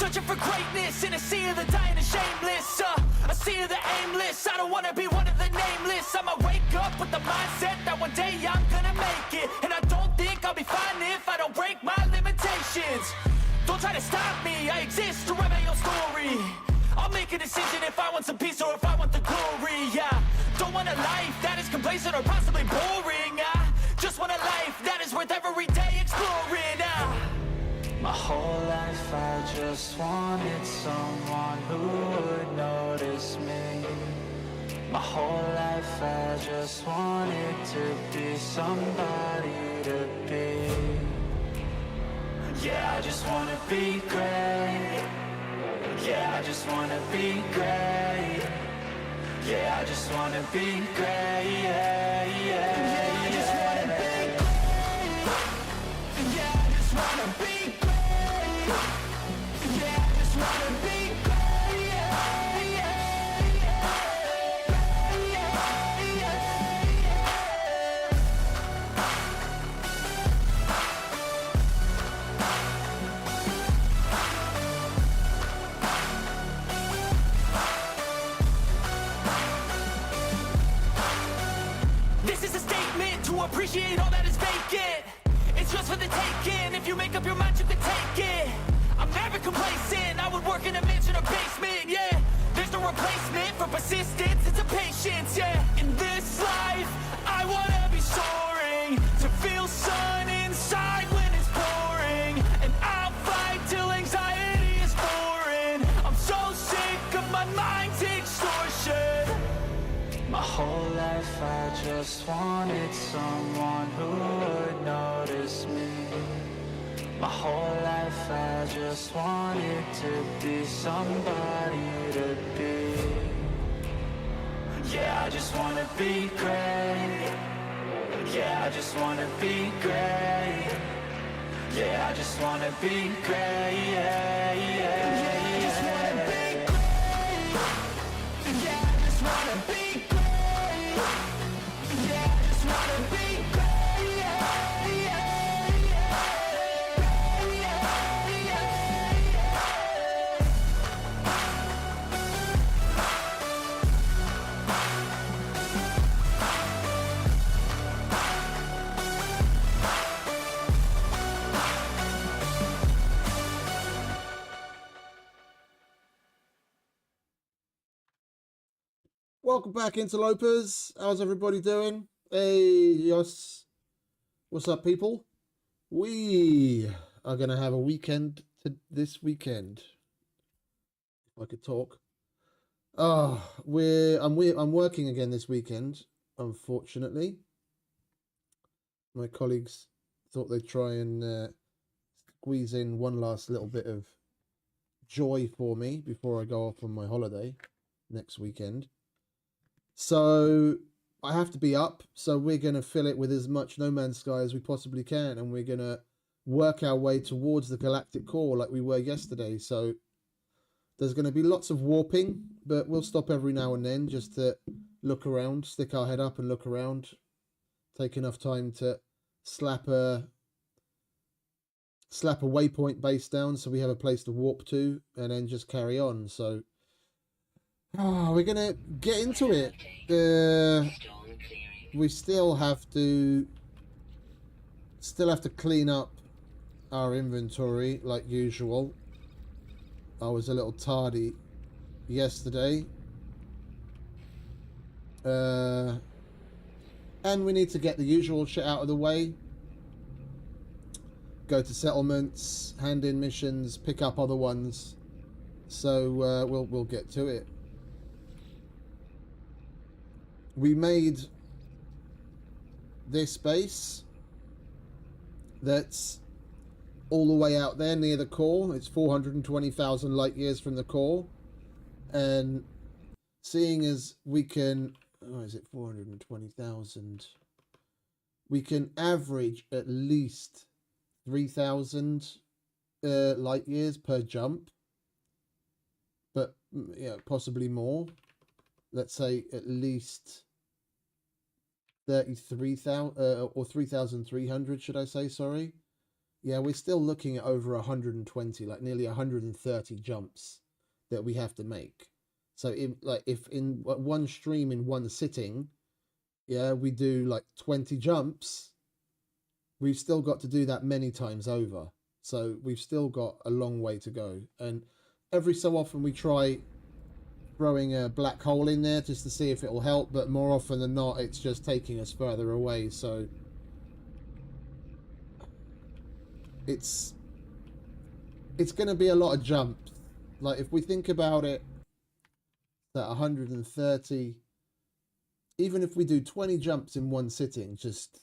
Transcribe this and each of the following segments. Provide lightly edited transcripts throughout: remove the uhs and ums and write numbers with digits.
Searching for greatness in a sea of the dying and shameless, a sea of the aimless. I don't wanna be one of the nameless. I'ma wake up with the mindset that one day I'm gonna make it. And I don't think I'll be fine if I don't break my limitations. Don't try to stop me, I exist to write my own story. I'll make a decision if I want some peace or if I want the glory, yeah. Don't want a life that is complacent or possibly boring, just want a life that is worth every day exploring, My whole life I just wanted someone who would notice me. My whole life I just wanted to be somebody to be. Yeah, I just wanna be great. Yeah, I just wanna be great. Yeah, I just wanna be great. Yeah, yeah, yeah, I just wanna be great. Yeah, I just wanna be great. Yeah, I just wanna be great. Yeah, yeah, yeah, yeah, yeah, yeah. This is a statement to appreciate all that is vacant. It's just for the taking. If you make up your mind, you can take it. I'm never complacent. I would work in a mansion or basement, yeah. There's no replacement for persistence, it's a patience, yeah. In this life, I wanna be soaring, to feel sun inside when it's pouring. And I'll fight till anxiety is foreign. I'm so sick of my mind's extortion. My whole life I just wanted someone who would notice me. My whole life I just wanted to be somebody to be. Yeah, I just wanna be great. Yeah, I just wanna be great. Yeah, I just wanna be great. Yeah, yeah, yeah, I just wanna be great. Yeah, I just wanna be great. Yeah, I just wanna be great. Yeah, yeah, yeah, yeah, yeah. Welcome back, interlopers. How's everybody doing? Hey, yes. What's up, people? We are going to have a weekend this weekend. If I could talk. Oh, I'm working again this weekend, unfortunately. My colleagues thought they'd try and squeeze in one last little bit of joy for me before I go off on my holiday next weekend. So I have to be up, so we're going to fill it with as much No Man's Sky as we possibly can, and we're going to work our way towards the galactic core like we were yesterday. So there's going to be lots of warping, but we'll stop every now and then just to look around, stick our head up and look around, take enough time to slap a waypoint base down so we have a place to warp to, and then just carry on. So we're gonna get into it. We still have to clean up our inventory like usual. I was a little tardy yesterday, and we need to get the usual shit out of the way. Go to settlements, hand in missions, pick up other ones. So we'll get to it. We made this base that's all the way out there near the core. It's 420,000 light years from the core, and seeing as we can, oh, is it 420,000? We can average at least 3,000 light years per jump, but yeah, possibly more. Let's say at least 33,000 or 3,300, should I say? Sorry. Yeah, we're still looking at over 120, like nearly 130 jumps that we have to make. So if in one stream in one sitting, yeah, we do like 20 jumps, we've still got to do that many times over. So we've still got a long way to go. And every so often we try throwing a black hole in there just to see if it will help, but more often than not, it's just taking us further away. So it's going to be a lot of jumps. Like if we think about it, that 130, even if we do 20 jumps in one sitting, just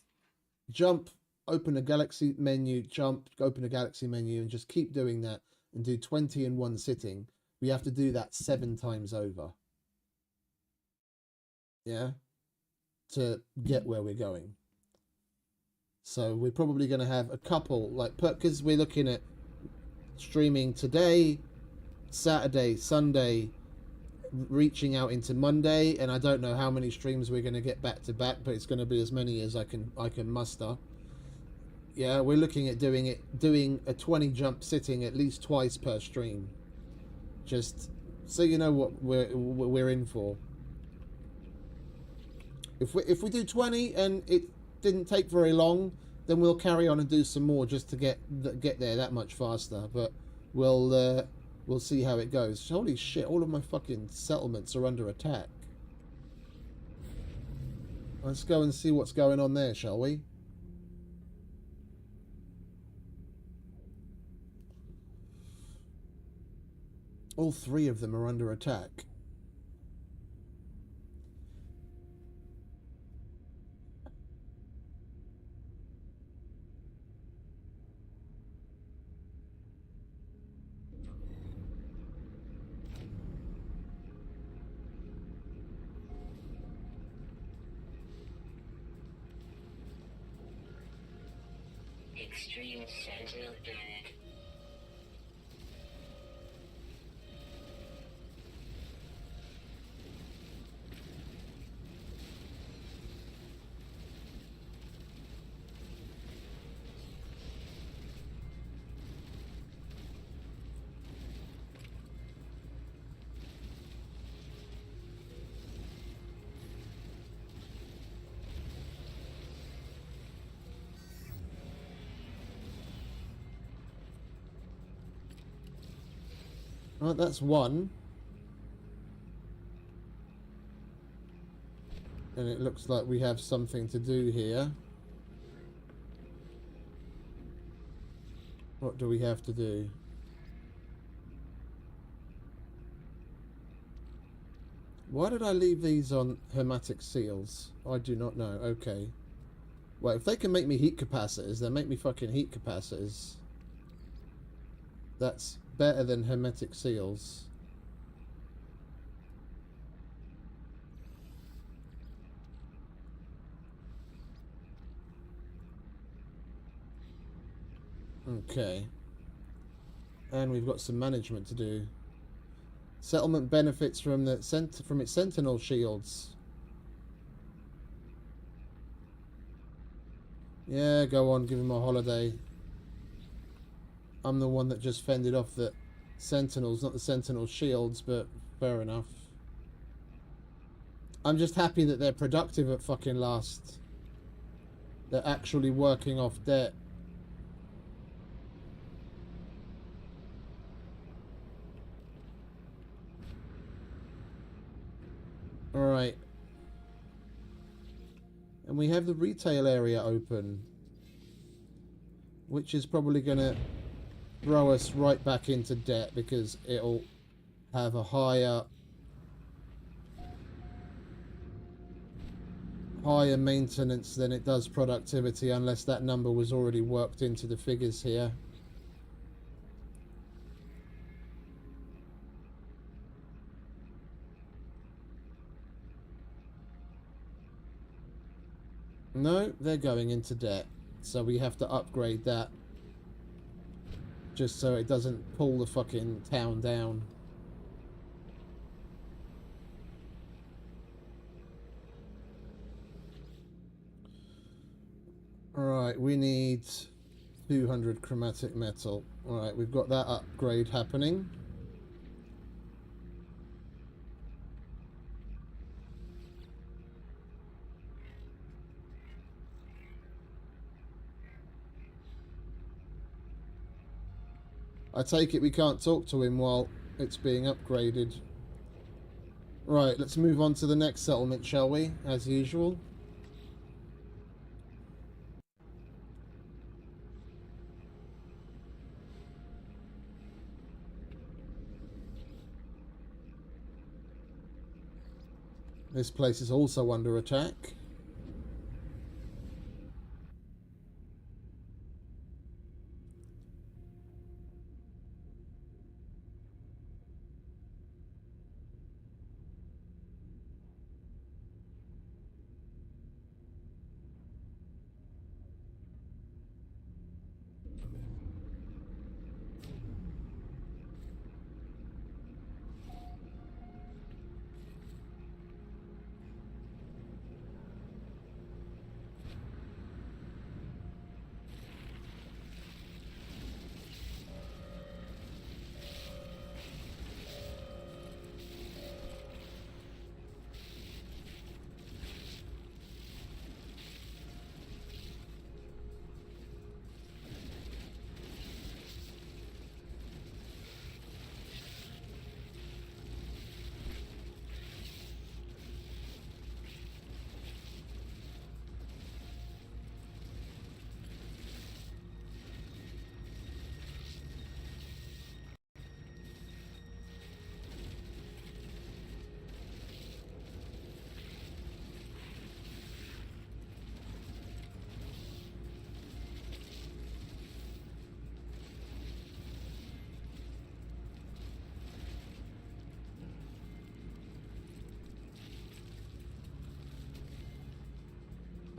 jump, open a galaxy menu, jump, open a galaxy menu, and just keep doing that and do 20 in one sitting. We have to do that 7 times over. Yeah, to get where we're going. So we're probably going to have a couple, like, because we're looking at streaming today, Saturday, Sunday, reaching out into Monday, and I don't know how many streams we're going to get back to back, but it's going to be as many as I can muster. Yeah, we're looking at doing a 20 jump sitting at least twice per stream, just so you know what we're in for. If we do 20 and it didn't take very long, then we'll carry on and do some more just to get there that much faster. But we'll see how it goes. Holy shit! All of my fucking settlements are under attack. Let's go and see what's going on there, shall we? All 3 of them are under attack. Extreme Sentinel Bag. Right, that's one. And it looks like we have something to do here. What do we have to do? Why did I leave these on hermetic seals? I do not know. Okay. Well, if they can make me heat capacitors, then make me fucking heat capacitors. That's better than hermetic seals. Okay. And we've got some management to do. Settlement benefits from its sentinel shields. Yeah, go on, give him a holiday. I'm the one that just fended off the sentinels, not the sentinel shields, but fair enough. I'm just happy that they're productive at fucking last. They're actually working off debt. Alright. And we have the retail area open, which is probably going to throw us right back into debt because it'll have a higher maintenance than it does productivity, unless that number was already worked into the figures here. No, they're going into debt, so we have to upgrade that just so it doesn't pull the fucking town down. Alright, we need 200 chromatic metal. Alright, we've got that upgrade happening. I take it we can't talk to him while it's being upgraded. Right, let's move on to the next settlement, shall we? As usual. This place is also under attack.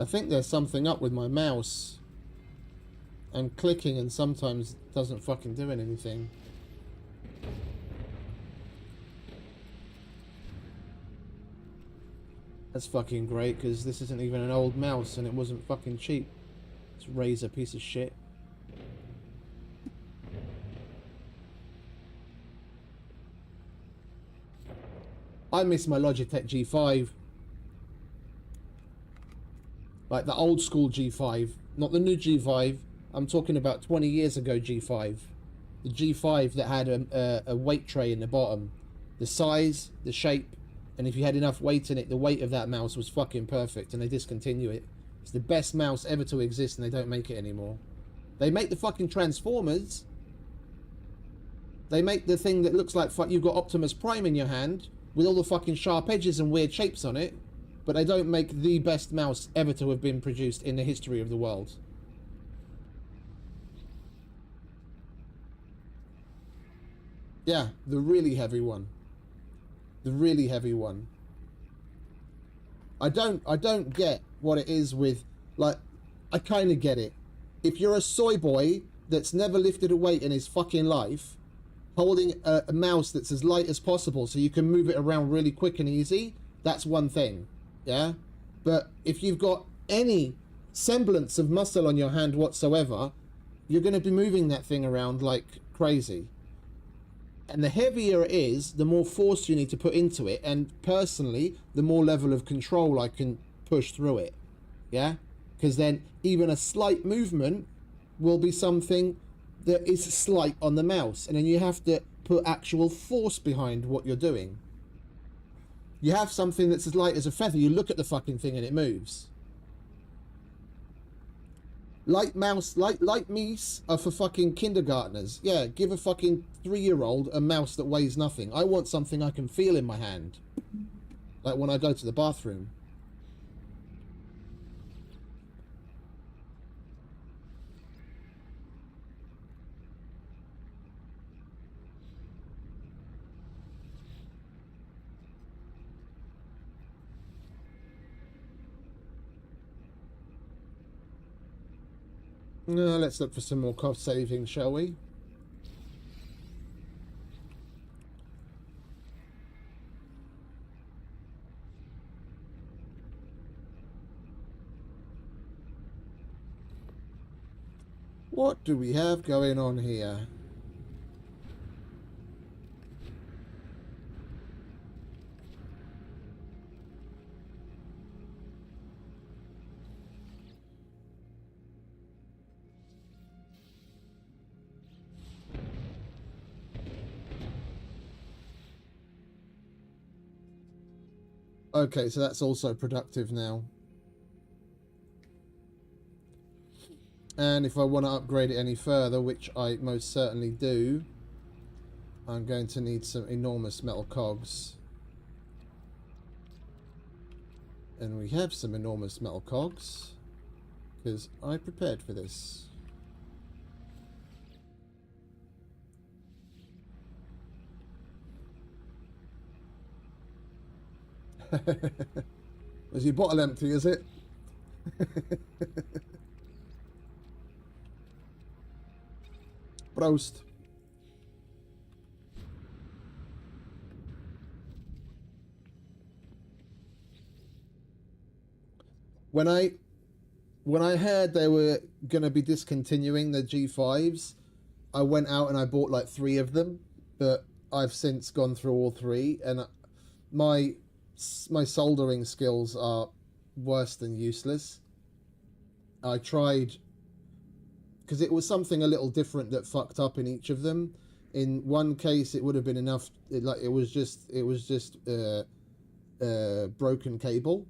I think there's something up with my mouse. I'm clicking and sometimes it doesn't fucking do anything. That's fucking great, because this isn't even an old mouse and it wasn't fucking cheap. It's Razer piece of shit. I miss my Logitech G5. Like the old school G5, not the new G5. I'm talking about 20 years ago G5. The G5 that had a weight tray in the bottom. The size, the shape, and if you had enough weight in it, the weight of that mouse was fucking perfect, and they discontinue it. It's the best mouse ever to exist, and they don't make it anymore. They make the fucking Transformers. They make the thing that looks like you've got Optimus Prime in your hand, with all the fucking sharp edges and weird shapes on it. But they don't make the best mouse ever to have been produced in the history of the world. Yeah, the really heavy one. The really heavy one. I don't get what it is with, like, I kind of get it. If you're a soy boy that's never lifted a weight in his fucking life, holding a mouse that's as light as possible so you can move it around really quick and easy, that's one thing. Yeah, but if you've got any semblance of muscle on your hand whatsoever, you're going to be moving that thing around like crazy. And the heavier it is, the more force you need to put into it, and personally, the more level of control I can push through it. Yeah, because then even a slight movement will be something that is slight on the mouse, and then you have to put actual force behind what you're doing. You have something that's as light as a feather, you look at the fucking thing and it moves. Light mouse, light meese are for fucking kindergartners. Yeah, give a fucking 3-year-old a mouse that weighs nothing. I want something I can feel in my hand. Like when I go to the bathroom. Let's look for some more cost savings, shall we? What do we have going on here? Okay, so that's also productive now. And if I want to upgrade it any further, which I most certainly do, I'm going to need some enormous metal cogs. And we have some enormous metal cogs, because I prepared for this. Is your bottle empty, is it? Prost. When I heard they were going to be discontinuing the G5s, I went out and I bought like 3 of them, but I've since gone through all 3, and my soldering skills are worse than useless. I tried, because it was something a little different that fucked up in each of them. In one case, it would have been enough. It was just broken cable,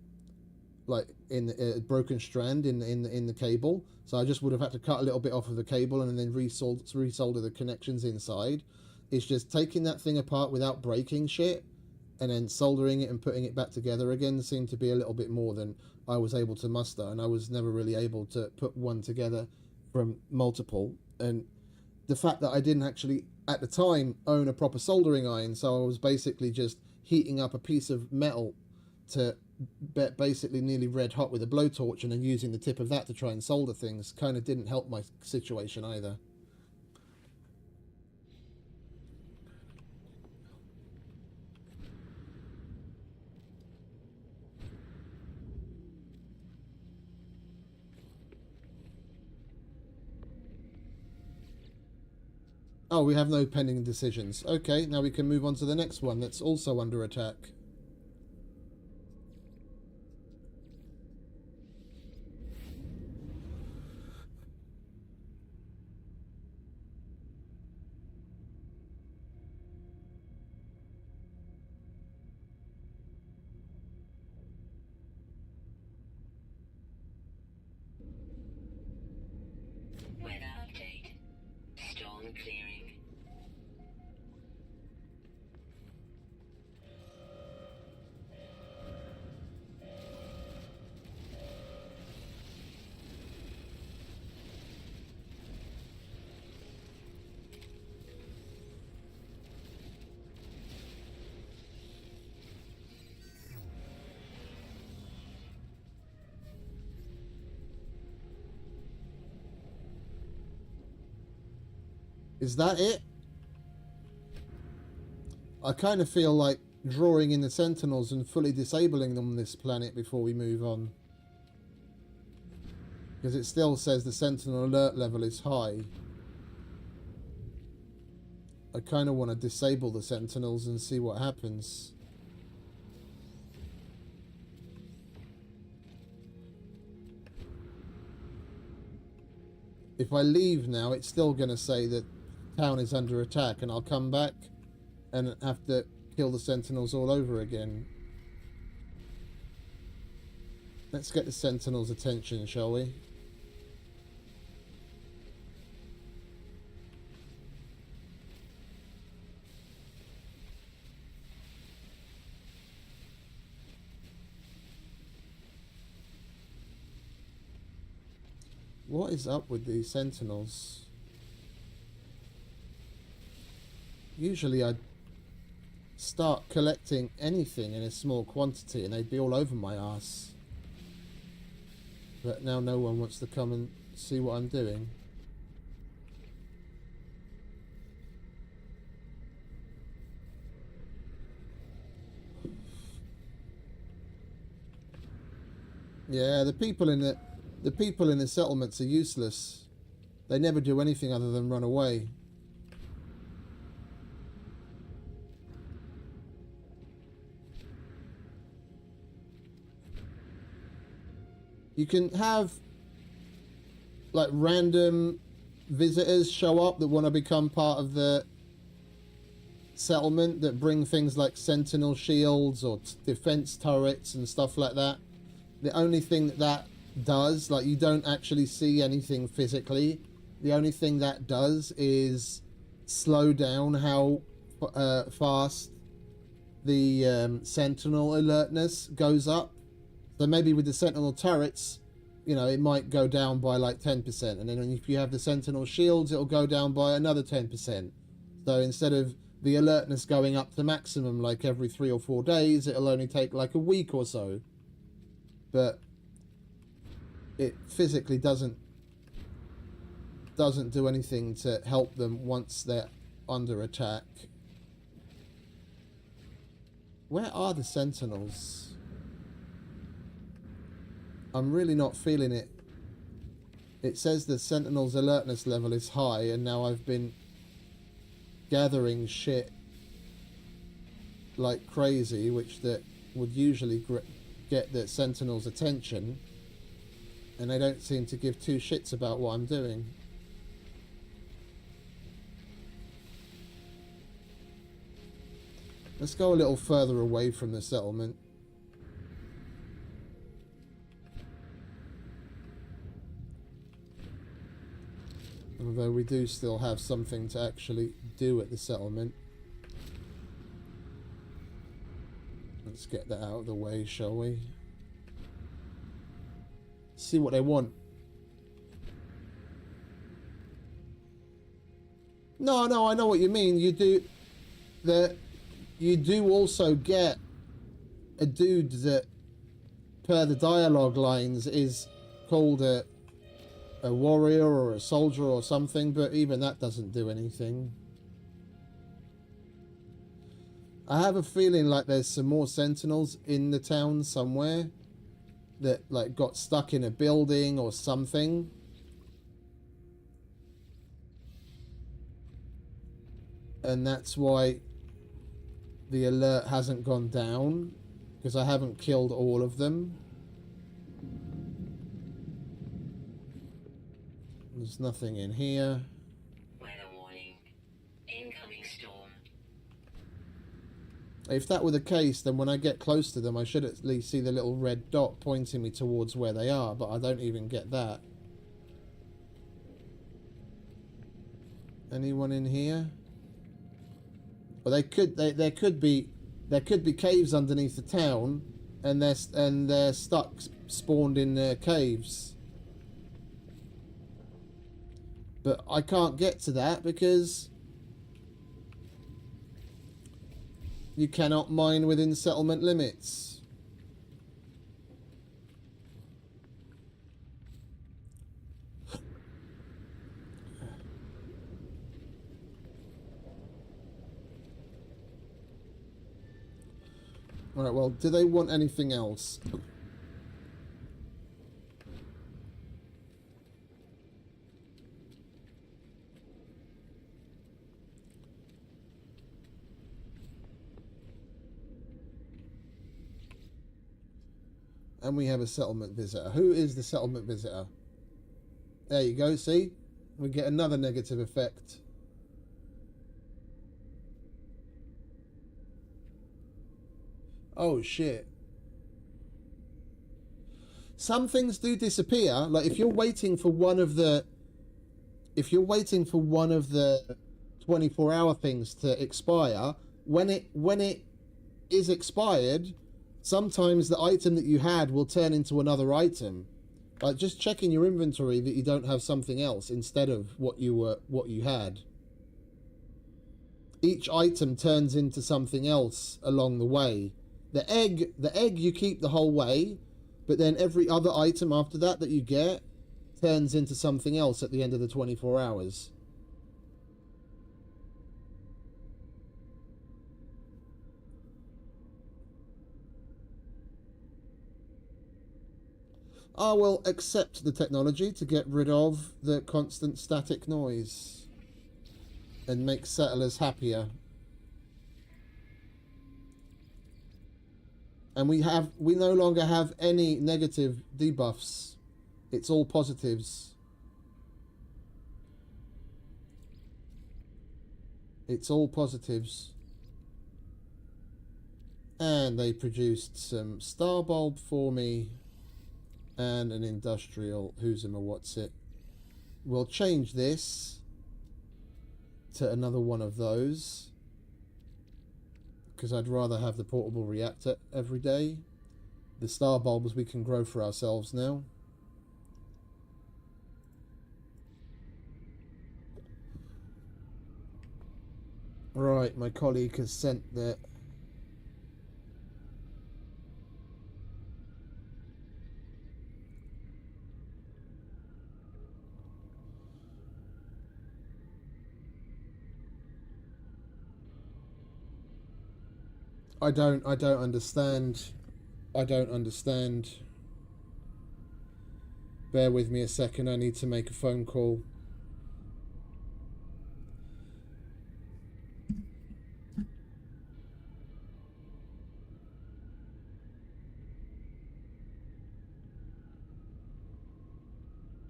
like in a broken strand in the cable. So I just would have had to cut a little bit off of the cable and then resolder the connections inside. It's just taking that thing apart without breaking shit and then soldering it and putting it back together again seemed to be a little bit more than I was able to muster, and I was never really able to put one together from multiple. And the fact that I didn't actually at the time own a proper soldering iron, so I was basically just heating up a piece of metal to basically nearly red hot with a blowtorch and then using the tip of that to try and solder things, kind of didn't help my situation either. Oh, we have no pending decisions. Okay, now we can move on to the next one that's also under attack. Weather update. Storm clearing. Is that it? I kind of feel like drawing in the Sentinels and fully disabling them on this planet before we move on. Because it still says the Sentinel alert level is high. I kind of want to disable the Sentinels and see what happens. If I leave now, it's still going to say that town is under attack, and I'll come back and have to kill the Sentinels all over again. Let's get the Sentinels' attention, shall we? What is up with these Sentinels? Usually I'd start collecting anything in a small quantity and they'd be all over my ass. But now no one wants to come and see what I'm doing. Yeah, the people in the settlements are useless. They never do anything other than run away. You can have like random visitors show up that want to become part of the settlement, that bring things like sentinel shields or defense turrets and stuff like that. The only thing that does, like, you don't actually see anything physically. The only thing that does is slow down how fast the sentinel alertness goes up. So maybe with the sentinel turrets, you know, it might go down by like 10%, and then if you have the sentinel shields, it'll go down by another 10%. So instead of the alertness going up to maximum like every 3 or 4 days, it'll only take like a week or so. But it physically doesn't do anything to help them once they're under attack. Where are the sentinels? I'm really not feeling it. It says the sentinel's alertness level is high, and now I've been gathering shit like crazy, which that would usually get the sentinel's attention, and they don't seem to give two shits about what I'm doing. Let's go a little further away from the settlement. Although we do still have something to actually do at the settlement. Let's get that out of the way, shall we? See what they want. No, I know what you mean. You do also get a dude that, per the dialogue lines, is called a warrior or a soldier or something, but even that doesn't do anything. I have a feeling like there's some more sentinels in the town somewhere that like got stuck in a building or something. And that's why the alert hasn't gone down, because I haven't killed all of them. There's nothing in here. Weather warning. Incoming storm. If that were the case, then when I get close to them, I should at least see the little red dot pointing me towards where they are, but I don't even get that. Anyone in here? Well, there could be caves underneath the town, and they're stuck, spawned in caves. But I can't get to that because you cannot mine within settlement limits. Alright, well, do they want anything else? And we have a settlement visitor. Who is the settlement visitor? There you go, see? We get another negative effect. Oh shit. Some things do disappear. Like if you're waiting for one of the 24-hour things to expire, when it is expired, sometimes the item that you had will turn into another item. Like just check in your inventory that you don't have something else instead of what you had. Each item turns into something else along the way. The egg you keep the whole way, but then every other item after that you get turns into something else at the end of the 24 hours. I will accept the technology to get rid of the constant static noise and make settlers happier. And we no longer have any negative debuffs. It's all positives. It's all positives. And they produced some star bulb for me and an industrial who's a what's it. We'll change this to another one of those because I'd rather have the portable reactor every day. The star bulbs we can grow for ourselves now. Right, my colleague has sent the I don't understand. I don't understand. Bear with me a second, I need to make a phone call.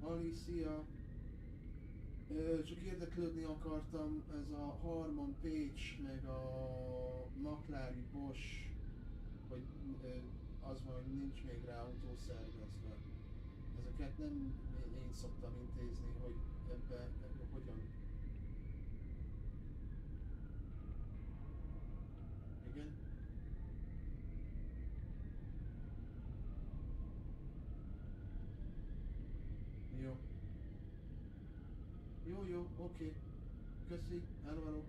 Alicia, csak érdeklődni akartam, ez a Harman Pécs, meg a Maklári Bosch, hogy az majd nincs még rá autószervezve. Ezeket nem én szoktam intézni, hogy ebbe hogyan. Igen? Jó. Jó, oké. Köszi, hello.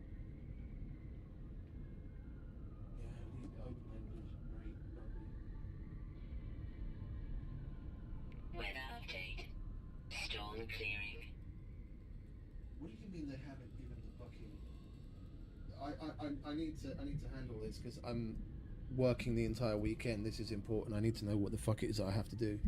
Weather update. Storm clearing. What do you mean they haven't given the fucking? I need to handle this because I'm working the entire weekend. This is important. I need to know what the fuck it is that I have to do.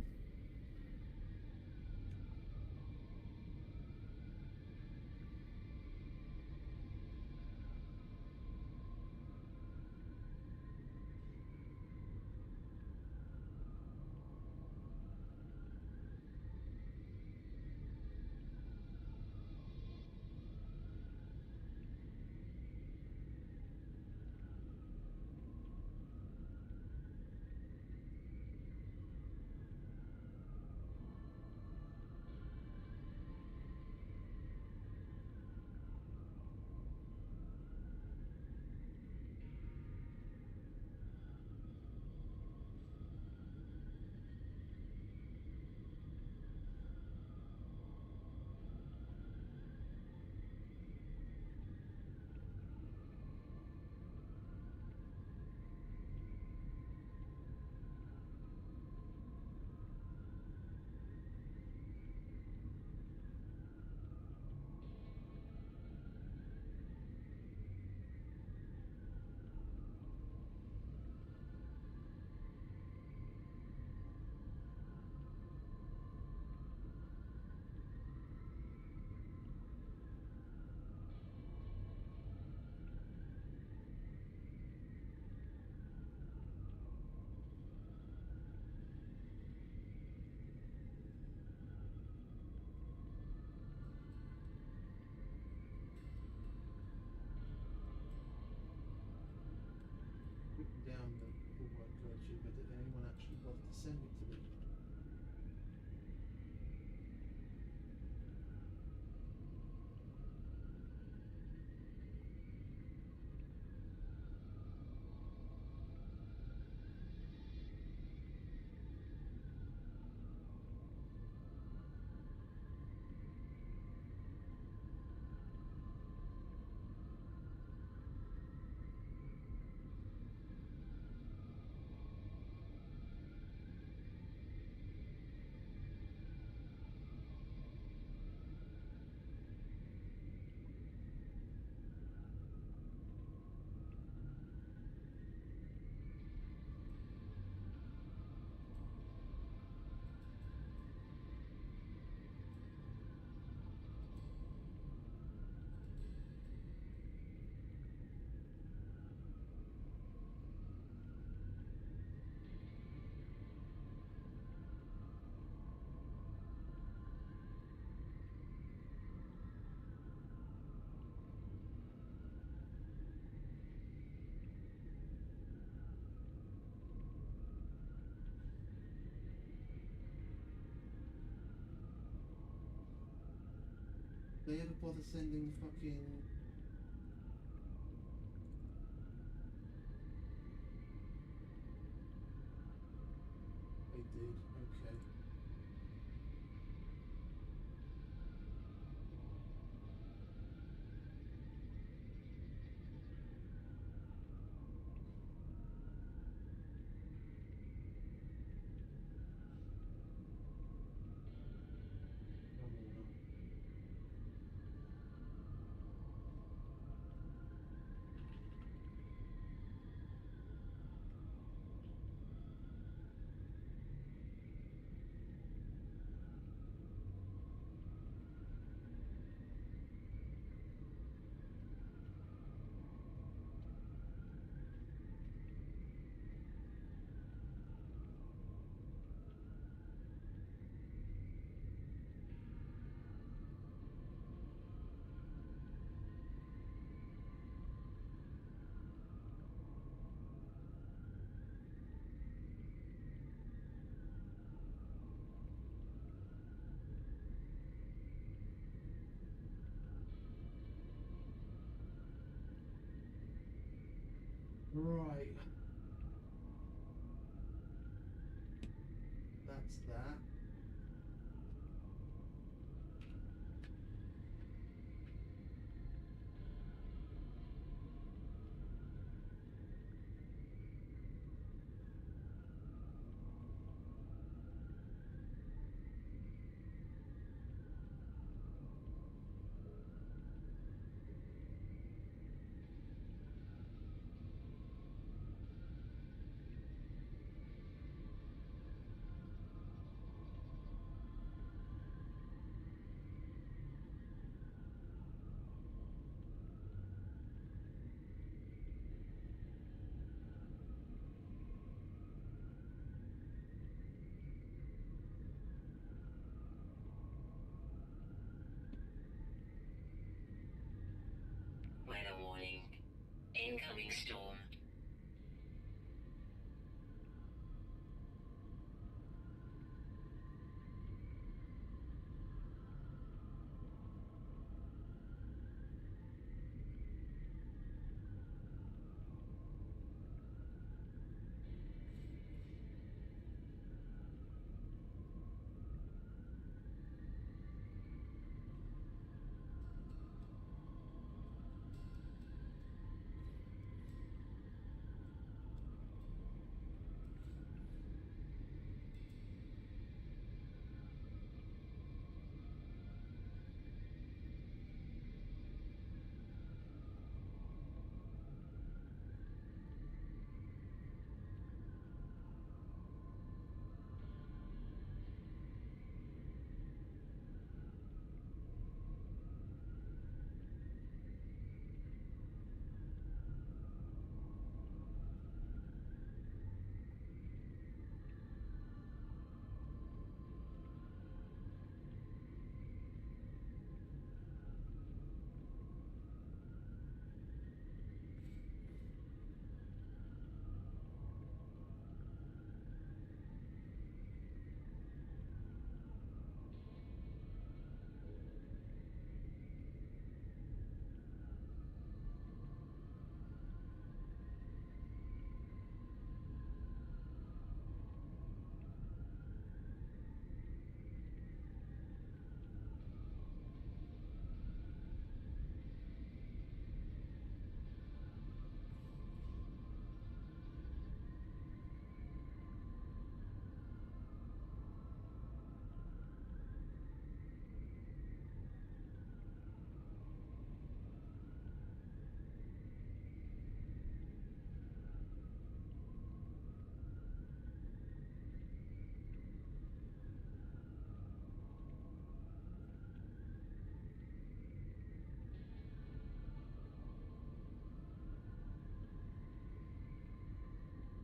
they ever bother sending fucking... They did, okay. Right. That's that. Weather warning. Incoming storm.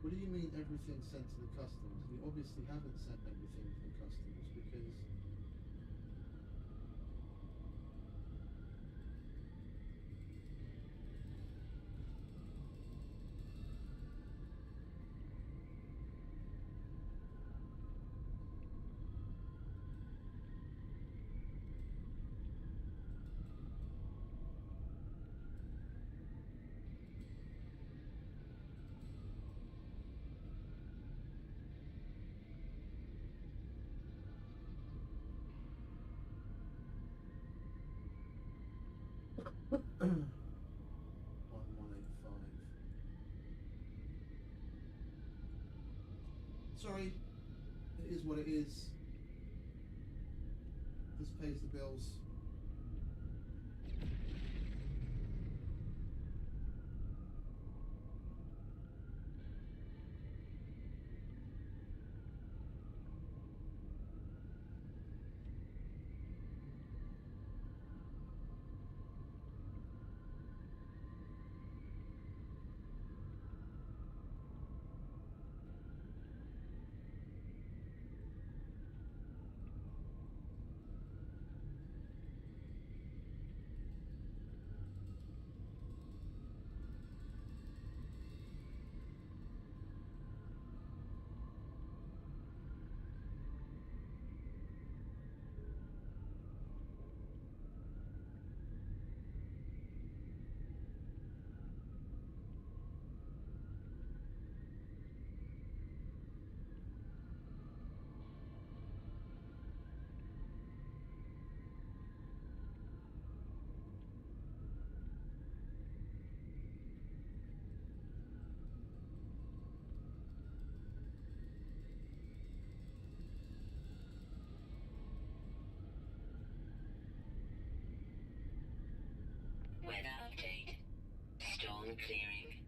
What do you mean everything sent to the customs? We obviously haven't sent everything to the customs because... Sorry, it is what it is. This pays the bills. Weather update. Storm clearing.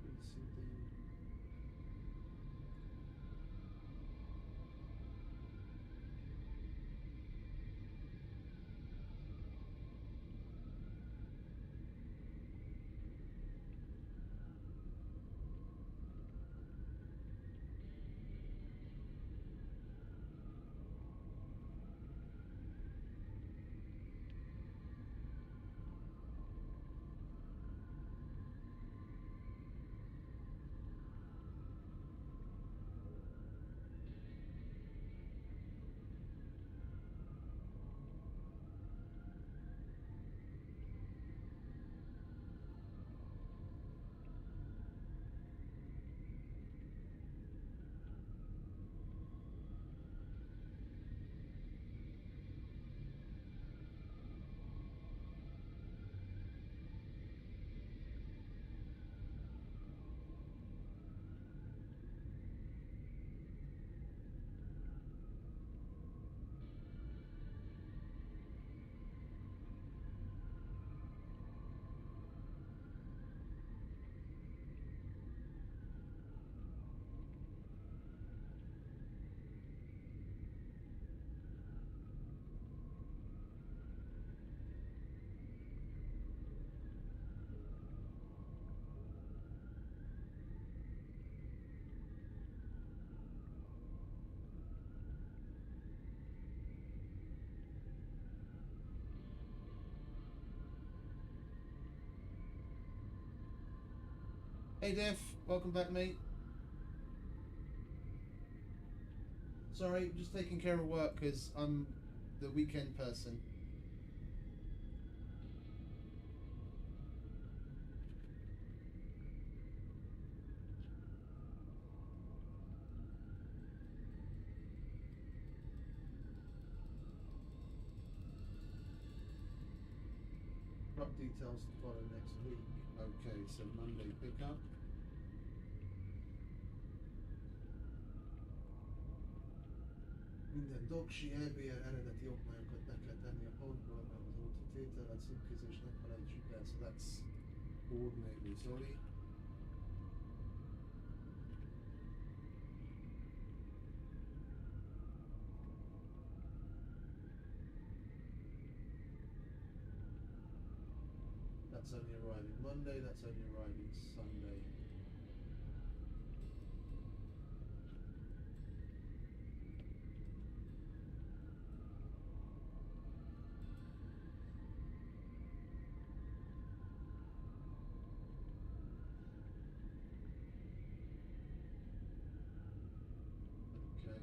BCD. Hey Dev, welcome back mate. Sorry, just taking care of work because I'm the weekend person. Drop details to follow next week. Okay, so Monday pickup. Minden doksi EBR eredeti okmányokat be kell tenni a pontból, mert az autotétel, a címkézés ne felejtsük el, so that's coordinate Zoli. That's only arriving Monday, that's only arriving Sunday. Okay.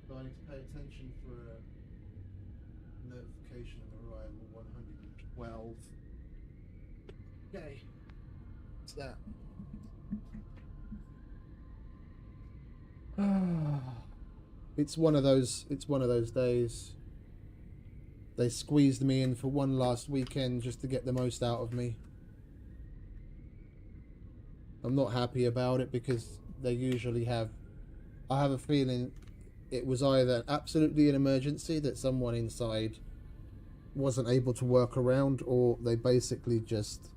So I need to pay attention for a notification of arrival 112. Okay. What's that? It's one of those days. They squeezed me in for one last weekend just to get the most out of me. I'm not happy about it because they usually have... I have a feeling it was either absolutely an emergency that someone inside wasn't able to work around, or they basically just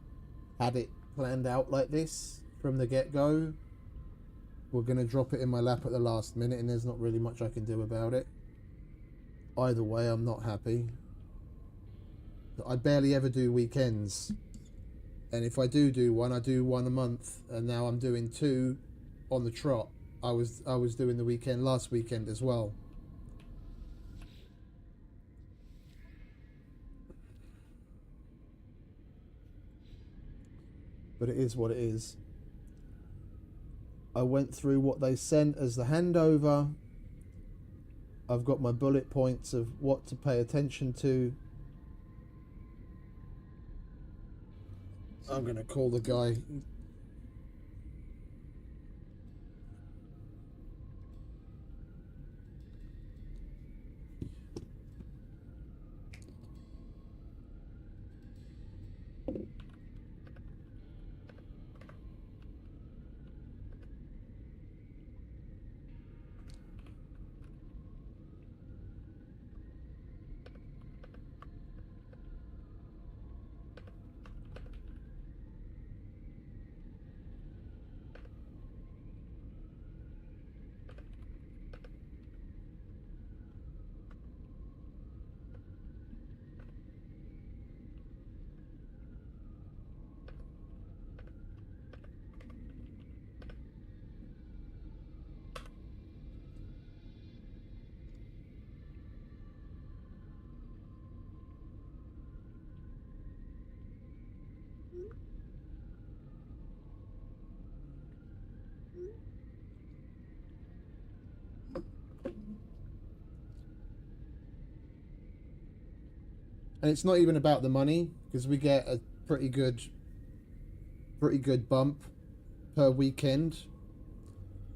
had it planned out like this from the get-go. We're going to drop it in my lap at the last minute and there's not really much I can do about it. Either way, I'm not happy. I barely ever do weekends. And if I do one, I do one a month. And now I'm doing two on the trot. I was doing the weekend last weekend as well. But it is what it is. I went through what they sent as the handover. I've got my bullet points of what to pay attention to. I'm going to call the guy. And it's not even about the money, because we get a pretty good bump per weekend.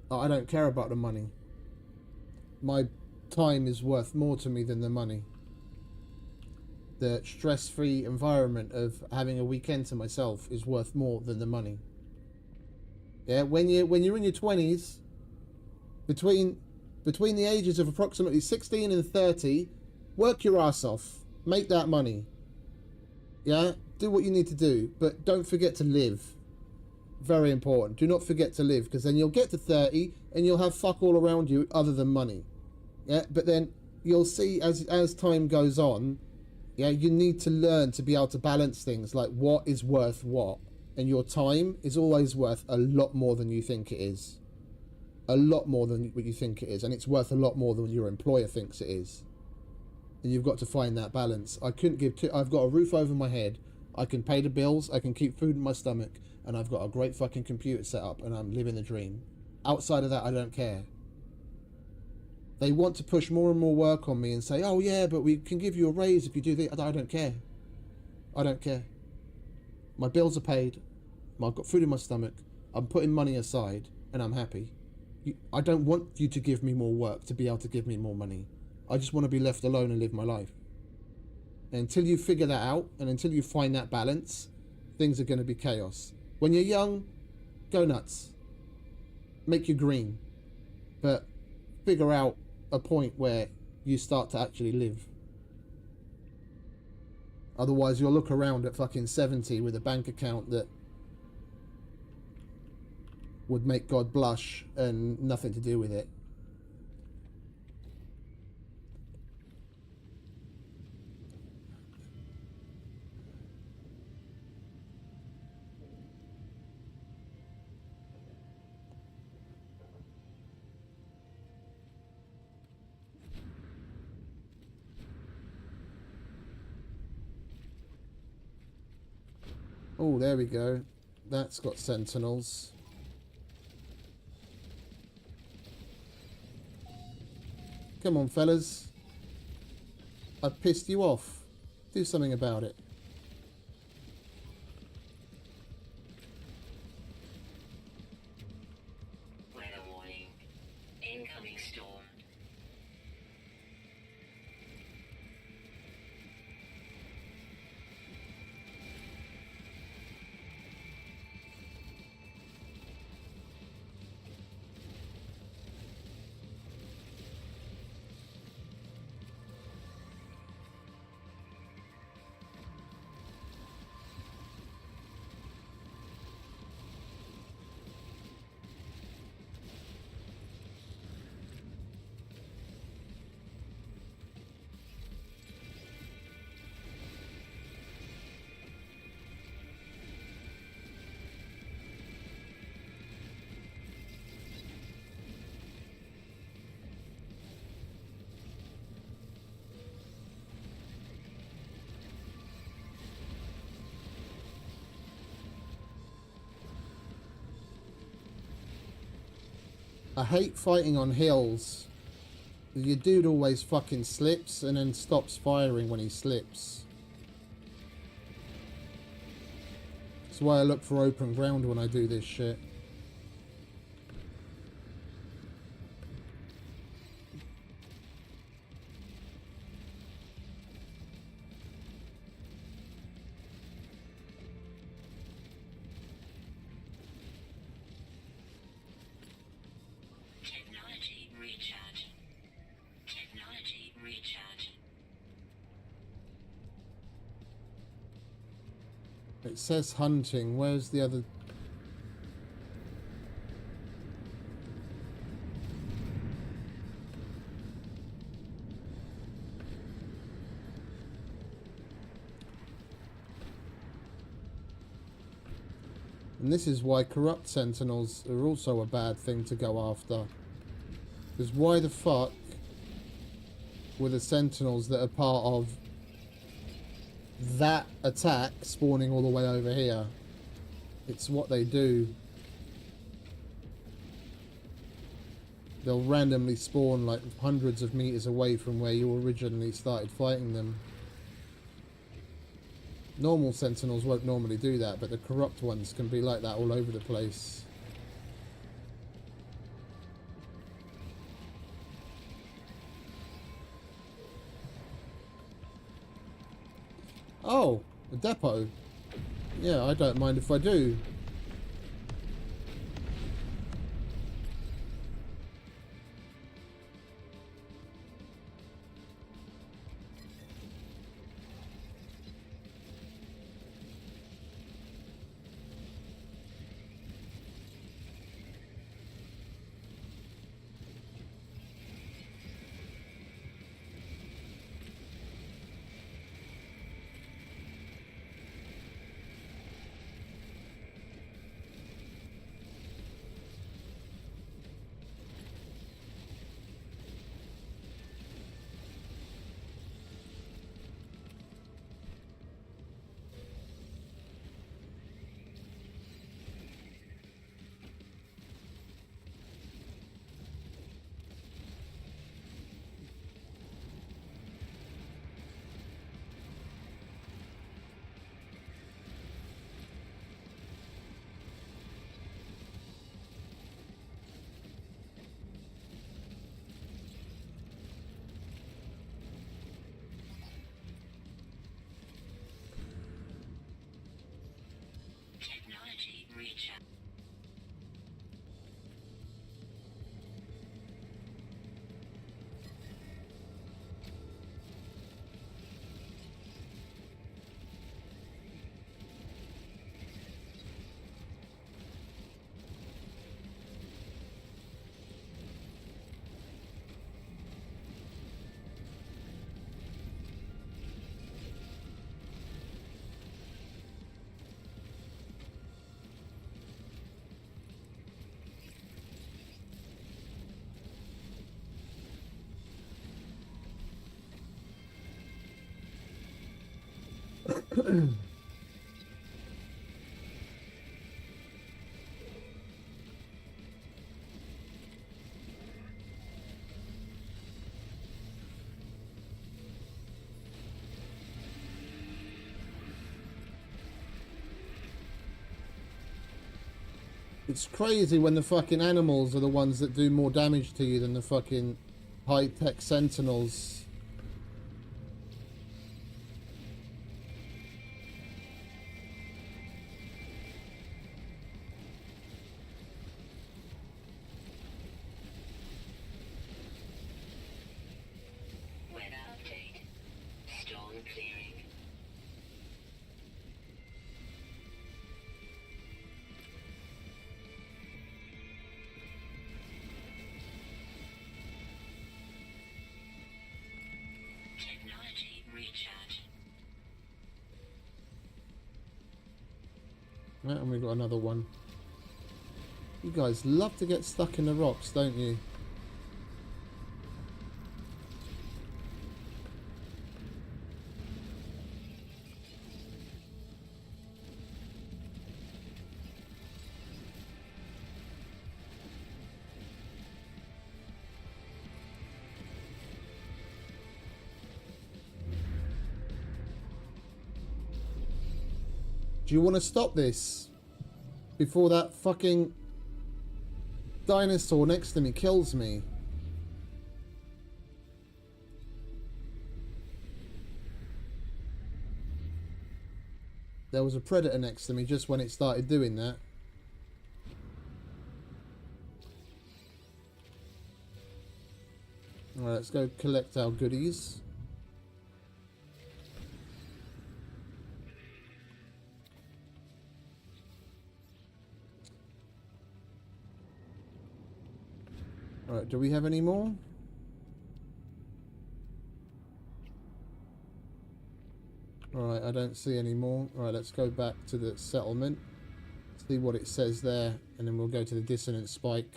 I don't care about the money. My time is worth more to me than the money. The stress-free environment of having a weekend to myself is worth more than the money. Yeah, when you're in your 20s, between the ages of approximately 16 and 30, work your ass off. Make that money. Yeah? Do what you need to do. But don't forget to live. Very important. Do not forget to live. Because then you'll get to 30 and you'll have fuck all around you other than money. Yeah? But then you'll see as time goes on, yeah, you need to learn to be able to balance things. Like what is worth what. And your time is always worth a lot more than you think it is. A lot more than what you think it is. And it's worth a lot more than your employer thinks it is. And you've got to find that balance. I couldn't give two. I've got a roof over my head. I can pay the bills. I can keep food in my stomach. And I've got a great fucking computer set up. And I'm living the dream. Outside of that, I don't care. They want to push more and more work on me and say, oh yeah, but we can give you a raise if you do this. I don't care. I don't care. My bills are paid. I've got food in my stomach. I'm putting money aside. And I'm happy. I don't want you to give me more work to be able to give me more money. I just want to be left alone and live my life. And until you figure that out, and until you find that balance, things are going to be chaos. When you're young, go nuts. Make you green. But figure out a point where you start to actually live. Otherwise, you'll look around at fucking 70 with a bank account that would make God blush and nothing to do with it. Oh, there we go. That's got sentinels. Come on, fellas. I pissed you off. Do something about it. Weather warning. Incoming storm. I hate fighting on hills. Your dude always fucking slips and then stops firing when he slips. That's why I look for open ground when I do this shit. Technology recharge. Technology recharge. It says hunting. Where's the other? And this is why corrupt sentinels are also a bad thing to go after. Because why the fuck were the sentinels that are part of that attack spawning all the way over here? It's what they do. They'll randomly spawn like hundreds of meters away from where you originally started fighting them. Normal sentinels won't normally do that, but the corrupt ones can be like that all over the place. Oh, a depot. Yeah, I don't mind if I do. It's crazy when the fucking animals are the ones that do more damage to you than the fucking high-tech sentinels. Weather update. Storm clearing. Technology recharge. Right, and we've got another one. You guys love to get stuck in the rocks, don't you? Do you want to stop this before that fucking dinosaur next to me kills me? There was a predator next to me just when it started doing that. Alright, let's go collect our goodies. Alright, do we have any more? Alright, I don't see any more. Alright, let's go back to the settlement. See what it says there, and then we'll go to the dissonance spike.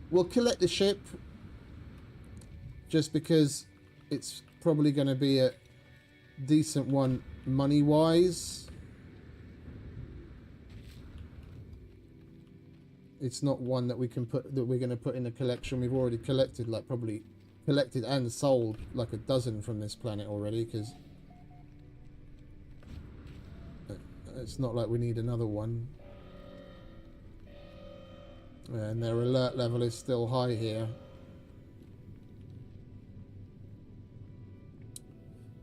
We'll collect the ship, just because it's probably going to be a decent one money-wise. It's not one that we can put, that we're going to put in a collection. We've already collected, like, probably collected and sold like a dozen from this planet already, because it's not like we need another one. And their alert level is still high here.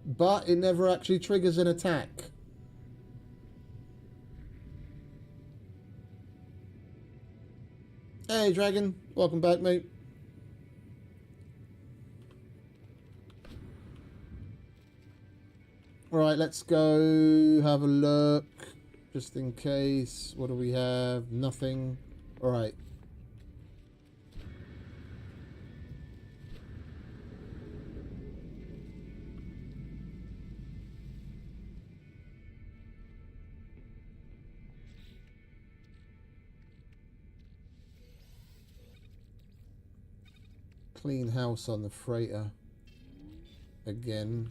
But it never actually triggers an attack. Hey, Dragon. Welcome back, mate. Alright, let's go have a look. Just in case. What do we have? Nothing. Alright. Clean house on the freighter. Again.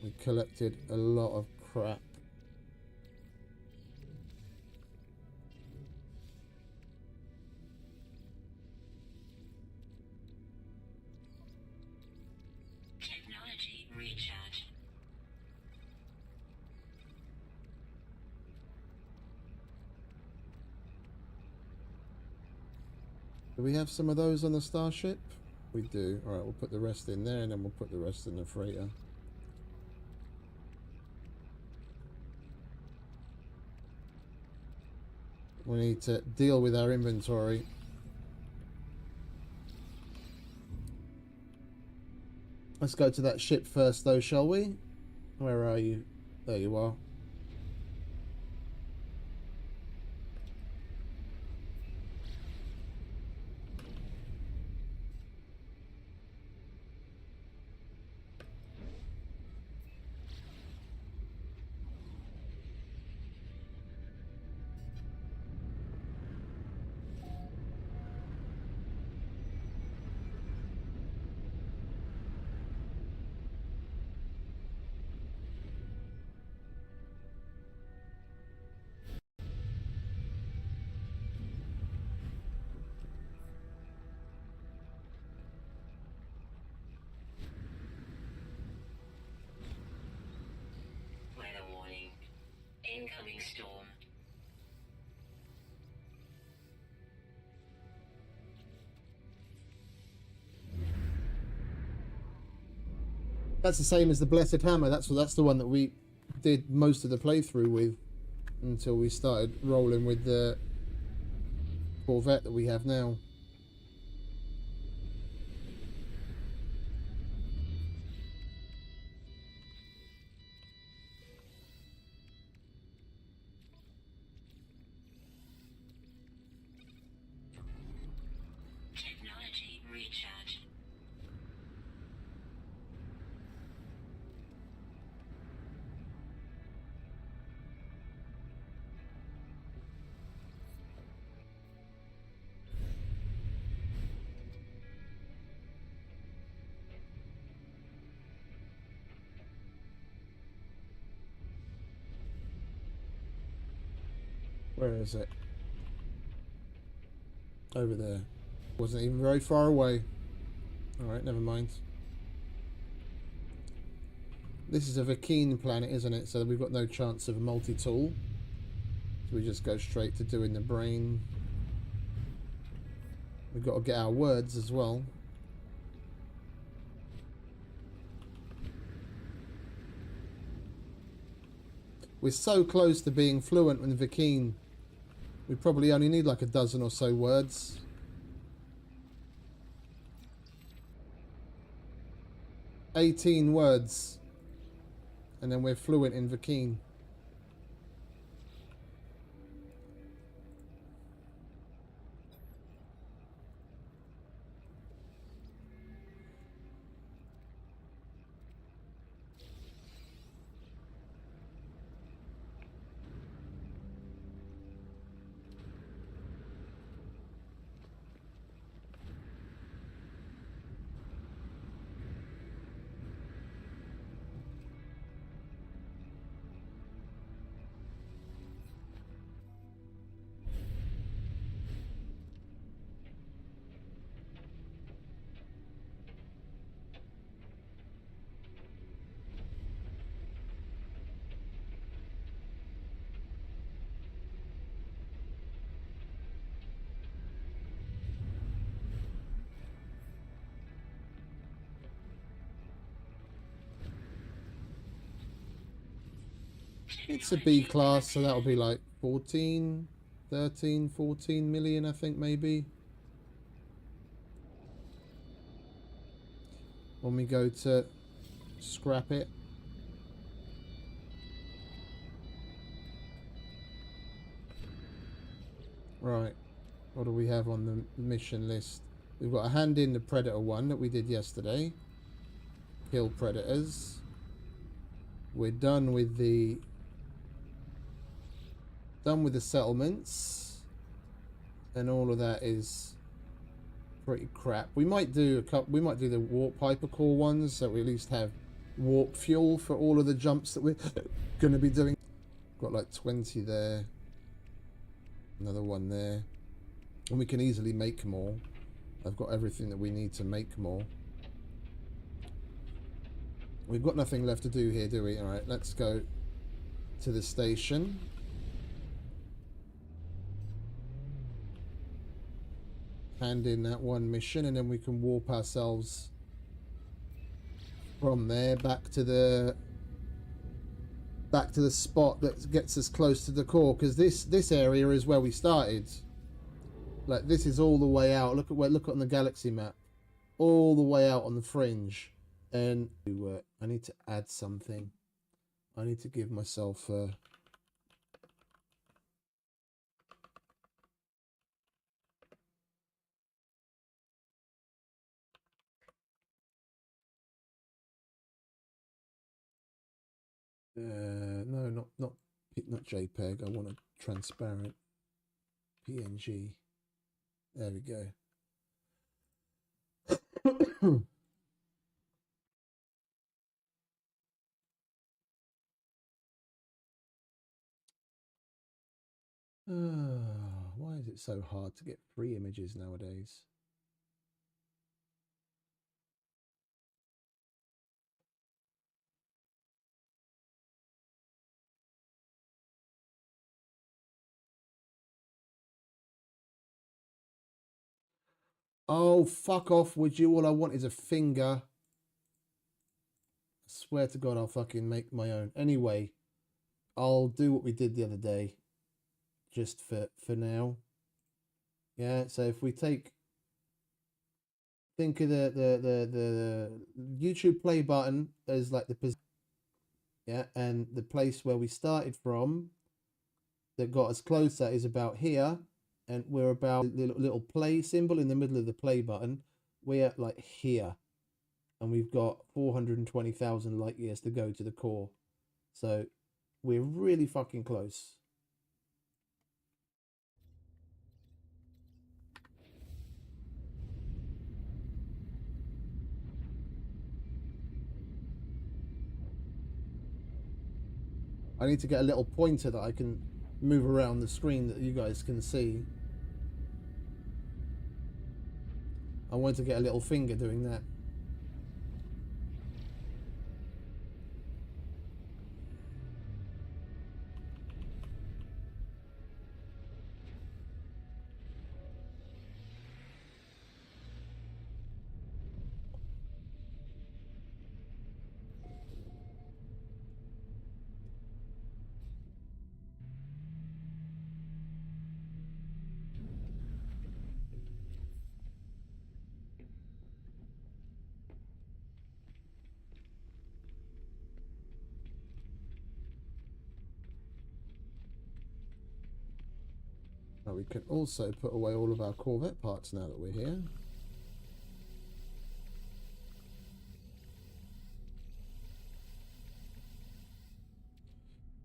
We collected a lot of crap. Technology recharge. Do we have some of those on the starship? We do. Alright, we'll put the rest in there, and then we'll put the rest in the freighter. We need to deal with our inventory. Let's go to that ship first, though, shall we? Where are you? There you are. Incoming storm. That's the same as the Blessed Hammer. That's the one that we did most of the playthrough with until we started rolling with the Corvette that we have now. Technology recharge. Where is it? Over there. Wasn't even very far away. Alright, never mind. This is a Vakeen planet, isn't it? So we've got no chance of a multi-tool. So we just go straight to doing the brain. We've got to get our words as well. We're so close to being fluent in Vakeen. We probably only need like a dozen or so words. "18 words. And then we're fluent in Vakeen. It's a B class, so that'll be like 14, 13, 14 million, I think, maybe. When we go to scrap it. Right. What do we have on the mission list? We've got a hand in the Predator one that we did yesterday. Kill Predators. We're done with the settlements, and all of that is pretty crap. We might do we might do the warp hypercore ones, so we at least have warp fuel for all of the jumps that we're going to be doing. Got like 20 there, another one there, and we can easily make more. I've got everything that we need to make more. We've got nothing left to do here, do we? All right, let's go to the station. Hand in that one mission, and then we can warp ourselves from there back to the spot that gets us close to the core, because this area is where we started. Like, this is all the way out. Look on the galaxy map, all the way out on the fringe. And I need to add something. I need to give myself a no, not JPEG. I want a transparent PNG. There we go. Why is it so hard to get free images nowadays? Oh, fuck off, would you? All I want is a finger. I swear to God, I'll fucking make my own. Anyway, I'll do what we did the other day. Just for now. Yeah, so if we think of the YouTube play button as like the position, yeah, and the place where we started from that got us closer is about here, and we're about the little play symbol in the middle of the play button. We're like here, and we've got 420,000 light years to go to the core, so we're really fucking close. I need to get a little pointer that I can move around the screen that you guys can see. I want to get a little finger doing that. Now we can also put away all of our Corvette parts now that we're here.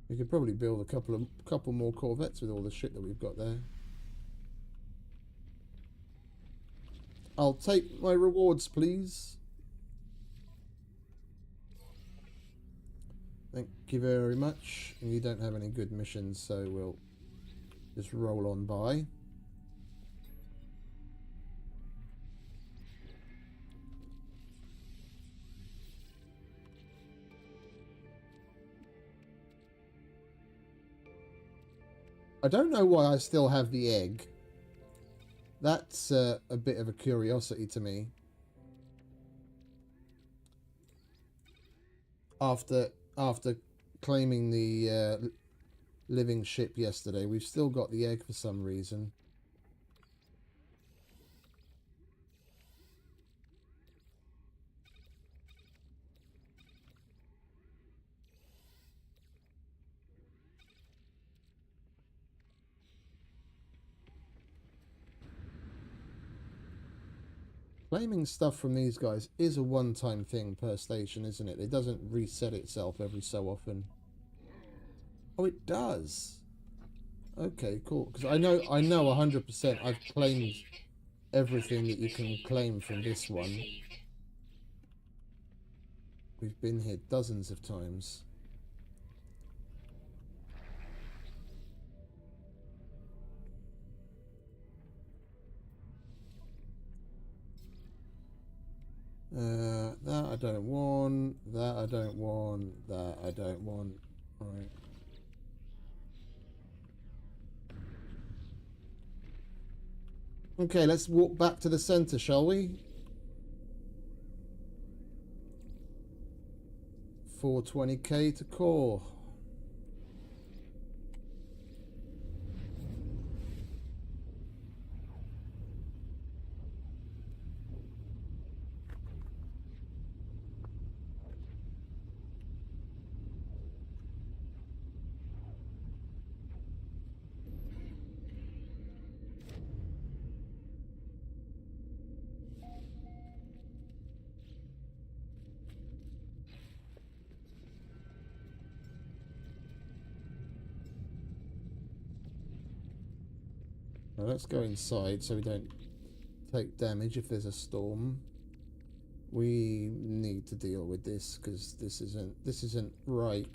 We could probably build a couple more Corvettes with all the shit that we've got there. I'll take my rewards, please. Thank you very much. And you don't have any good missions, so we'll just roll on by. I don't know why I still have the egg. That's a bit of a curiosity to me. After claiming the living ship yesterday, we've still got the egg for some reason. Claiming stuff from these guys is a one-time thing per station, isn't it? It doesn't reset itself every so often. Oh, it does. Okay, cool. Because I know 100% I've claimed everything that you can claim from this one. We've been here dozens of times. That I don't want. That I don't want. That I don't want. Right. Okay, let's walk back to the center, shall we? 420k to core. Now let's go inside so we don't take damage if there's a storm. We need to deal with this because this isn't right.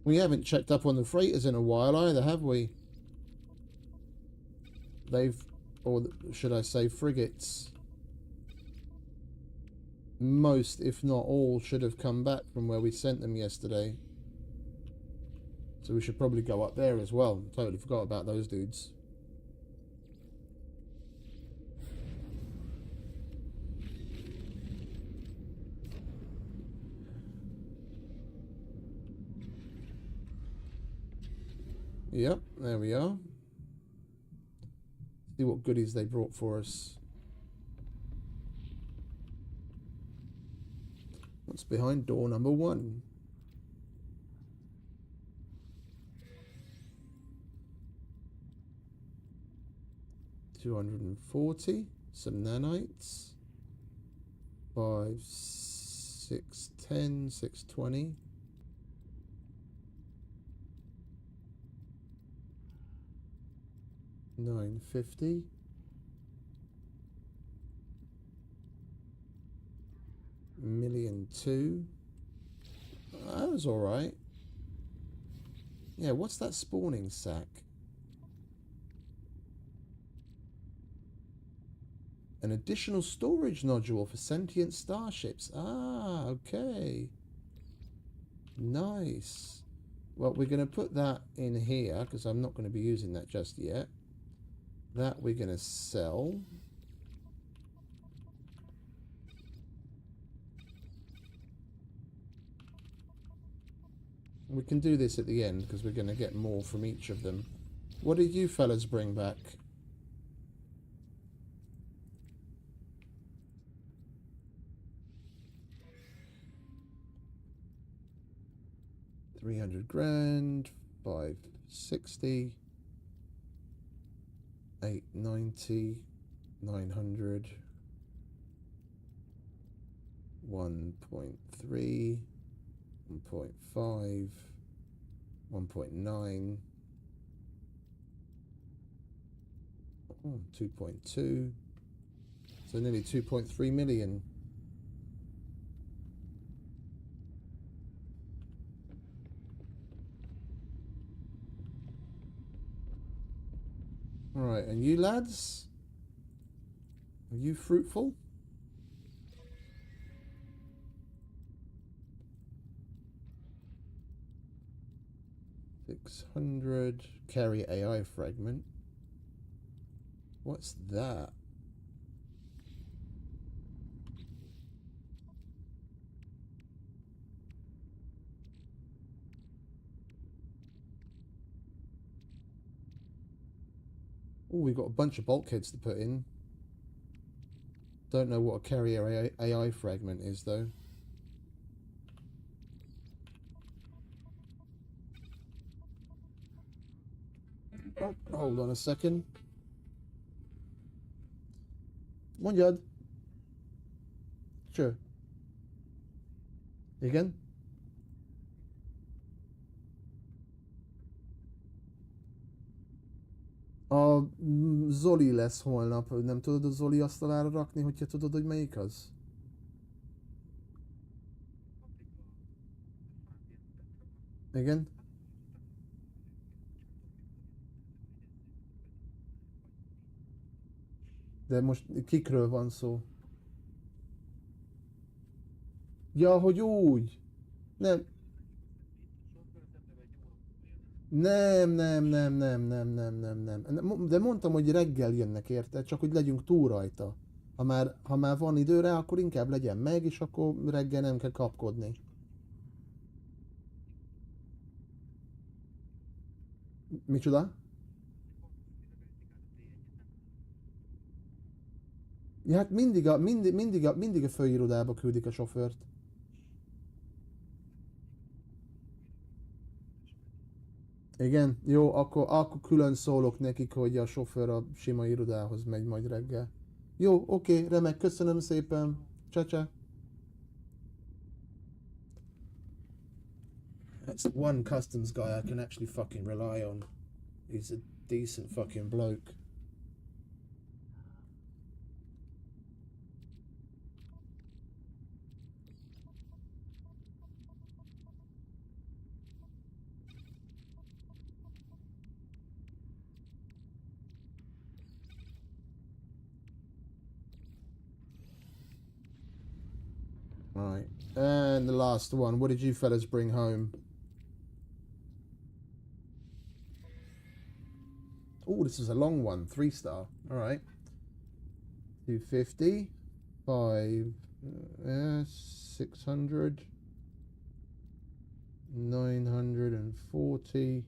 We haven't checked up on the freighters in a while either, have we? They've, or should I say frigates, most, if not all, should have come back from where we sent them yesterday. So we should probably go up there as well. Totally forgot about those dudes. Yep, there we are. See what goodies they brought for us. What's behind door number 1? $240. Some nanites. 5, 6, 10, 620. $950. $1,000,002. That was alright. Yeah, what's that spawning sack? An additional storage nodule for sentient starships. Ah, okay. Nice. Well, we're going to put that in here because I'm not going to be using that just yet. That we're going to sell. We can do this at the end because we're going to get more from each of them. What did you fellas bring back? $300,000, 560, 890, 900, 1.3, 1.5, 1.9, 2.2, so nearly 2.3 million. Right, and you lads? Are you fruitful? $600. Carry AI fragment. What's that? Oh, we've got a bunch of bulkheads to put in. Don't know what a carrier AI fragment is, though. Oh, hold on a second. Mondjad. Sure. Igen? A Zoli lesz holnap. Nem tudod a Zoli asztalára rakni, hogyha tudod, hogy melyik az? Igen? De most kikről van szó? Ja, hogy úgy! Nem. Nem. De mondtam, hogy reggel jönnek, érted? Csak hogy legyünk túl rajta. Ha már van időre, akkor inkább legyen meg, és akkor reggel nem kell kapkodni. Micsoda? Ja, hát mindig a főirodába küldik a sofőrt. Igen? Jó, akkor külön szólok nekik, hogy a sofőr a sima irodához megy majd reggel. Jó, oké, remek, köszönöm szépen. Csa-csa. That's the one customs guy I can actually fucking rely on. He's a decent fucking bloke. Right. And the last one. What did you fellas bring home? Oh, this is a long one. 3-star. All right. 250. 5. 600. 940.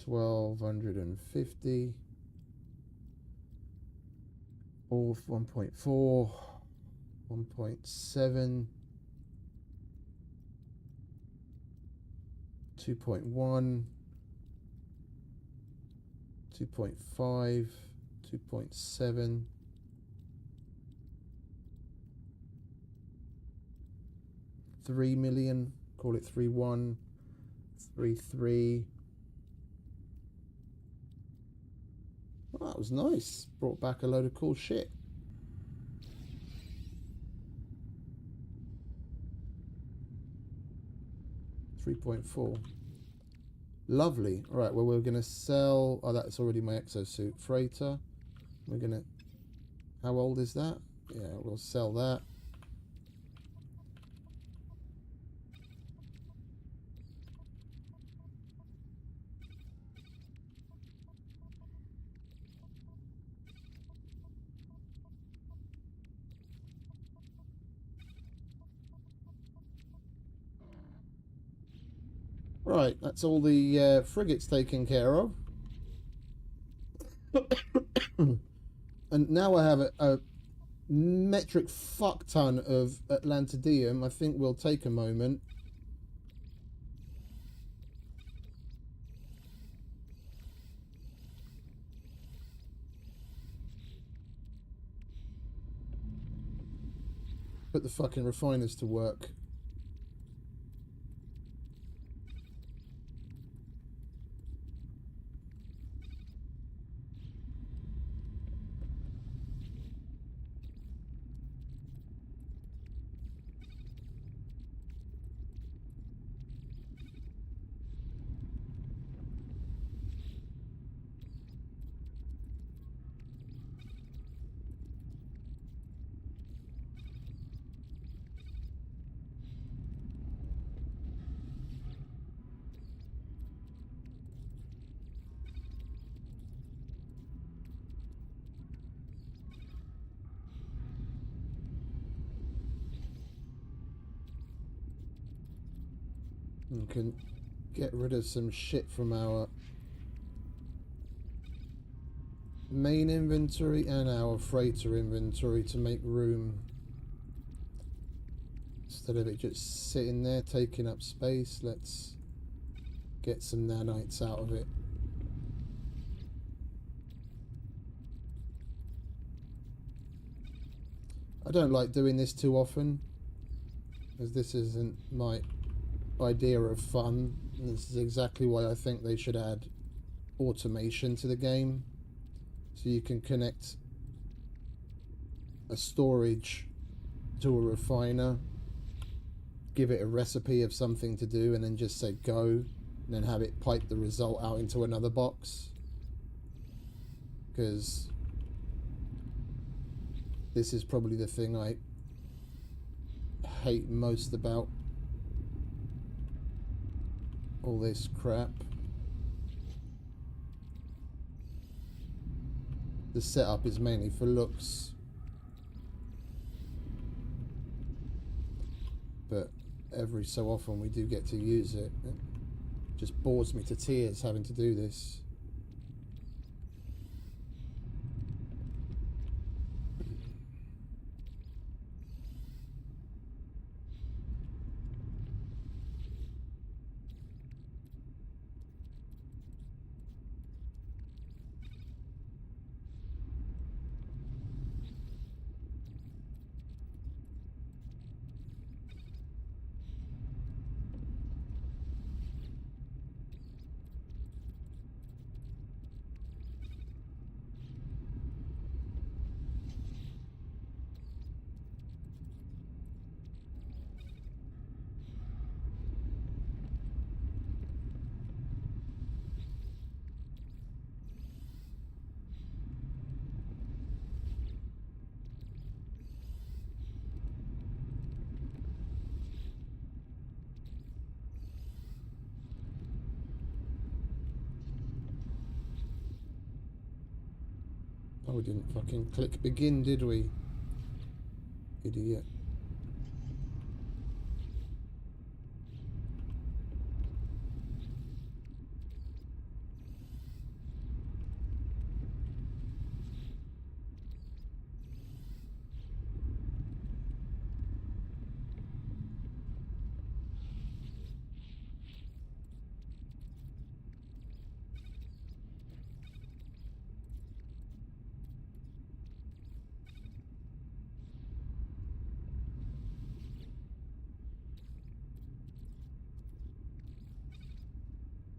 1250. Fourth 1.4. 1.7. 2.1. 2.5. 2.7. 3 million. Call it 3.1. 3.3. Well, that was nice. Brought back a load of cool shit. $3.4. Lovely. All right, well, we're going to sell... Oh, that's already my exosuit. Freighter. We're going to... How old is that? Yeah, we'll sell that. Right, that's all the frigates taken care of. And now I have a metric fuck ton of Atlantidium. I think we'll take a moment. Put the fucking refiners to work. And can get rid of some shit from our main inventory and our freighter inventory to make room. Instead of it just sitting there taking up space, let's get some nanites out of it. I don't like doing this too often, as this isn't my idea of fun. And this is exactly why I think they should add automation to the game, so you can connect a storage to a refiner, give it a recipe of something to do, and then just say go, and then have it pipe the result out into another box. Because this is probably the thing I hate most about all this crap. The setup is mainly for looks, but every so often we do get to use it. It just bores me to tears having to do this. Oh, we didn't fucking click begin, did we? Idiot.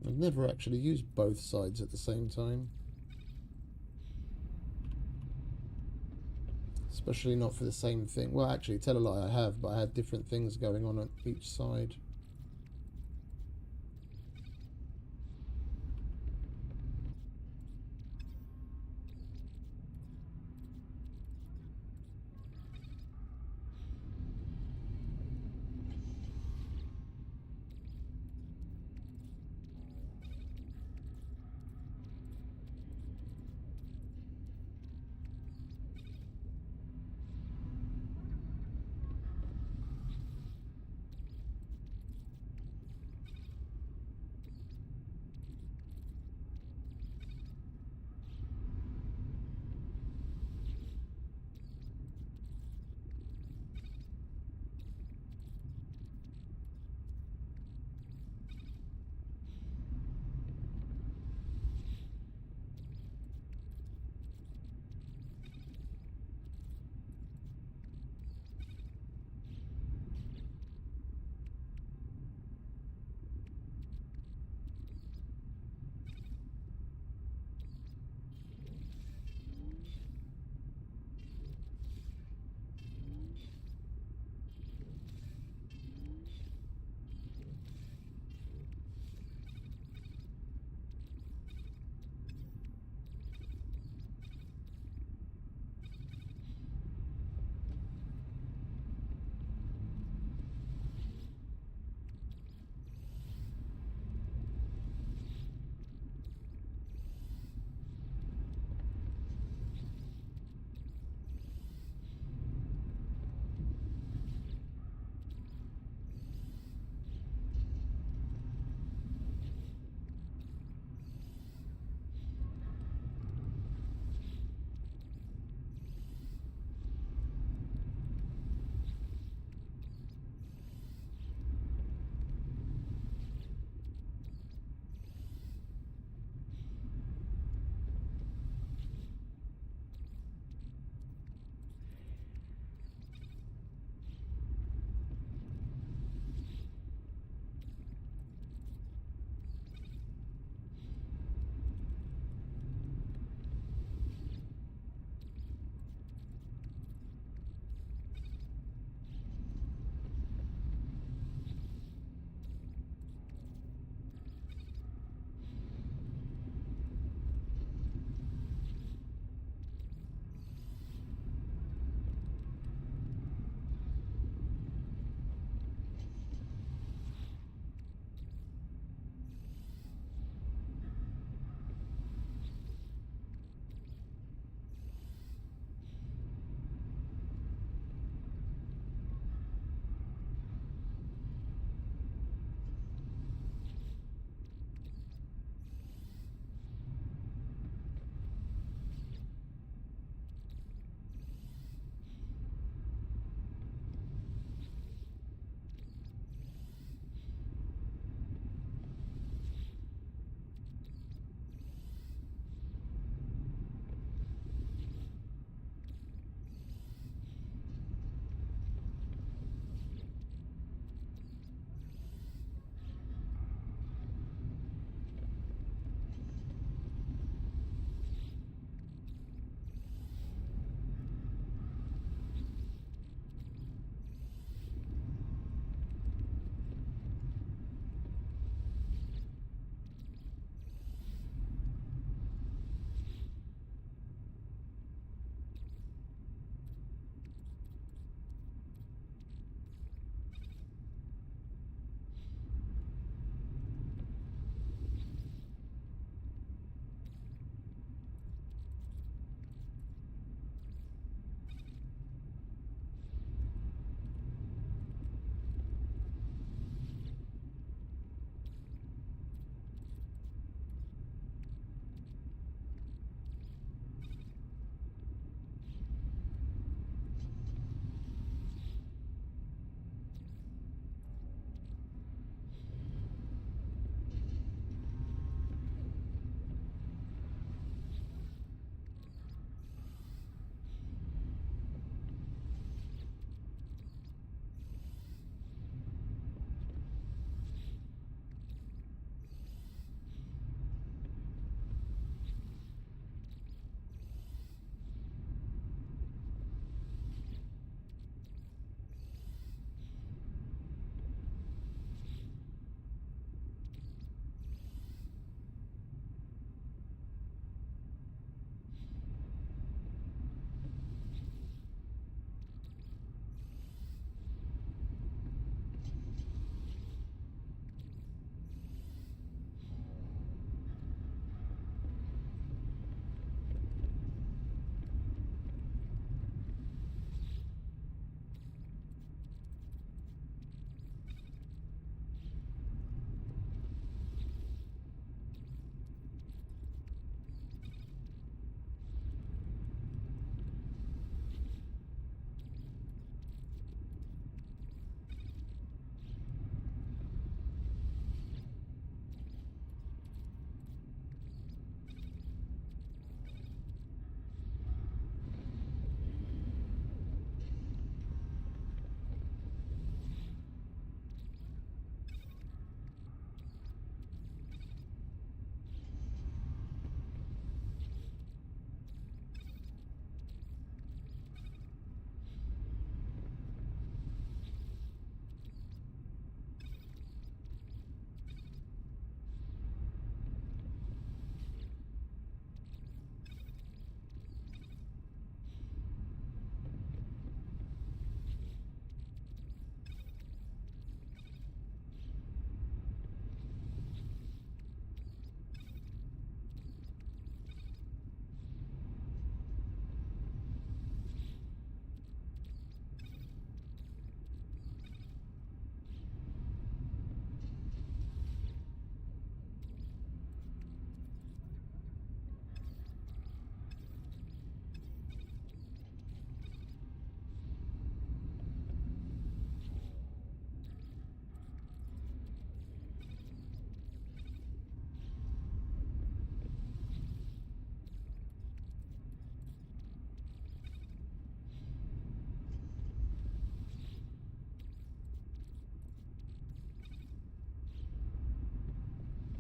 I've never actually used both sides at the same time. Especially not for the same thing. Well, actually, tell a lie, I have, but I had different things going on each side.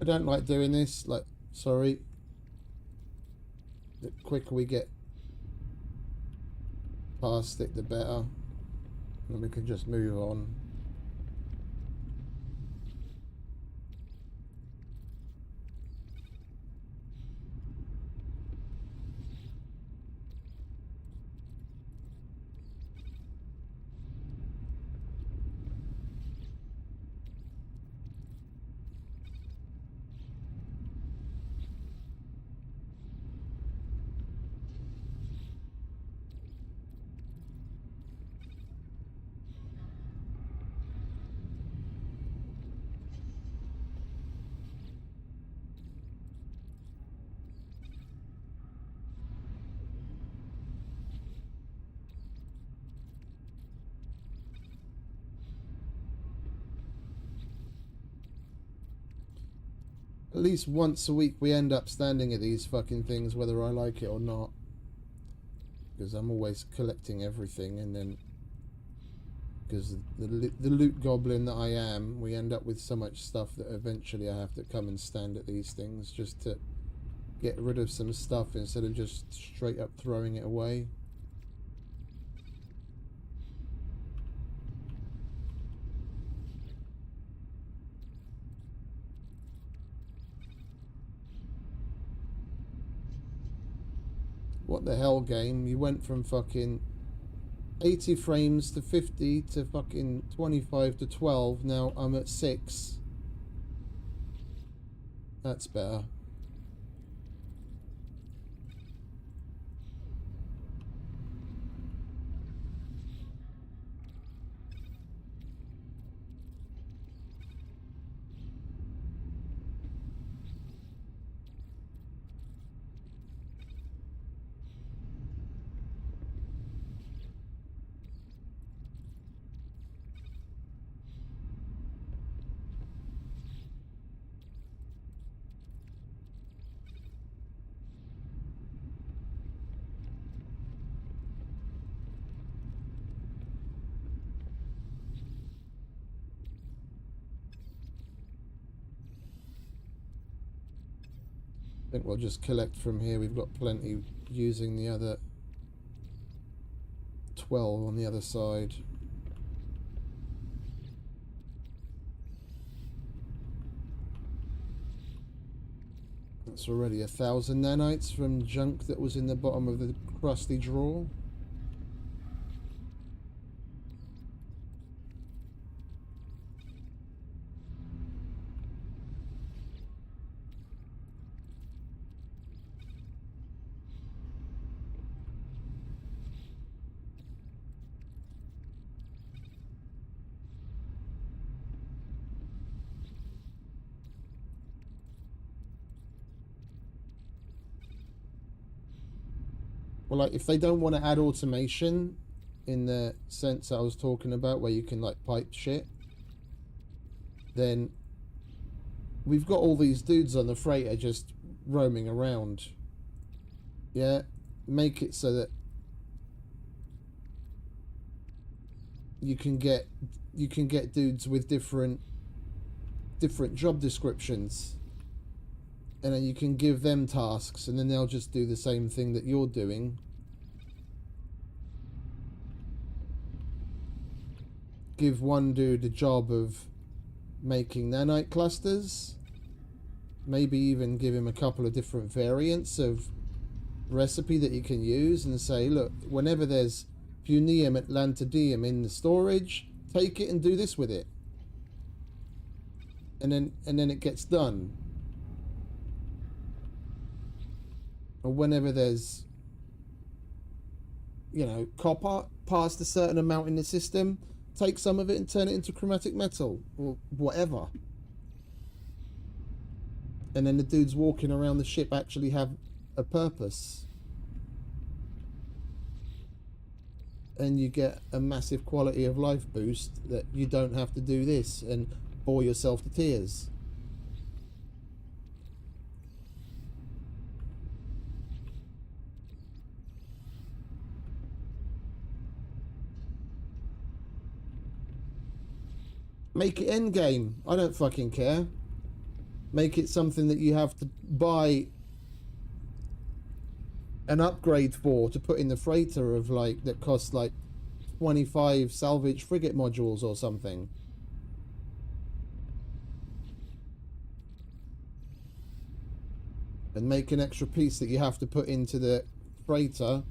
don't like doing this. Like, sorry. The quicker we get past it, the better. And we can just move on. At least once a week we end up standing at these fucking things, whether I like it or not. Because I'm always collecting everything, and then... Because the loot goblin that I am, we end up with so much stuff that eventually I have to come and stand at these things just to get rid of some stuff instead of just straight up throwing it away. What the hell, game? You went from fucking 80 frames to 50 to fucking 25 to 12. Now I'm at 6. That's better. I think we'll just collect from here. We've got plenty using the other 12 on the other side. That's already 1,000 nanites from junk that was in the bottom of the crusty drawer. Well, like, if they don't want to add automation in the sense I was talking about, where you can, like, pipe shit, then we've got all these dudes on the freighter just roaming around. Yeah? Make it so that you can get dudes with different job descriptions. And then you can give them tasks, and then they'll just do the same thing that you're doing. Give one dude a job of making nanite clusters. Maybe even give him a couple of different variants of recipe that you can use, and say, look, whenever there's Punium Atlantidium in the storage, take it and do this with it. And then it gets done. Or whenever there's, you know, copper past a certain amount in the system, take some of it and turn it into chromatic metal or whatever. And then the dudes walking around the ship actually have a purpose. And you get a massive quality of life boost that you don't have to do this and bore yourself to tears. Make it endgame. I don't fucking care. Make it something that you have to buy an upgrade for to put in the freighter of like that costs like 25 salvage frigate modules or something. And make an extra piece that you have to put into the freighter,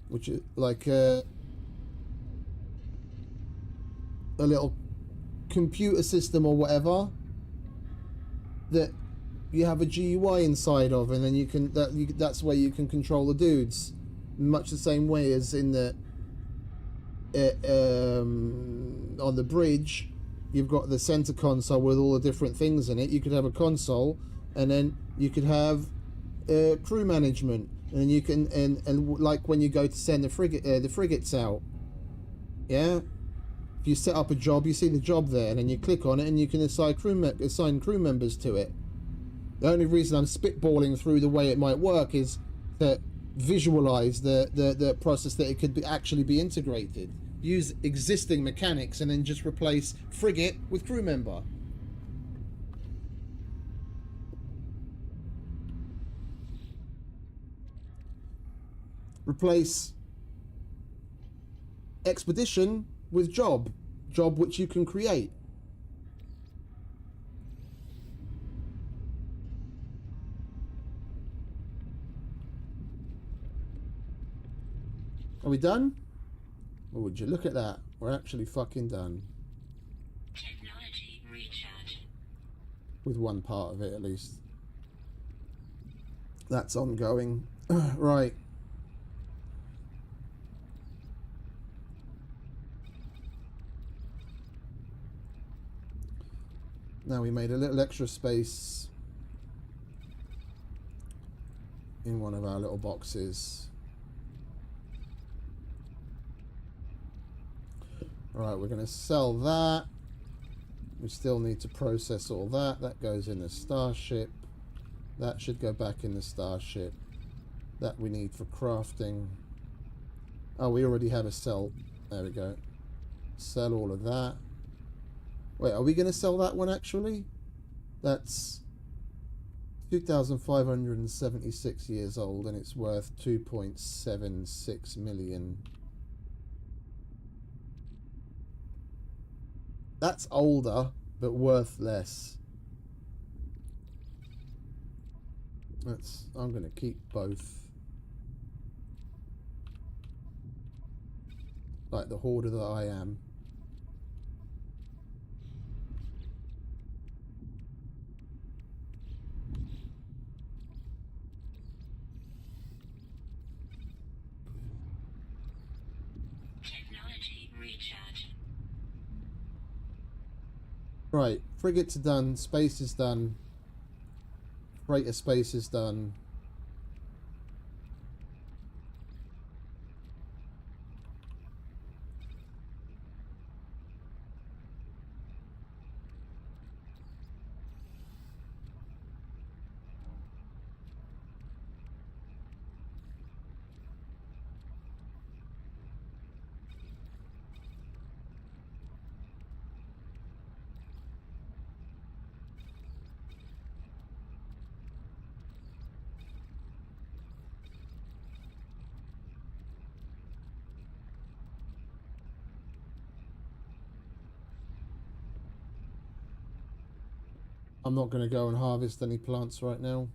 which is like a little computer system or whatever that you have a GUI inside of, and then you can that's where you can control the dudes, much the same way as in the on the bridge. You've got the center console with all the different things in it. You could have a console, and then you could have crew management, and you can and like when you go to send the frigates out, yeah. If you set up a job, you see the job there, and then you click on it, and you can assign crew members to it. The only reason I'm spitballing through the way it might work is to visualize the process that it could actually be integrated. Use existing mechanics and then just replace frigate with crew member. Replace expedition with job which you can create. Are we done? Oh, would you look at that? We're actually fucking done. Technology recharge. With one part of it at least. That's ongoing. Right. Now we made a little extra space in one of our little boxes. Right, we're going to sell that. We still need to process all that. That goes in the starship. That should go back in the starship. That we need for crafting. Oh, we already have a sell. There we go. Sell all of that. Wait, are we going to sell that one actually? That's 2,576 years old and it's worth 2.76 million. That's older, but worth less. I'm going to keep both. Like the hoarder that I am. Technology recharge. Right, frigates are done, space is done, freighter space is done. I'm not going to go and harvest any plants right now.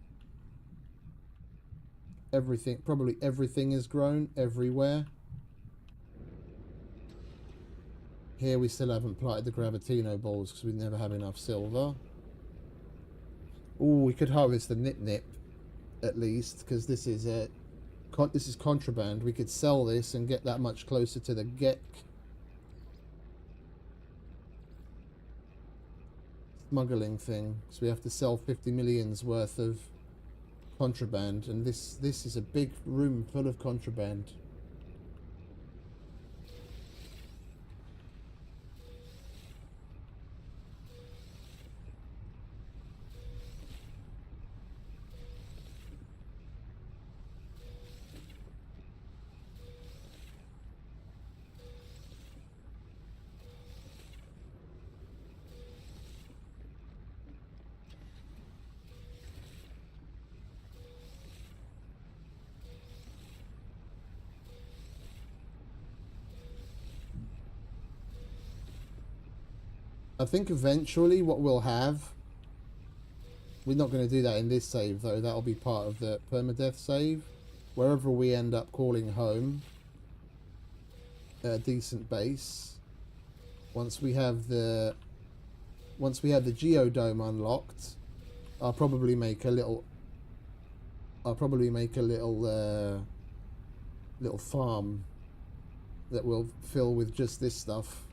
Everything, probably everything is grown everywhere. Here we still haven't planted the Gravitino balls because we never have enough silver. Oh, we could harvest the nip at least because this is contraband. We could sell this and get that much closer to the GEC. Smuggling thing, so we have to sell 50 million's worth of contraband, and this is a big room full of contraband. I think eventually what we'll have... We're not going to do that in this save, though. That'll be part of the permadeath save. Wherever we end up calling home a decent base. Once we have the geodome unlocked, I'll probably make a little little farm that will fill with just this stuff.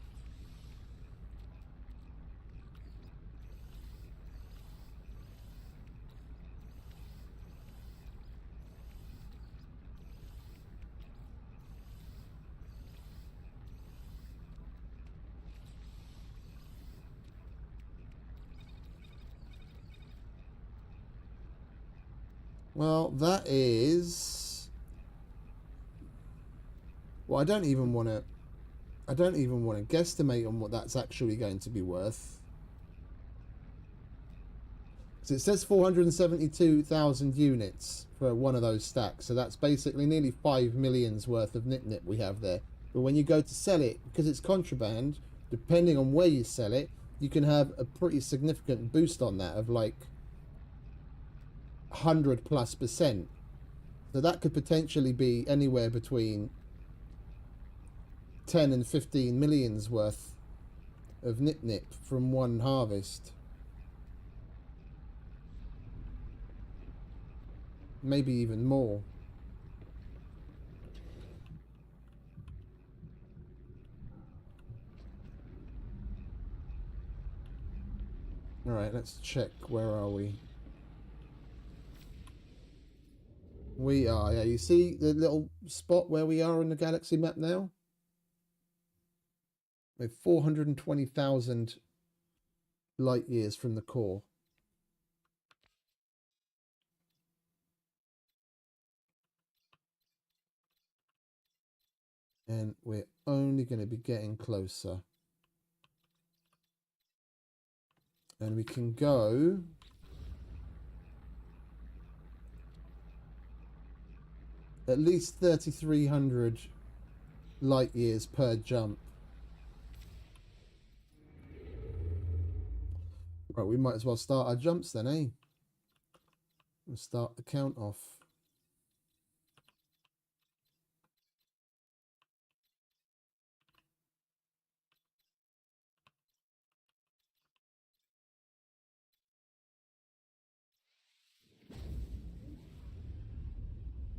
Well, that is... Well, I don't even want to guesstimate on what that's actually going to be worth. So it says 472,000 units for one of those stacks. So that's basically nearly 5 million's worth of nip we have there. But when you go to sell it, because it's contraband, depending on where you sell it, you can have a pretty significant boost on that of like 100+%. So that could potentially be anywhere between 10 and 15 million's worth of nip from one harvest. Maybe even more. Alright, let's check. Where are we? We are, yeah, you see the little spot where we are in the galaxy map now? We're 420,000 light years from the core. And we're only going to be getting closer. And we can go... at least 3,300 light years per jump. Right, we might as well start our jumps then, eh? We'll start the count off.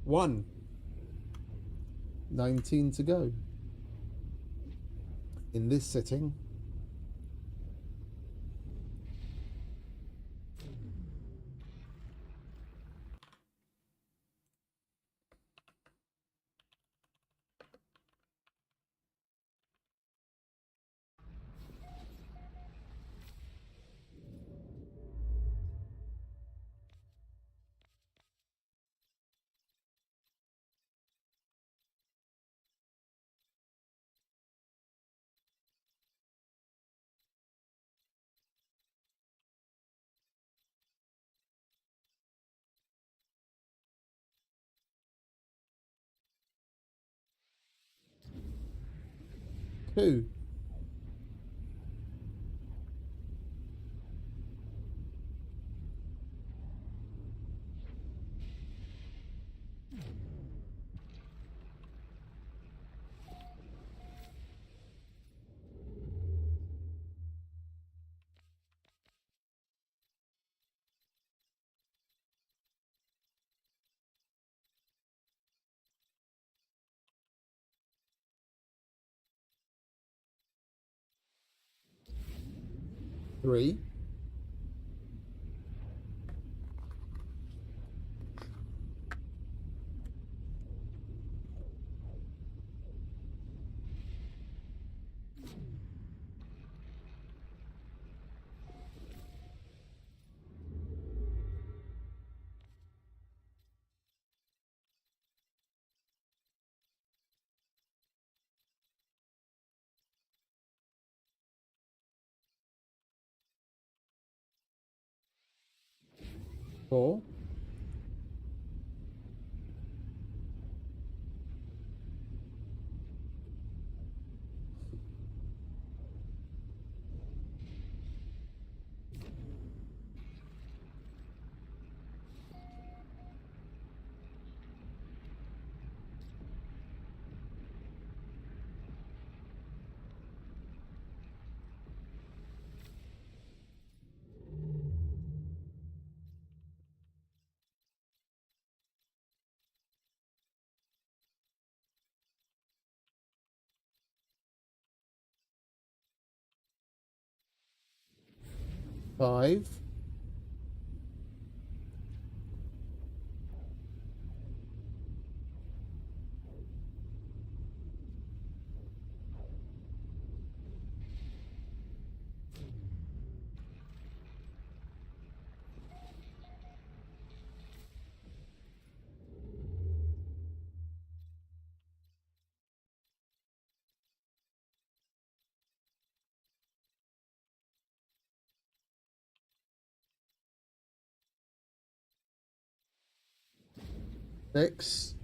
One. 19 to go. In this sitting. Two. Three. Four. 5. Six.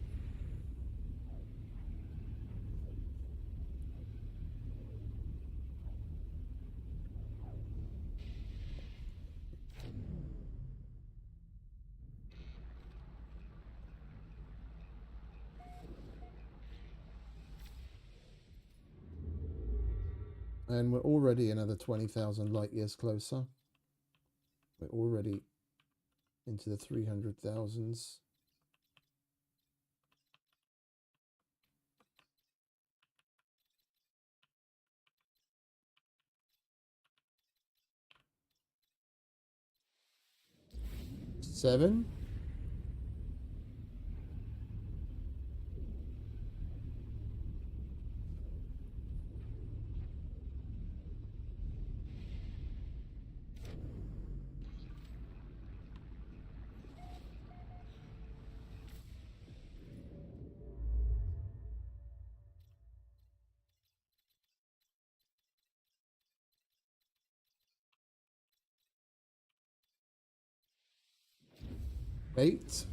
And we're already another 20,000 light years closer. We're already into the 300,000s. Seven. Eight.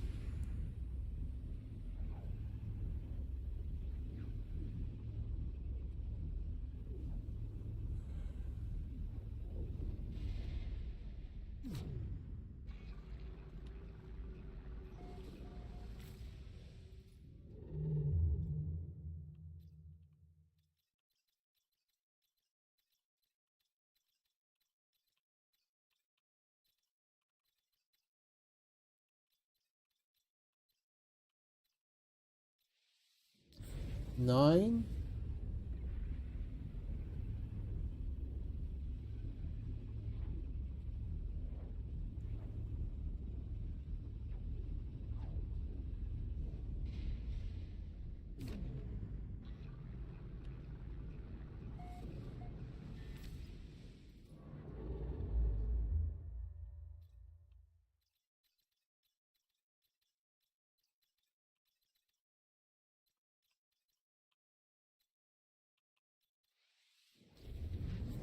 Nine.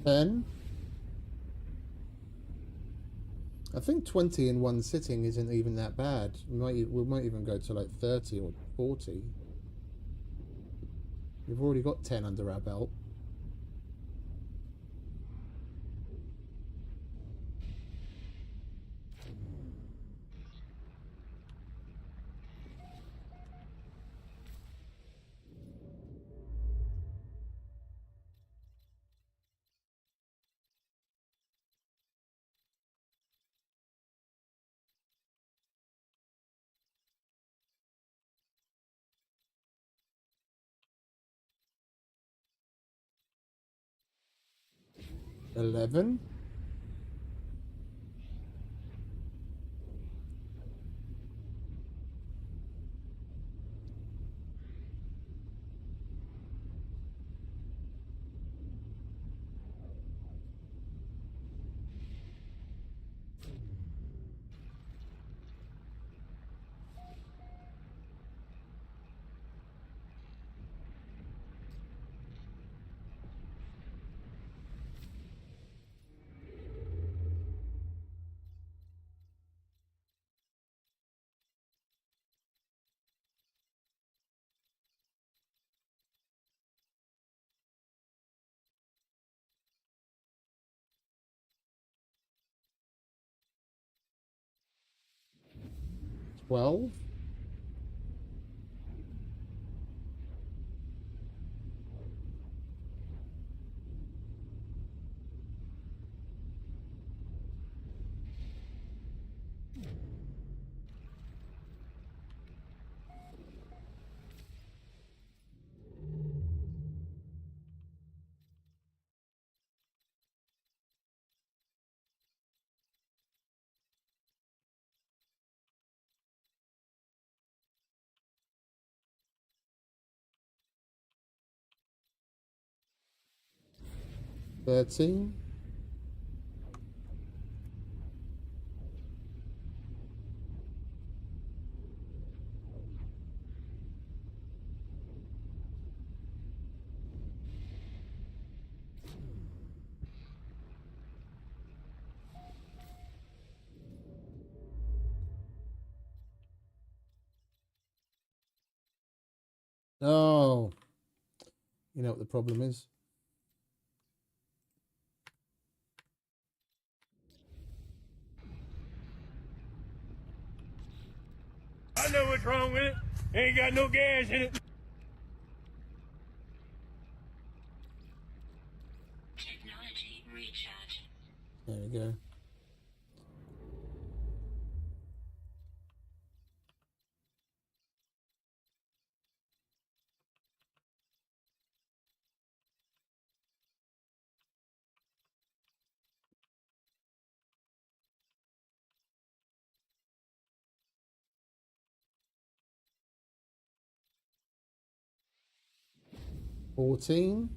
Ten. I think 20 in one sitting isn't even that bad. We might even go to like 30 or 40. We've already got 10 under our belt. $11. $12. 13. Oh, you know what the problem is? I know what's wrong with it. Ain't got no gas in it. Technology recharge. There we go. $14.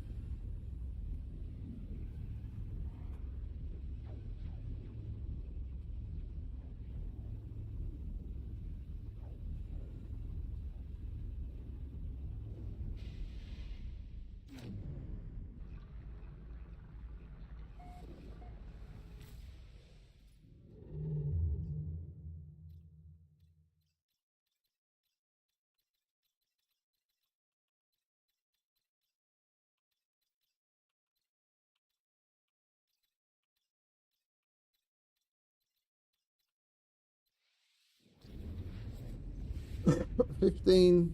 $15.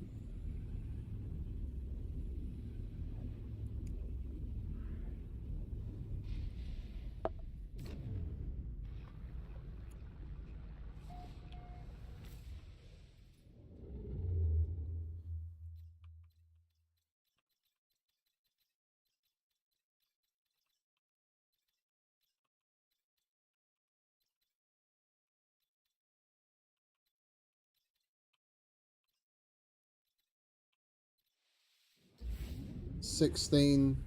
16.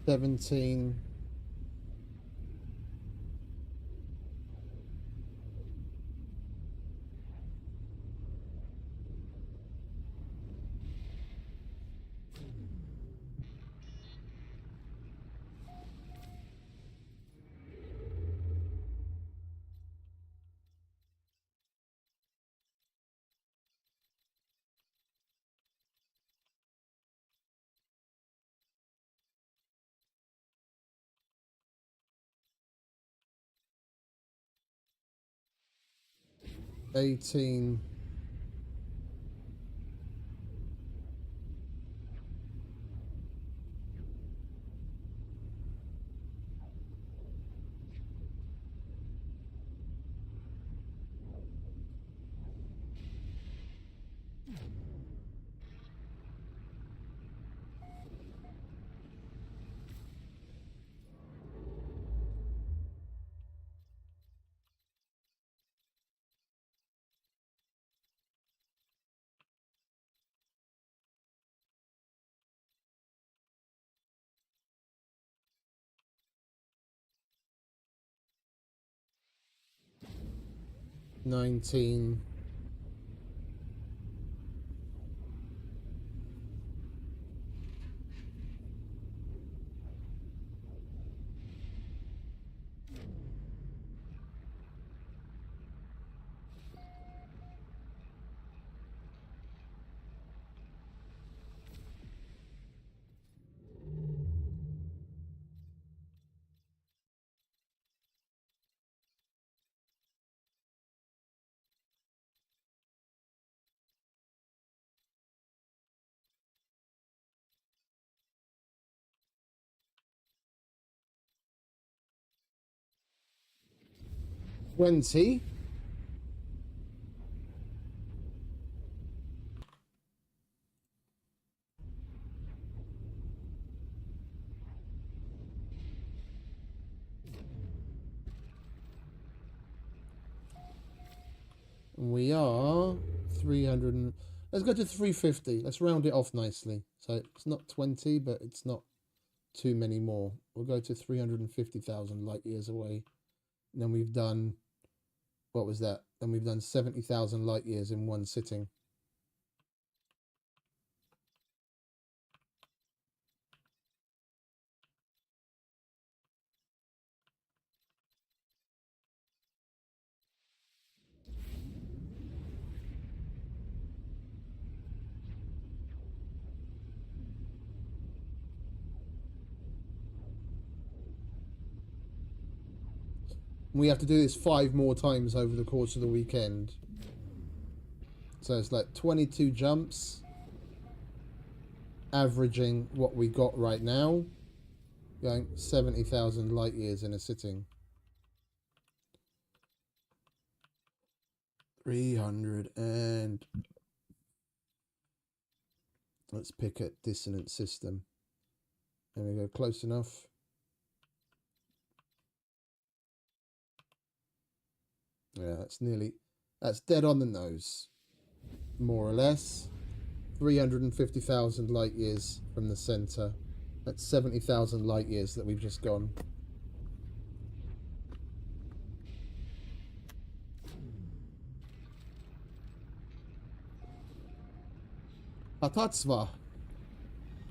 17. 18. 19. 20. We are 300. Let's go to 350. Let's round it off nicely. So it's not 20, but it's not too many more. We'll go to 350,000 light years away. And then we've done, what was that? Then we've done 70,000 light years in one sitting. We have to do this 5 more times over the course of the weekend. So it's like 22 jumps, averaging what we got right now, going 70,000 light years in a sitting. 300 and... Let's pick a dissonant system. There we go, close enough. Yeah, that's dead on the nose, more or less. 350,000 light years from the center. That's 70,000 light years that we've just gone. Hatatsva.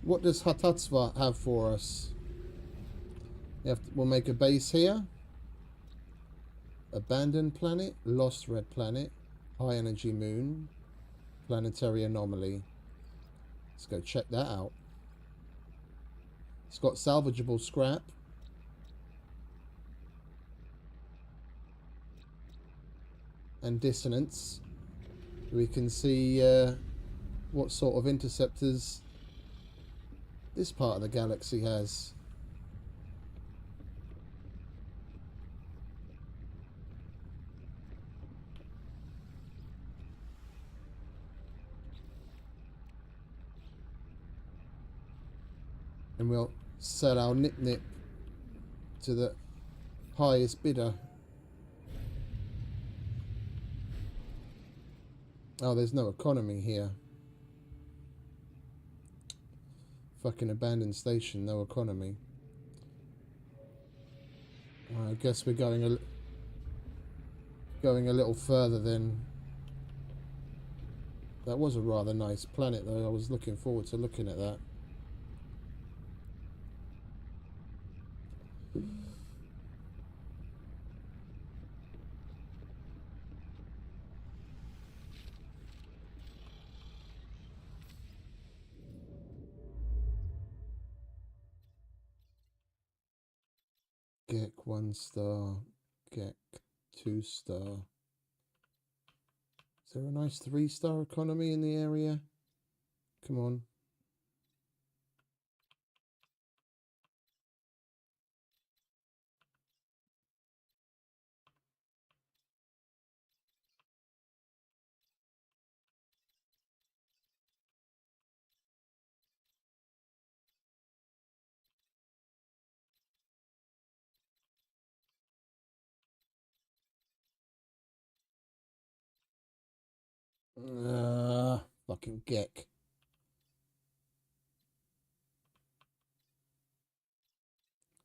What does Hatatsva have for us? We'll make a base here. Abandoned planet, lost red planet, high energy moon, planetary anomaly. Let's go check that out. It's got salvageable scrap. And dissonance. We can see what sort of interceptors this part of the galaxy has. And we'll sell our nip-nip to the highest bidder. Oh, there's no economy here. Fucking abandoned station, no economy. I guess we're going a little further then. That was a rather nice planet though. I was looking forward to looking at that. Gek 1 star, Gek 2 star. Is there a nice 3-star economy in the area? Come on. Fucking Gek.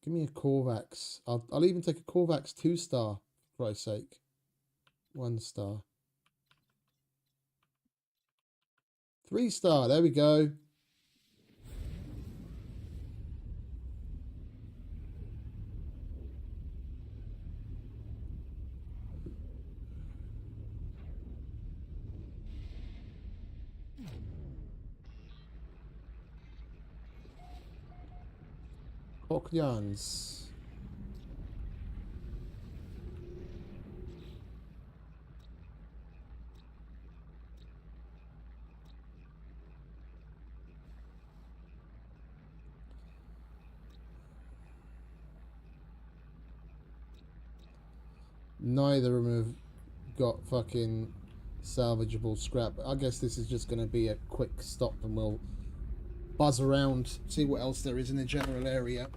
Give me a Korvax. I'll even take a Korvax 2-star, for Christ's sake. 1 star. 3-star, there we go. Oknyans. Neither of them have got fucking salvageable scrap. I guess this is just going to be a quick stop and we'll buzz around, see what else there is in the general area.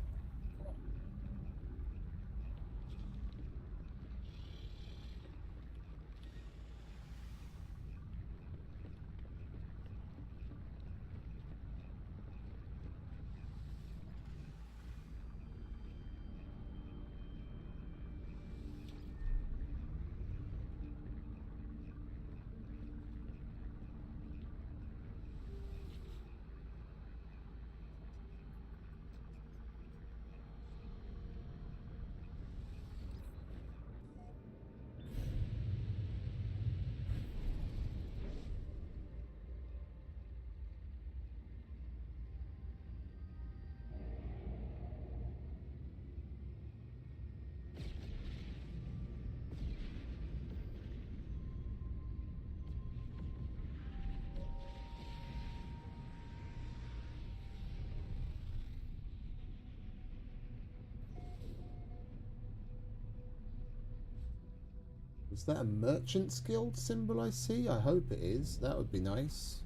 Is that a Merchant's Guild symbol I see? I hope it is. That would be nice.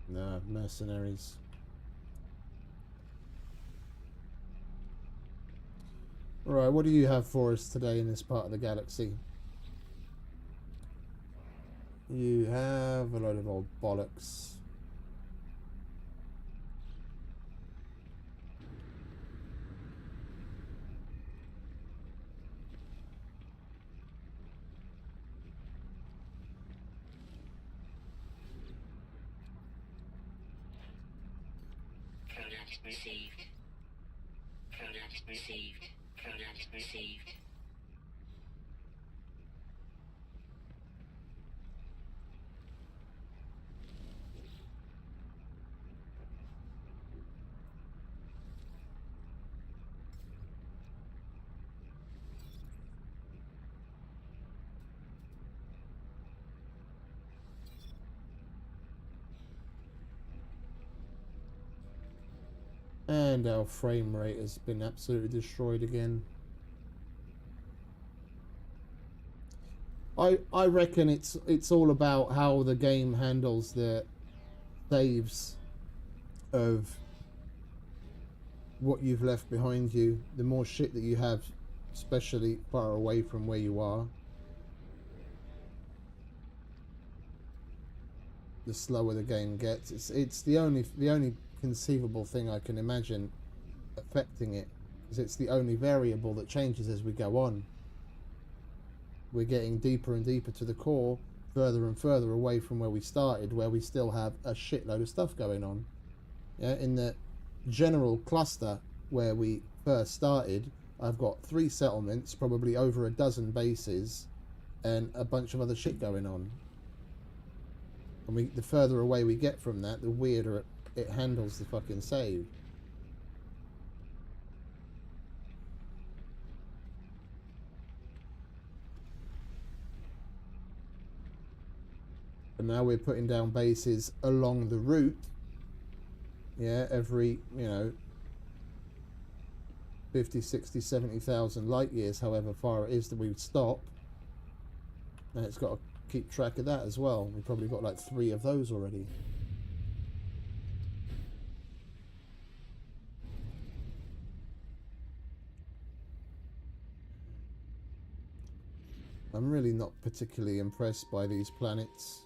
No, mercenaries. Right, what do you have for us today in this part of the galaxy? You have a load of old bollocks. Product received. Product received. Product received. And our frame rate has been absolutely destroyed again. I reckon it's all about how the game handles the saves of what you've left behind you. The more shit that you have, especially far away from where you are, the slower the game gets. It's the only conceivable thing I can imagine affecting it, because it's the only variable that changes as we go on. We're getting deeper and deeper to the core, further and further away from where we started, where we still have a shitload of stuff going on. Yeah, in the general cluster where we first started, I've got 3 settlements, probably over a dozen bases, and a bunch of other shit going on. And the further away we get from that, the weirder it handles the fucking save. And now we're putting down bases along the route. Yeah, every, 50, 60, 70,000 light years, however far it is that we would stop. And it's got to keep track of that as well. We've probably got like 3 of those already. I'm really not particularly impressed by these planets.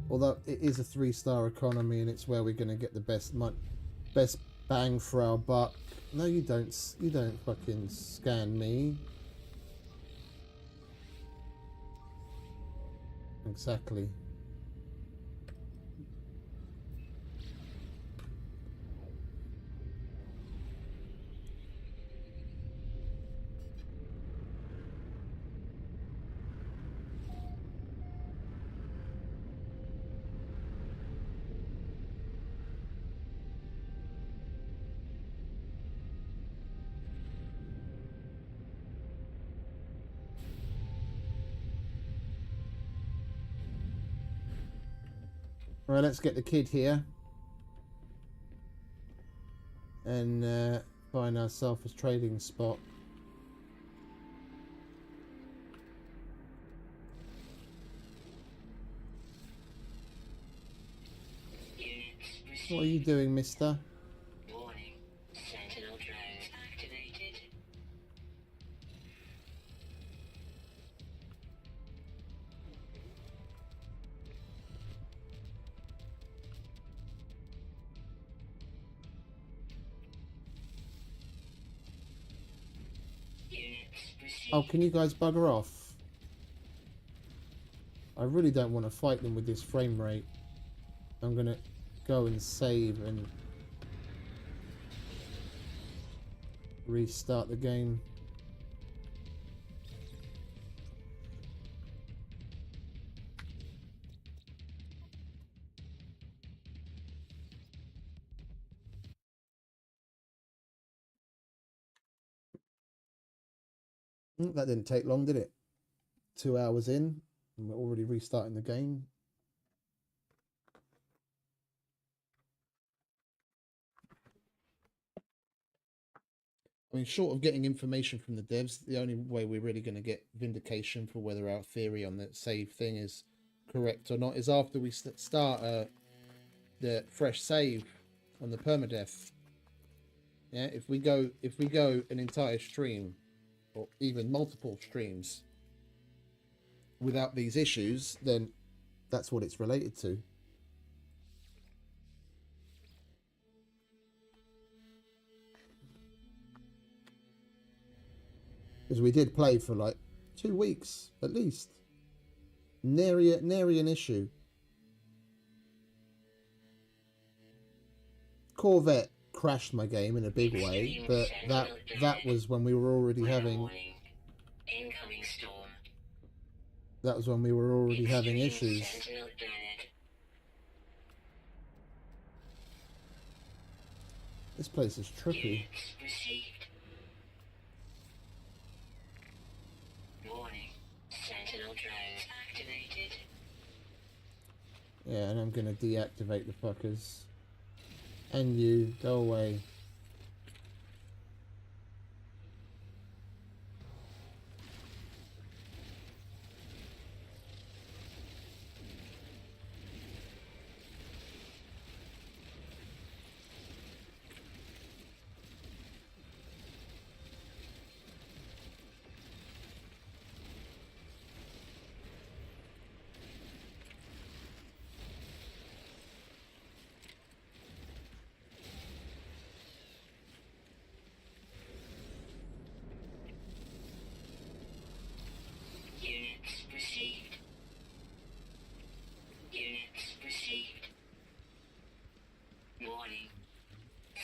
Although it is a 3-star economy and it's where we're going to get the best bang for our buck. No, you don't fucking scan me. Exactly. Right, let's get the kid here. And find ourselves a trading spot. What are you doing, mister? Warning. Sentinel drones activated. Oh, can you guys bugger off? I really don't want to fight them with this frame rate. I'm gonna go and save and restart the game. That didn't take long, did it? 2 hours in, and we're already restarting the game. I mean, short of getting information from the devs, the only way we're really going to get vindication for whether our theory on the save thing is correct or not is after we start the fresh save on the permadeath. Yeah, if we go an entire stream or even multiple streams without these issues, then that's what it's related to. Because we did play for like 2 weeks at least. Nary an issue. Corvette crashed my game in a big way, but that was when we were already having Incoming storm. that was when we were already having Extreme issues. Sentinel dead. This place is trippy. Units received. Warning. Sentinel drones activated. Yeah, and I'm gonna deactivate the fuckers. And you, go away. Units received. Units received. Warning.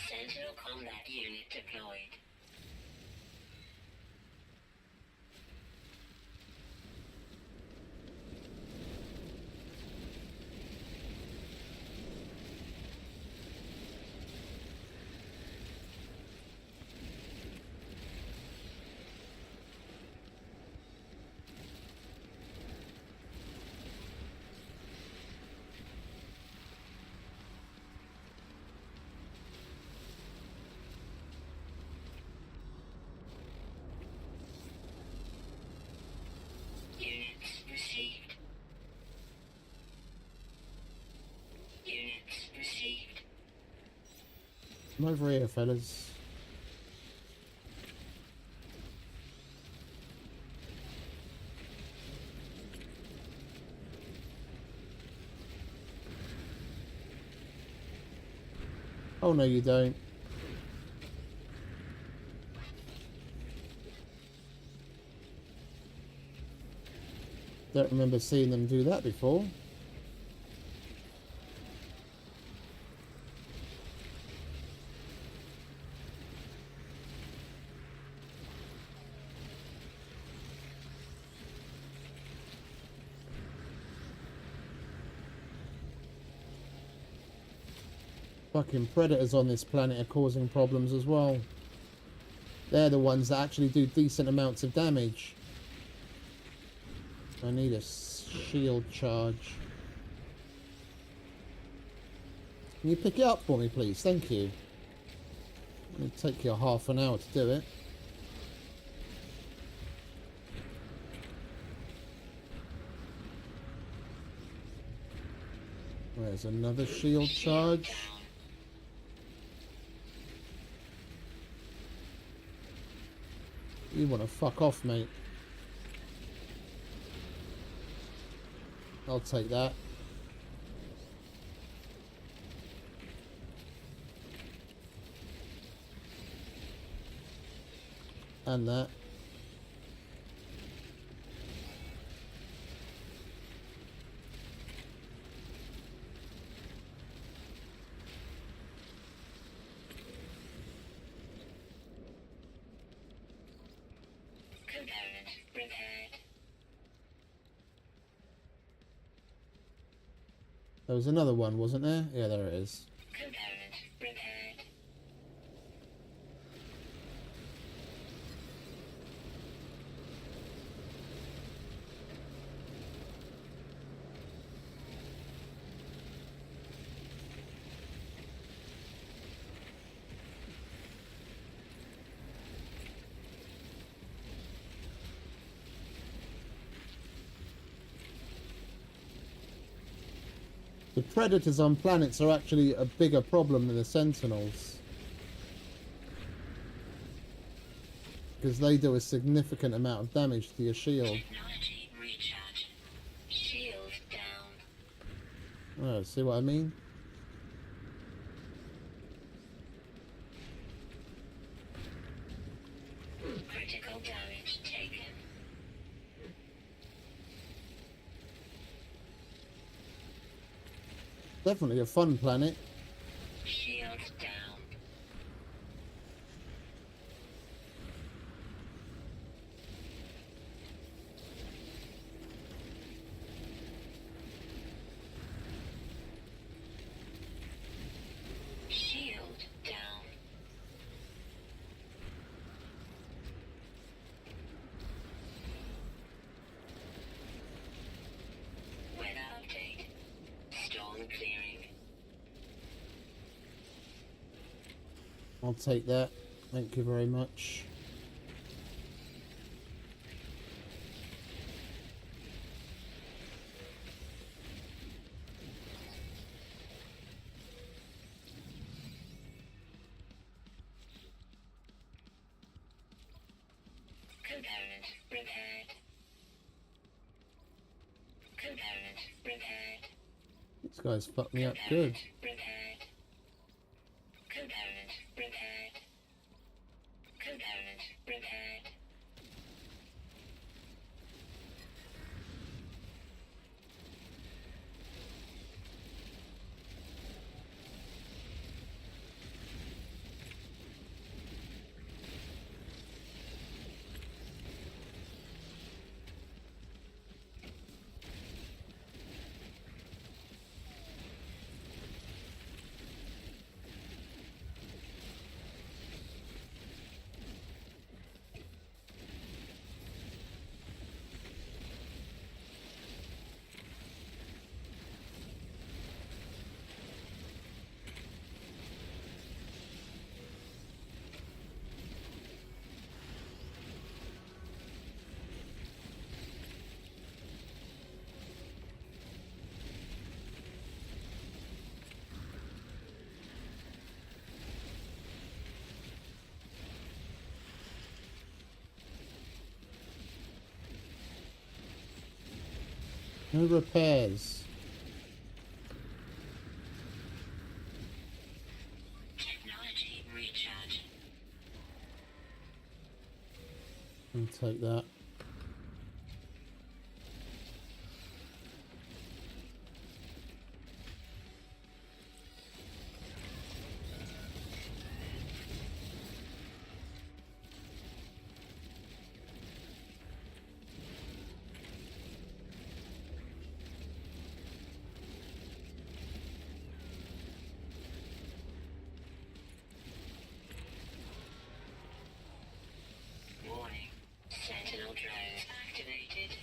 Sentinel combat unit deployed. Units received. Units received. I'm over here, fellas. Oh no, you don't. Don't remember seeing them do that before. Fucking predators on this planet are causing problems as well. They're the ones that actually do decent amounts of damage. I need a shield charge. Can you pick it up for me, please? Thank you. It'll take you half an hour to do it. There's another shield charge. You want to fuck off, mate. I'll take that. And that. Component repaired. There was another one, wasn't there? Yeah, there it is. Component repaired. The predators on planets are actually a bigger problem than the sentinels. Because they do a significant amount of damage to your shield. Technology recharge. Shield down. Oh, see what I mean? Critical damage taken. Definitely a fun planet. Shield down. Shield down. Weather update. Storm clearing. I'll take that. Thank you very much. Component repaired. Component repaired. These guys fucked me up good. Repaired. Component repaired. Component repaired. No repairs. Technology recharge. I'll take that. Warning. Sentinel drones activated.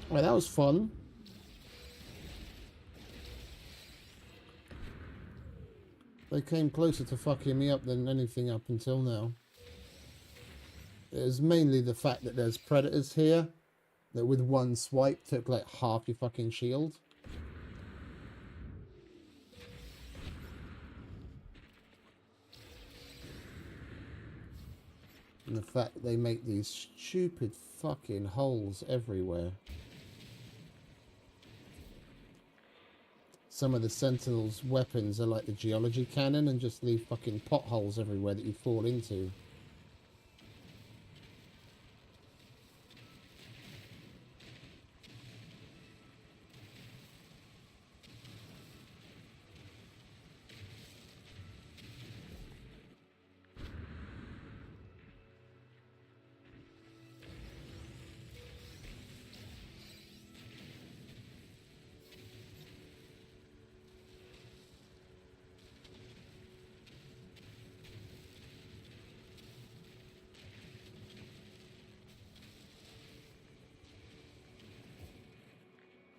Well, that was fun. They came closer to fucking me up than anything up until now. It was mainly the fact that there's predators here that with one swipe took like half your fucking shield. And the fact that they make these stupid fucking holes everywhere. Some of the Sentinels' weapons are like the geology cannon and just leave fucking potholes everywhere that you fall into.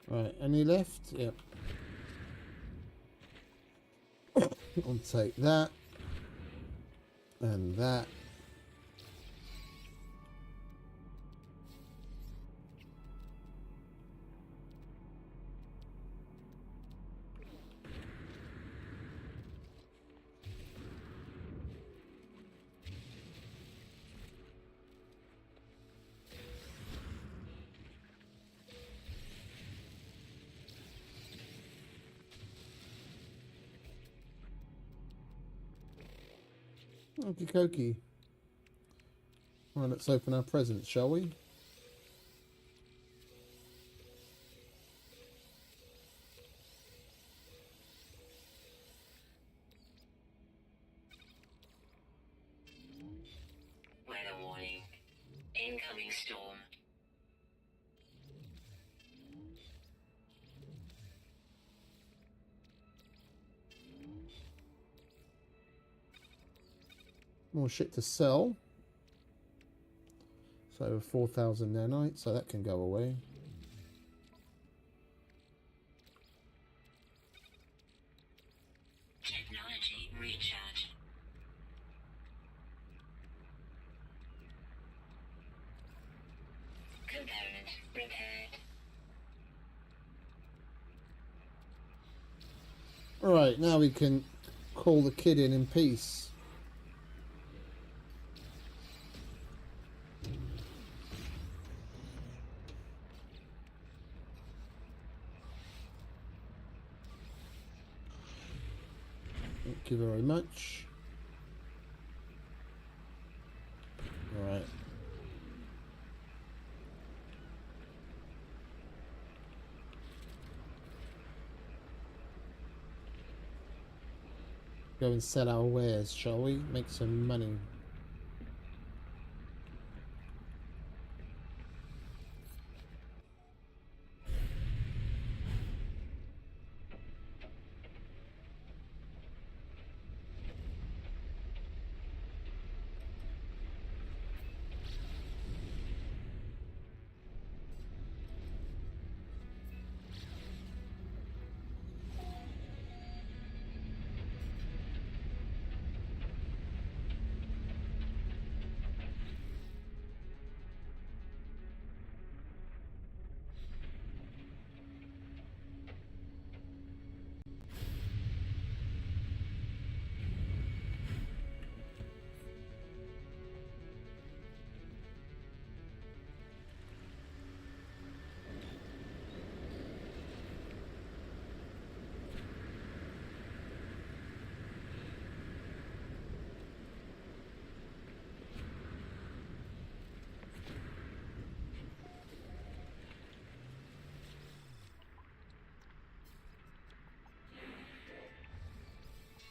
Right, any left? Yep. I'll take that. And that. Okie dokie. Right, let's open our presents, shall we? Weather warning. Incoming storm. More shit to sell. So 4,000 nanites, so that can go away. Technology recharge. Component repaired. Alright, now we can call the kid in peace. Thank you very much. Alright. Go and sell our wares, shall we? Make some money.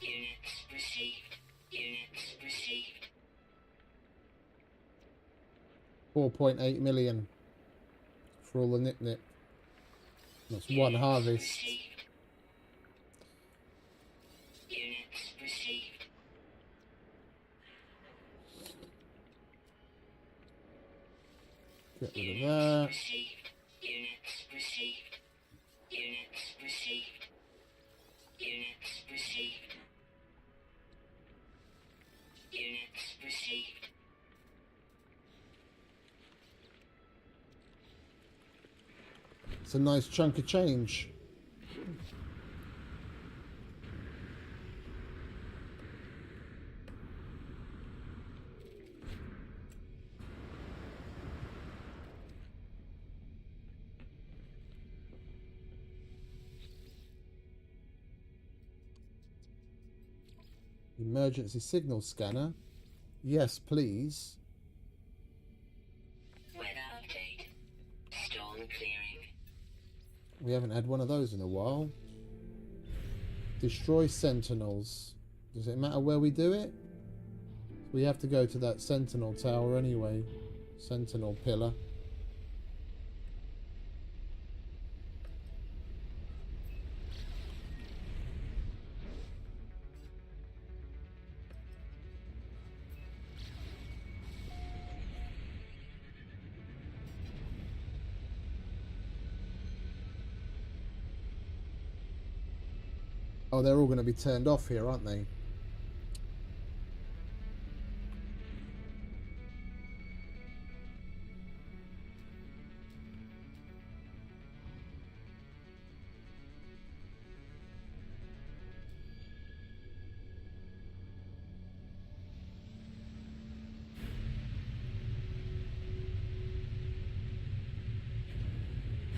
Units received. Units received. 4.8 million for all the nip-nip. That's one harvest. Received. Units received. Get rid of that. Received. Units received. Units received. Units received. It's a nice chunk of change. Emergency signal scanner. Yes, please. Weather update. Storm clearing. We haven't had one of those in a while. Destroy sentinels. Does it matter where we do it? We have to go to that sentinel tower anyway. Sentinel pillar. Oh, they're all going to be turned off here, aren't they?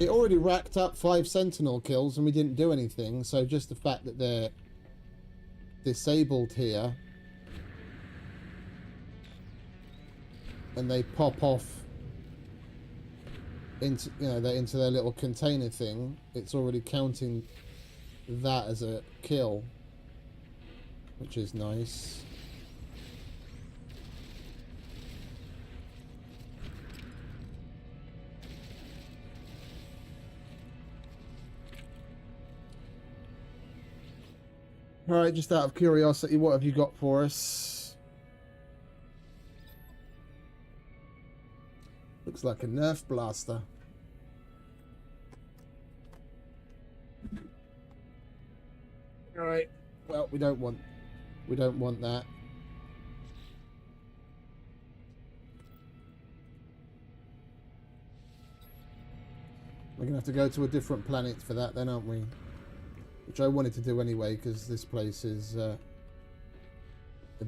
It already racked up 5 sentinel kills and we didn't do anything, so just the fact that they're disabled here and they pop off into, you know, they're into their little container thing, it's already counting that as a kill, which is nice. Alright, just out of curiosity, what have you got for us? Looks like a Nerf blaster. Alright, well, we don't want that. We're gonna have to go to a different planet for that then, aren't we? Which I wanted to do anyway, because this place is a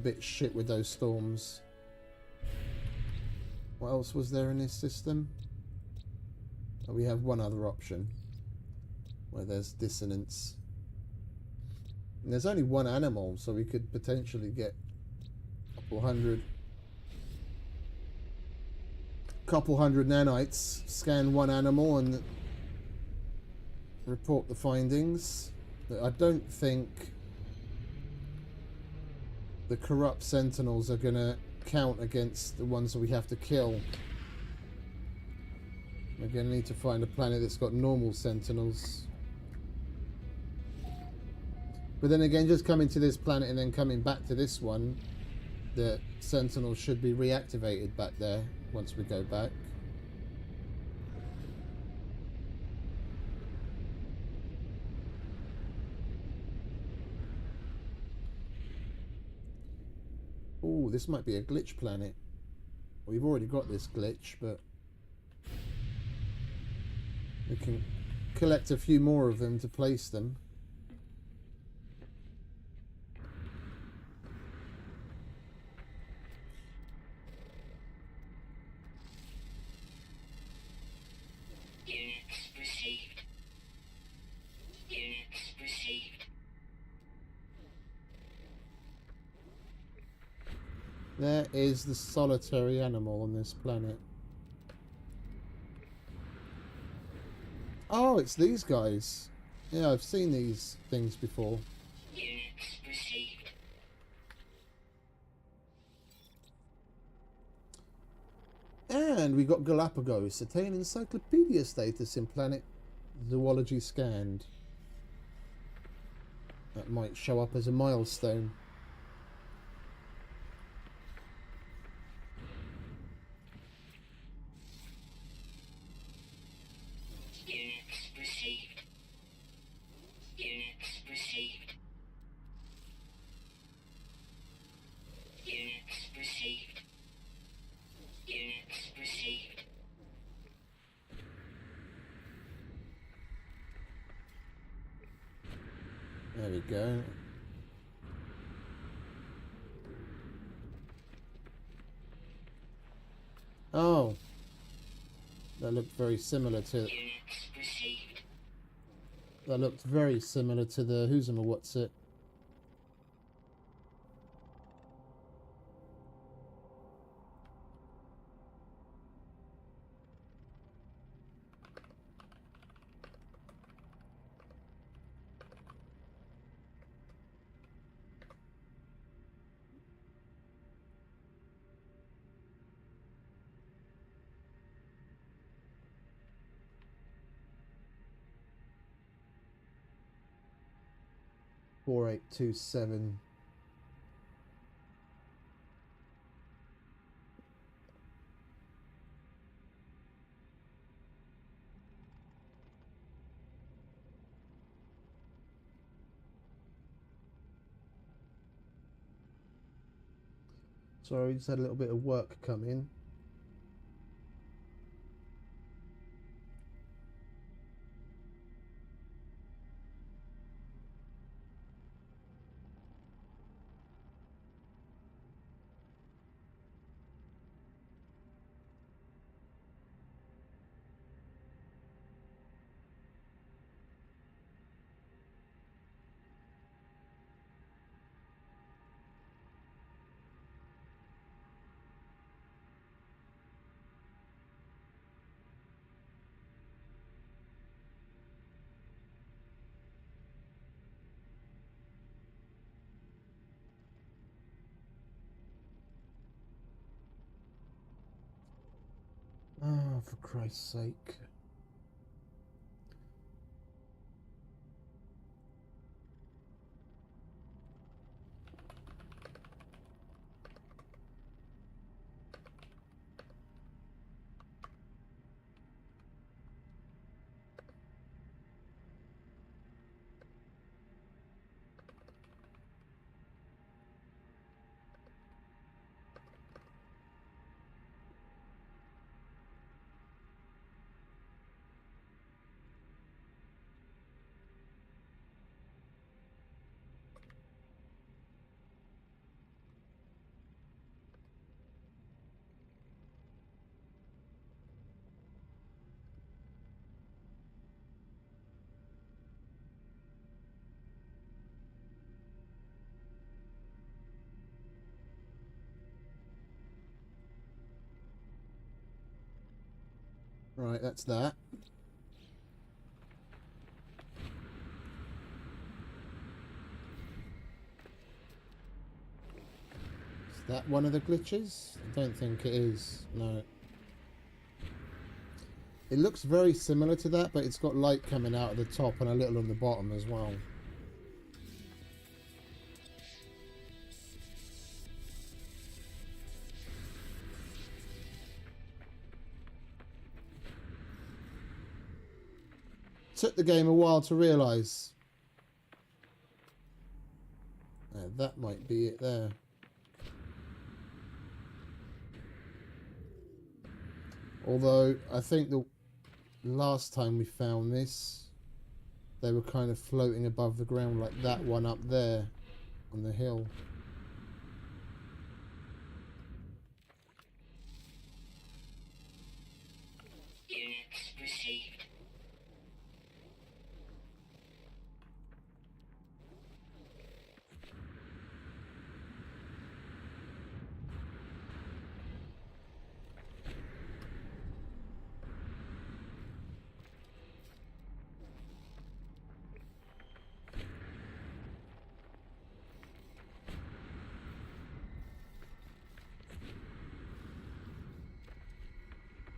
bit shit with those storms. What else was there in this system? Oh, we have one other option where there's dissonance. And there's only one animal, so we could potentially get a couple hundred nanites, scan one animal and report the findings. But I don't think the corrupt sentinels are going to count against the ones that we have to kill. We're going to need to find a planet that's got normal sentinels. But then again, just coming to this planet and then coming back to this one, the sentinels should be reactivated back there once we go back. Oh, this might be a glitch planet. We've already got this glitch, but we can collect a few more of them to place them. Units received. Units received. There is the solitary animal on this planet. Oh, it's these guys. Yeah, I've seen these things before. Units received. And we got Galapagos. Attain encyclopedia status in planet zoology scanned. That might show up as a milestone. Units received. Units received. Units received. Units received. There we go. Oh, that looked very similar to. Units received. That looked very similar to the what's it? $4827. Sorry, we just had a little bit of work come in. Oh, for Christ's sake. Right, that's that. Is that one of the glitches? I don't think it is. No. It looks very similar to that, but it's got light coming out at the top and a little on the bottom as well. Took the game a while to realise. That might be it there. Although, I think the last time we found this, they were kind of floating above the ground like that one up there on the hill. Units received.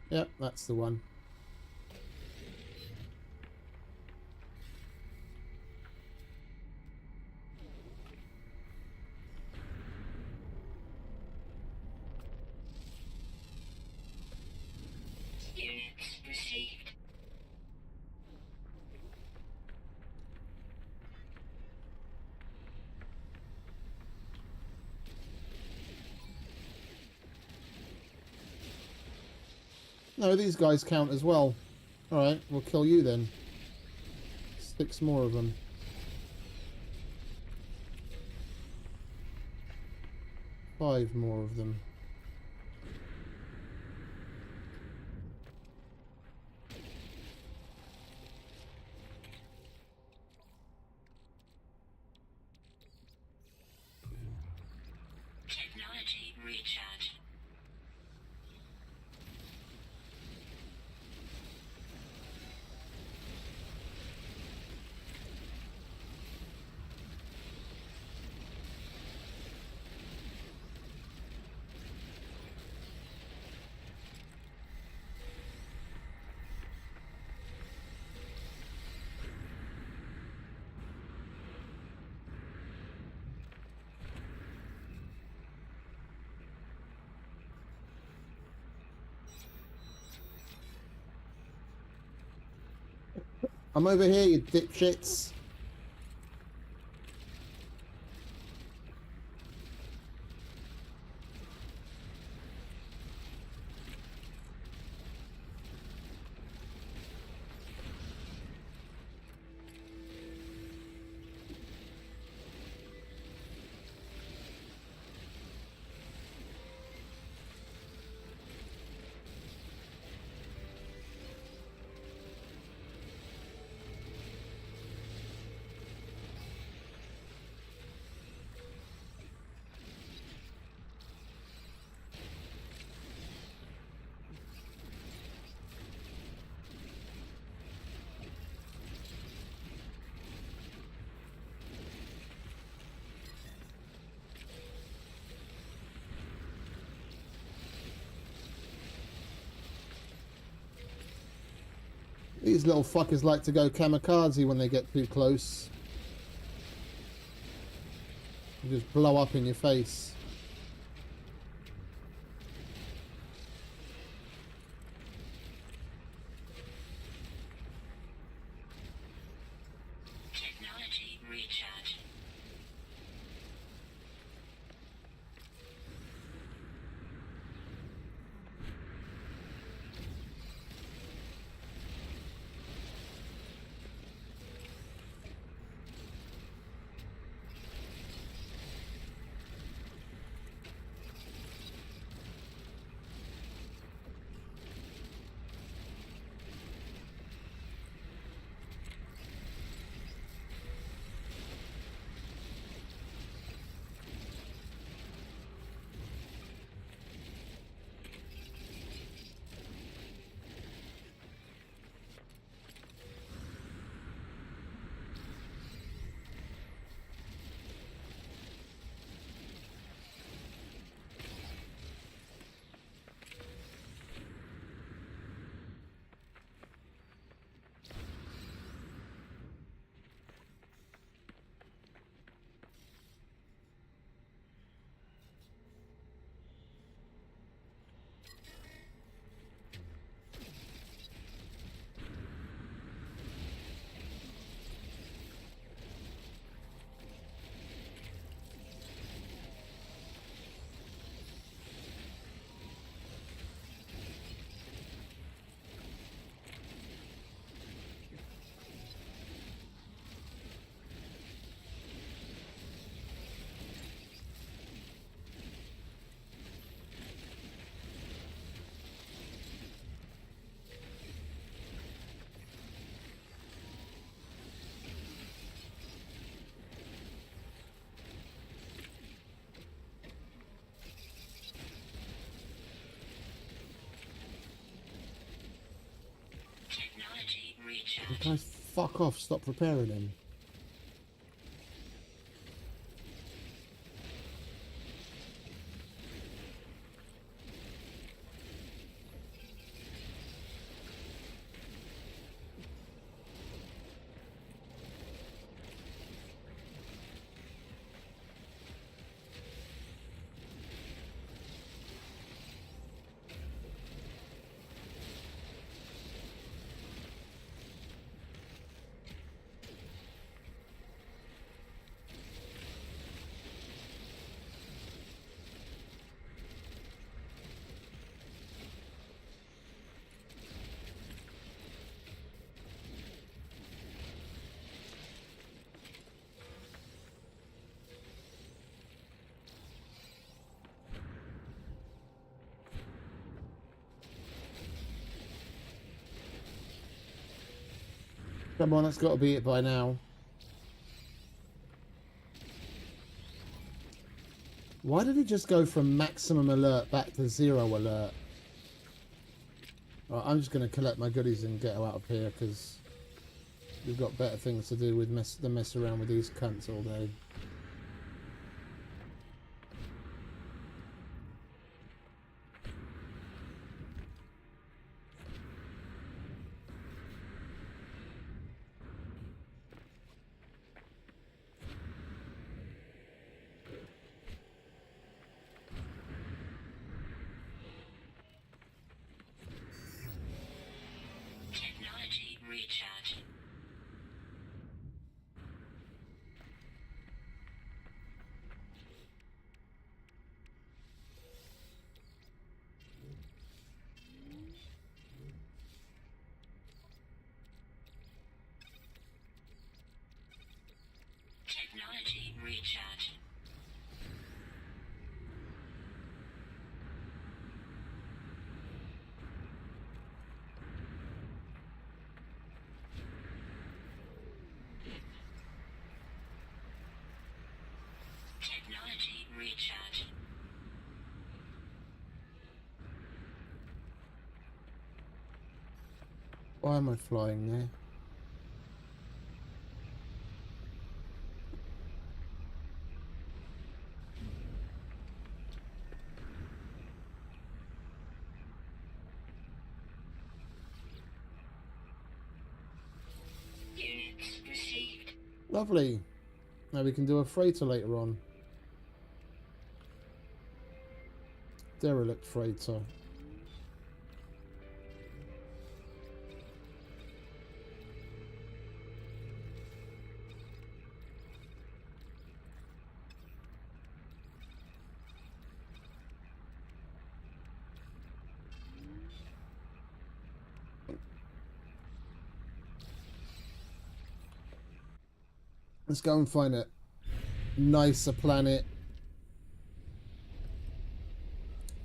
Yep, that's the one. Units received. No, these guys count as well. Alright, we'll kill you then. 6 more of them. 5 more of them. Technology recharge. I'm over here, you dipshits. These little fuckers like to go kamikaze when they get too close. They just blow up in your face. Technology recharge. Technology recharge. Guys, fuck off. Stop repairing him. Come on, that's got to be it by now. Why did it just go from maximum alert back to 0 alert? Right, I'm just going to collect my goodies and get out of here because we've got better things to do with mess around with these cunts all day. Technology recharge. Technology recharge. Technology recharge. Why am I flying there? Units received. Lovely. Now we can do a freighter later on. Derelict freighter. Let's go and find a nicer planet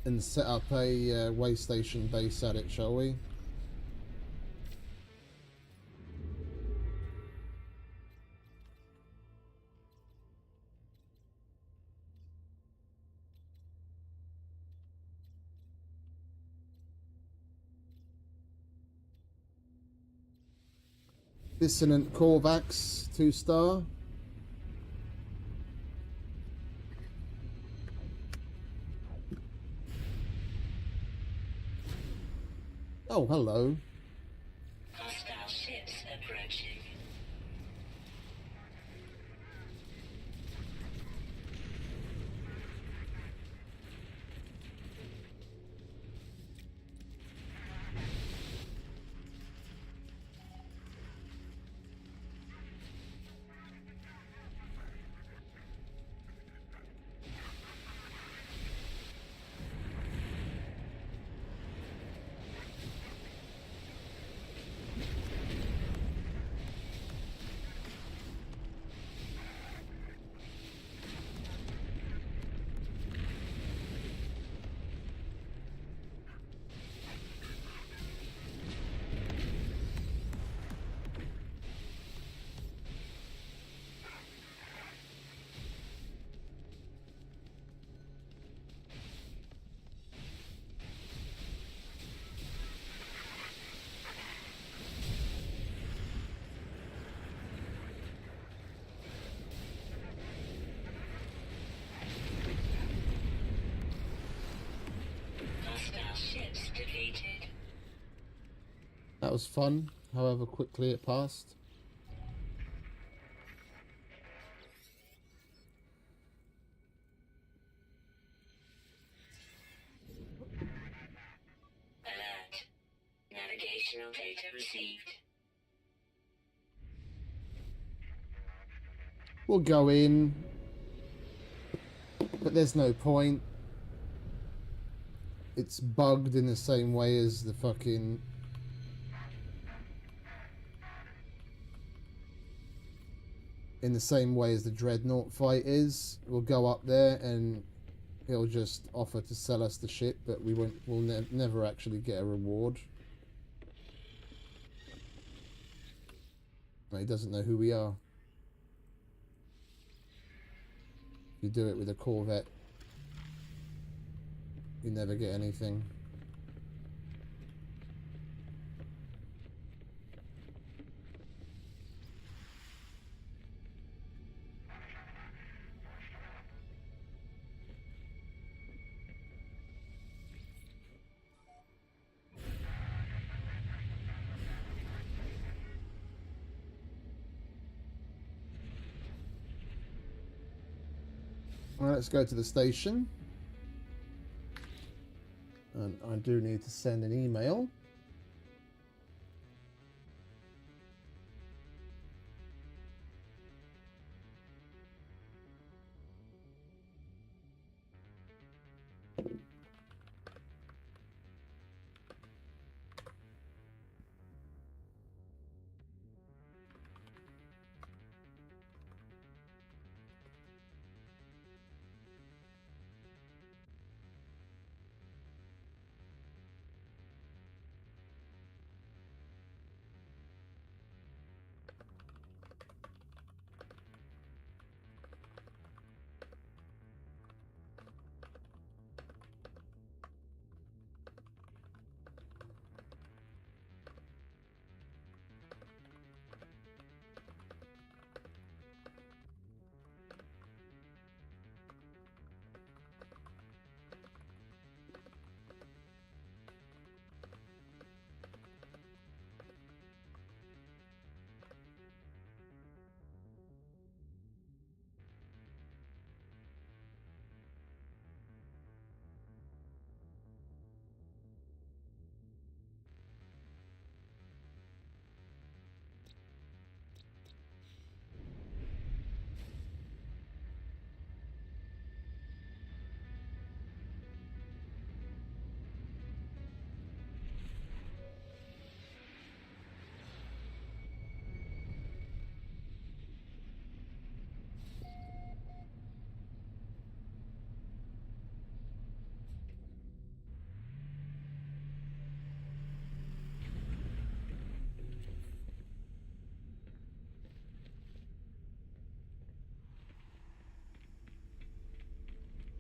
and set up a way station base at it, shall we? Dissonant Corvax, 2-star. Oh, hello. Hostile ships approaching. Hostile ships defeated. That was fun, however quickly it passed. Alert. Navigational data received. We'll go in, but there's no point. It's bugged in the same way as the fucking... in the same way as the Dreadnought fight is. We'll go up there and he'll just offer to sell us the ship, but we'll never actually get a reward. He doesn't know who we are. If you do it with a Corvette, you never get anything. Well, let's go to the station. And I do need to send an email.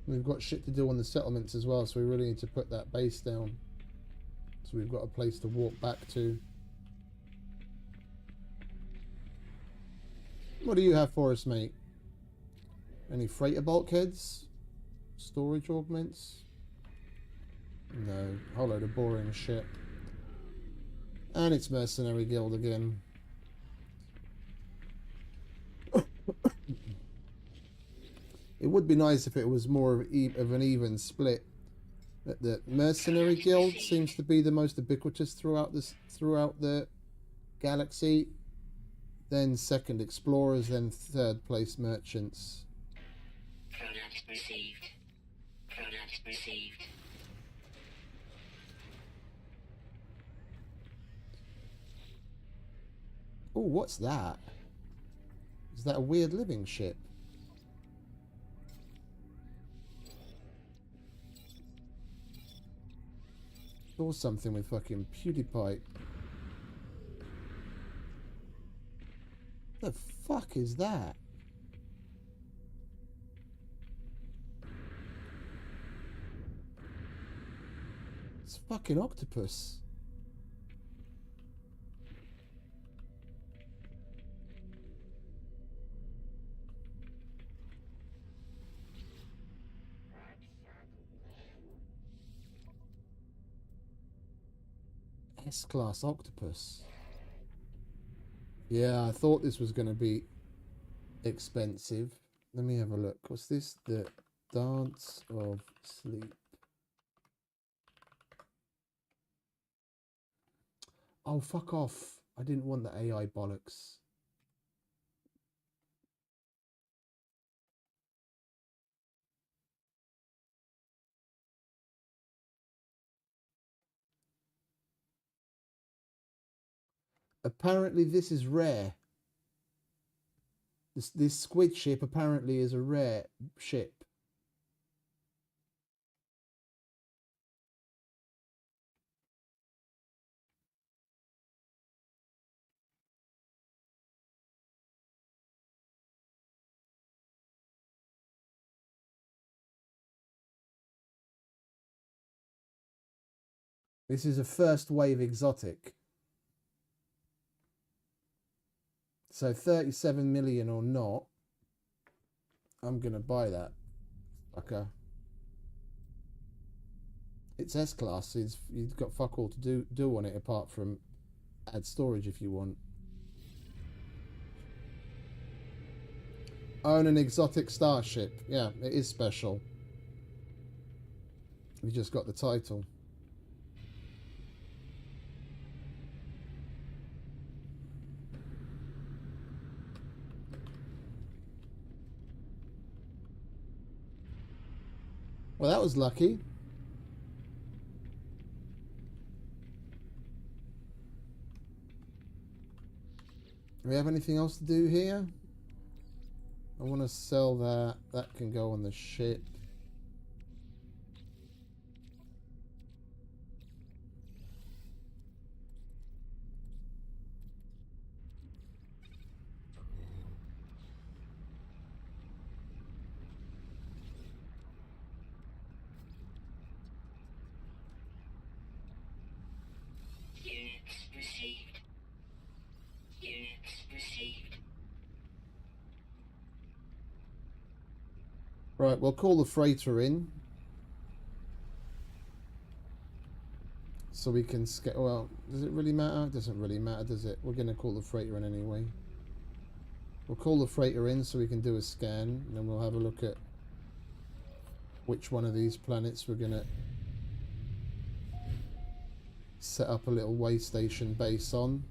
We've got shit to do on the settlements as well, so we really need to put that base down. So we've got a place to walk back to. What do you have for us, mate? Any freighter bulkheads? Storage augments? No, whole load of boring shit. And it's Mercenary Guild again. It would be nice if it was more of an even split. The Mercenary Guild seems to be the most ubiquitous throughout the galaxy. Then second Explorers, then third place Merchants. Product received. Product received. Oh, what's that? Is that a weird living ship? Or something with fucking PewDiePie. The fuck is that? It's fucking octopus. S-class octopus. Yeah, I thought this was going to be expensive. Let me have a look. What's this? The Dance of Sleep. Oh, fuck off. I didn't want the AI bollocks. Apparently this is rare. This squid ship apparently is a rare ship. This is a first wave exotic. So 37 million or not, I'm going to buy that. Okay. It's S-Class, so you've got fuck all to do on it apart from add storage if you want. Own an exotic starship. Yeah, it is special. We just got the title. Well, that was lucky. Do we have anything else to do here? I want to sell that. That can go on the ship. Units received. Units received. Right, we'll call the freighter in. So we can well, does it really matter? It doesn't really matter, does it? We're going to call the freighter in anyway. We'll call the freighter in so we can do a scan, and then we'll have a look at which one of these planets we're going to set up a little way station base on.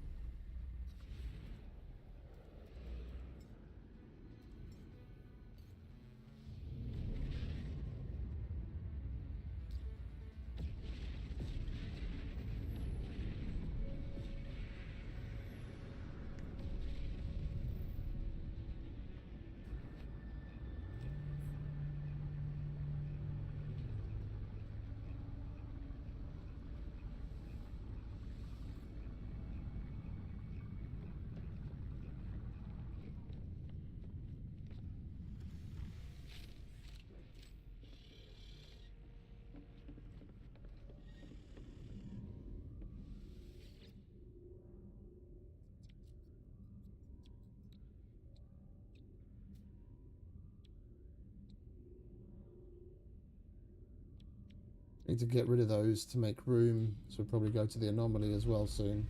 Need to get rid of those to make room, so we'll probably go to the anomaly as well soon.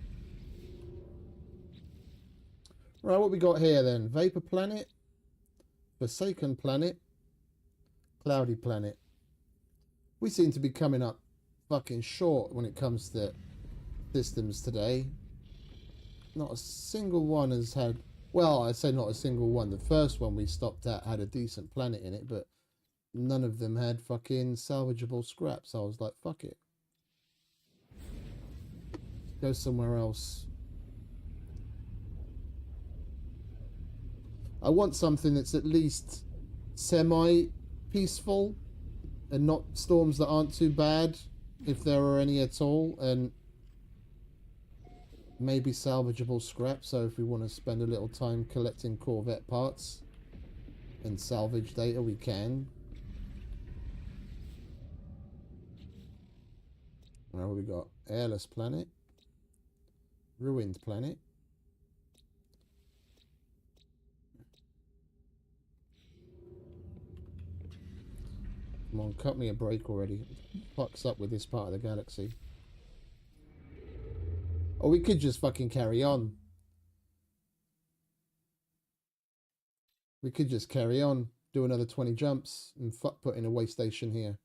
Right, what we got here then? Vapor planet, Forsaken planet, Cloudy planet. We seem to be coming up fucking short when it comes to systems today. Not a single one has had, well, I say not a single one. The first one we stopped at had a decent planet in it, but none of them had fucking salvageable scraps. I was like, fuck it. Go somewhere else. I want something that's at least semi-peaceful and not storms that aren't too bad, if there are any at all, and maybe salvageable scrap. So if we want to spend a little time collecting Corvette parts and salvage data, we can. Now we got airless planet, ruined planet, come on, cut me a break already. Fucks up with this part of the galaxy. Or we could just fucking carry on. We could just carry on, do another 20 jumps, and put in a way station here.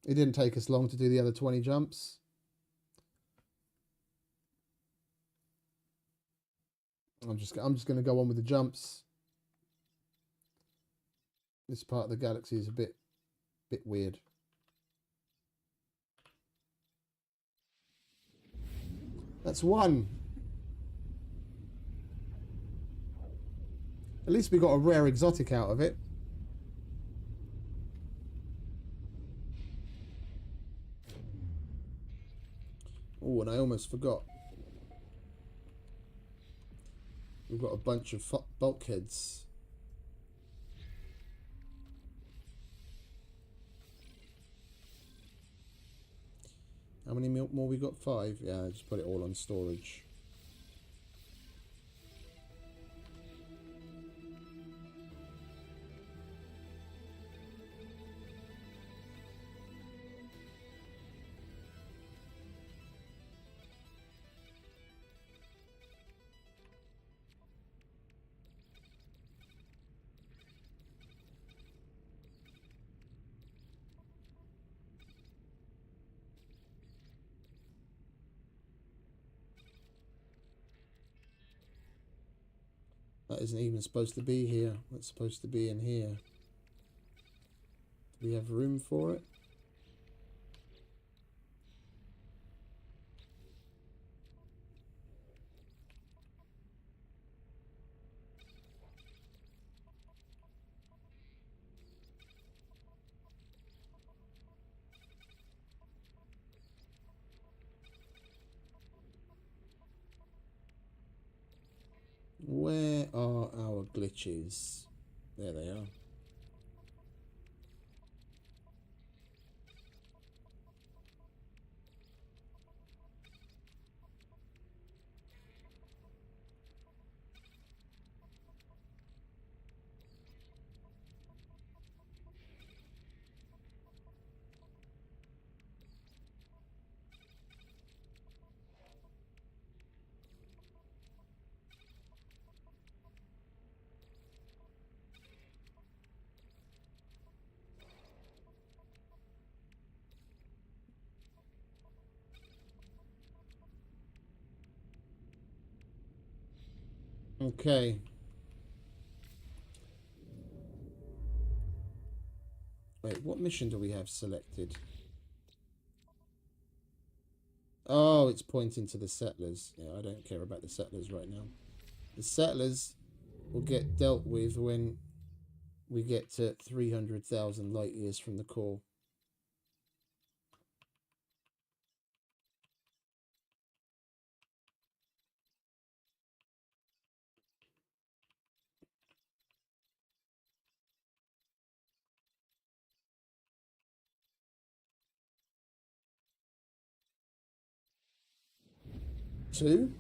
It didn't take us long to do the other 20 jumps. I'm just going to go on with the jumps. This part of the galaxy is a bit weird. That's one. At least we got a rare exotic out of it. Oh, and I almost forgot. We've got a bunch of bulkheads. How many more we got? 5? Yeah, just put it all on storage. That isn't even supposed to be here. That's supposed to be in here. Do we have room for it? Where are our glitches? There they are. Okay. Wait, what mission do we have selected? Oh, it's pointing to the settlers. Yeah, I don't care about the settlers right now. The settlers will get dealt with when we get to 300,000 light years from the core. Two?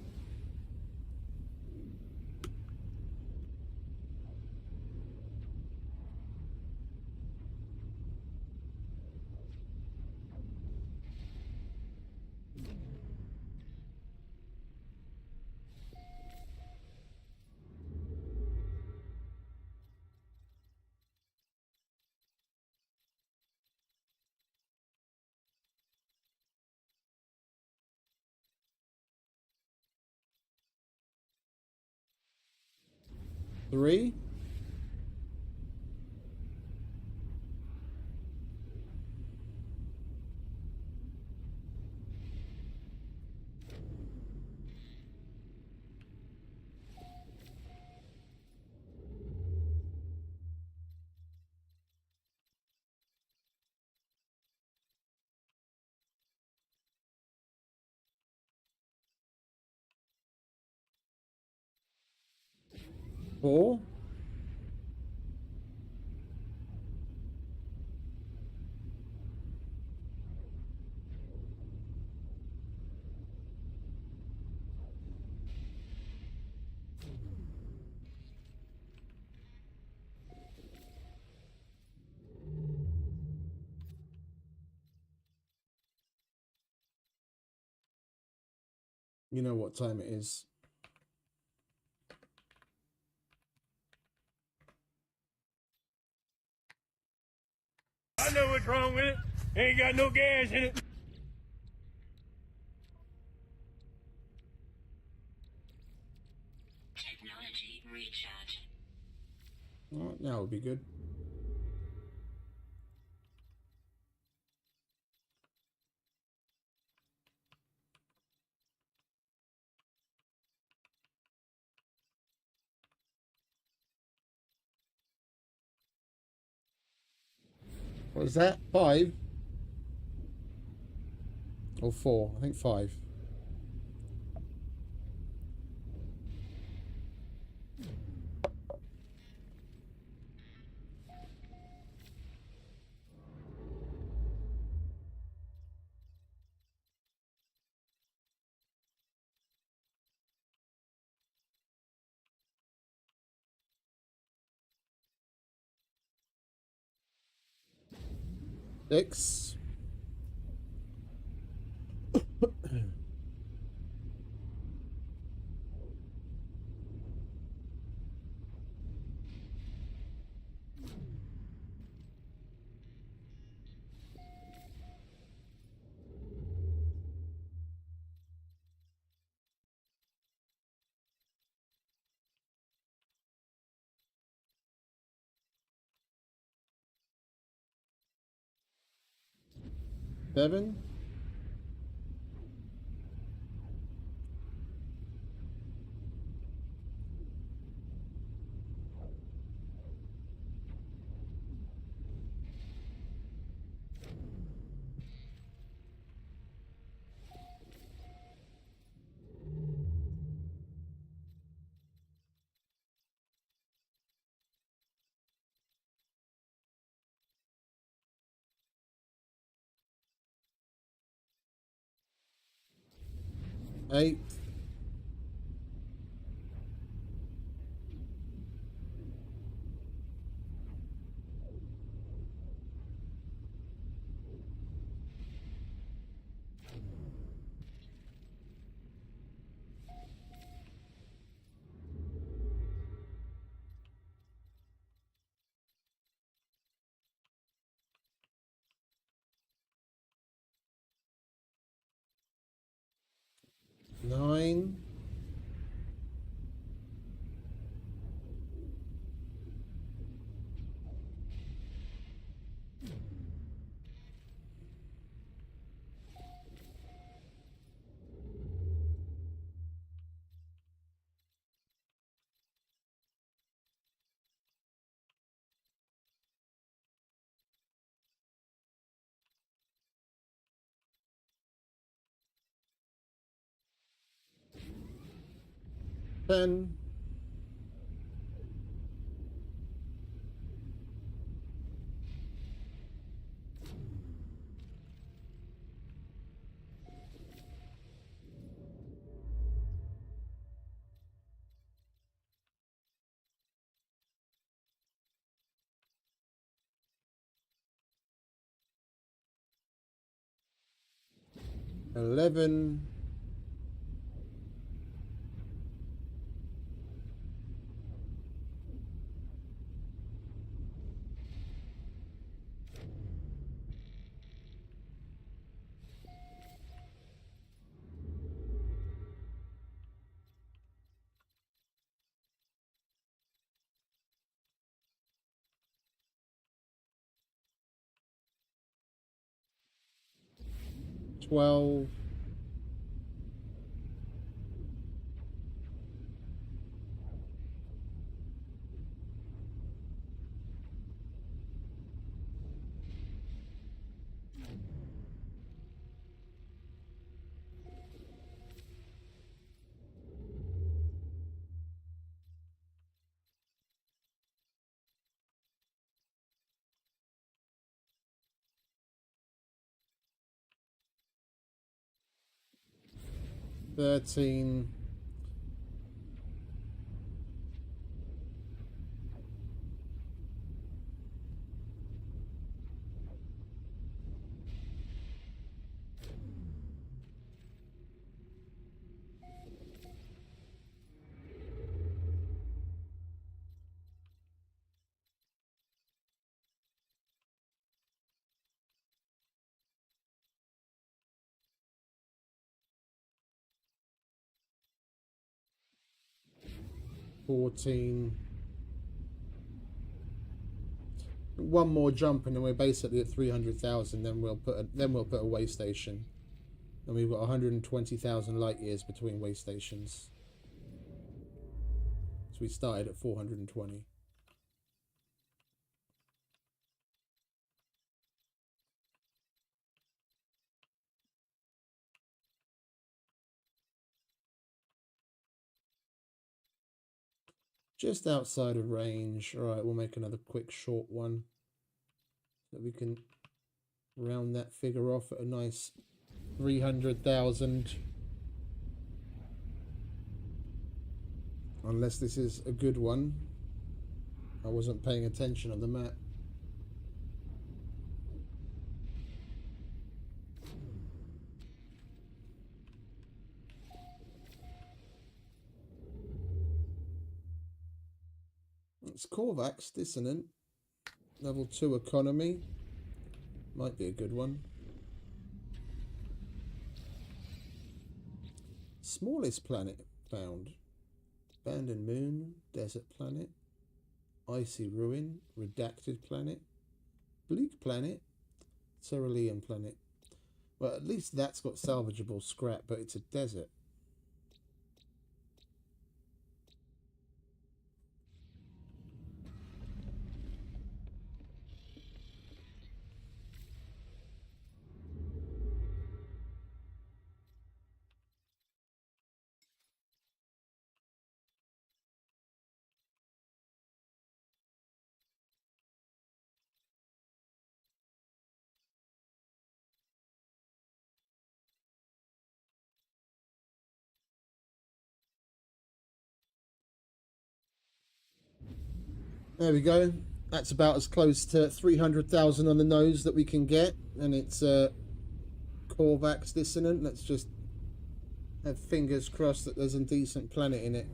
Three? Four? You know what time it is. I know what's wrong with it. Ain't got no gas in it. Technology recharge. Oh, now would be good. What is that? 5? Or 4? I think 5. 6. Seven. Eight. 9. 10. 11. 12. 13. 14. One more jump and then we're basically at 300,000. Then we'll put a way station, and we've got 120,000 light years between way stations. So we started at 420. Just outside of range. All right, we'll make another quick short one so we can round that figure off at a nice 300,000. Unless this is a good one. I wasn't paying attention on the map. It's Korvax Dissonant. Level 2 economy. Might be a good one. Smallest planet found. Abandoned moon. Desert planet. Icy ruin. Redacted planet. Bleak planet. Cerulean planet. Well, at least that's got salvageable scrap, but it's a desert. There we go. That's about as close to 300,000 on the nose that we can get. And it's Korvax Dissonant. Let's just have fingers crossed that there's a decent planet in it.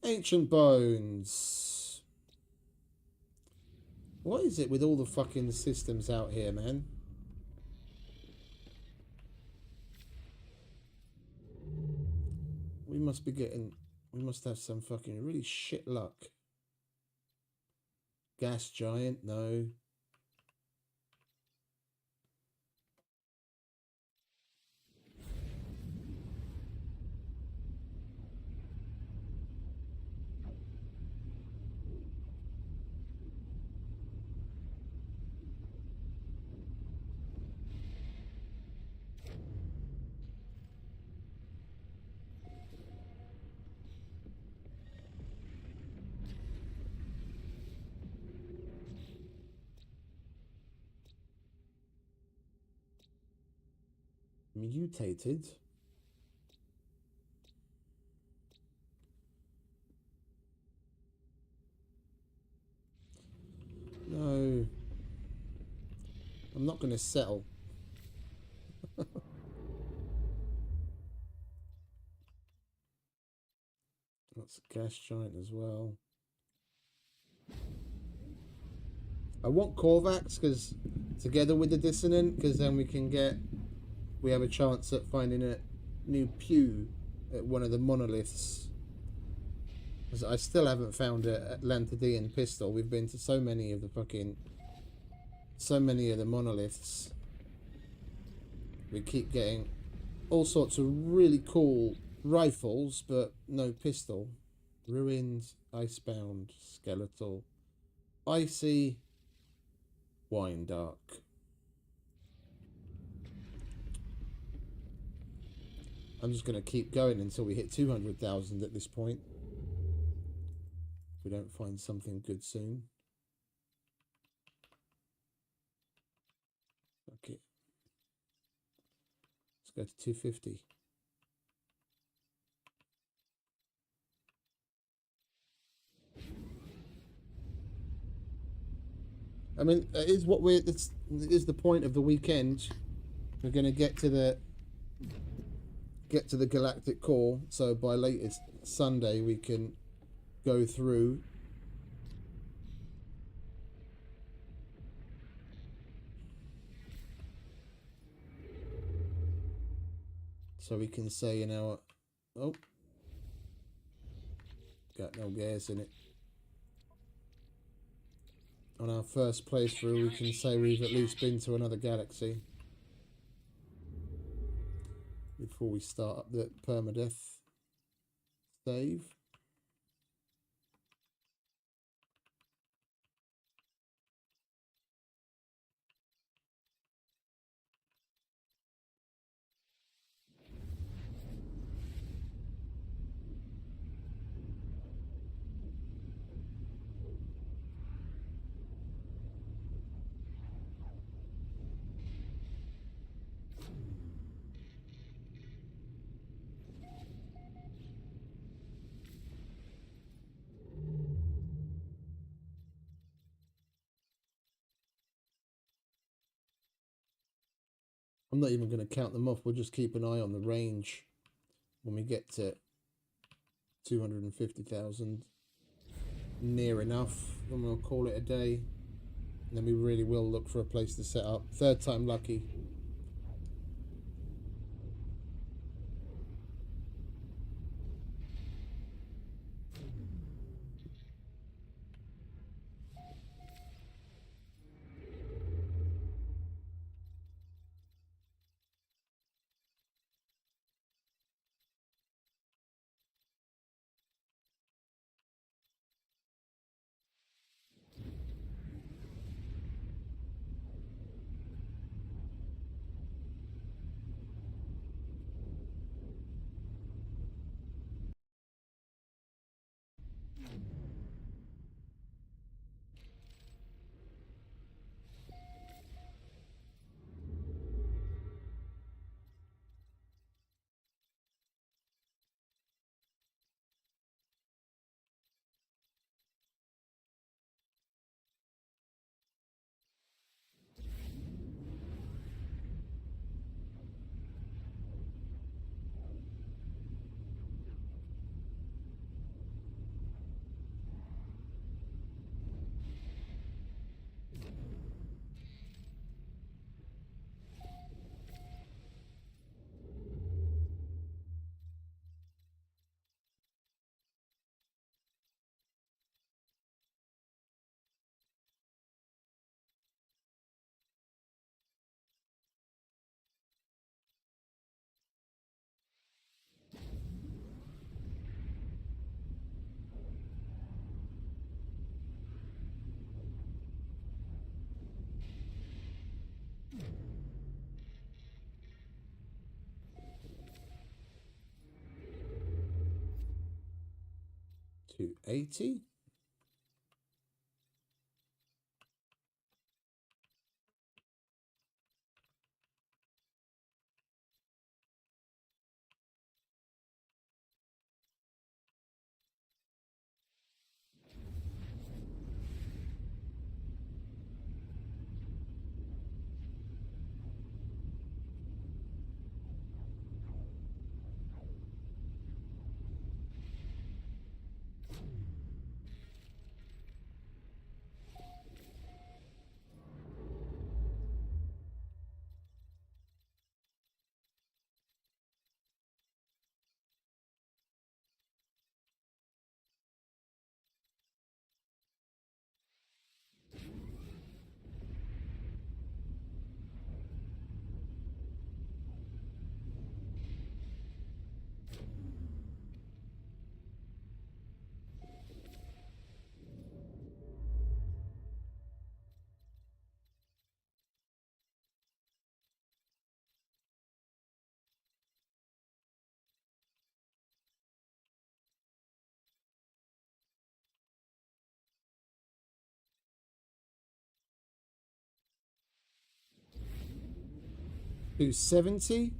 Ancient Bones. What is it with all the fucking systems out here, man? We must be getting... We must have some fucking really shit luck. Gas giant, no. Mutated. No. I'm not going to settle. That's a gas giant as well. I want Korvax because together with the Dissonant, because then we have a chance at finding a new pew at one of the monoliths. Because I still haven't found a Atlantidean pistol. We've been to so many of the monoliths. We keep getting all sorts of really cool rifles, but no pistol. Ruined, icebound, skeletal, icy, wine dark. I'm just going to keep going until we hit 200,000 at this point. If we don't find something good soon. Okay. Let's go to 250. I mean, it is what it is the point of the weekend. We're going to get to the galactic core, so by latest Sunday we can go through so we can say in our got no gas in it. On our first playthrough we can say we've at least been to another galaxy before we start up the permadeath save. I'm not even going to count them off. We'll just keep an eye on the range when we get to 250,000. Near enough. Then we'll call it a day. And then we really will look for a place to set up. Third time lucky. $280. $270.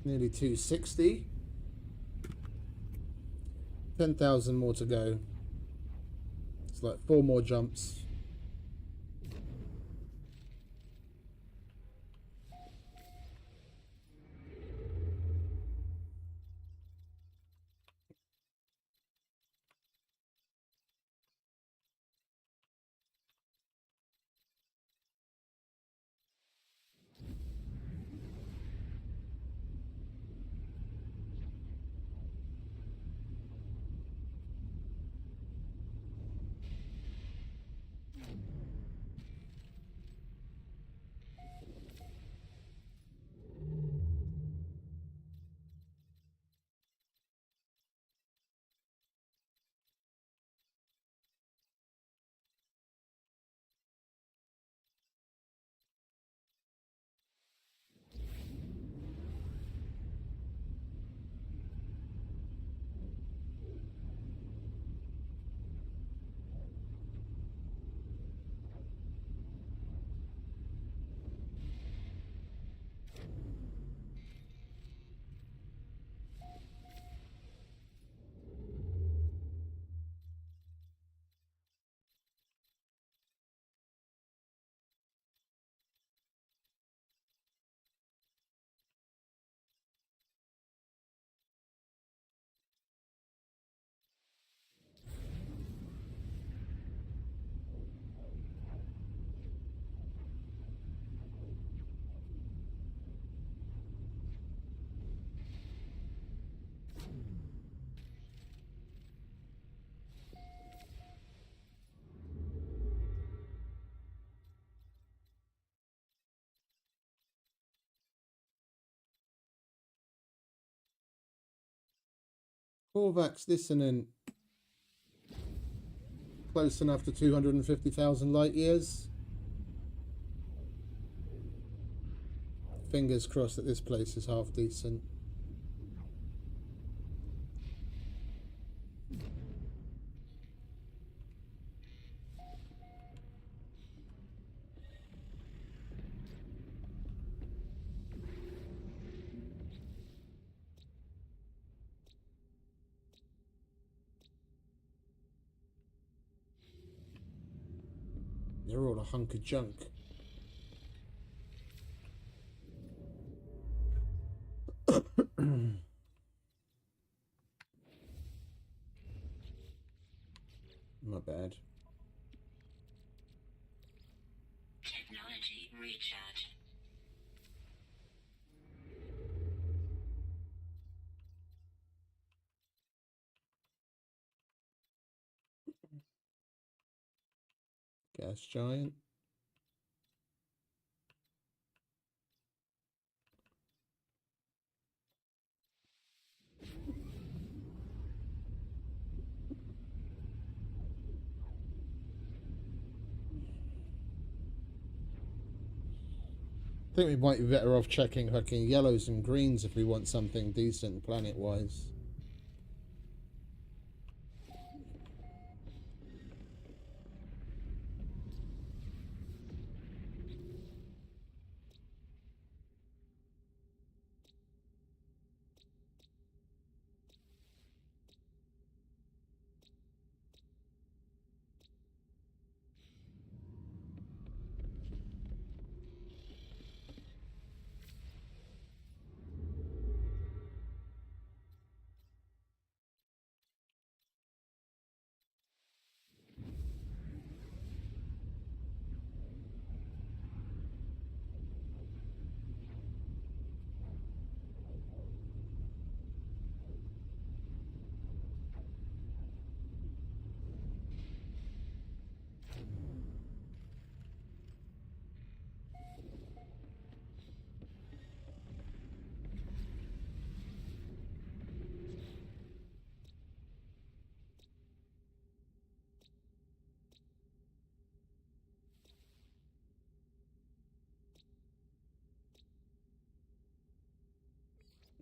Nearly 260. 10,000 more to go. It's like 4 more jumps. Korvax dissonant. Close enough to 250,000 light years. Fingers crossed that this place is half decent. They're all a hunk of junk. Not bad. Technology recharge. Gas giant. I think we might be better off checking fucking yellows and greens if we want something decent planet-wise.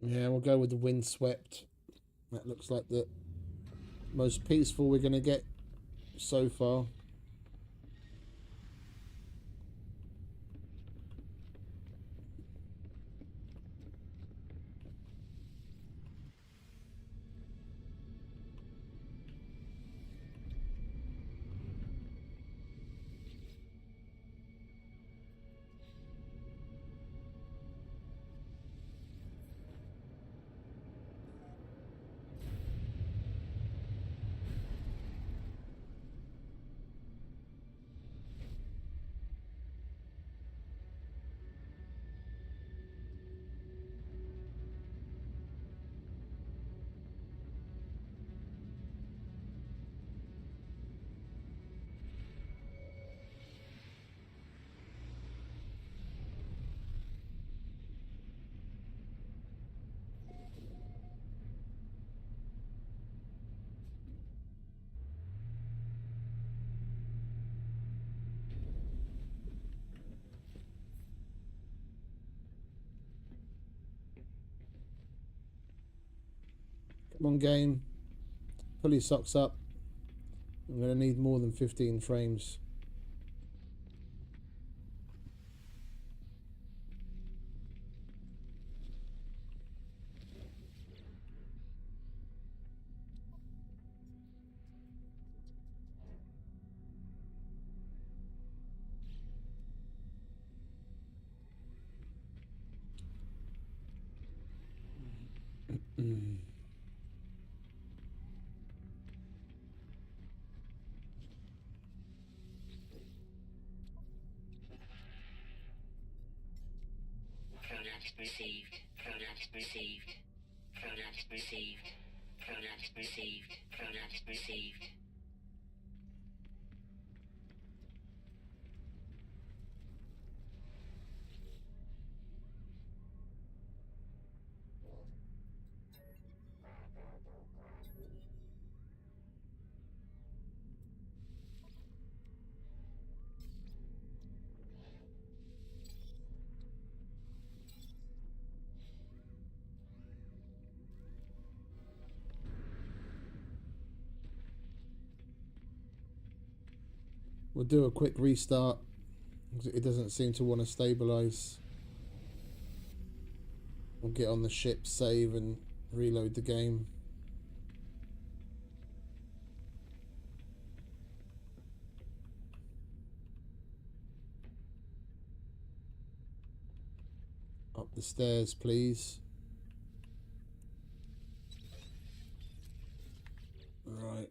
Yeah, we'll go with the windswept. That looks like the most peaceful we're going to get so far. Come on, game. Pull your socks up. I'm going to need more than 15 frames. Product received. Product received. Product received. Product received. Product received. We'll do a quick restart. It doesn't seem to want to stabilize. We'll get on the ship, save, and reload the game. Up the stairs, please. Right.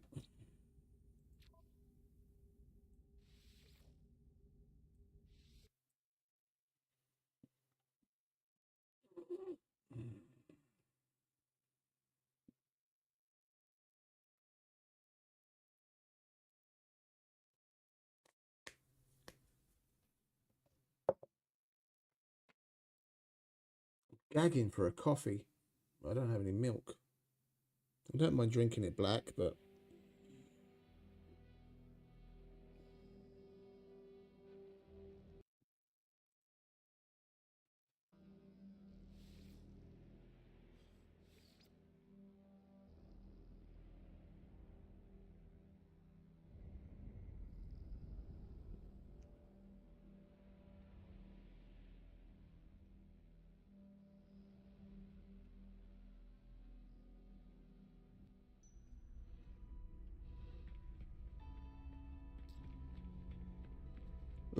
Gagging for a coffee. I don't have any milk. I don't mind drinking it black, but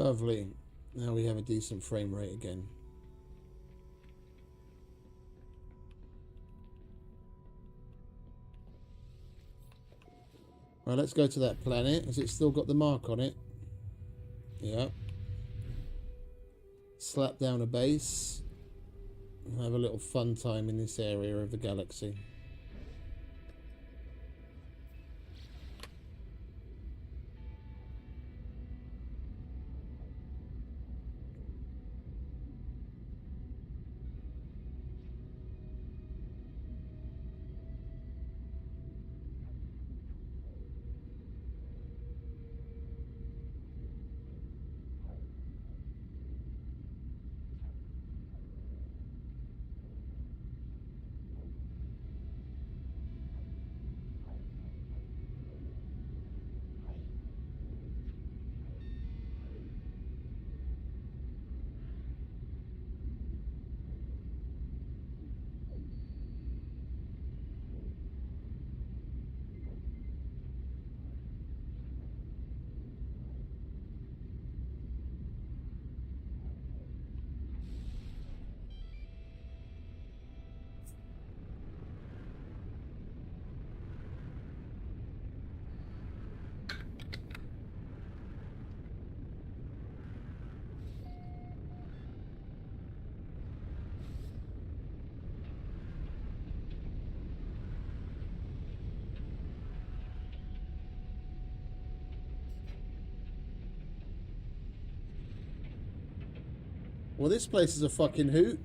lovely. Now we have a decent frame rate again. Right, let's go to that planet. Has it still got the mark on it? Yeah. Slap down a base. Have a little fun time in this area of the galaxy. Well, this place is a fucking hoot.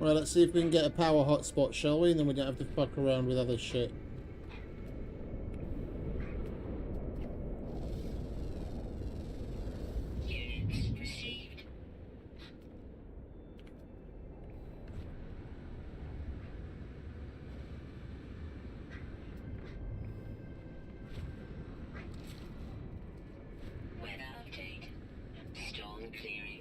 Well, let's see if we can get a power hotspot, shall we? And then we don't have to fuck around with other shit. Units received. Weather update. Storm clearing.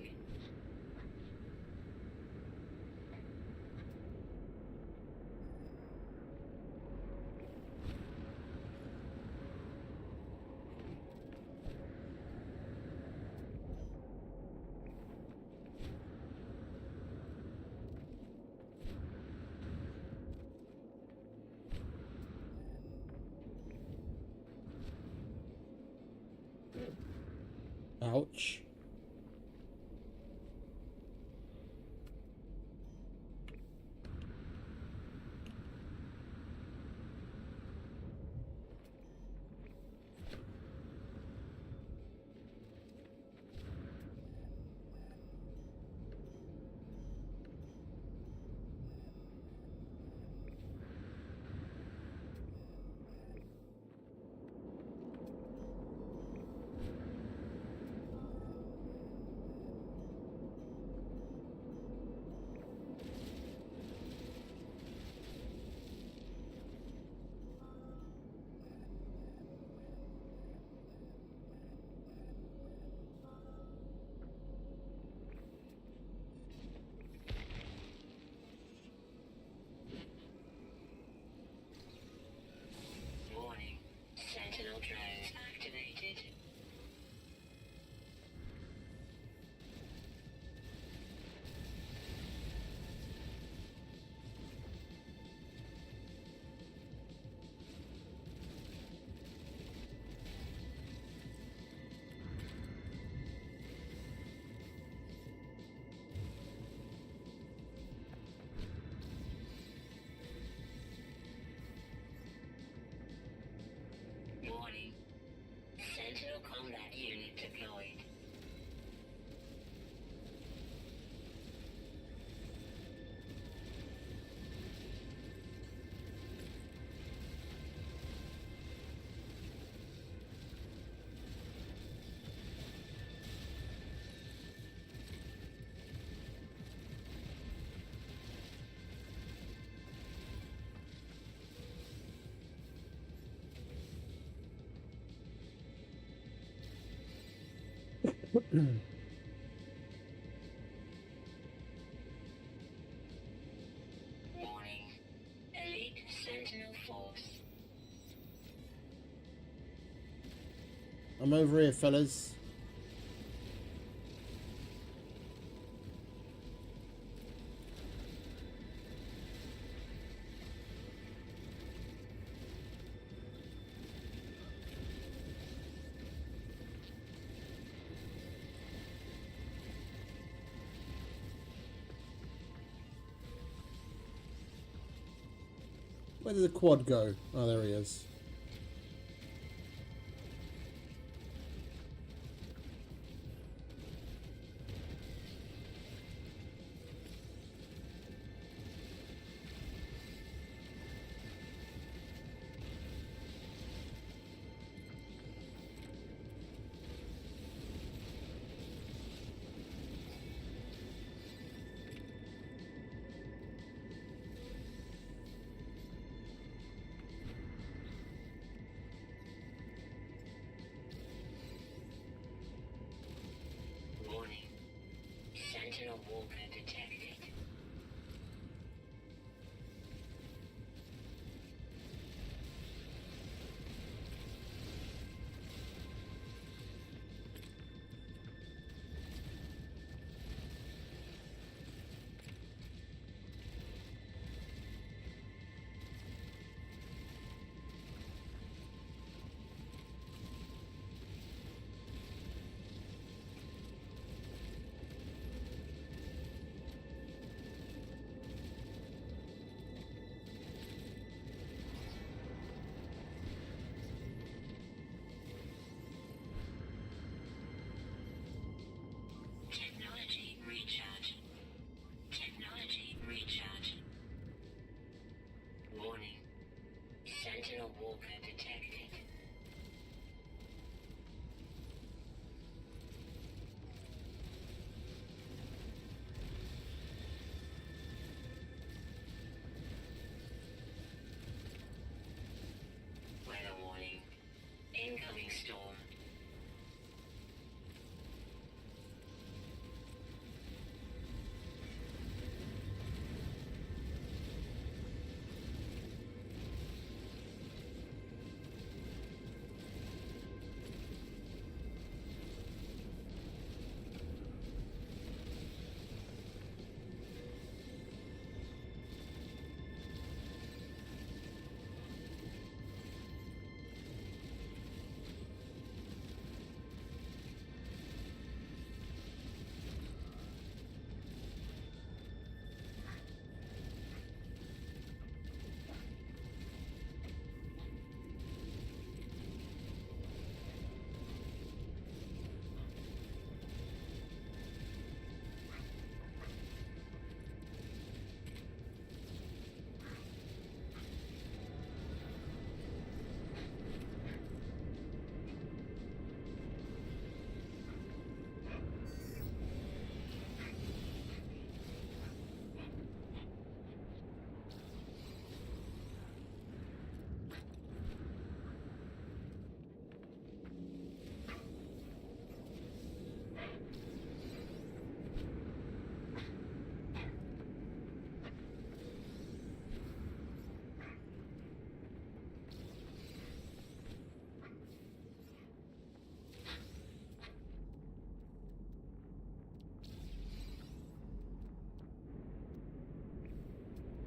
Ouch. Warning. Sentinel drones activated. Warning. Sentinel combat unit deployed. Warning. Elite Sentinel force. I'm over here, fellas. Where did the quad go? Oh, there he is. Warning. Sentinel walker detected.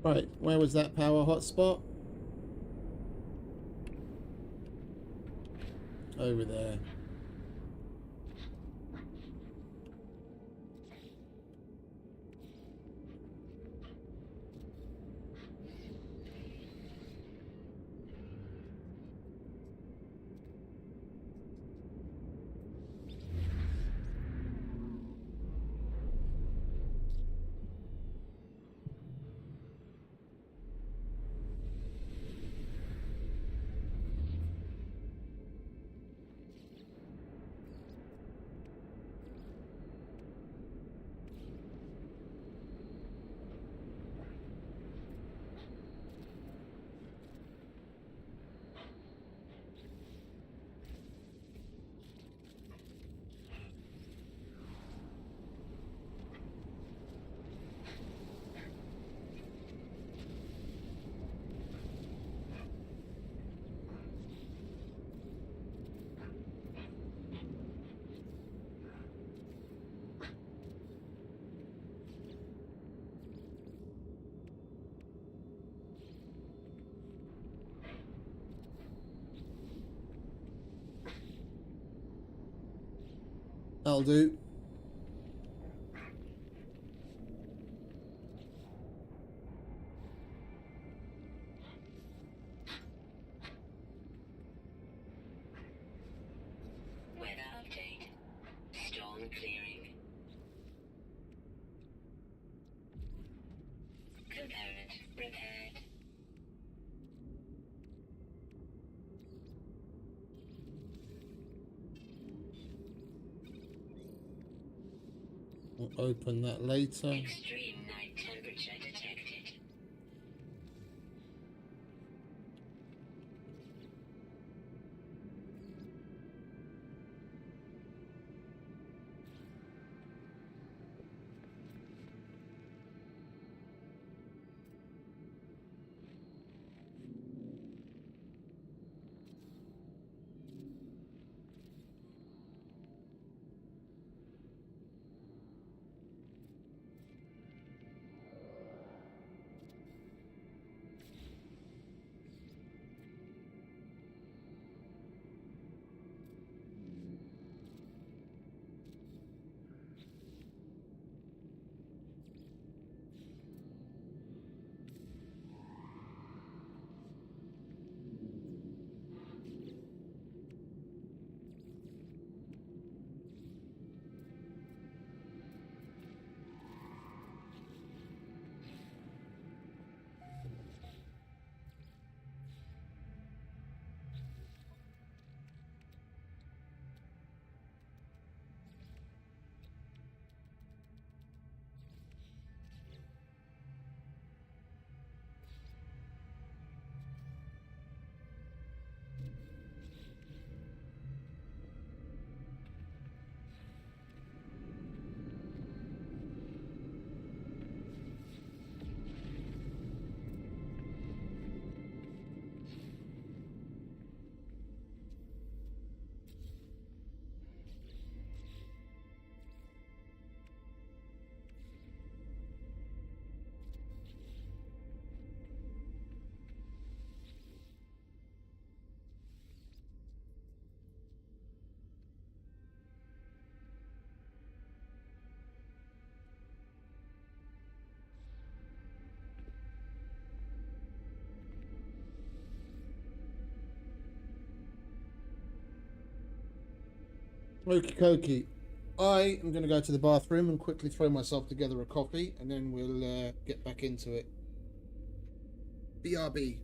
Right, where was that power hotspot? Over there. That'll do. Weather update. Storm clearing. Component repaired. We'll open that later. Extreme night temperature detected. Okie dokie. I am going to go to the bathroom and quickly throw myself together a coffee, and then we'll get back into it. BRB.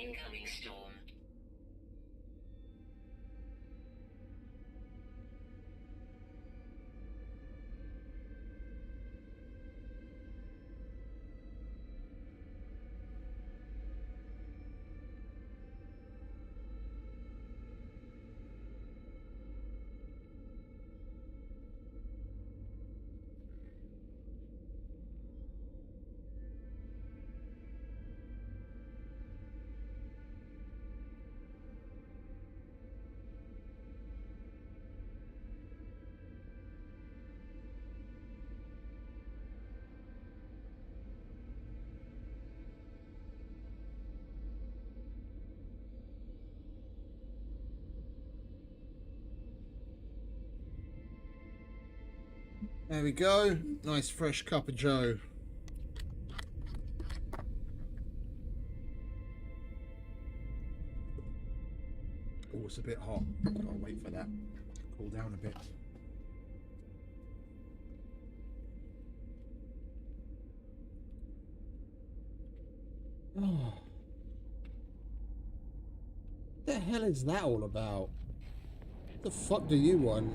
Incoming storm. There we go. Nice fresh cup of joe. Oh, it's a bit hot. Gotta wait for that to cool down a bit. Oh. What the hell is that all about? What the fuck do you want?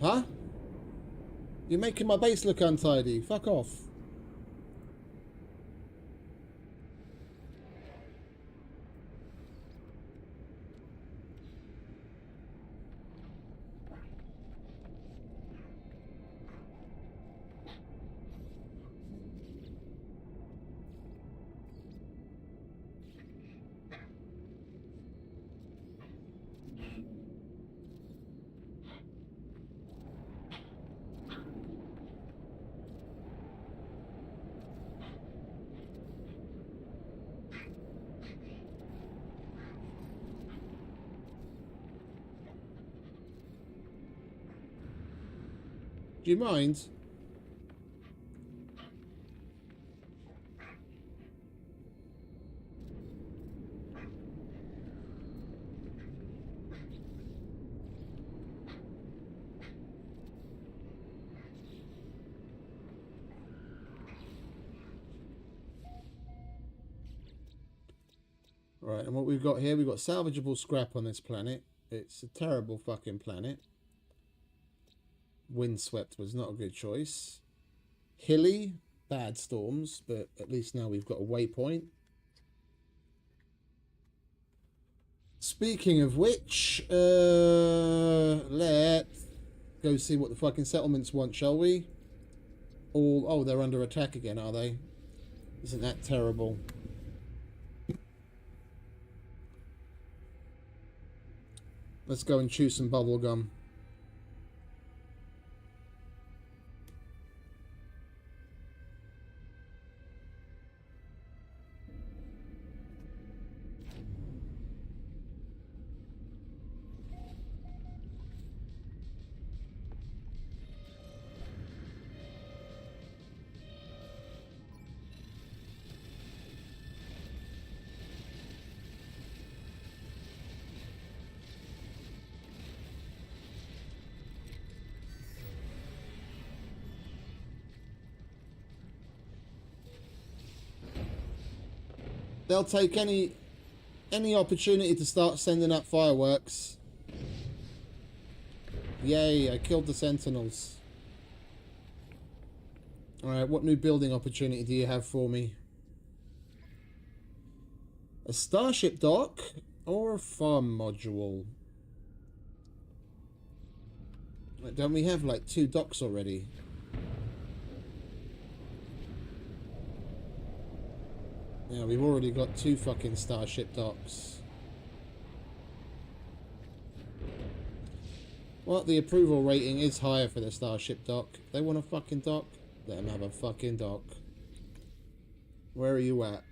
Huh? You're making my base look untidy. Fuck off. Do you mind? Right, and what we've got here, we've got salvageable scrap on this planet. It's a terrible fucking planet. Windswept was not a good choice. Hilly, bad storms, but at least now we've got a waypoint. Speaking of which, let's go see what the fucking settlements want, shall we? Oh, they're under attack again, are they? Isn't that terrible? Let's go and chew some bubble gum. They'll take any opportunity to start sending up fireworks. Yay, I killed the sentinels. Alright, what new building opportunity do you have for me? A starship dock or a farm module? Don't we have like 2 docks already? Yeah, we've already got 2 fucking starship docks. Well, the approval rating is higher for the starship dock. They want a fucking dock? Let them have a fucking dock. Where are you at?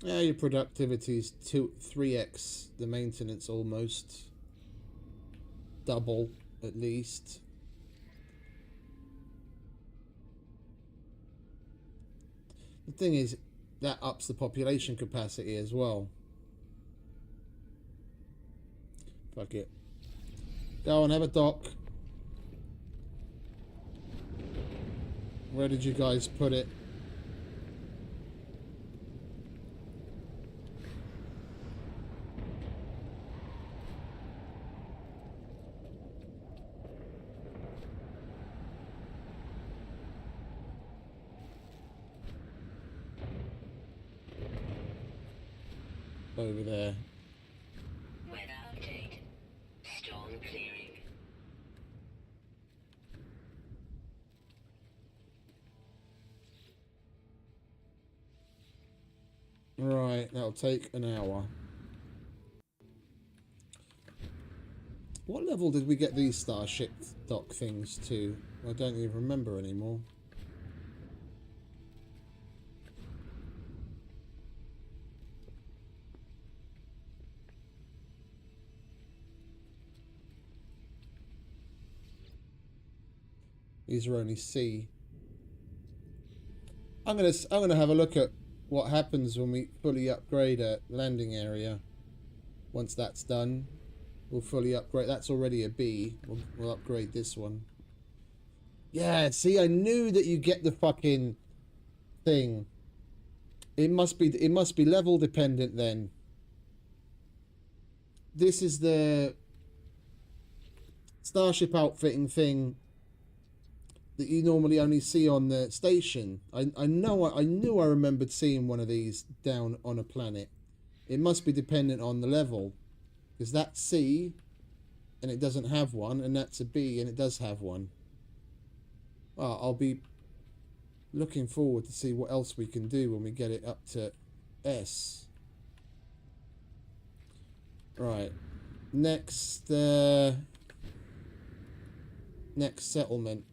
Yeah, your productivity's 3x the maintenance almost. Double, at least. The thing is, that ups the population capacity as well. Fuck it. Go and have a dock. Where did you guys put it? over there. Weather update. Storm clearing. Right, that'll take an hour. What level did we get these starship dock things to? I don't even remember anymore. These are only C. I'm gonna have a look at what happens when we fully upgrade a landing area. Once that's done, we'll fully upgrade. That's already a B. We'll upgrade this one. Yeah, see, I knew that you get the fucking thing. It must be level dependent then. This is the starship outfitting thing that you normally only see on the station. I knew I remembered seeing one of these down on a planet. It must be dependent on the level, because that's C and it doesn't have one, and that's a B and it does have one. Well, I'll be looking forward to see what else we can do when we get it up to S. Right, next next settlement.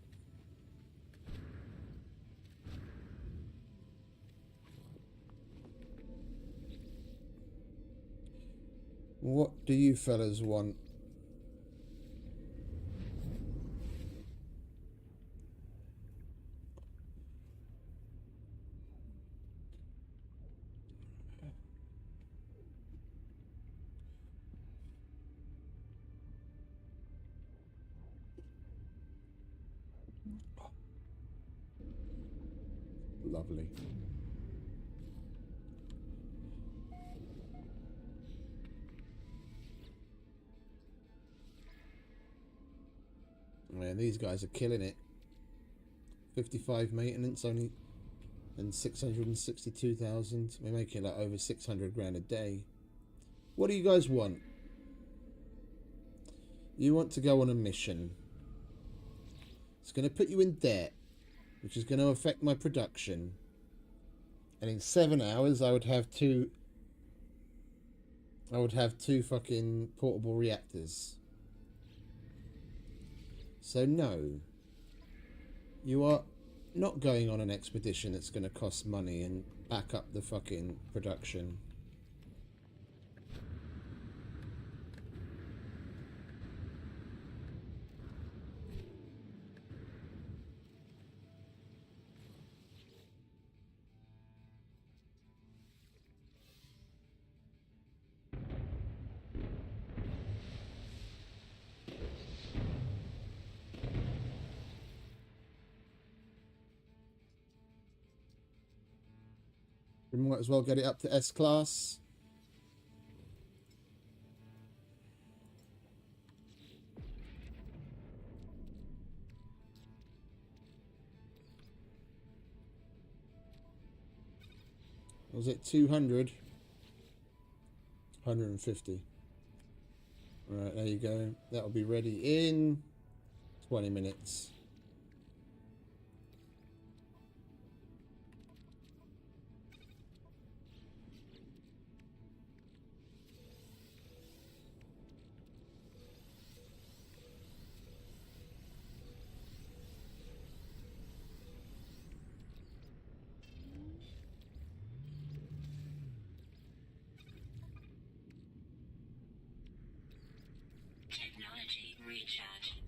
What do you fellas want? Lovely. Man, these guys are killing it. 55 maintenance only, and 662,000. We're making like over 600 grand a day. What do you guys want? You want to go on a mission. It's going to put you in debt, which is going to affect my production. And in 7 hours, I would have two fucking portable reactors. So no, you are not going on an expedition that's going to cost money and back up the fucking production. We might as well get it up to S class. Was it 200? 150. Alright, there you go. That'll be ready in 20 minutes. Technology recharge.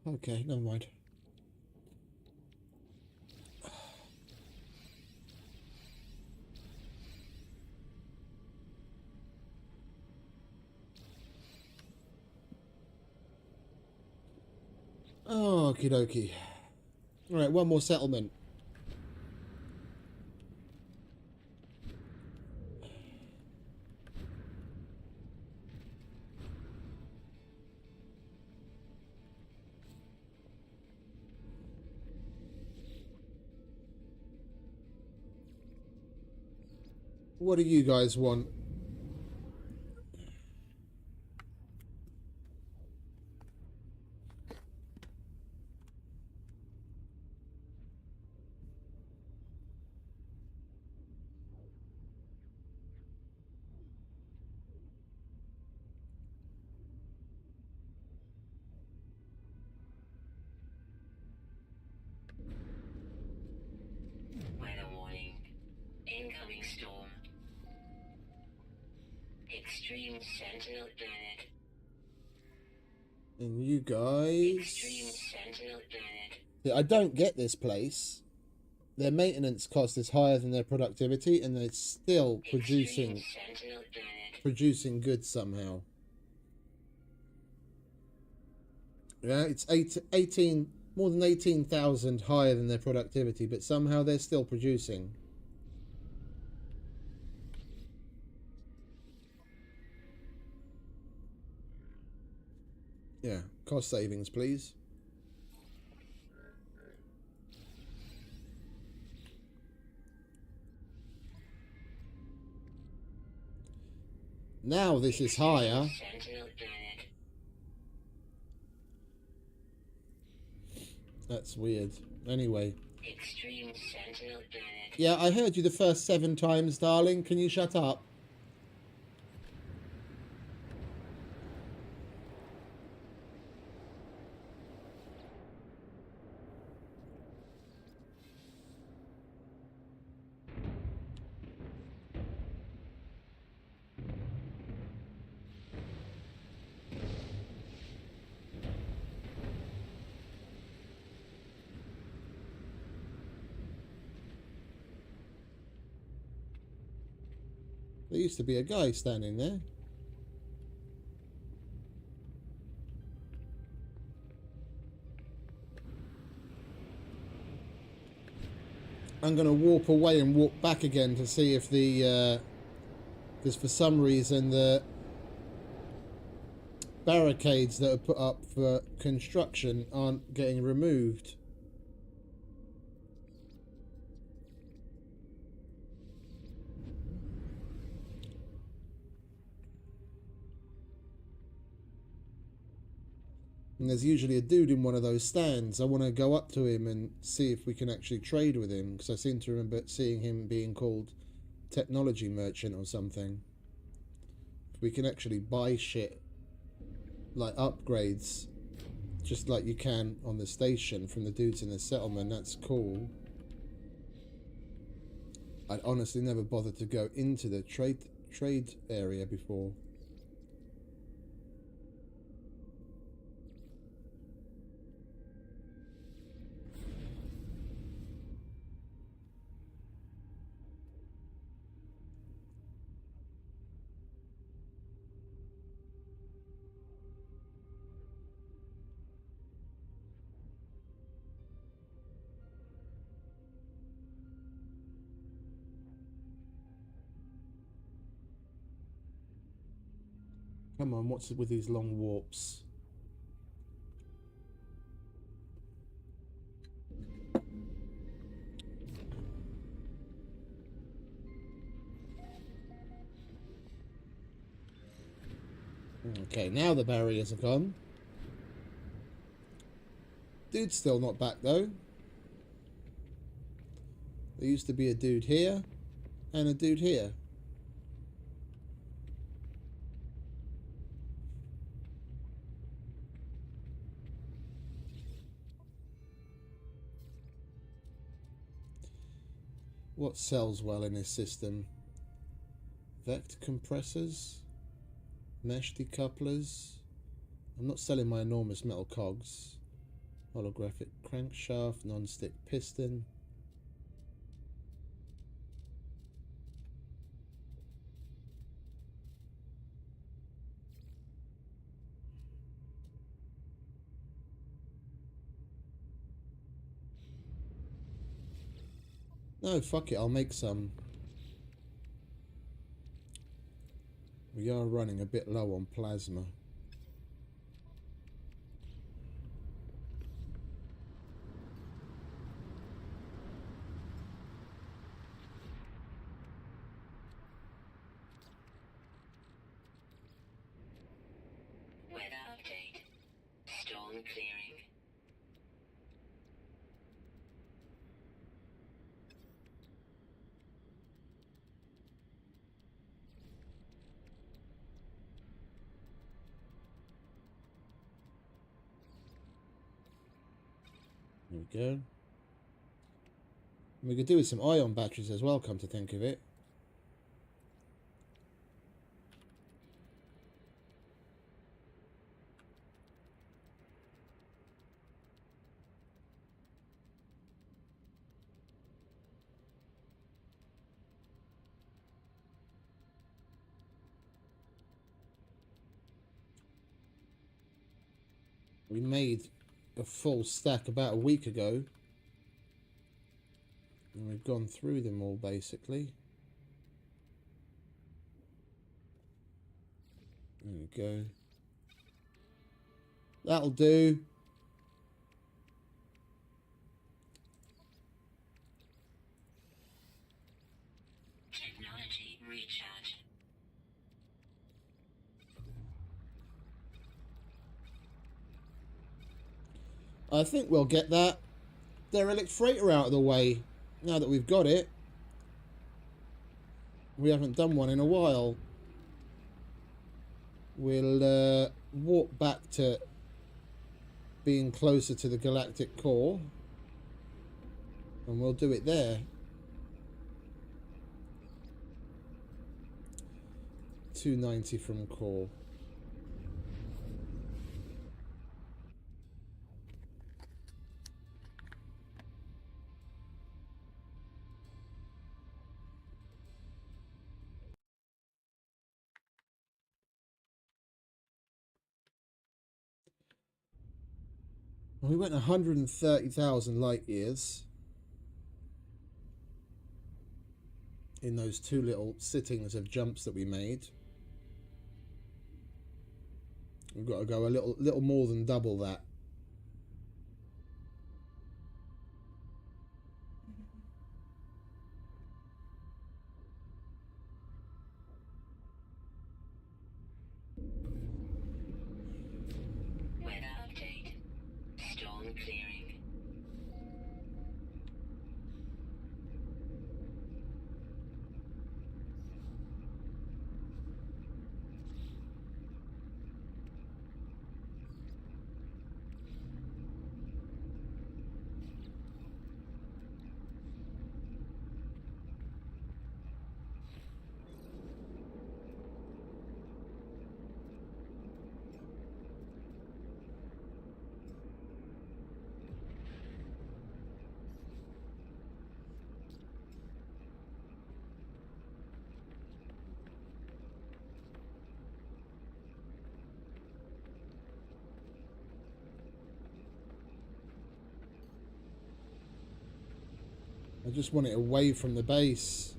Okay, never mind. Okie dokie. Alright, one more settlement. What do you guys want? Weather warning. Incoming storm. Extreme Sentinel alert. And you guys... Extreme Sentinel alert. Yeah, I don't get this place. Their maintenance cost is higher than their productivity, and they're still Extreme Sentinel alert. producing goods somehow. Yeah, it's 18 more than 18,000 higher than their productivity, but somehow they're still producing. Yeah, cost savings, please. Now this is higher. Sentinel alert. That's weird. Anyway. Extreme Sentinel alert. Yeah, I heard you the first 7 times, darling. Can you shut up? There used to be a guy standing there. I'm going to warp away and warp back again to see if the because for some reason the barricades that are put up for construction aren't getting removed. And there's usually a dude in one of those stands. I want to go up to him and see if we can actually trade with him, because I seem to remember seeing him being called technology merchant or something. If we can actually buy shit, like upgrades, just like you can on the station from the dudes in the settlement, that's cool. I'd honestly never bothered to go into the trade area before. Come on, what's with these long warps? Okay, now the barriers are gone. Dude's still not back though. There used to be a dude here and a dude here. What sells well in this system? Vect compressors, mesh decouplers. I'm not selling my enormous metal cogs. Holographic crankshaft, non-stick piston. No, fuck it, I'll make some. We are running a bit low on plasma. Weather update. Storm clearing. There we go. We could do with some ion batteries as well, come to think of it. We made a full stack about a week ago. And we've gone through them all, basically. There we go. That'll do. Technology recharge. I think we'll get that derelict freighter out of the way now that we've got it. We haven't done one in a while. We'll walk back to being closer to the galactic core, and we'll do it there. 290 from core. We went 130,000 light years in those two little sittings of jumps that we made. We've got to go a little more than double that. Weather update. Storm clearing. I just want it away from the base.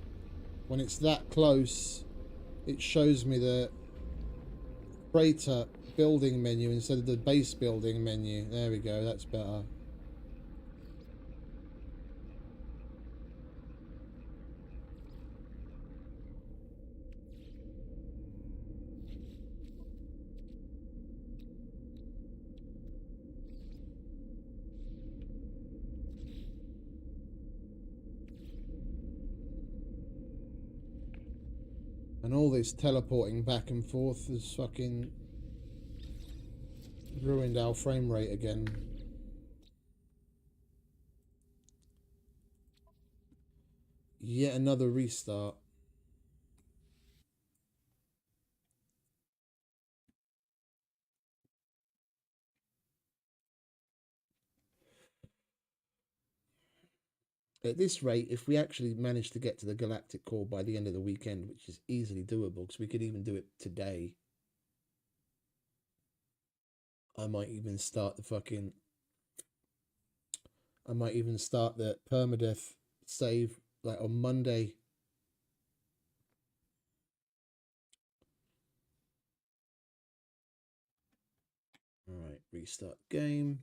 When it's that close, it shows me the freighter building menu instead of the base building menu. There we go, that's better. And all this teleporting back and forth has fucking ruined our frame rate again. Yet another restart. At this rate, if we actually manage to get to the galactic core by the end of the weekend, which is easily doable, because we could even do it today, I might even start the permadeath save like on Monday. All right, restart game.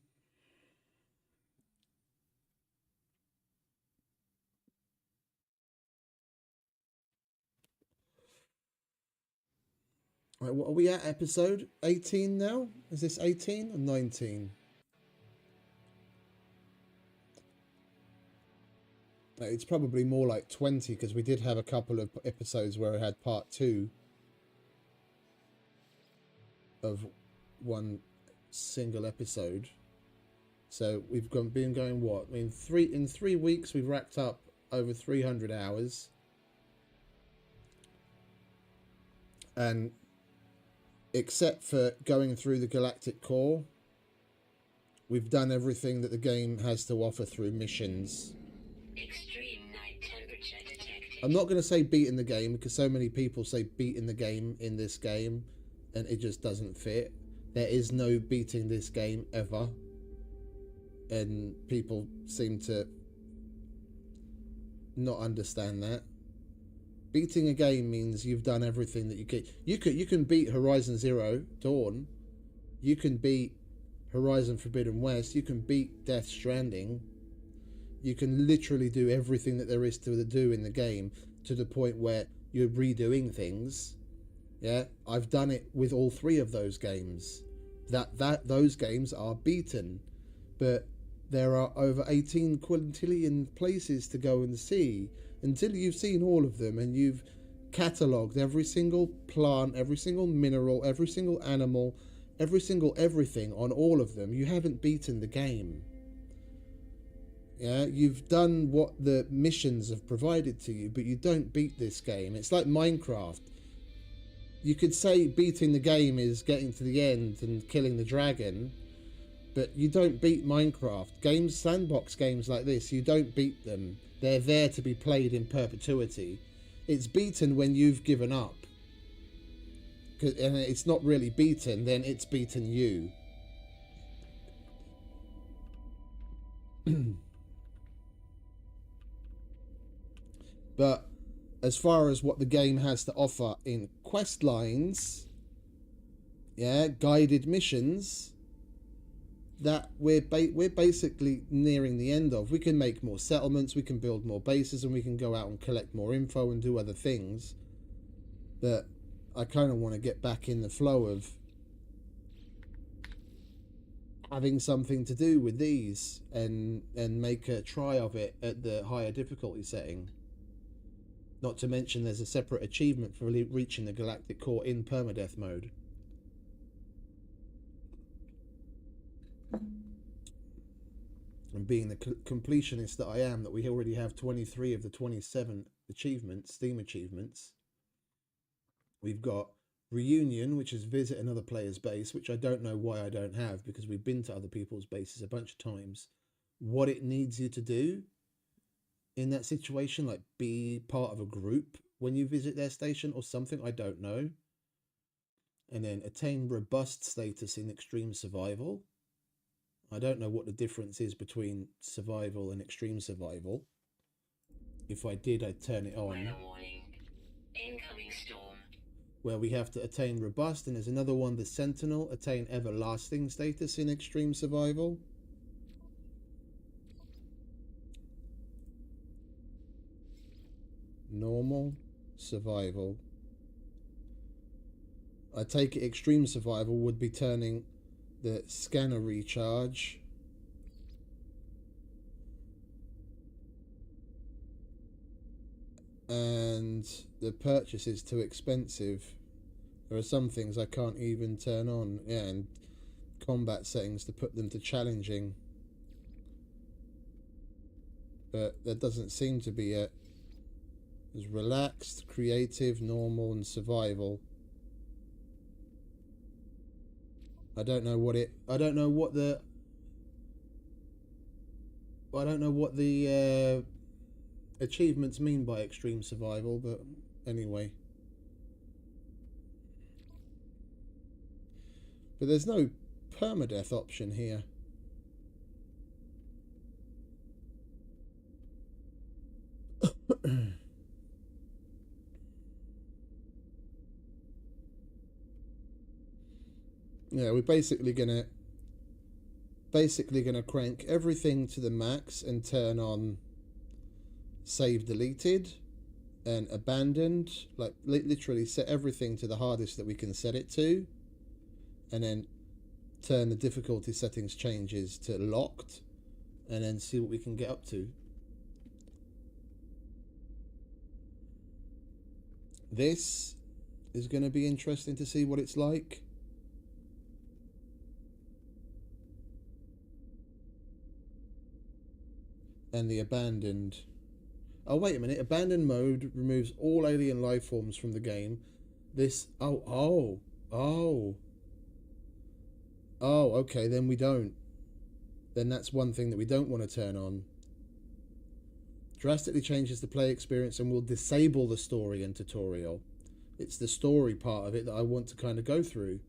All right, what are we at? Episode 18 now? Is this 18 or 19? It's probably more like 20 because we did have a couple of episodes where I had part 2 of one single episode. So we've been going what? In 3 weeks we've racked up over 300 hours. And except for going through the galactic core, we've done everything that the game has to offer through missions. Extreme night temperature detected. I'm not going to say beating the game because so many people say beating the game in this game and it just doesn't fit. There is no beating this game ever. And people seem to not understand that. Beating a game means you've done everything that you can. You can beat Horizon Zero Dawn. You can beat Horizon Forbidden West. You can beat Death Stranding. You can literally do everything that there is to do in the game to the point where you're redoing things. Yeah, I've done it with all 3 of those games. Those games are beaten, but there are over 18 quintillion places to go and see. Until you've seen all of them and you've catalogued every single plant, every single mineral, every single animal, every single everything on all of them, you haven't beaten the game. Yeah, you've done what the missions have provided to you, but you don't beat this game. It's like Minecraft. You could say beating the game is getting to the end and killing the dragon, but you don't beat Minecraft. Games, sandbox games like this, you don't beat them. They're there to be played in perpetuity. It's beaten when you've given up. And it's not really beaten, then it's beaten you. But as far as what the game has to offer in quest lines, yeah, guided missions, that we're basically nearing the end of. We can make more settlements, we can build more bases, and we can go out and collect more info and do other things. But I kind of want to get back in the flow of having something to do with these and make a try of it at the higher difficulty setting. Not to mention there's a separate achievement for reaching the galactic core in permadeath mode. And being the completionist that I am, that we already have 23 of the 27 achievements, Steam achievements. We've got Reunion, which is visit another player's base, which I don't know why I don't have, because we've been to other people's bases a bunch of times. What it needs you to do in that situation, like be part of a group when you visit their station or something, I don't know. And then attain robust status in extreme survival. I don't know what the difference is between survival and extreme survival. If I did, I'd turn it on. Weather warning. Incoming storm. Where we have to attain robust, and there's another one, the Sentinel, attain everlasting status in extreme survival. Normal, survival. I take it extreme survival would be turning the scanner recharge and the purchase is too expensive. There are some things I can't even turn on. Yeah, and combat settings to put them to challenging. But there doesn't seem to be a... There's relaxed, creative, normal, and survival. I don't know what the achievements mean by extreme survival, but anyway. But there's no permadeath option here. Yeah, we're basically gonna crank everything to the max and turn on save deleted and abandoned, like literally set everything to the hardest that we can set it to, and then turn the difficulty settings changes to locked, and then see what we can get up to. This is going to be interesting to see what it's like. And the abandoned. Oh, wait a minute. Abandoned mode removes all alien life forms from the game. This... Oh, okay, then we don't. Then that's one thing that we don't want to turn on. Drastically changes the play experience and will disable the story and tutorial. It's the story part of it that I want to kind of go through.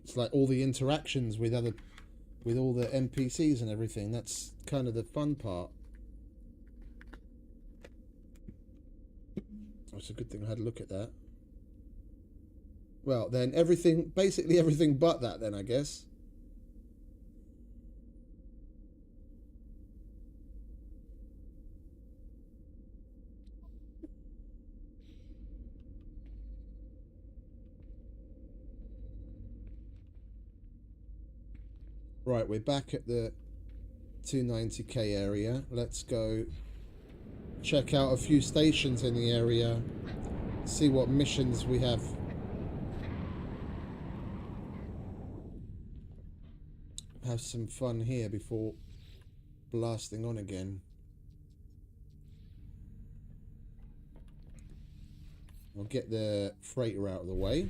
It's like all the interactions with all the NPCs and everything. That's kind of the fun part. It's a good thing I had a look at that. Well, then everything, basically everything but that then, I guess. Right, we're back at the 290k area. Let's go check out a few stations in the area, see what missions we have. Have some fun here before blasting on again. I'll get the freighter out of the way.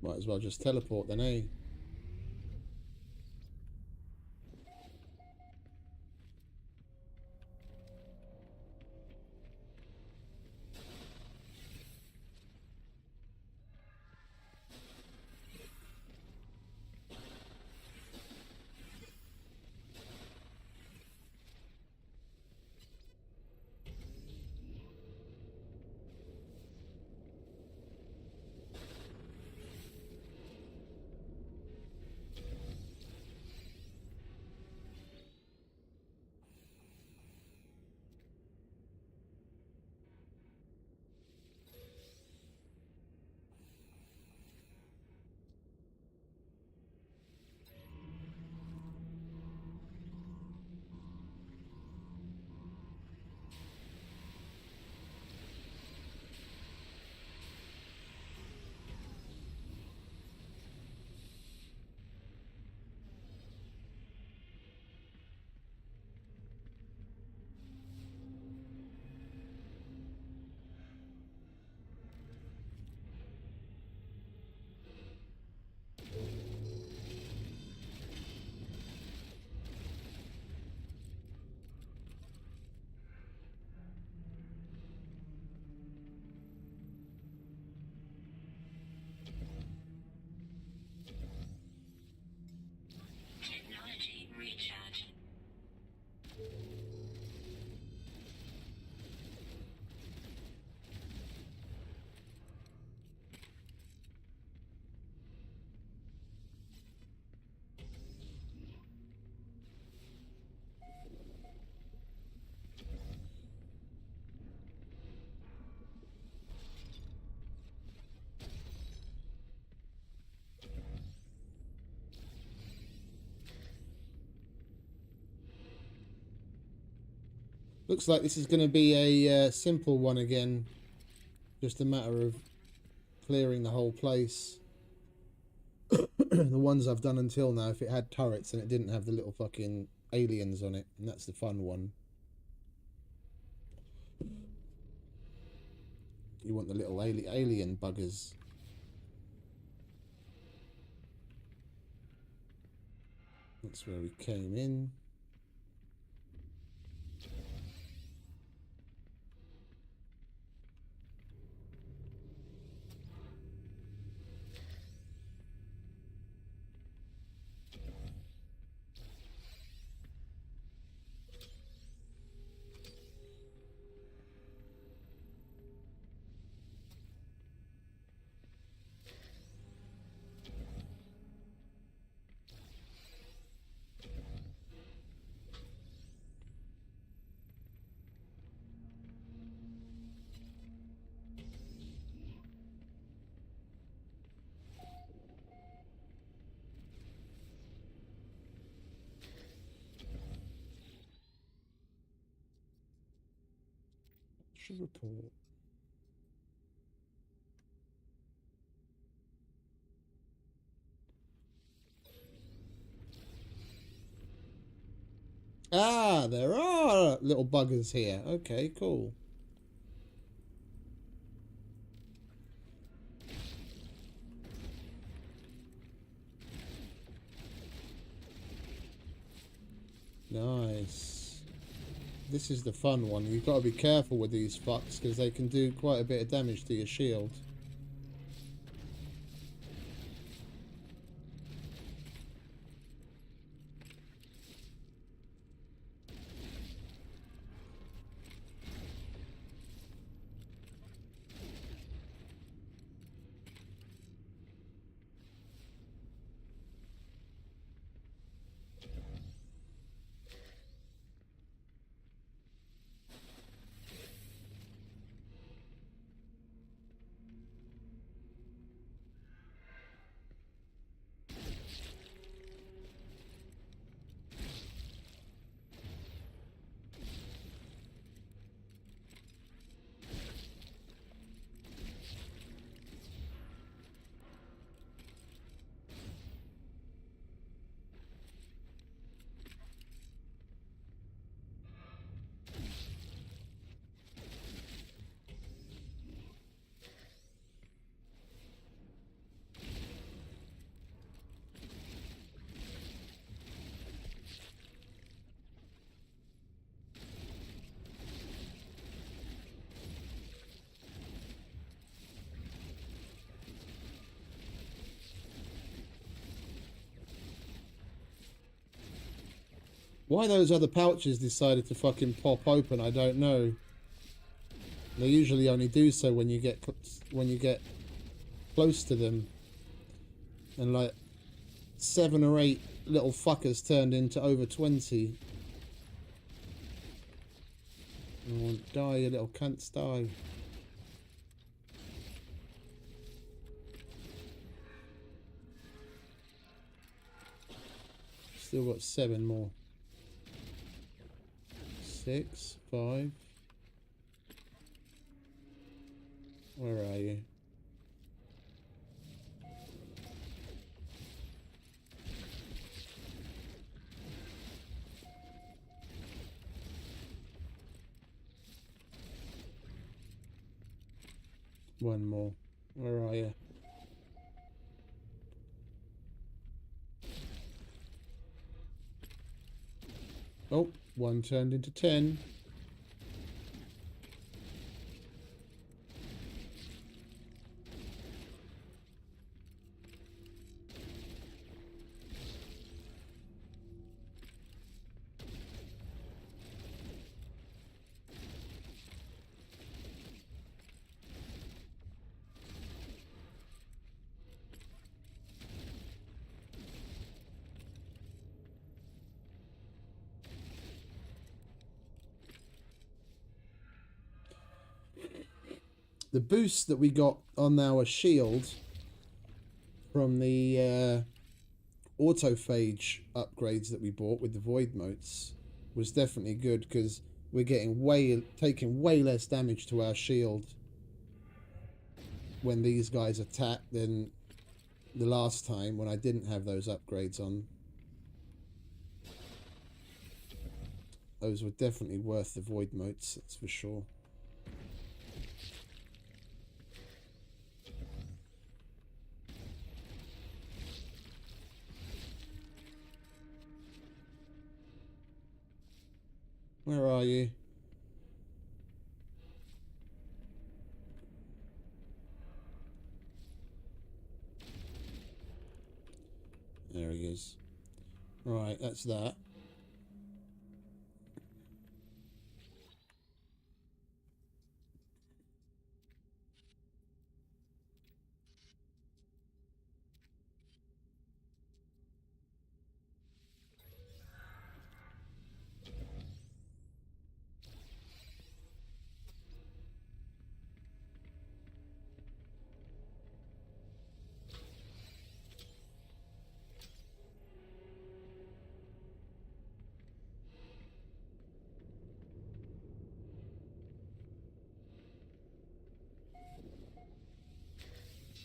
Might as well just teleport then, eh? Looks like this is going to be a simple one again. Just a matter of clearing the whole place. The ones I've done until now, if it had turrets and it didn't have the little fucking aliens on it, and that's the fun one. You want the little alien buggers. That's where we came in. Should report. Ah, there are little buggers here. Okay, cool. Nice. This is the fun one. You've got to be careful with these fucks because they can do quite a bit of damage to your shield. Why those other pouches decided to fucking pop open, I don't know. They usually only do so when you get close to them. And like 7 or 8 little fuckers turned into over 20. Oh, die, you little cunts, die. Still got 7 more. 6, 5. Where are you? One more. Where are you? Oh, one turned into 10. The boost that we got on our shield from the autophage upgrades that we bought with the void motes was definitely good, because we're taking way less damage to our shield when these guys attack than the last time when I didn't have those upgrades on. Those were definitely worth the void motes, that's for sure. Where are you? There he is. Right, that's that.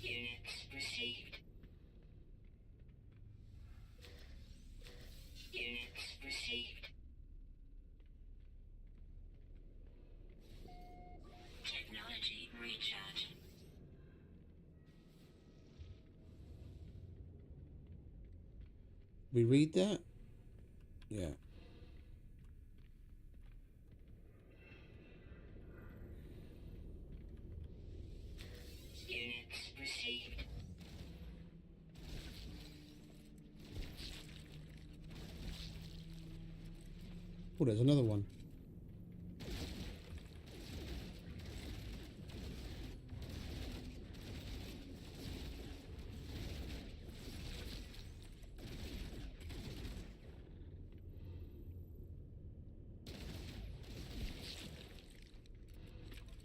Units received. Units received. Technology recharge. We read that? Yeah. Units received. Oh, there's another one.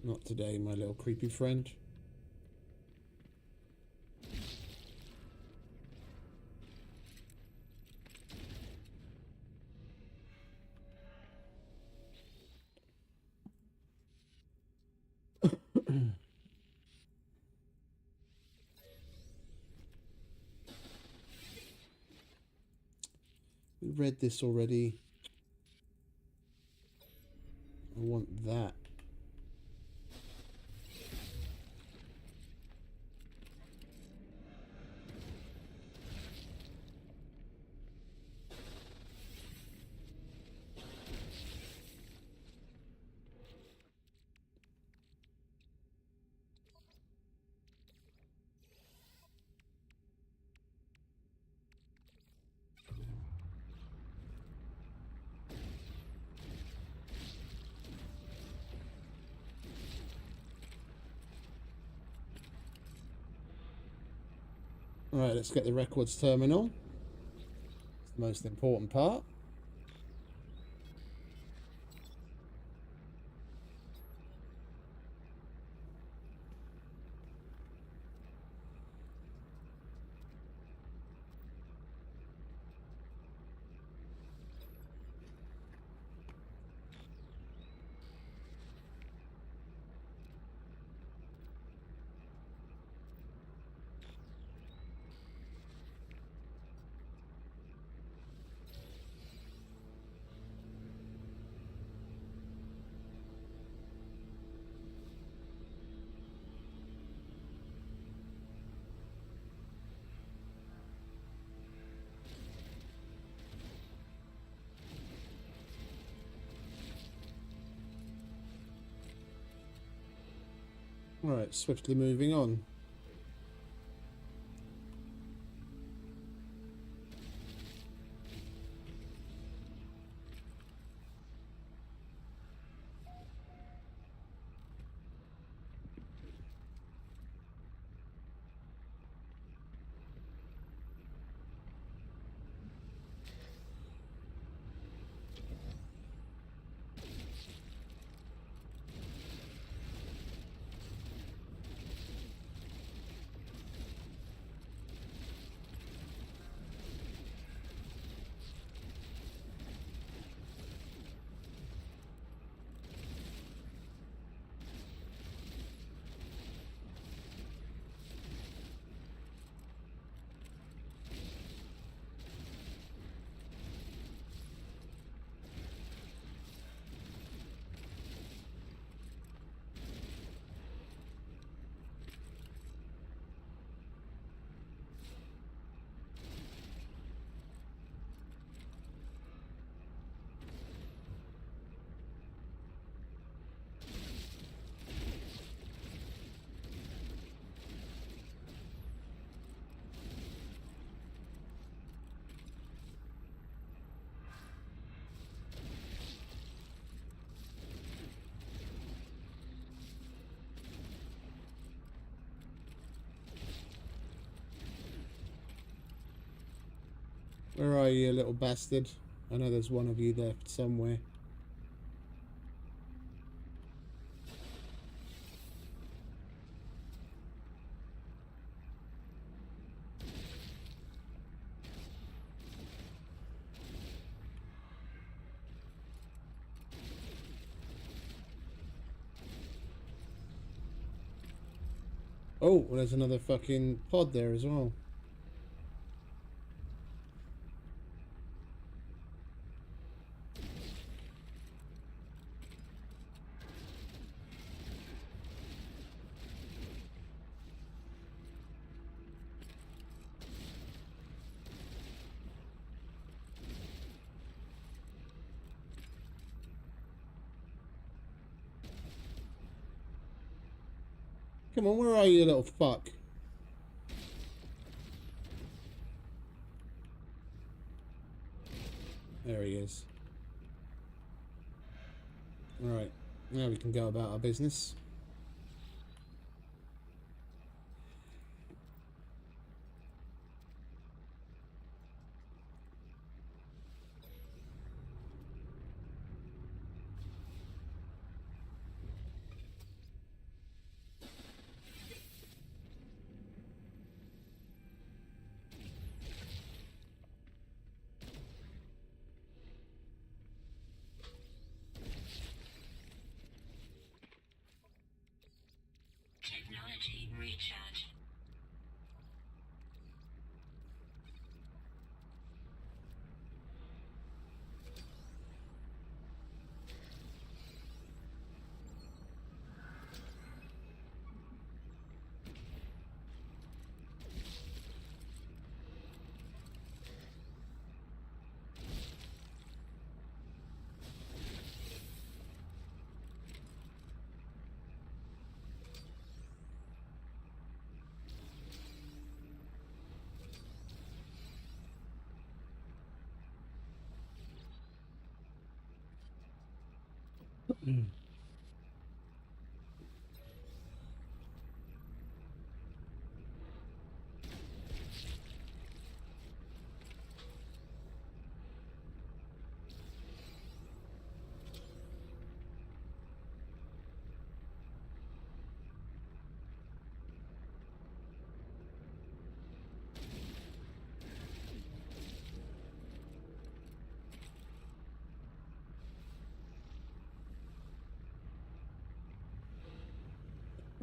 Not today, my little creepy friend. We read this already. I want that. Alright, let's get the records terminal. It's the most important part. Alright, swiftly moving on. Where are you, little bastard? I know there's one of you there somewhere. Oh, well, there's another fucking pod there as well. Come on, where are you, little fuck? There he is. Right, now we can go about our business. Technology recharge.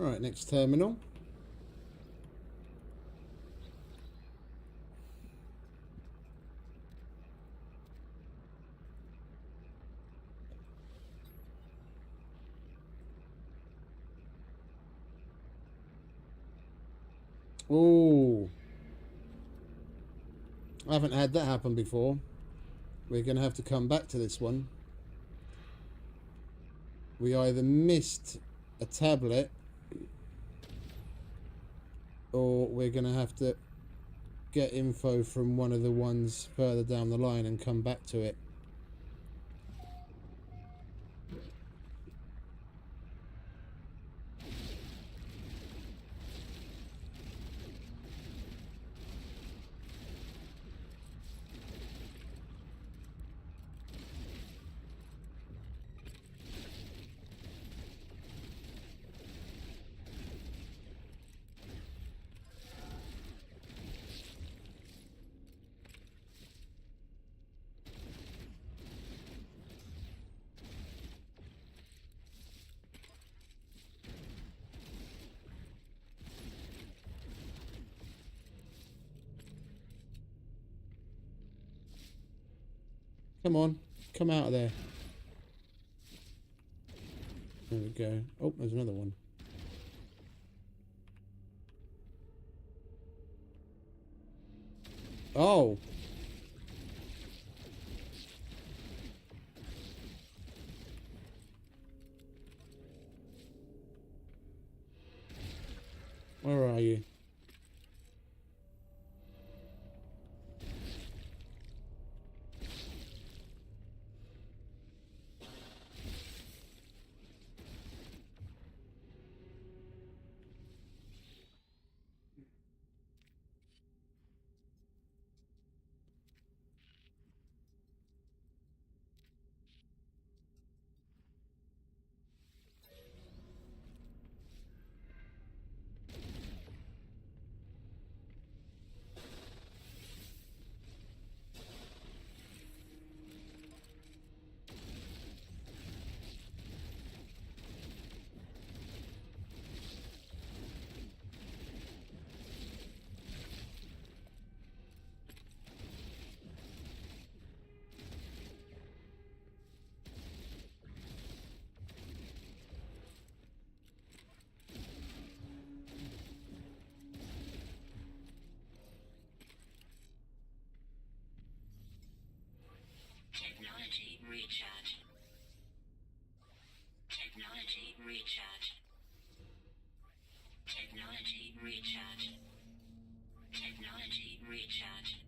Right, next terminal. Oh, I haven't had that happen before. We're going to have to come back to this one. We either missed a tablet or we're going to have to get info from one of the ones further down the line and come back to it. Come on, come out of there. There we go. Oh, there's another one. Oh. Where are you? recharge. Technology recharge.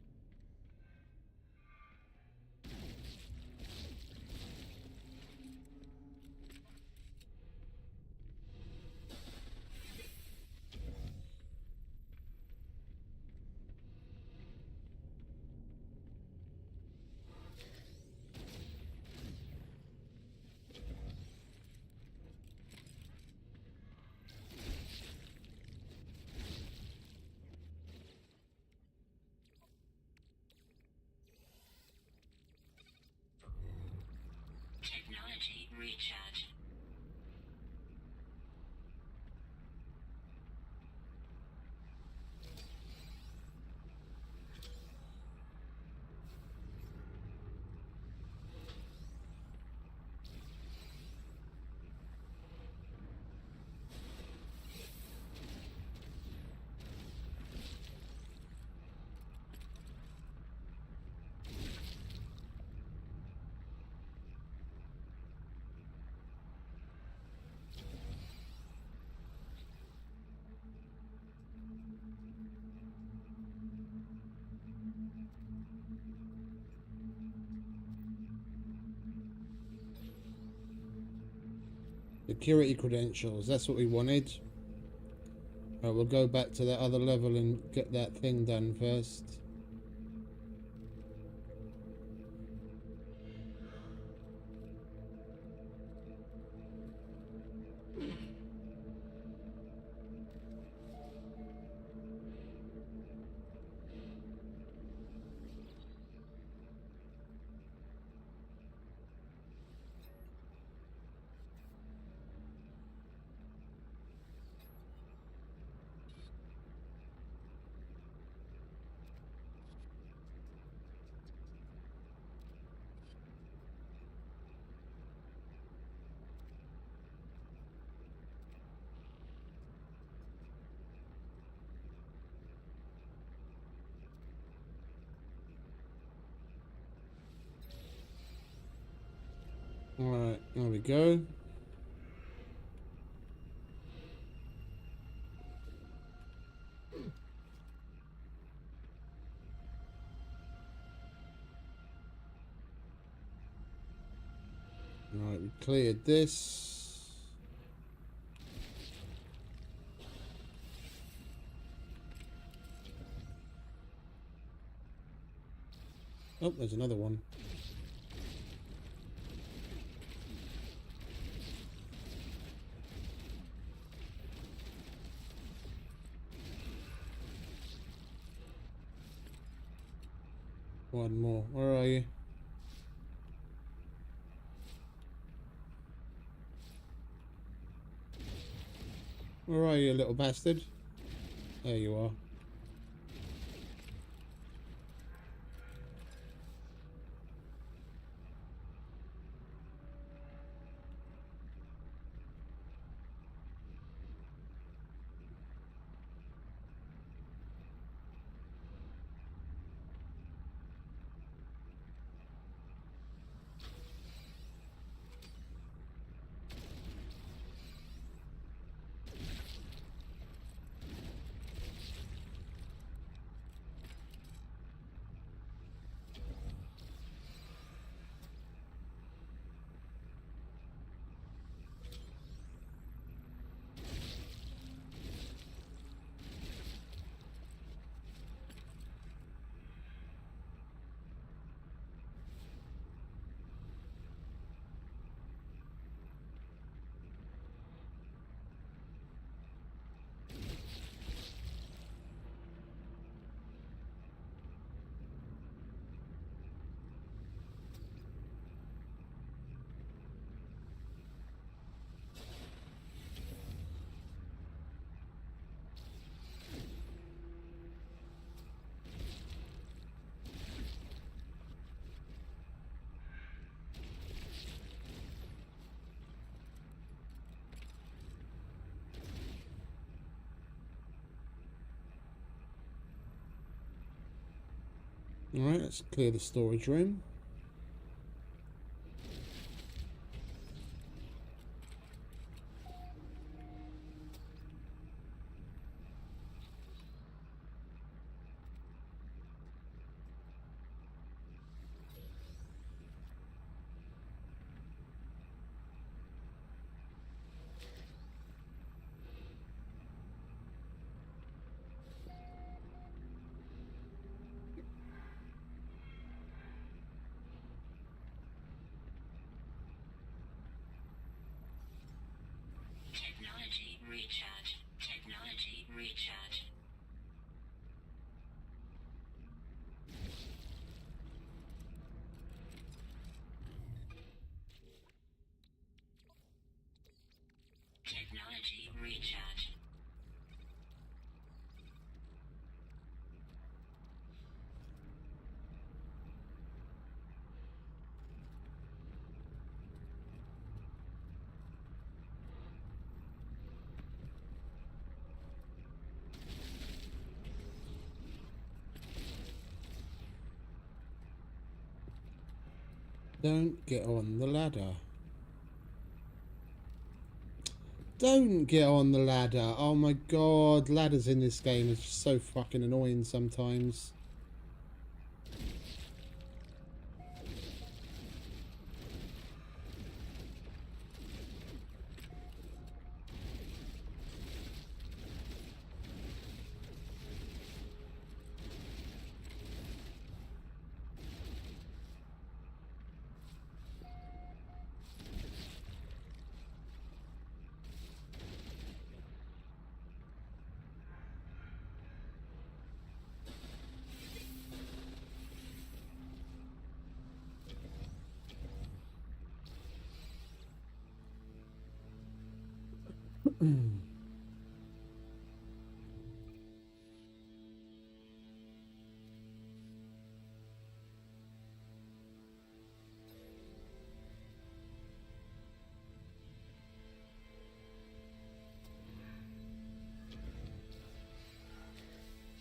Technology recharge. Security credentials, that's what we wanted. Right, we'll go back to that other level and get that thing done first. Alright, there we go. Alright, we cleared this. Oh, there's another one. One more. Where are you? Where are you, little bastard? There you are. Alright, let's clear the storage room. Don't get on the ladder. Don't get on the ladder. Oh my god, ladders in this game is just so fucking annoying sometimes.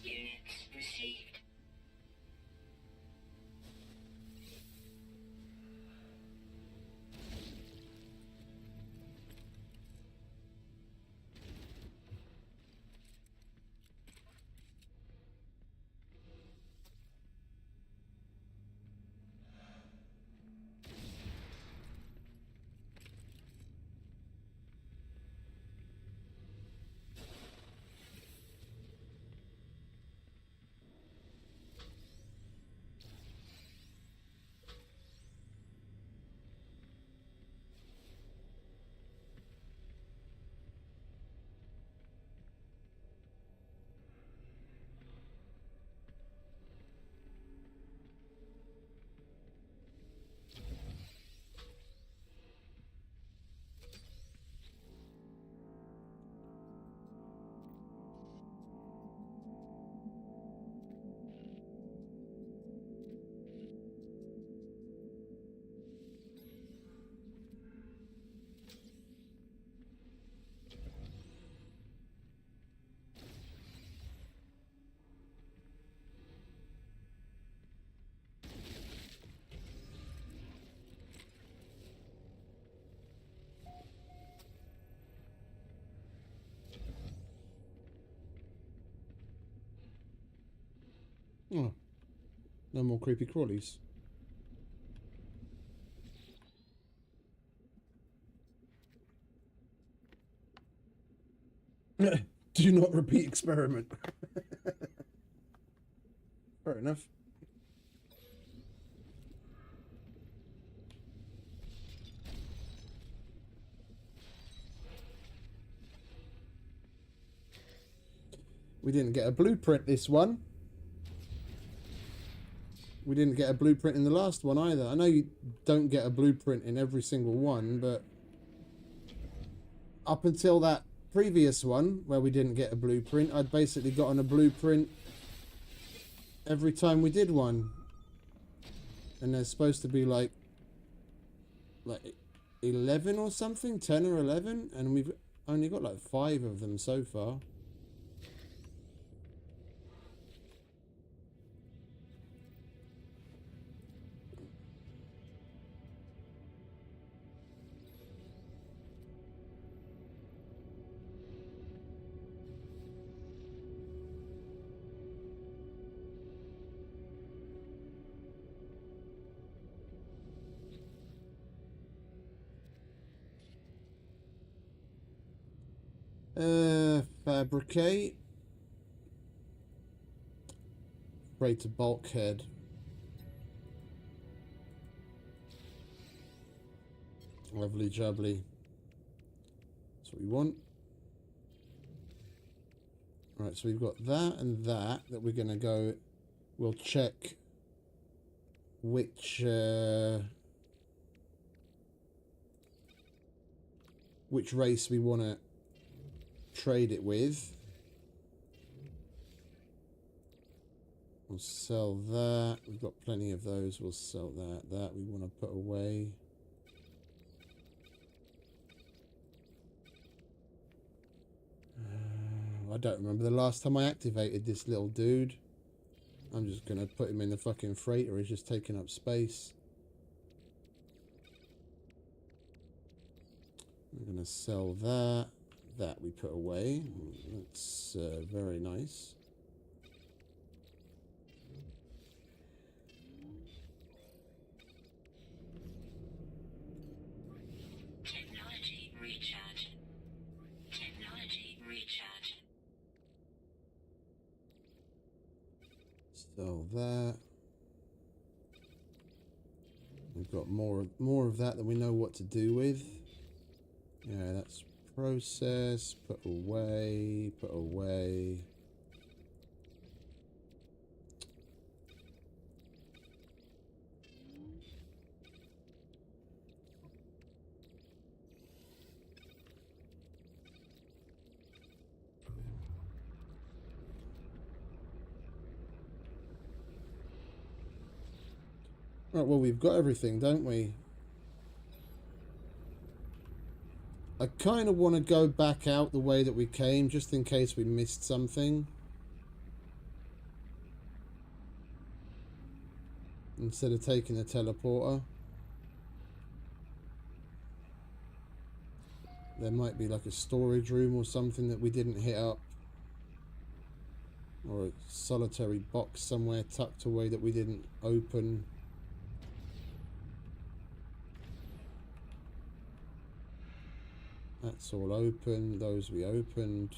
Units received. Oh, no more creepy crawlies. Do not repeat experiment. Fair enough. We didn't get a blueprint this one. We didn't get a blueprint in the last one either. I know you don't get a blueprint in every single one, but up until that previous one where we didn't get a blueprint, I'd basically gotten a blueprint every time we did one. And there's supposed to be like 11 or something, 10 or 11, and we've only got like 5 of them so far. Fabricate. Freighter bulkhead. Lovely jubbly. That's what we want. Right, so we've got that and that we're going to go. We'll check which race we want to trade it with. We'll sell that. We've got plenty of those. We'll sell that. That we want to put away. I don't remember the last time I activated this little dude. I'm just going to put him in the fucking freighter. He's just taking up space. going to sell that. That we put away. That's very nice. Technology recharge. Technology recharge. Sell that. We've got more of that we know what to do with. Yeah, that's process. Put away. Put away. Right, well, we've got everything, don't we? I kind of want to go back out the way that we came, just in case we missed something. Instead of taking the teleporter. There might be like a storage room or something that we didn't hit up. Or a solitary box somewhere tucked away that we didn't open. That's all open. Those we opened.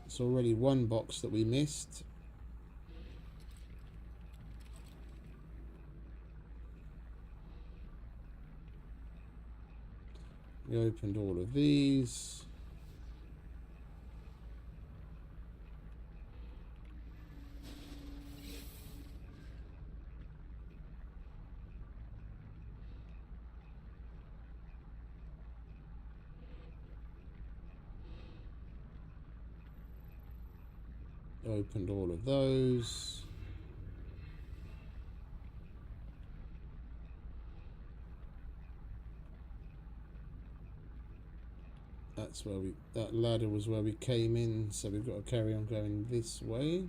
It's already one box that we missed. We opened all of these. Opened all of those. That's where that ladder was where we came in, so we've got to carry on going this way.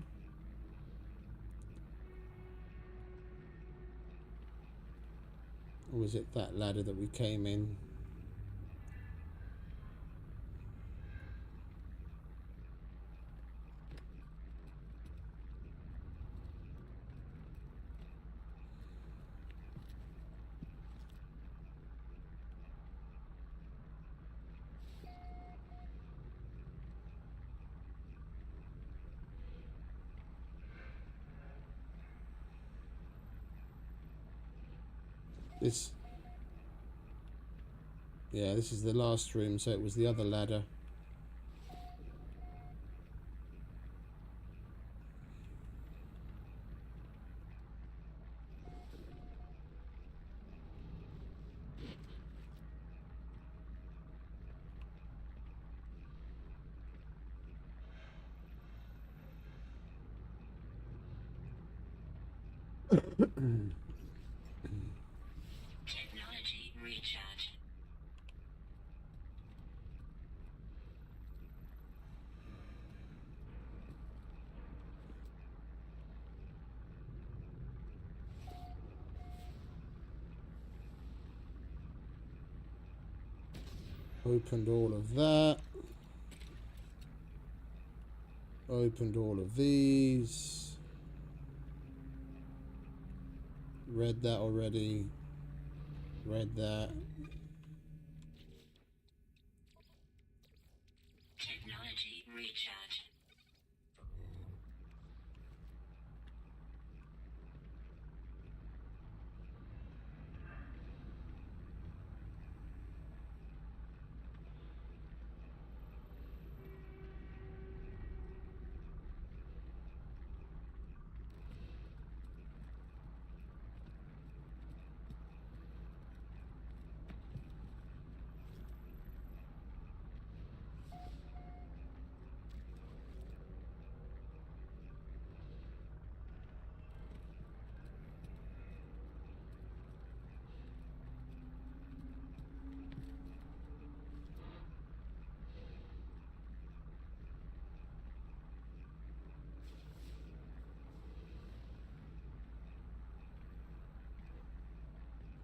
Or was it that ladder that we came in? This, yeah, this is the last room, so it was the other ladder. Technology recharge. Opened all of that. Opened all of these. Read that already. Read that. Technology recharge.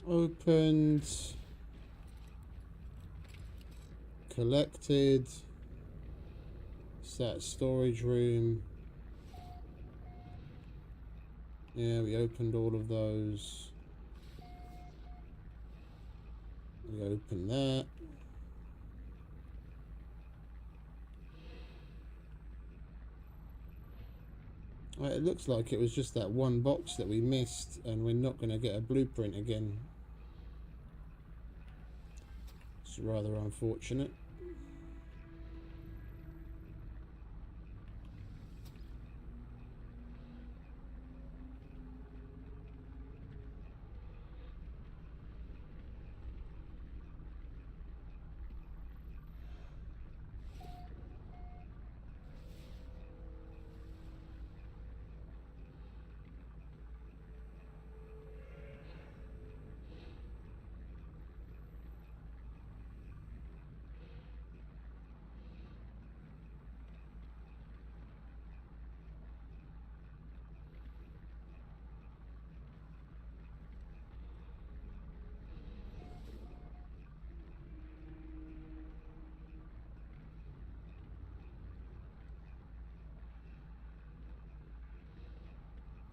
Opened. Collected. That storage room. Yeah, we opened all of those. We opened that. Right, it looks like it was just that one box that we missed, and we're not going to get a blueprint again. It's rather unfortunate.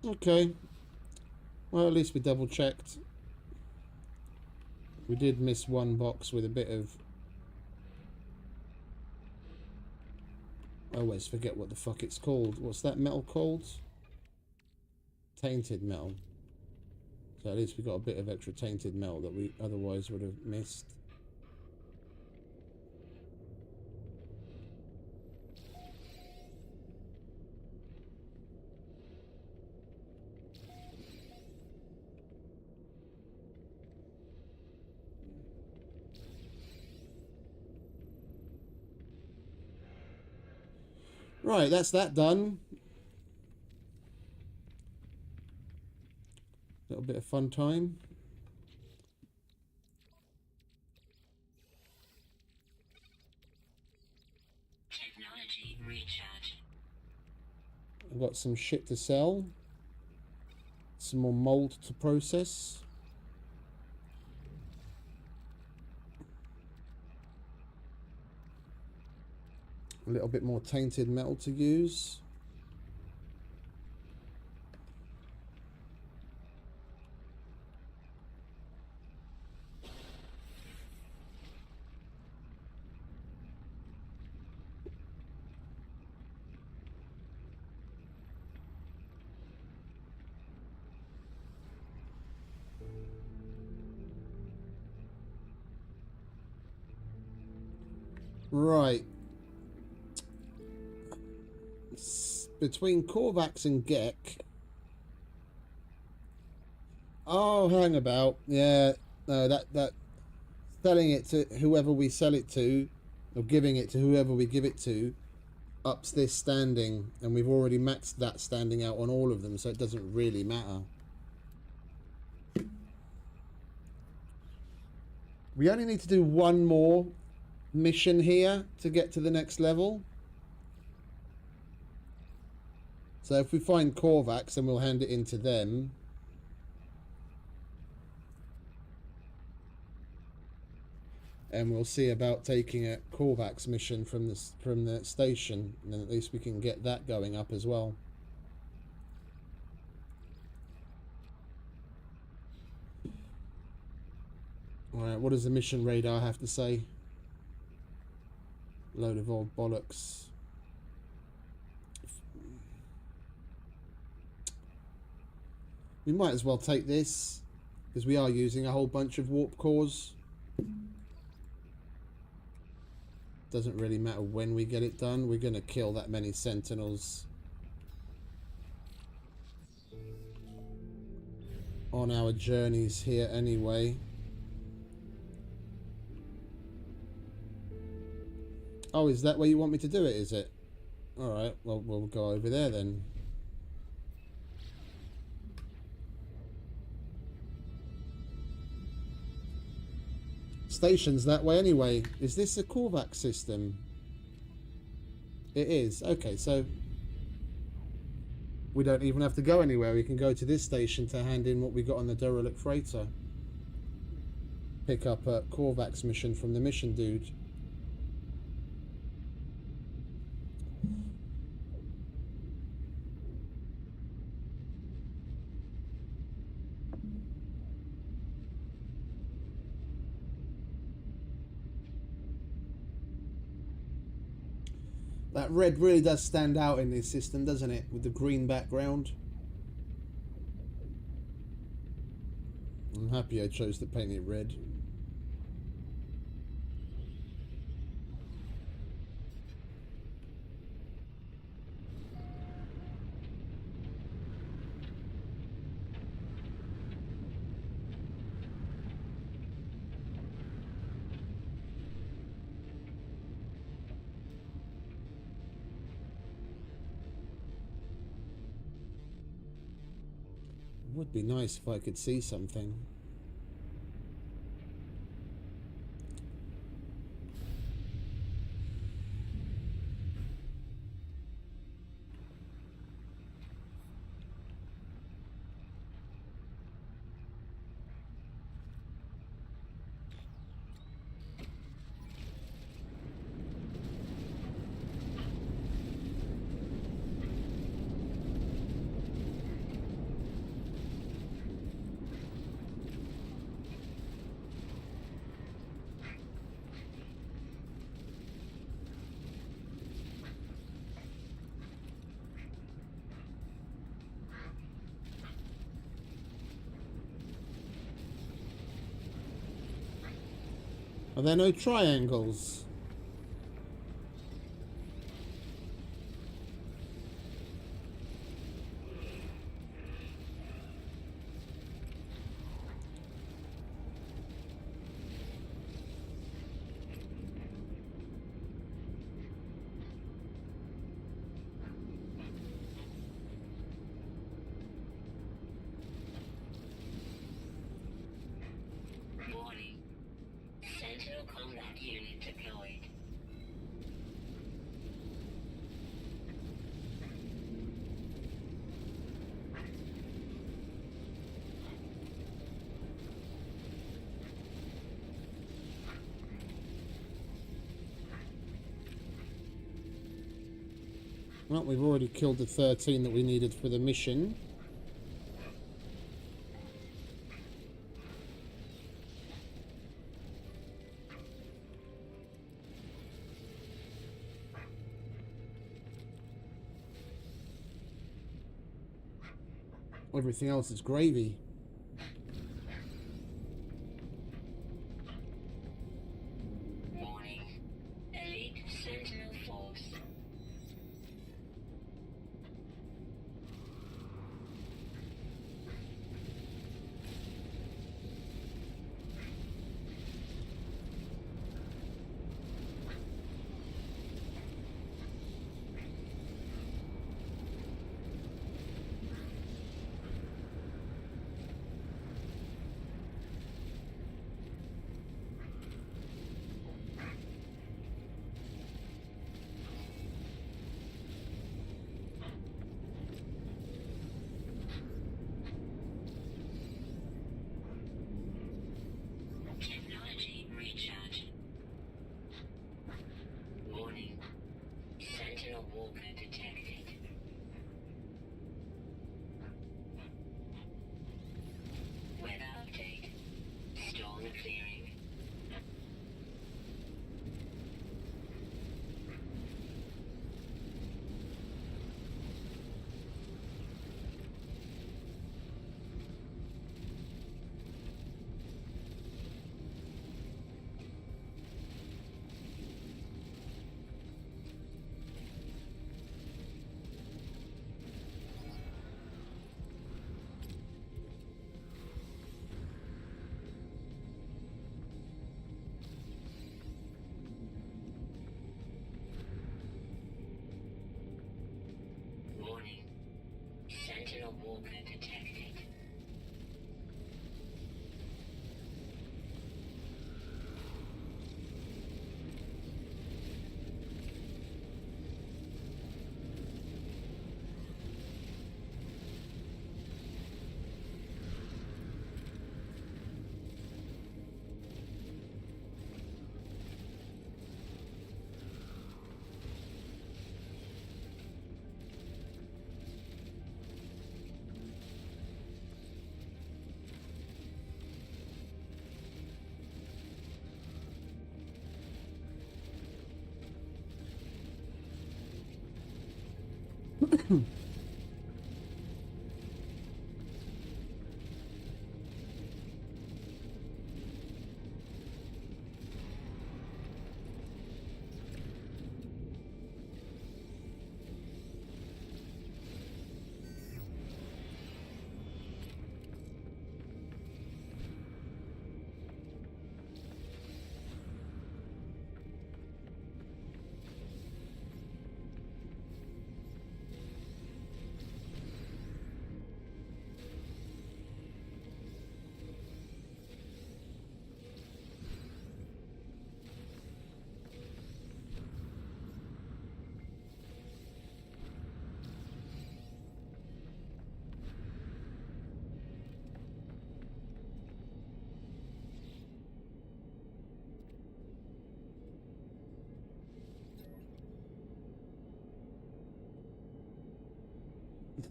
Okay. Well, at least we double checked. We did miss one box with a bit of... I always forget what the fuck it's called. What's that metal called? Tainted metal. So at least we got a bit of extra tainted metal that we otherwise would have missed. Right, that's that done. Little bit of fun time. Technology recharge. I've got some shit to sell. Some more mold to process. A little bit more tainted metal to use. Right. Between Korvax and Gek. Oh, hang about. Yeah. No, that selling it to whoever we sell it to, or giving it to whoever we give it to, ups this standing, and we've already maxed that standing out on all of them, so it doesn't really matter. We only need to do one more mission here to get to the next level. So if we find Korvax, then we'll hand it in to them. And we'll see about taking a Korvax mission from the station, and then at least we can get that going up as well. Alright, what does the mission radar have to say? Load of old bollocks. We might as well take this, because we are using a whole bunch of warp cores. Doesn't really matter when we get it done. We're going to kill that many sentinels on our journeys here anyway. Oh, is that where you want me to do it, is it? Alright, well, we'll go over there then. Station's that way anyway. Is this a Korvax system? It is. Okay, so we don't even have to go anywhere. We can go to this station to hand in what we got on the derelict freighter. pick up a Korvax mission from the mission dude. That red really does stand out in this system, doesn't it? With the green background. I'm happy I chose to paint it red. It would be nice if I could see something. Are there no triangles? Warning. Sentinel combat unit deployed. Well, we've already killed the 13 that we needed for the mission. Everything else is gravy. Warning. Elite Sentinel force. Technology recharge. Warning. Sentinel walker detected. Weather update. Storm clearing. Warning. Sentinel walker detected.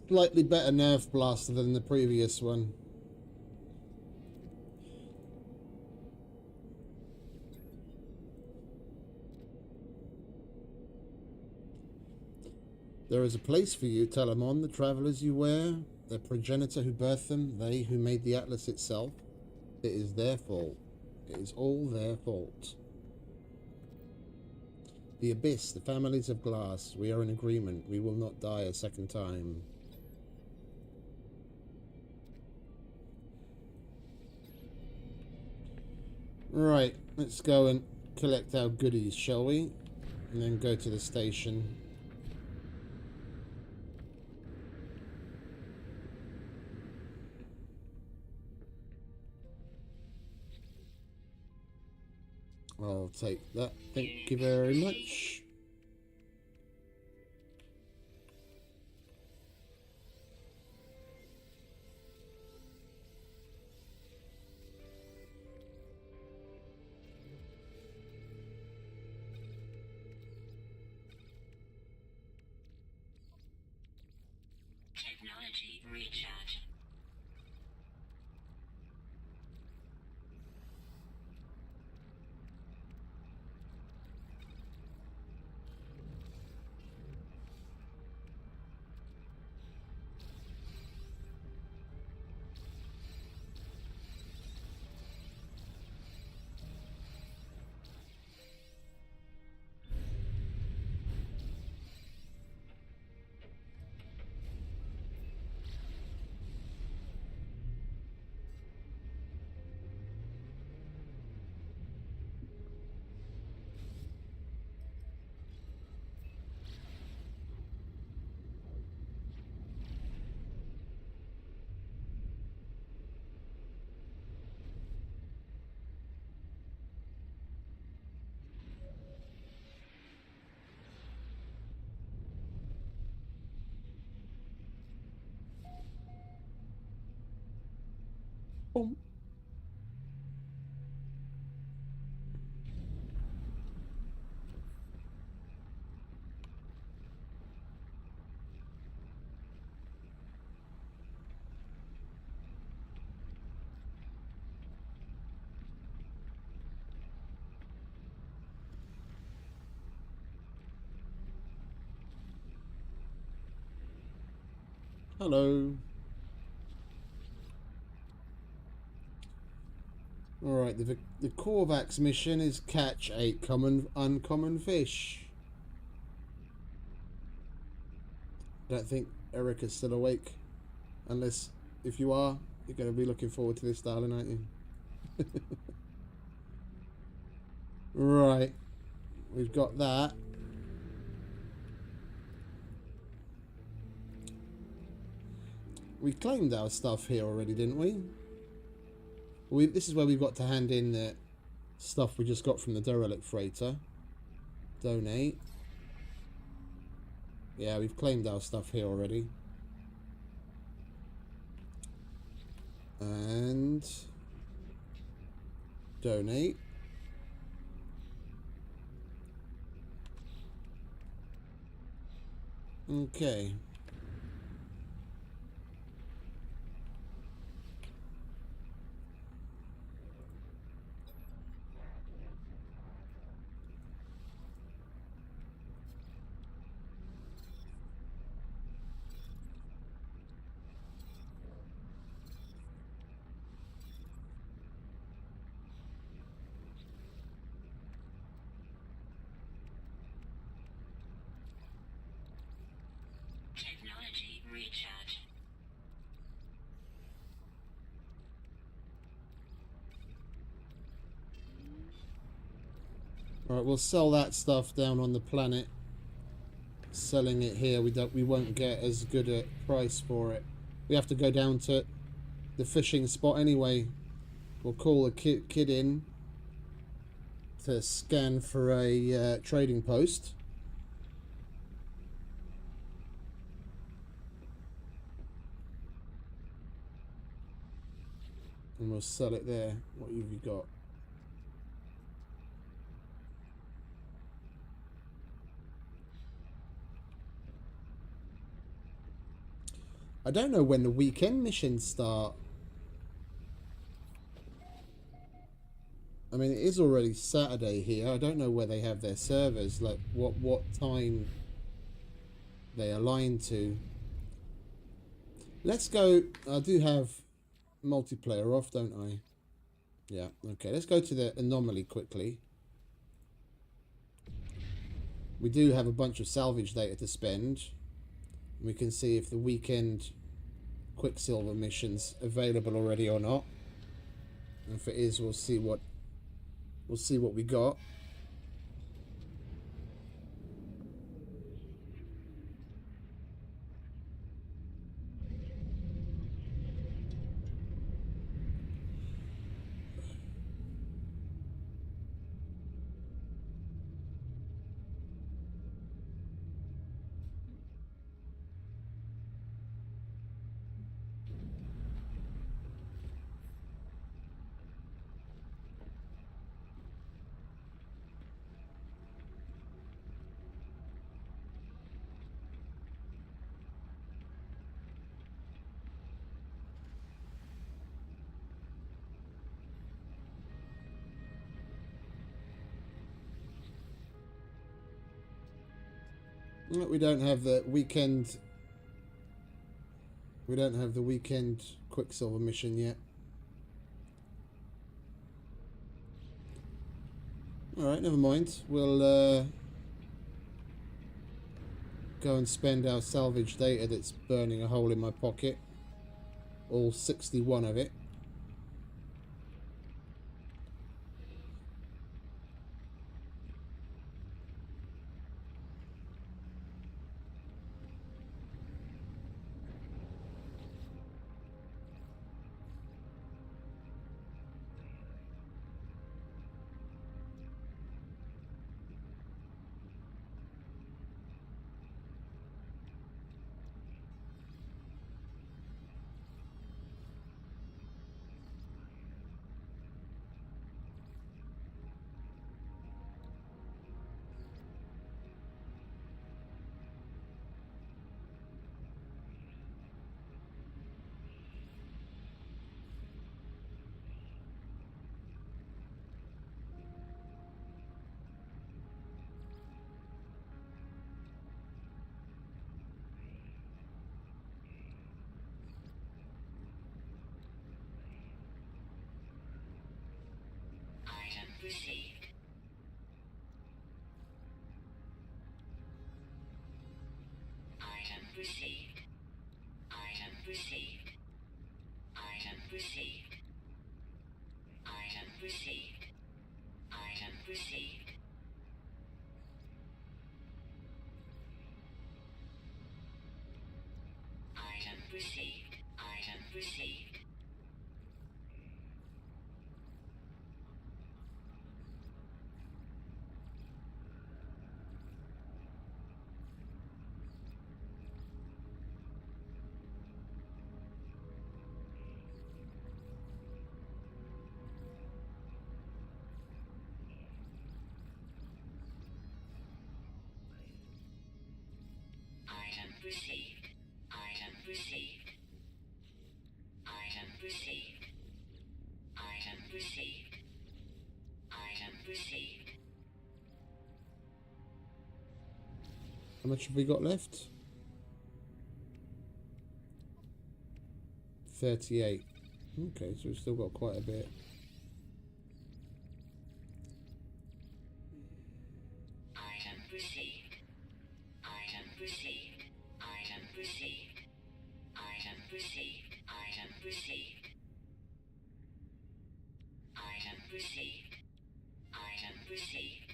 Slightly better nerf blaster than the previous one. There is a place for you, Telemon, the travelers you wear, their progenitor who birthed them, they who made the Atlas itself. It is their fault. It is all their fault. The Abyss, the families of glass, we are in agreement. We will not die a second time. Right, let's go and collect our goodies, shall we? And then go to the station. I'll take that. Thank you very much. Technology recharge. Boom. Hello. Alright, the Korvax mission is catch 8 uncommon fish. Don't think Eric is still awake. Unless, if you are, you're going to be looking forward to this, darling, aren't you? Right. We've got that. We claimed our stuff here already, didn't we? This is where we've got to hand in the stuff we just got from the derelict freighter. Donate. Yeah, we've claimed our stuff here already. And donate. Okay. Alright, we'll sell that stuff down on the planet. Selling it here, we won't get as good a price for it. We have to go down to the fishing spot anyway. We'll call a kid in to scan for a trading post. And we'll sell it there. What have you got? I don't know when the weekend missions start. I mean, it is already Saturday here. I don't know where they have their servers, like what time they align to. Let's go. I do have multiplayer off, don't I? Yeah, okay. Let's go to the anomaly quickly. We do have a bunch of salvage data to spend. We can see if the weekend Quicksilver mission's available already or not. And if it is, we'll see what we got. We don't have the weekend. We don't have the weekend Quicksilver mission yet. Alright, never mind. We'll go and spend our salvage data that's burning a hole in my pocket. All 61 of it. Item received. Item received. Item received. Item received. Item received. Item received. Item received. Item received. Item received. Item received. Item received. Item received. Item received. How much have we got left? 38. Okay, so we've still got quite a bit. Item received. Item received. Item received. Item received. Item received. Item received. Item received.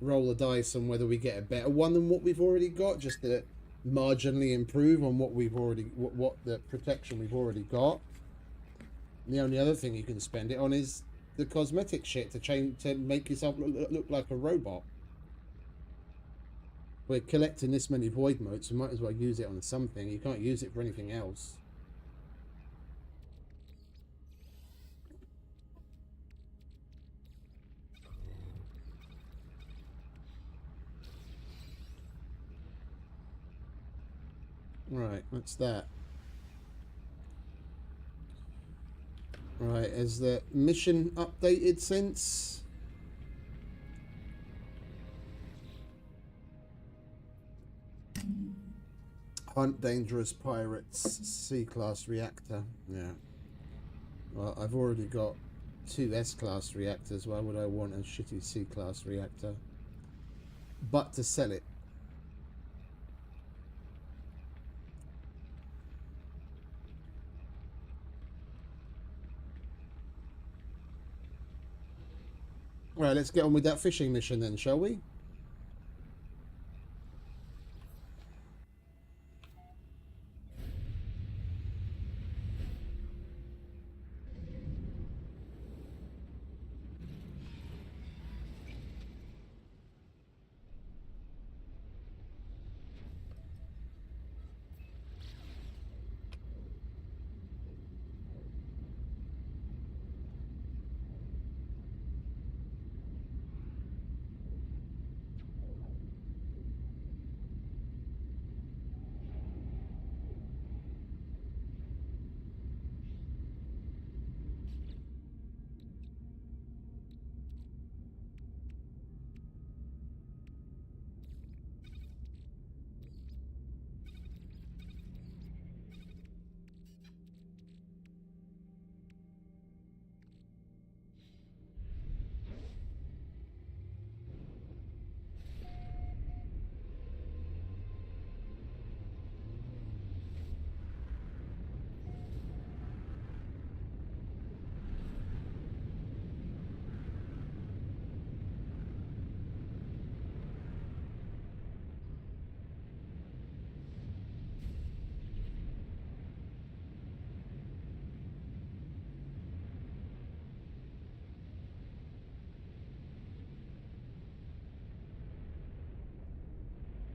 roll the dice on whether we get a better one than what we've already got, just to marginally improve on what we've already, what the protection we've already got. And the only other thing you can spend it on is the cosmetic shit to make yourself look like a robot. We're collecting this many void motes, we might as well use it on something. You can't use it for anything else. Right, that's that. Right, has the mission updated since? Hunt dangerous pirates, C-class reactor. Yeah. Well, I've already got 2 S-class reactors. Why would I want a shitty C-class reactor? But to sell it. Right, let's get on with that fishing mission then, shall we?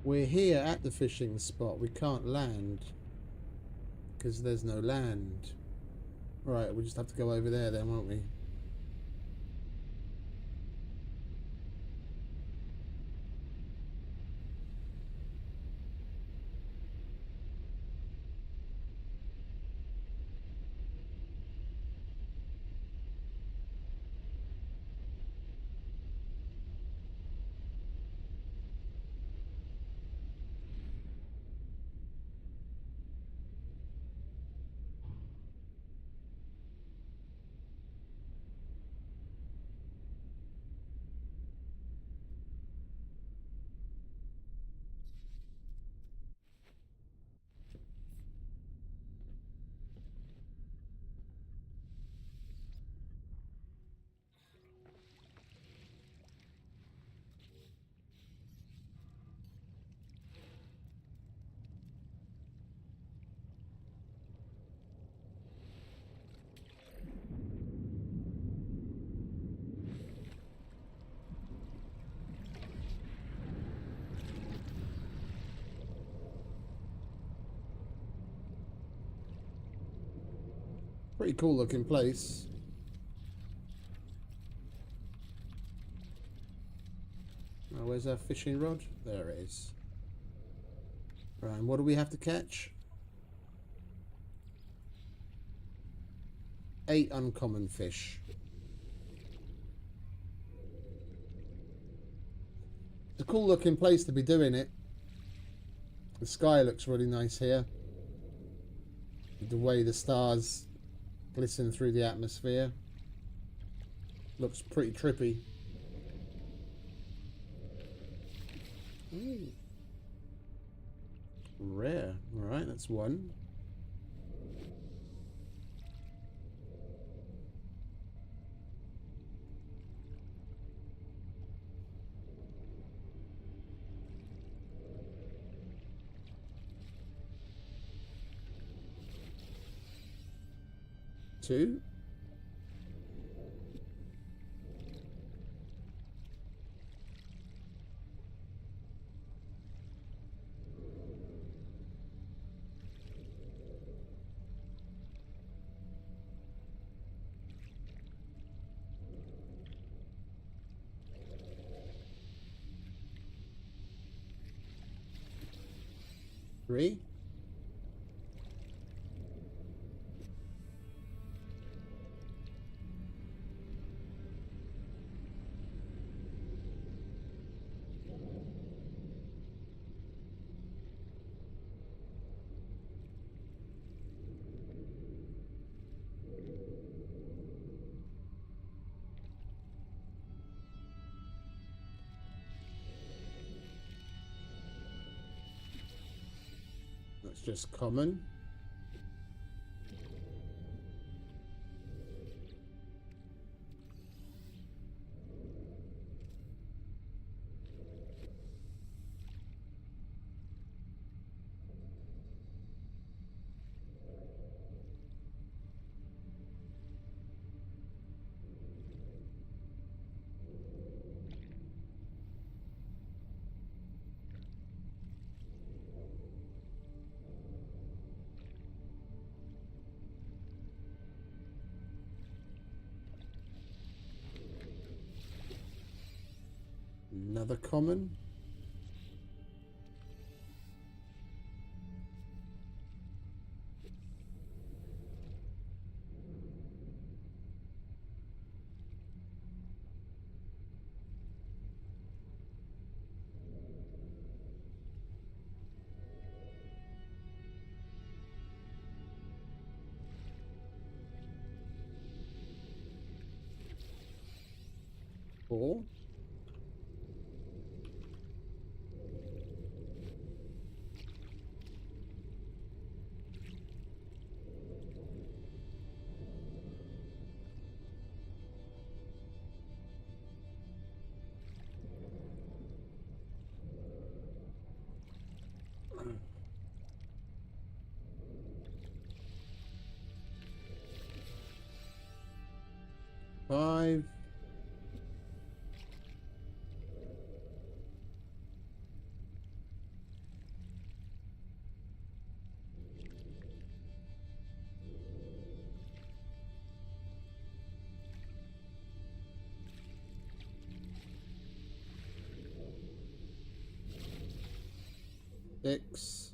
We're here at the fishing spot. We can't land because there's no land. Right, we'll just have to go over there then, won't we? Pretty cool looking place. Oh, where's our fishing rod? There it is. Right, and what do we have to catch? 8 uncommon fish. It's a cool looking place to be doing it. The sky looks really nice here. The way the stars glisten through the atmosphere. Looks pretty trippy. Ooh. Rare. Alright, that's one. 2. Three. That's just common. Another common. Four. Five. Six.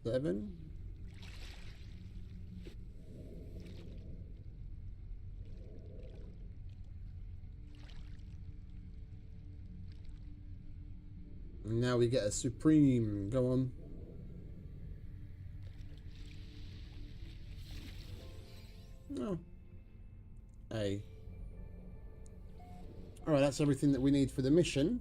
Seven. And now we get a supreme. Go on. Oh. A. Alright, that's everything that we need for the mission.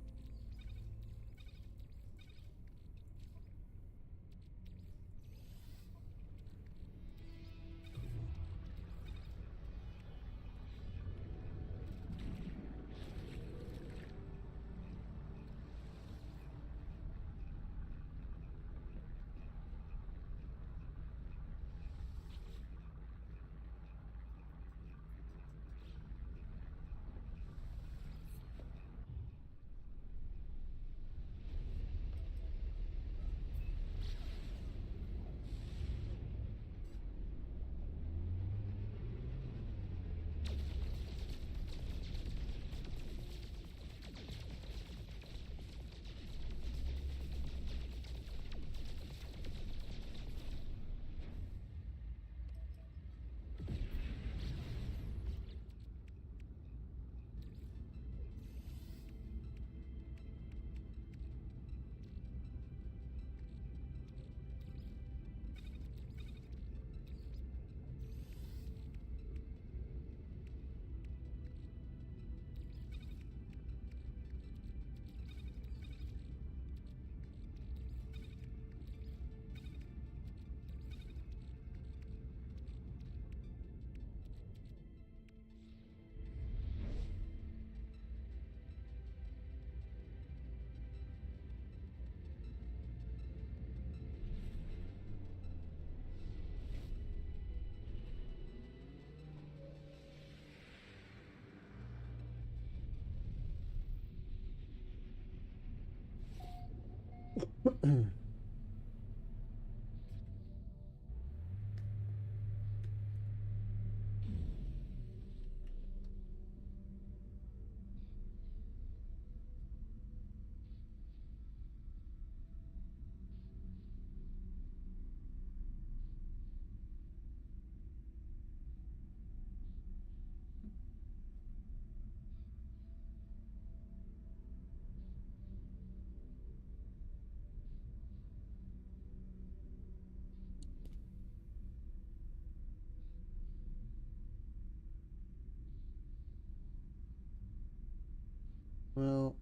Well,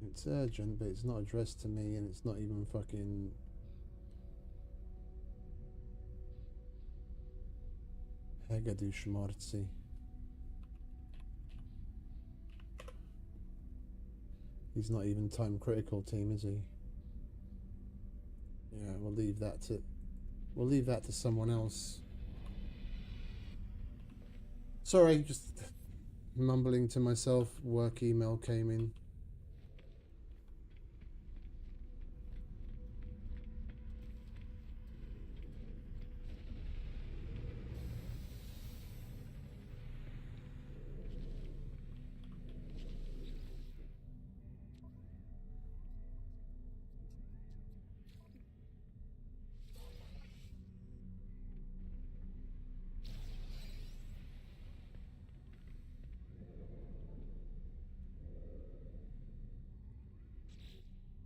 it's urgent, but it's not addressed to me, and it's not even fucking... Hegadu Schmarzi. He's not even time critical team, is he? Yeah, we'll leave that to someone else. Sorry, just mumbling to myself. Work email came in.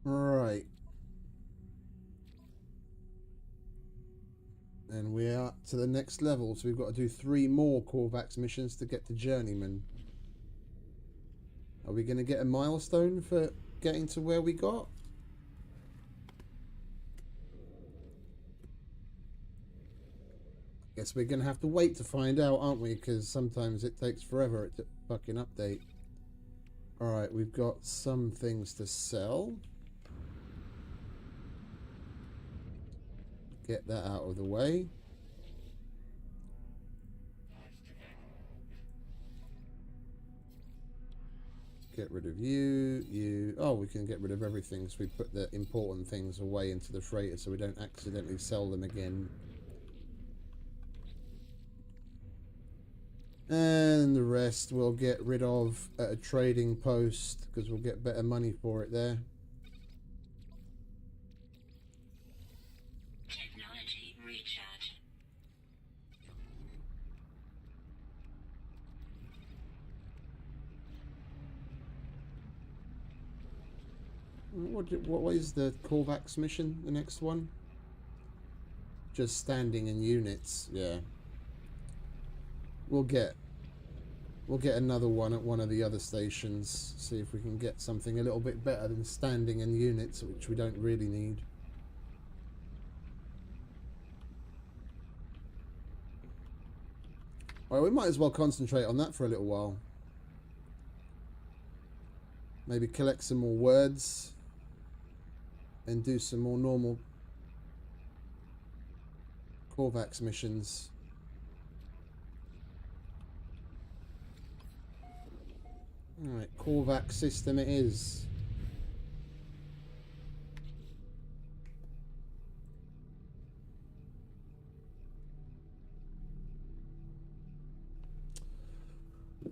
Right. And we are to the next level, so we've got to do 3 more Korvax missions to get to Journeyman. Are we going to get a milestone for getting to where we got? Guess we're going to have to wait to find out, aren't we? Because sometimes it takes forever to fucking update. Alright, we've got some things to sell. Get that out of the way. Get rid of you. Oh, we can get rid of everything, so we put the important things away into the freighter so we don't accidentally sell them again. And the rest we'll get rid of at a trading post because we'll get better money for it there. Technology recharge. What is the Korvax mission, the next one? Just standing in units, yeah. We'll get another one at one of the other stations. See if we can get something a little bit better than standing in units, which we don't really need. Well, we might as well concentrate on that for a little while. Maybe collect some more words and do some more normal Korvax missions. Alright, Korvax system it is.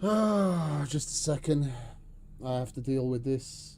Ah, just a second. I have to deal with this.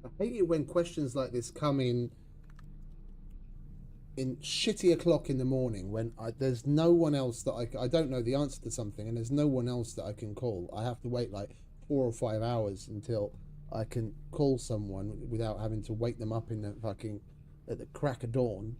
I hate it when questions like this come in in shitty o'clock in the morning when there's no one else that I don't know the answer to something, and there's no one else that I can call. I have to wait like 4 or 5 hours until I can call someone without having to wake them up in the fucking at the crack of dawn.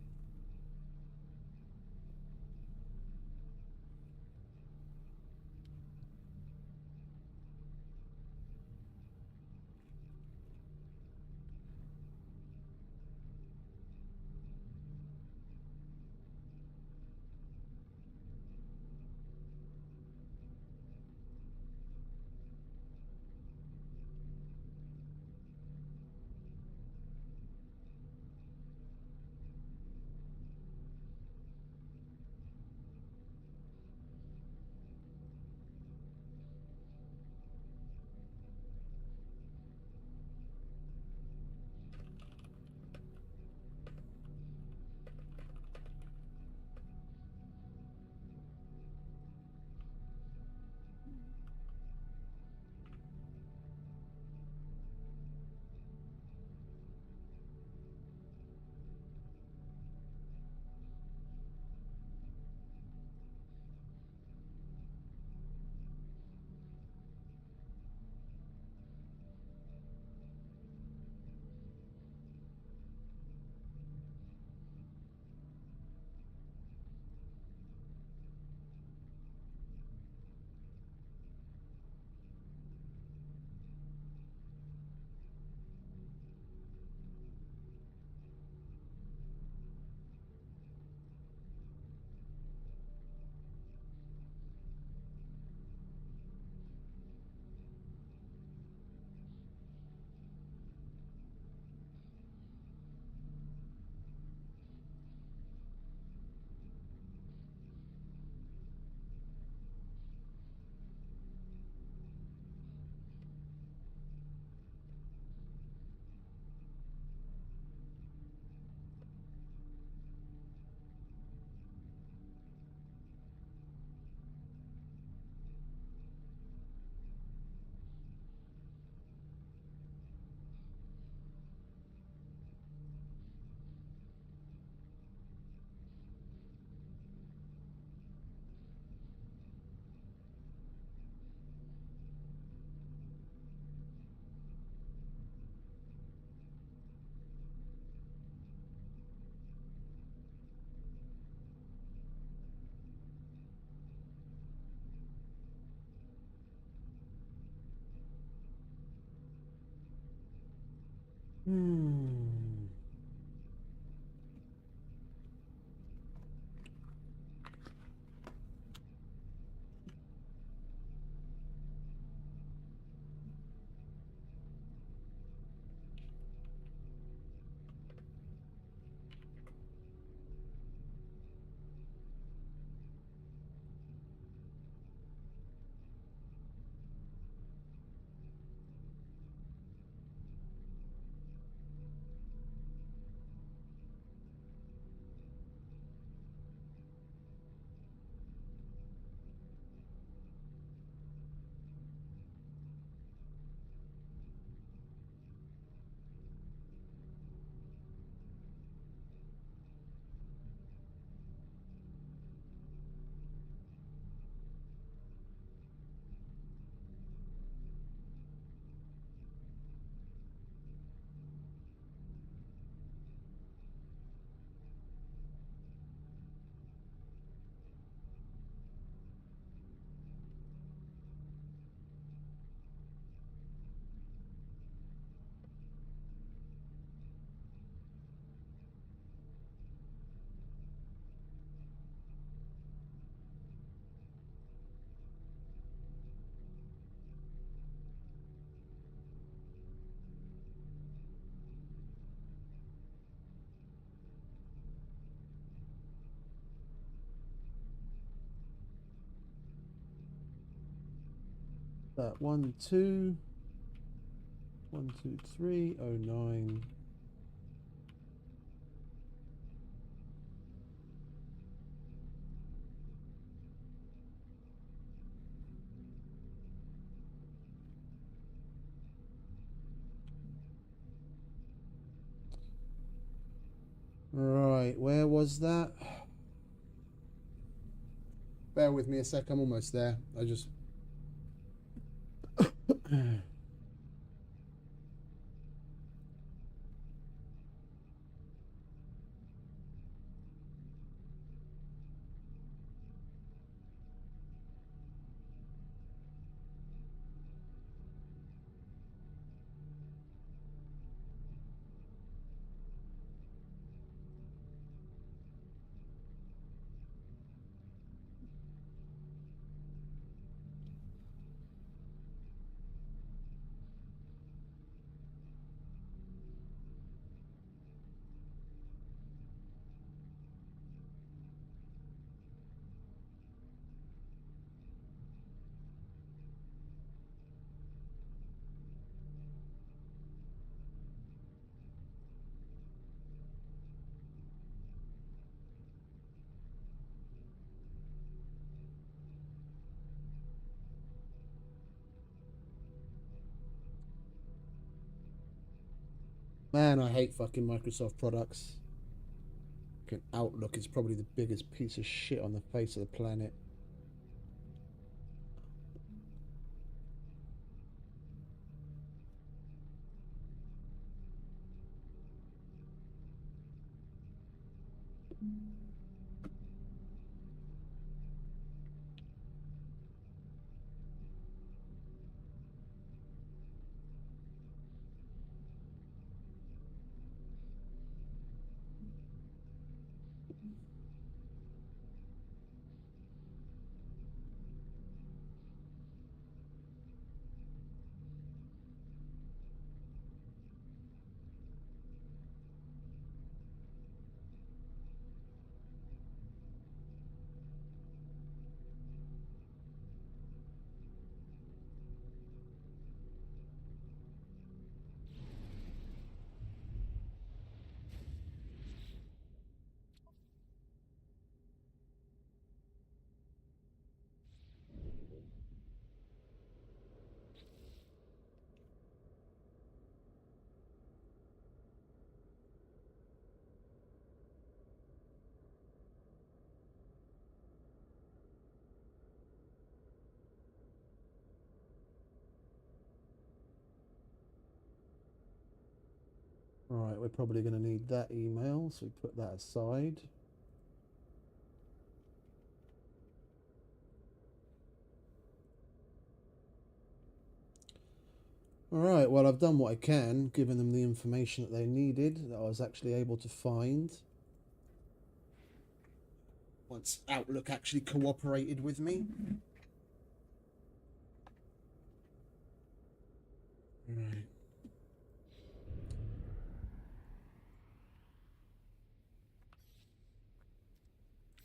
That 1 2 1 2 3 oh 9. Right, where was that? Bear with me a sec, I'm almost there. I just... Man, I hate fucking Microsoft products. Fucking Outlook is probably the biggest piece of shit on the face of the planet. Alright, we're probably going to need that email, so we put that aside. Alright, well I've done what I can, given them the information that they needed, that I was actually able to find. Once Outlook actually cooperated with me. Right.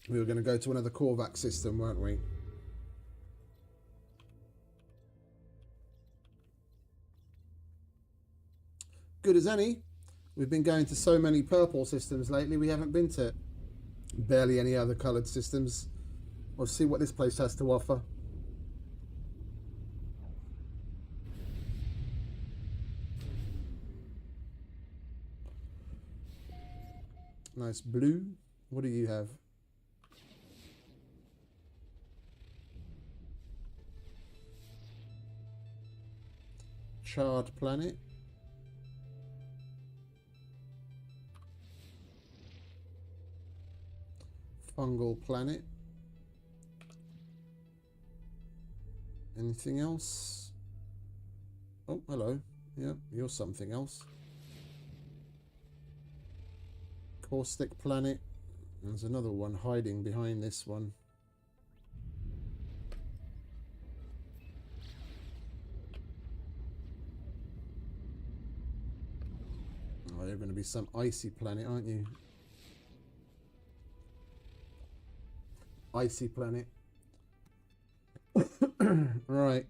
We were going to go to another Corvax system, weren't we? Good as any. We've been going to so many purple systems lately, we haven't been to barely any other coloured systems. We'll see what this place has to offer. Nice blue. What do you have? Charred planet. Fungal planet. Anything else? Oh, hello. Yep, you're something else. Caustic planet. There's another one hiding behind this one. Oh, you're going to be some icy planet, aren't you? Icy planet. Right.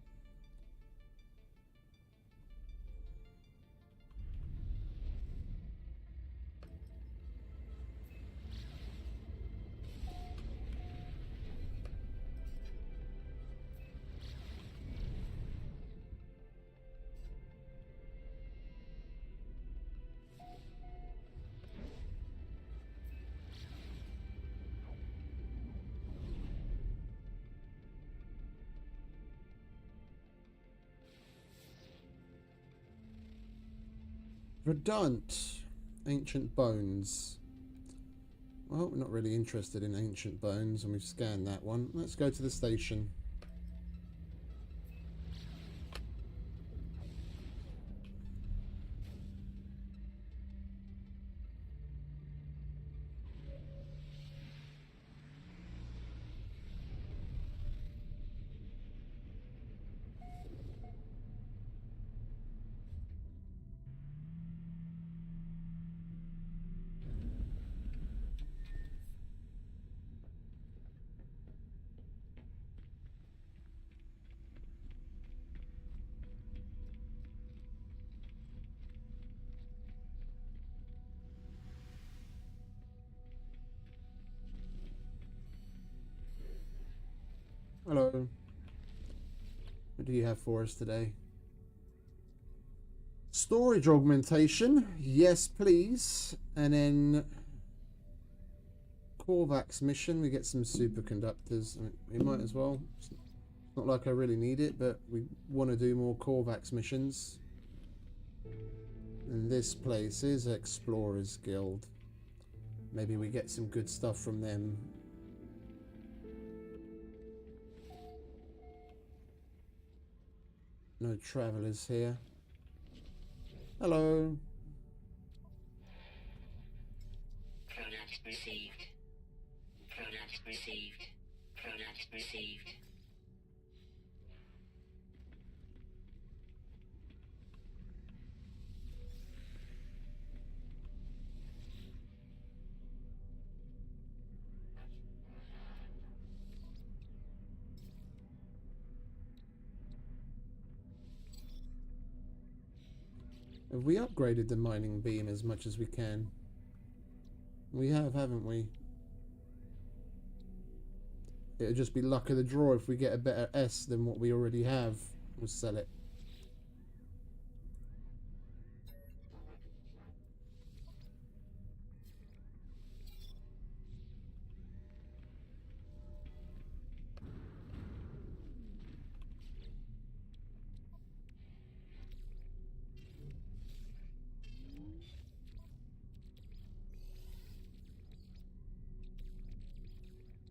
Verdant. Ancient bones. Well, we're not really interested in ancient bones, and we've scanned that one. Let's go to the station. Hello. What do you have for us today? Storage augmentation. Yes, please. And then Korvax mission. We get some superconductors. I mean, we might as well. It's not like I really need it, but we want to do more Korvax missions. And this place is Explorers Guild. Maybe we get some good stuff from them. No travelers here. Hello. Product received. Product received. Product received. Have we upgraded the mining beam as much as we can? We have, haven't we? It'll just be luck of the draw if we get a better S than what we already have. We'll sell it.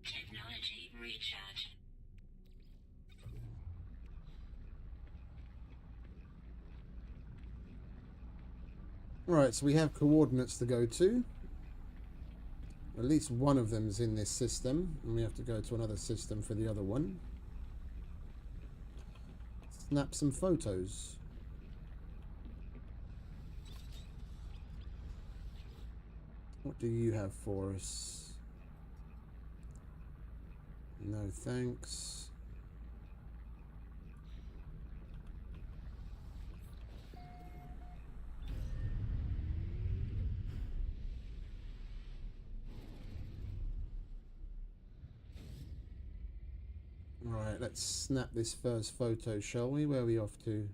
Technology recharge. Right, so we have coordinates to go to. At least one of them's in this system, and we have to go to another system for the other one. Snap some photos. What do you have for us? No thanks. Right, let's snap this first photo, shall we? Where are we off to?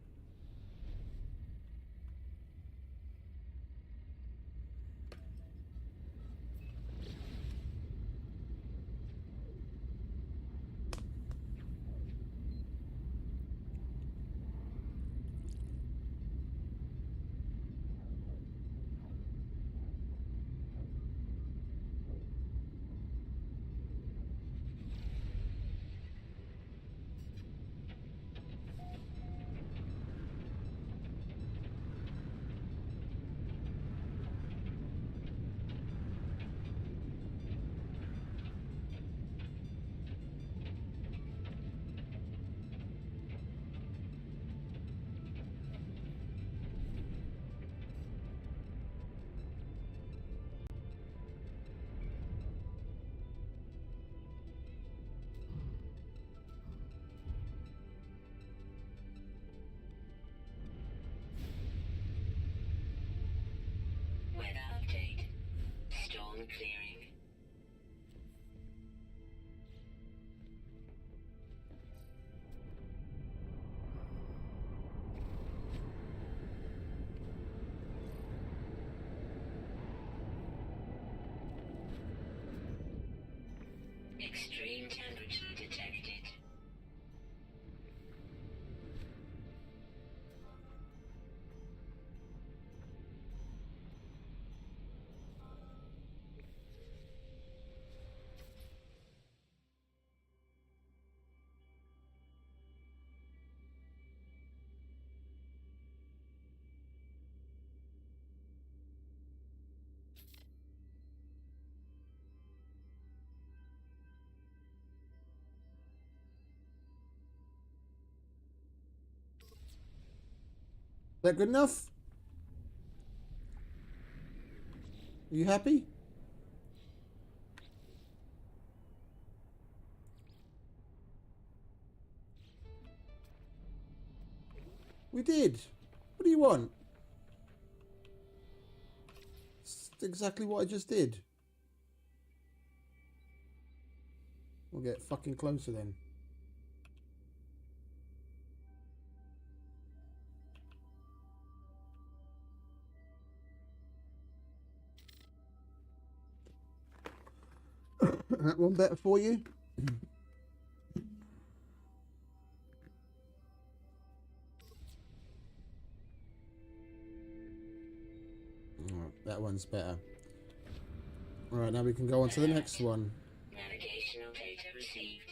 Weather update. Storm clearing. Extreme temperature detected. that good enough? Are you happy? We did. What do you want? It's exactly what I just did. We'll get fucking closer then. That one better for you? Oh, that one's better. Alright, now we can go on to the next one. Navigational data received.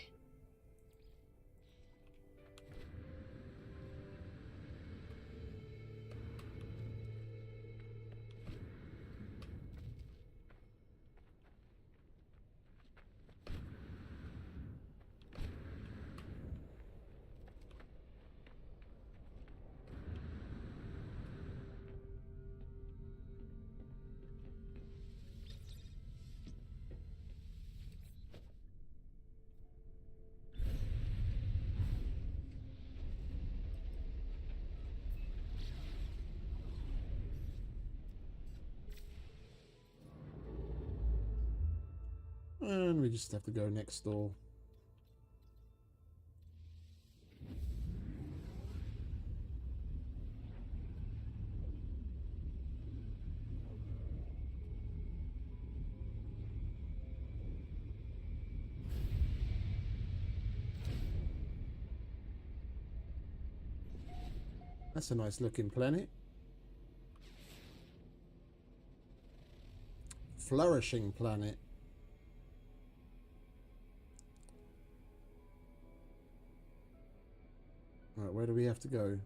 And we just have to go next door. That's a nice looking planet. Flourishing planet. Right, where do we have to go?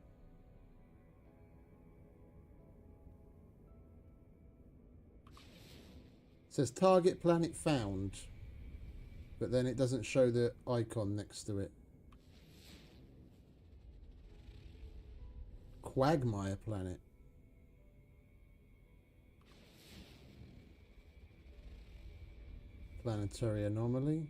It says target planet found, but then it doesn't show the icon next to it. Quagmire planet. Planetary anomaly.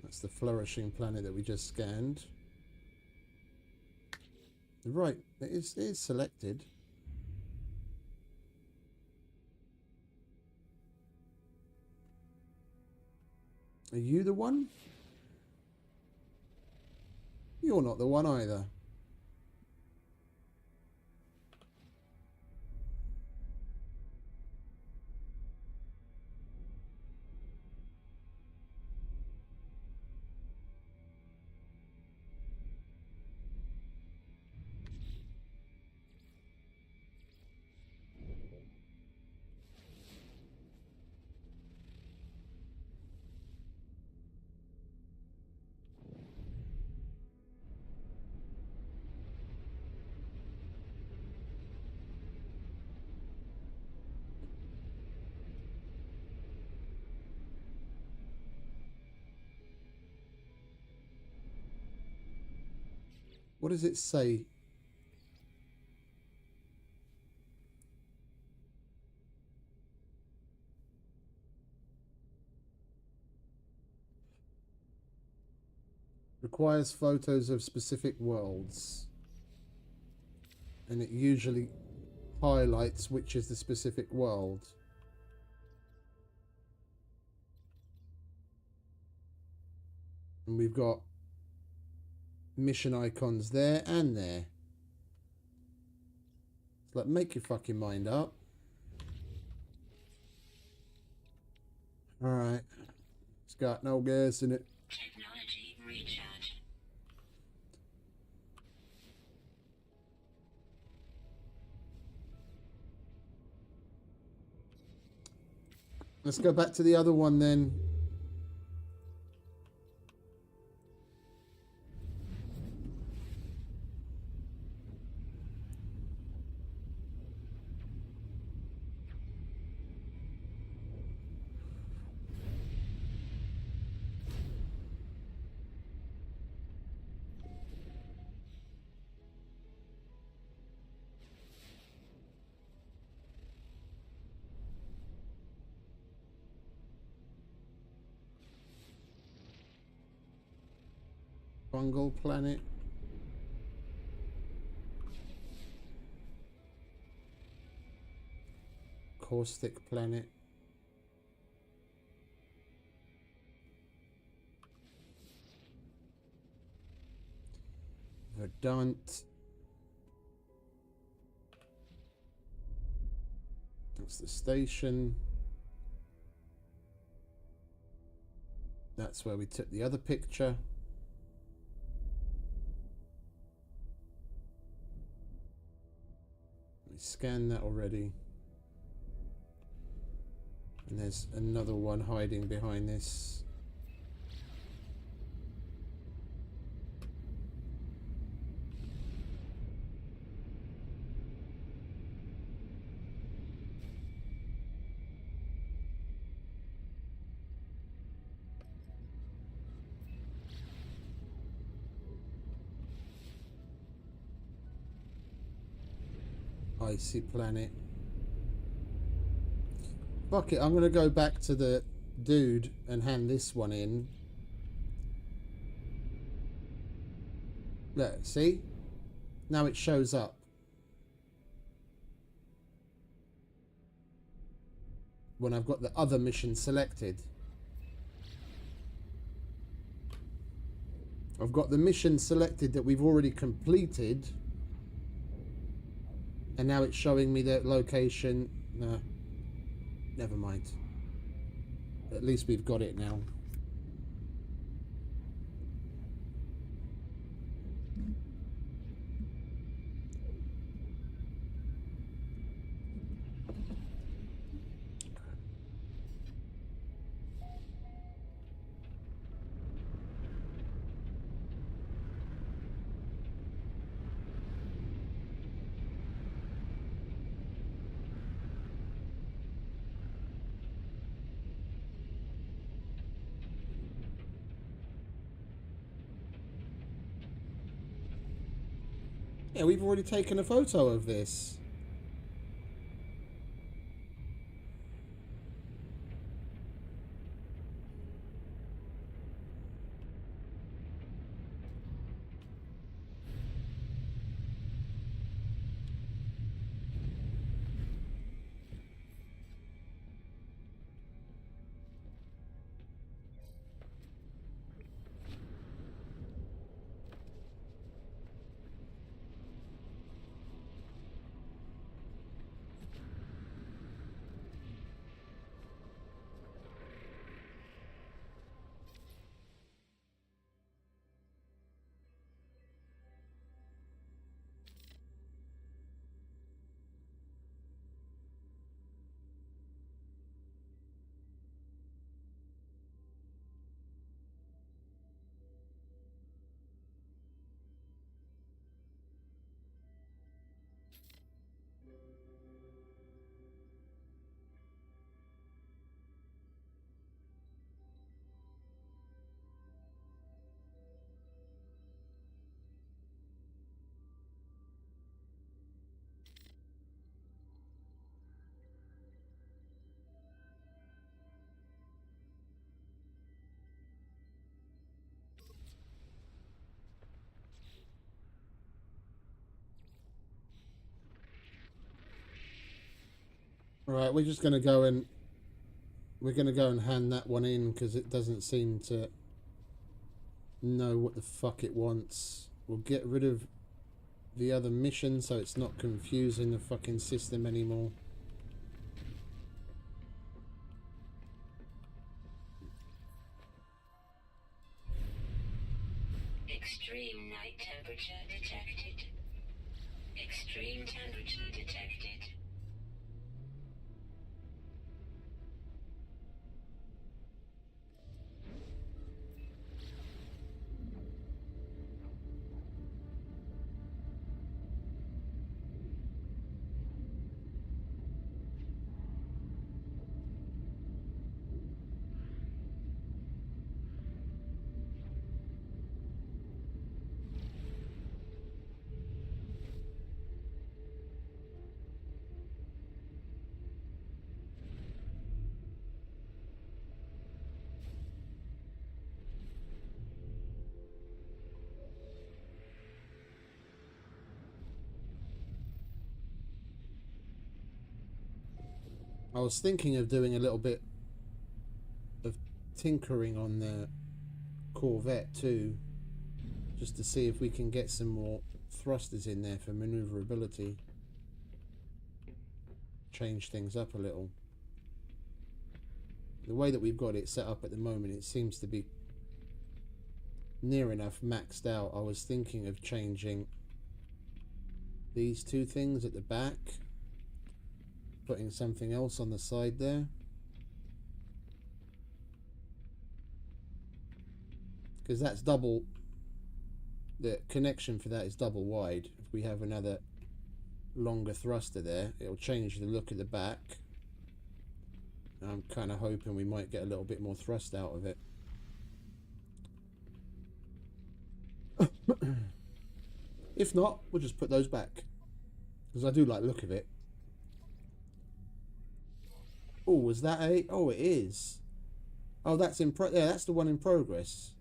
That's the flourishing planet that we just scanned. Right, it is selected. Are you the one? You're not the one either. What does it say? Requires photos of specific worlds. And it usually highlights which is the specific world. And we've got mission icons there and there. It's like, make your fucking mind up. Alright. It's got no gas in it. Technology recharge. Let's go back to the other one then. Fungal planet. Caustic planet. Verdant. That's the station. That's where we took the other picture. We scanned that already. And there's another one hiding behind this. Icy planet. Fuck it, I'm gonna go back to the dude and hand this one in. Look, see? Now it shows up. When I've got the other mission selected. I've got the mission selected that we've already completed. And now it's showing me the location. No. Never mind. At least we've got it now. Yeah, we've already taken a photo of this. Right, we're just gonna go and hand that one in because it doesn't seem to know what the fuck it wants. We'll get rid of the other mission so it's not confusing the fucking system anymore. Extreme night temperature detected. Extreme temperature detected. I was thinking of doing a little bit of tinkering on the Corvette too, just to see if we can get some more thrusters in there for maneuverability. Change things up a little. The way that we've got it set up at the moment, it seems to be near enough maxed out. I was thinking of changing these two things at the back, putting something else on the side there, because that's double. The connection for that is double wide. If we have another longer thruster there, it'll change the look at the back. I'm kind of hoping we might get a little bit more thrust out of it. If not, we'll just put those back, because I do like the look of it. Oh, was that a... Oh, it is. Oh, that's in yeah, that's the one in progress.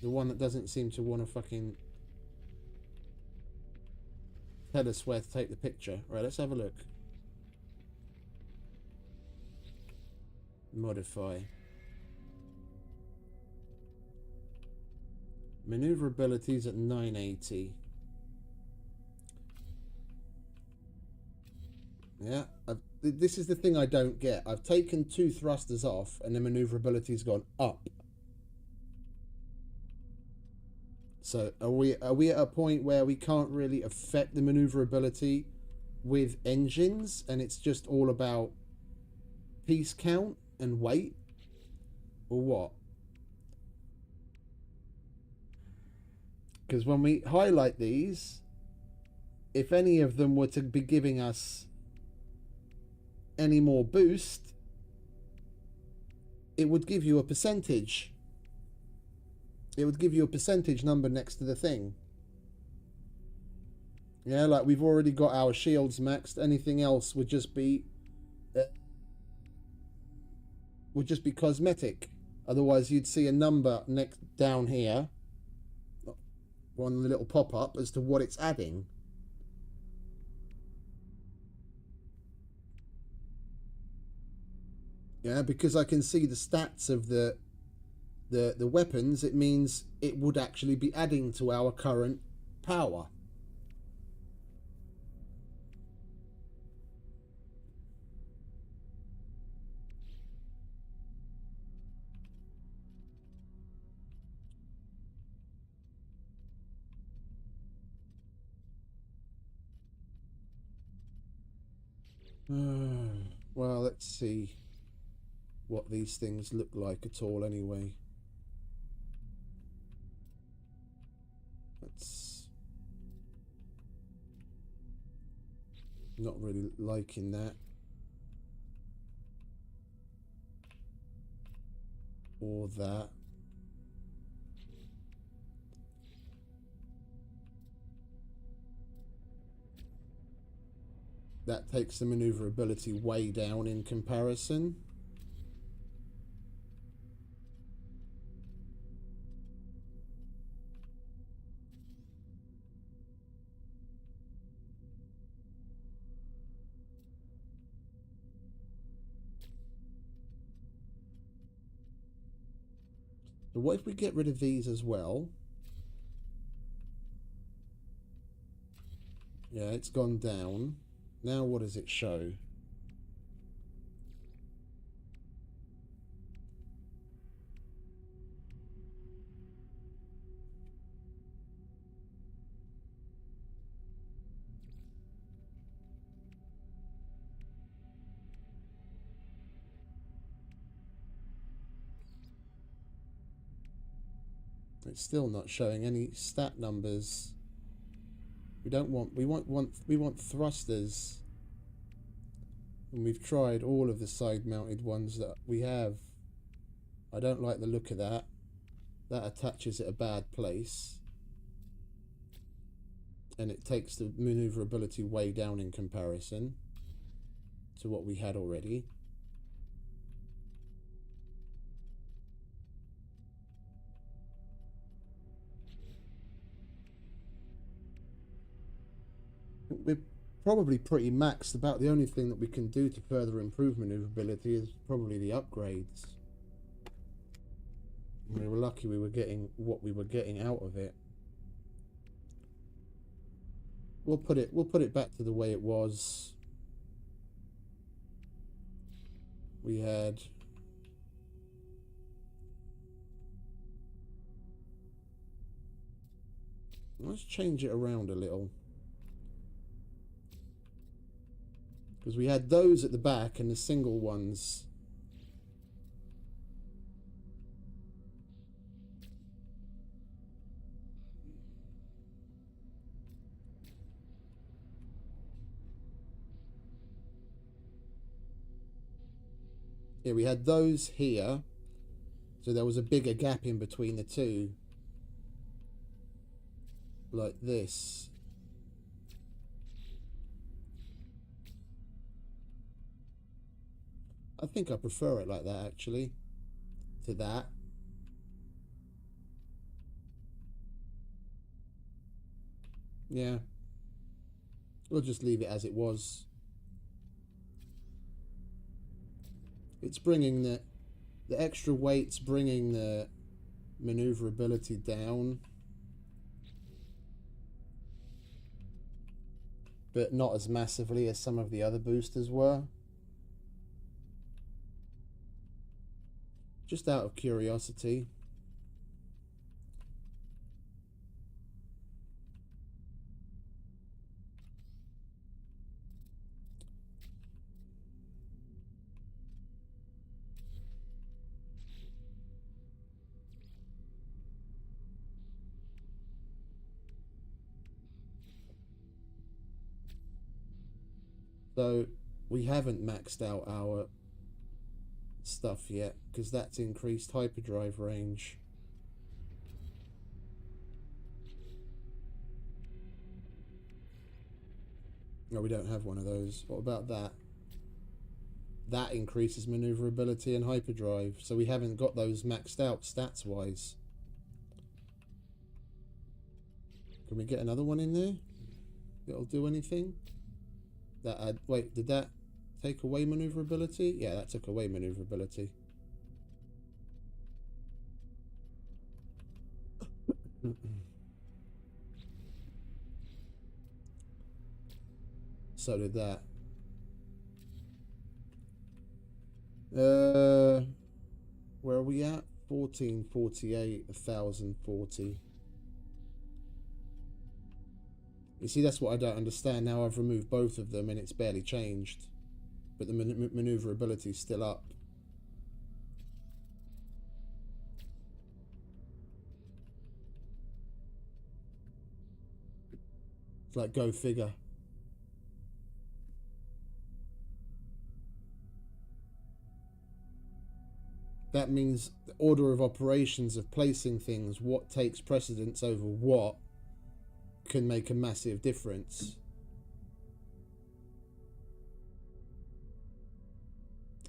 The one that doesn't seem to want to fucking tell us where to take the picture. Right, let's have a look. Modify. Maneuverability is at 980. Yeah, this is the thing I don't get. I've taken 2 thrusters off and the maneuverability's gone up. So are we at a point where we can't really affect the maneuverability with engines, and it's just all about piece count and weight, or what? Because when we highlight these, if any of them were to be giving us any more boost, it would give you a percentage. It would give you a percentage number next to the thing. Yeah, like we've already got our shields maxed. Anything else would just be cosmetic. Otherwise, you'd see a number next down here, one little pop-up as to what it's adding. Yeah, because I can see the stats of the weapons, it means it would actually be adding to our current power. Well, let's see what these things look like at all anyway. That's not really liking that. Or that. That takes the maneuverability way down in comparison. So what if we get rid of these as well? Yeah, it's gone down. Now what does it show? It's still not showing any stat numbers. We want thrusters. And we've tried all of the side mounted ones that we have. I don't like the look of that. That attaches at a bad place. And it takes the maneuverability way down in comparison to what we had already. We're probably pretty maxed. About the only thing that we can do to further improve maneuverability is probably the upgrades. We were lucky we were getting what we were getting out of it. We'll put it back to the way it was. We had let's change it around a little. Because we had those at the back and the single ones. Yeah, we had those here. So there was a bigger gap in between the two. Like this. I think I prefer it like that, actually, to that. Yeah. We'll just leave it as it was. It's bringing the extra weight's bringing the maneuverability down. But not as massively as some of the other boosters were. Just out of curiosity. So we haven't maxed out our stuff yet because that's increased hyperdrive range. No, we don't have one of those. What about that? That increases maneuverability and hyperdrive, so we haven't got those maxed out stats wise. Can we get another one in there that'll do anything? That wait, did that take away maneuverability? Yeah, that took away maneuverability. So did that. Where are we at? 1448, 1040. You see, that's what I don't understand. Now I've removed both of them and it's barely changed. But the maneuverability is still up. It's like, go figure. That means the order of operations of placing things, what takes precedence over what, can make a massive difference.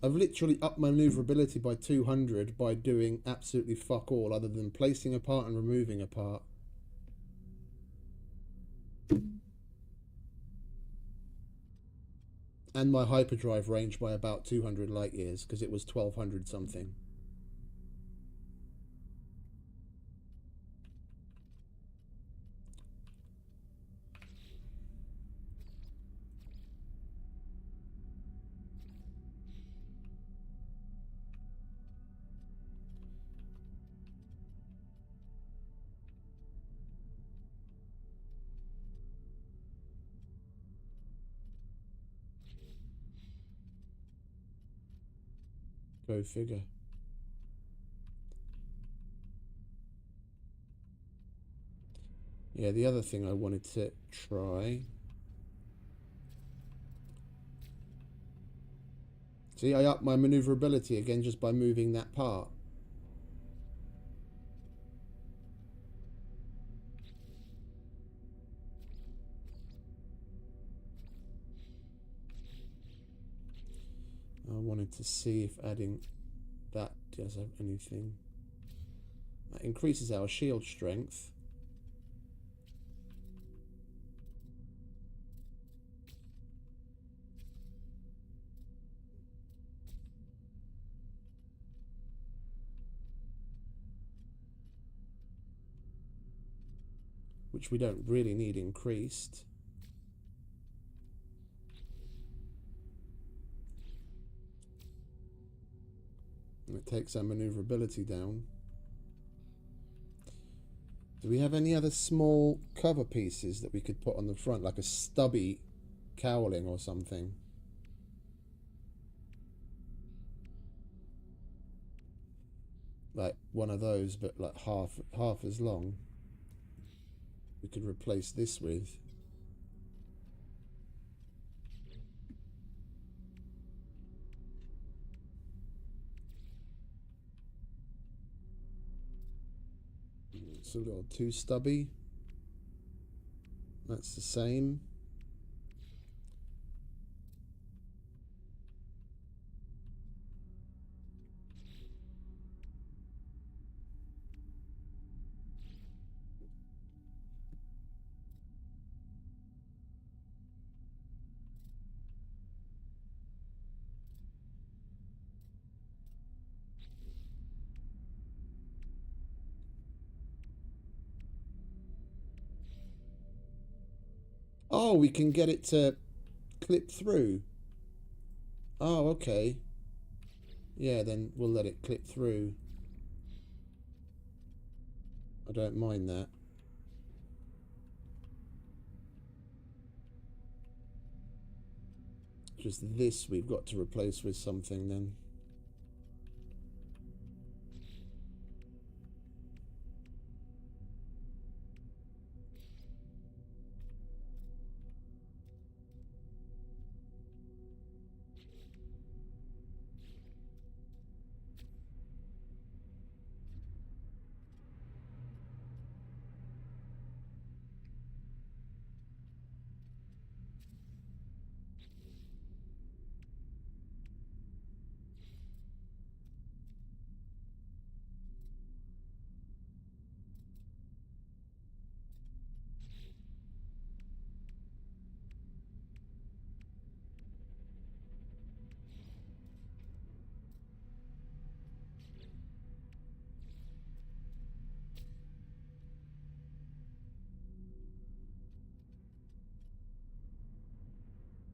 I've literally upped my maneuverability by 200 by doing absolutely fuck all other than placing a part and removing a part. And my hyperdrive range by about 200 light years because it was 1200 something. Go figure. Yeah, the other thing I wanted to try. See, I upped my maneuverability again just by moving that part. I wanted to see if adding that does anything. That increases our shield strength. which we don't really need increased. And it takes our maneuverability down. Do we have any other small cover pieces that we could put on the front, like a stubby cowling or something? Like one of those, but like half as long. We could replace this with. It's a little too stubby. That's the same. Oh, we can get it to clip through. Oh, okay. Yeah, then we'll let it clip through. I don't mind that. Just this we've got to replace with something then.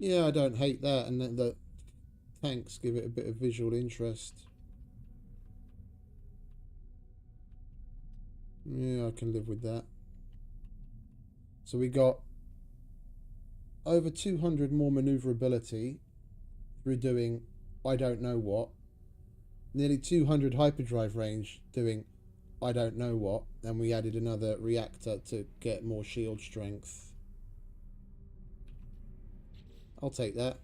Yeah, I don't hate that, and then the tanks give it a bit of visual interest. Yeah, I can live with that. So we got over 200 more maneuverability through doing I don't know what. Nearly 200 hyperdrive range doing I don't know what. And we added another reactor to get more shield strength. I'll take that.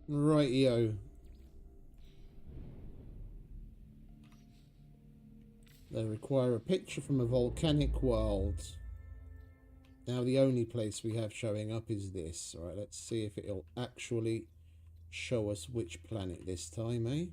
Rightio. They require a picture from a volcanic world. Now the only place we have showing up is this. Alright, let's see if it'll actually show us which planet this time, eh?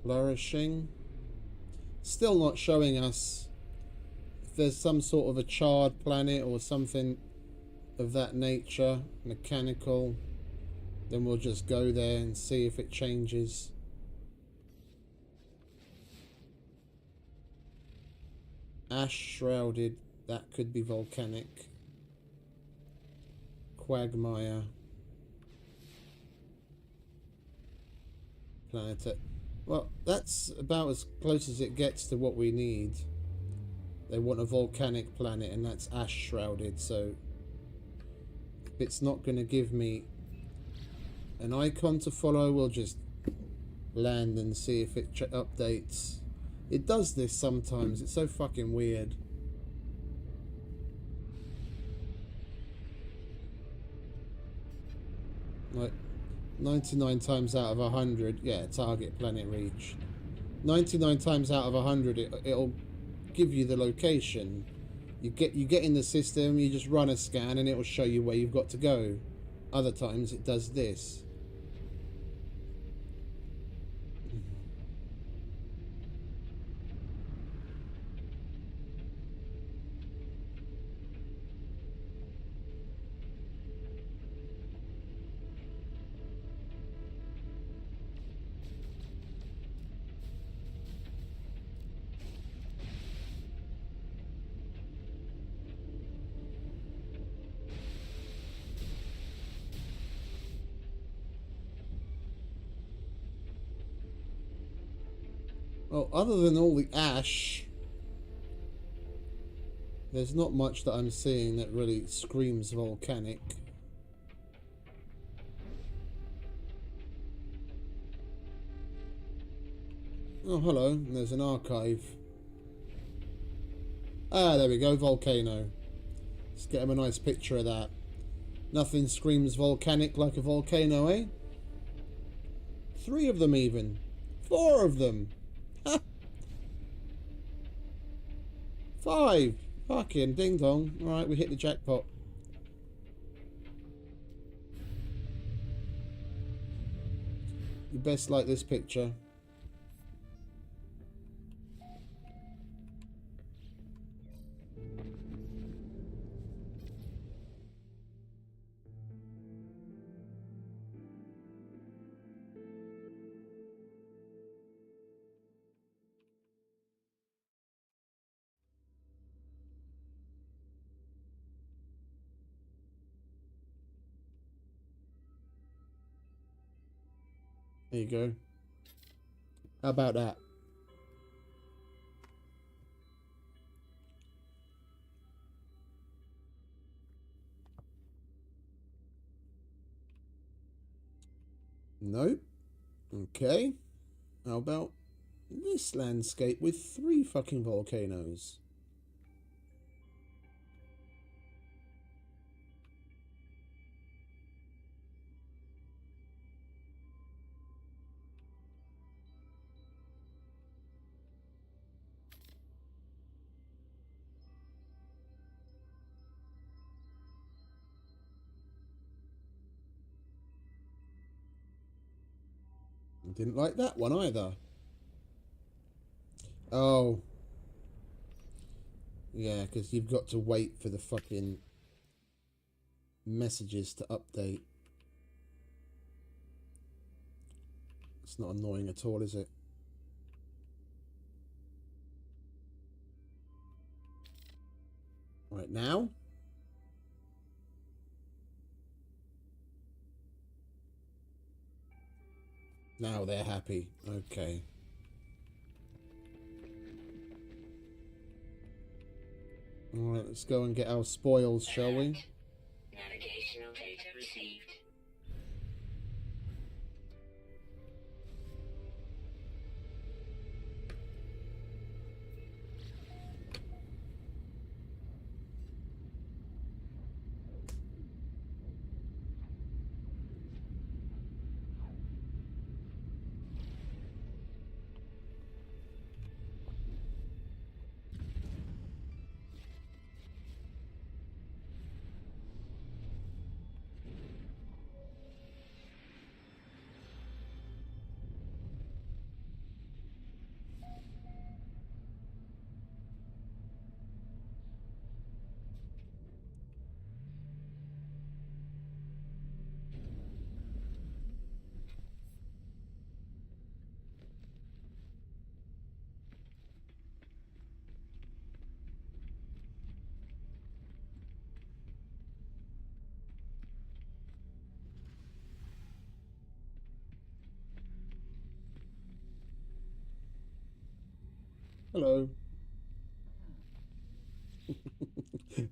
Flourishing. Still not showing us if there's some sort of a charred planet or something of that nature, mechanical. Then we'll just go there and see if it changes. Ash shrouded, that could be volcanic. Quagmire. Planet. Well, that's about as close as it gets to what we need. They want a volcanic planet, and that's ash shrouded, so if it's not going to give me an icon to follow, we'll just land and see if it updates. It does this sometimes. It's so fucking weird. Like 99 times out of 100, yeah, target planet reached. 99 times out of 100, it'll give you the location. You get in the system, you just run a scan, and it will show you where you've got to go. Other times, it does this. Well, other than all the ash, there's not much that I'm seeing that really screams volcanic. Oh, hello. There's an archive. Ah, there we go. Volcano. Let's get him a nice picture of that. Nothing screams volcanic like a volcano, eh? 3 of them even. 4 of them. 5. Fucking ding dong. Alright, we hit the jackpot. You best like this picture. There you go. How about that? Nope. Okay. How about this landscape with 3 fucking volcanoes? Didn't like that one either. Oh. Yeah, because you've got to wait for the fucking messages to update. It's not annoying at all, is it? Right now? Now they're happy. Okay. Alright, let's go and get our spoils, shall we? Navigational data received. Hello.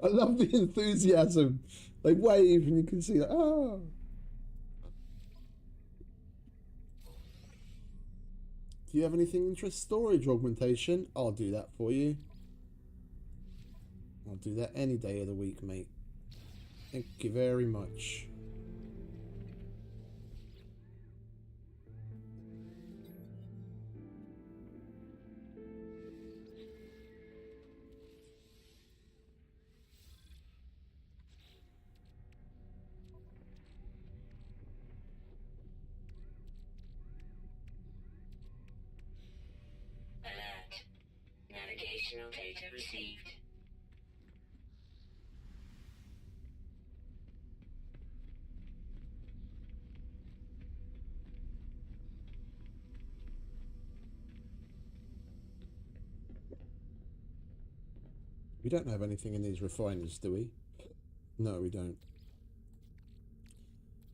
I love the enthusiasm. They wave and you can see that. Oh. Do you have anything interest? Storage augmentation? I'll do that for you. I'll do that any day of the week, mate. Thank you very much. Alert. Navigational data received. We don't have anything in these refiners, do we? No, we don't.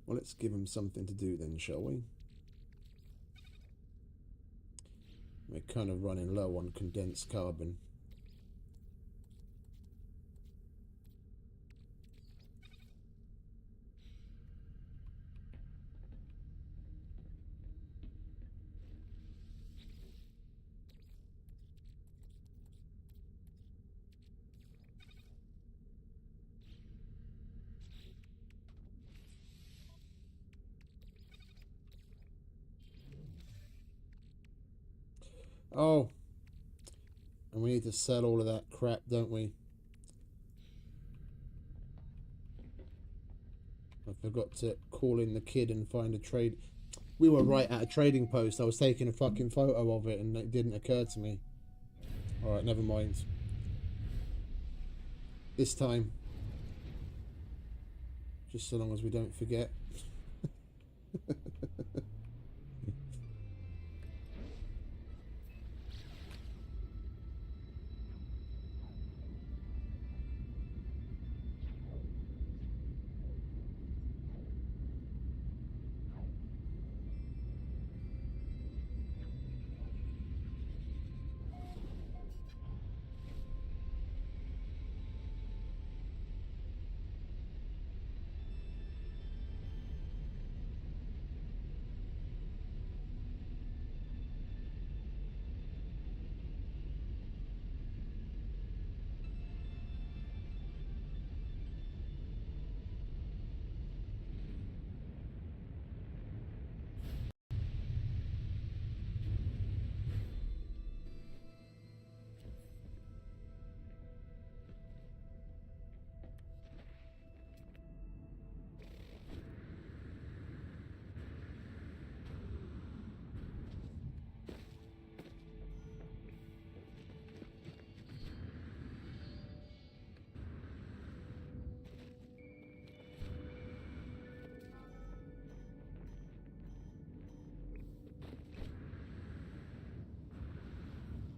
Well, let's give them something to do then, shall we? We're kind of running low on condensed carbon. Oh, and we need to sell all of that crap, don't we? I forgot to call in the kid and find a trade. We were right at a trading post. I was taking a fucking photo of it and it didn't occur to me. Alright, never mind. This time. Just so long as we don't forget.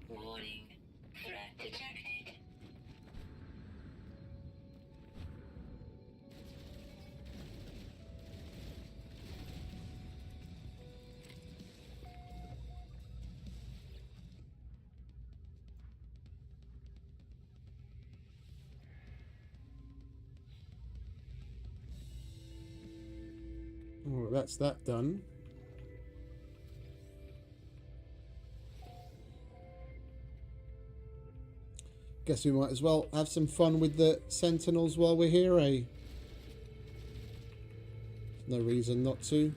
Warning. Threat detected. Oh, that's that done. Guess we might as well have some fun with the Sentinels while we're here, eh? No reason not to.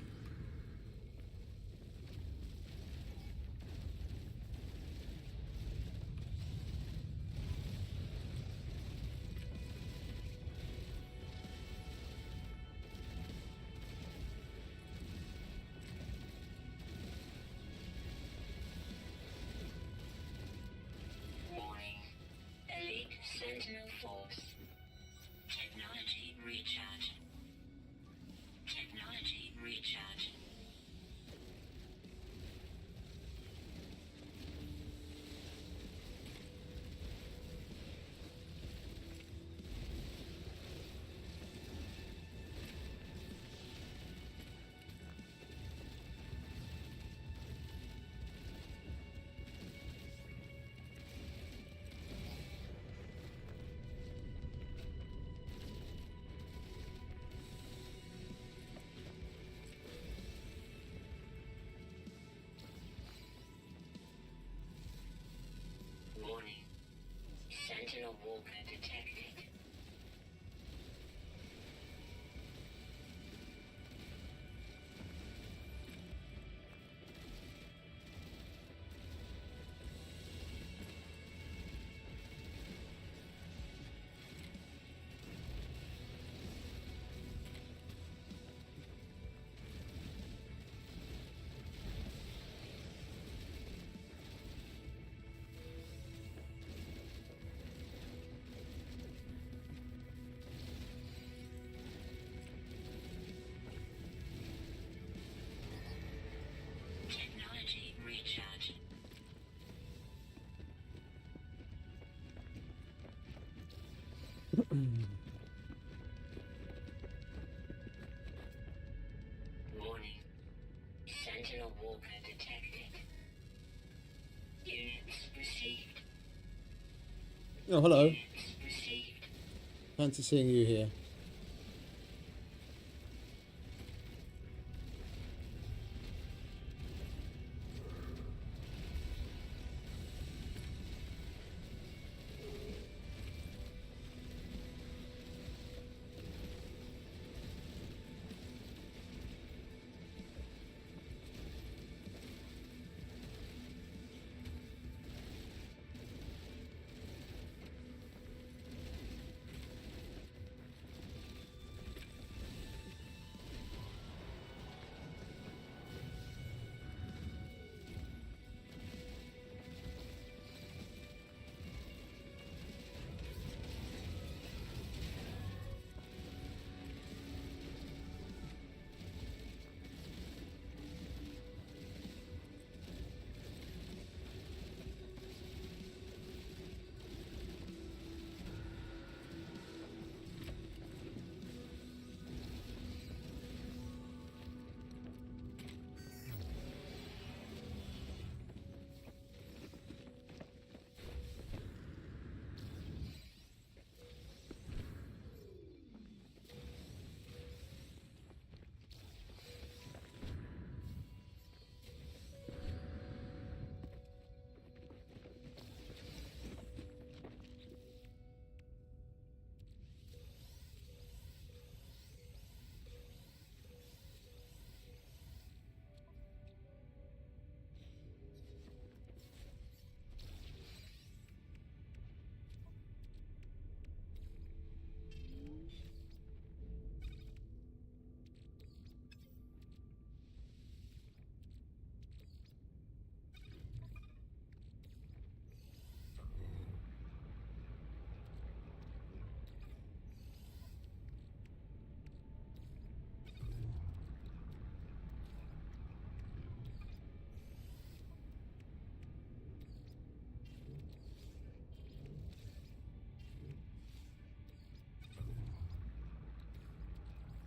Warning. Elite Sentinel Force. Technology recharge. Technology recharge. Sentinel walker detected. Technology recharge. Warning. Sentinel walker detected. Units received. Oh, hello. Units received. Fancy seeing you here.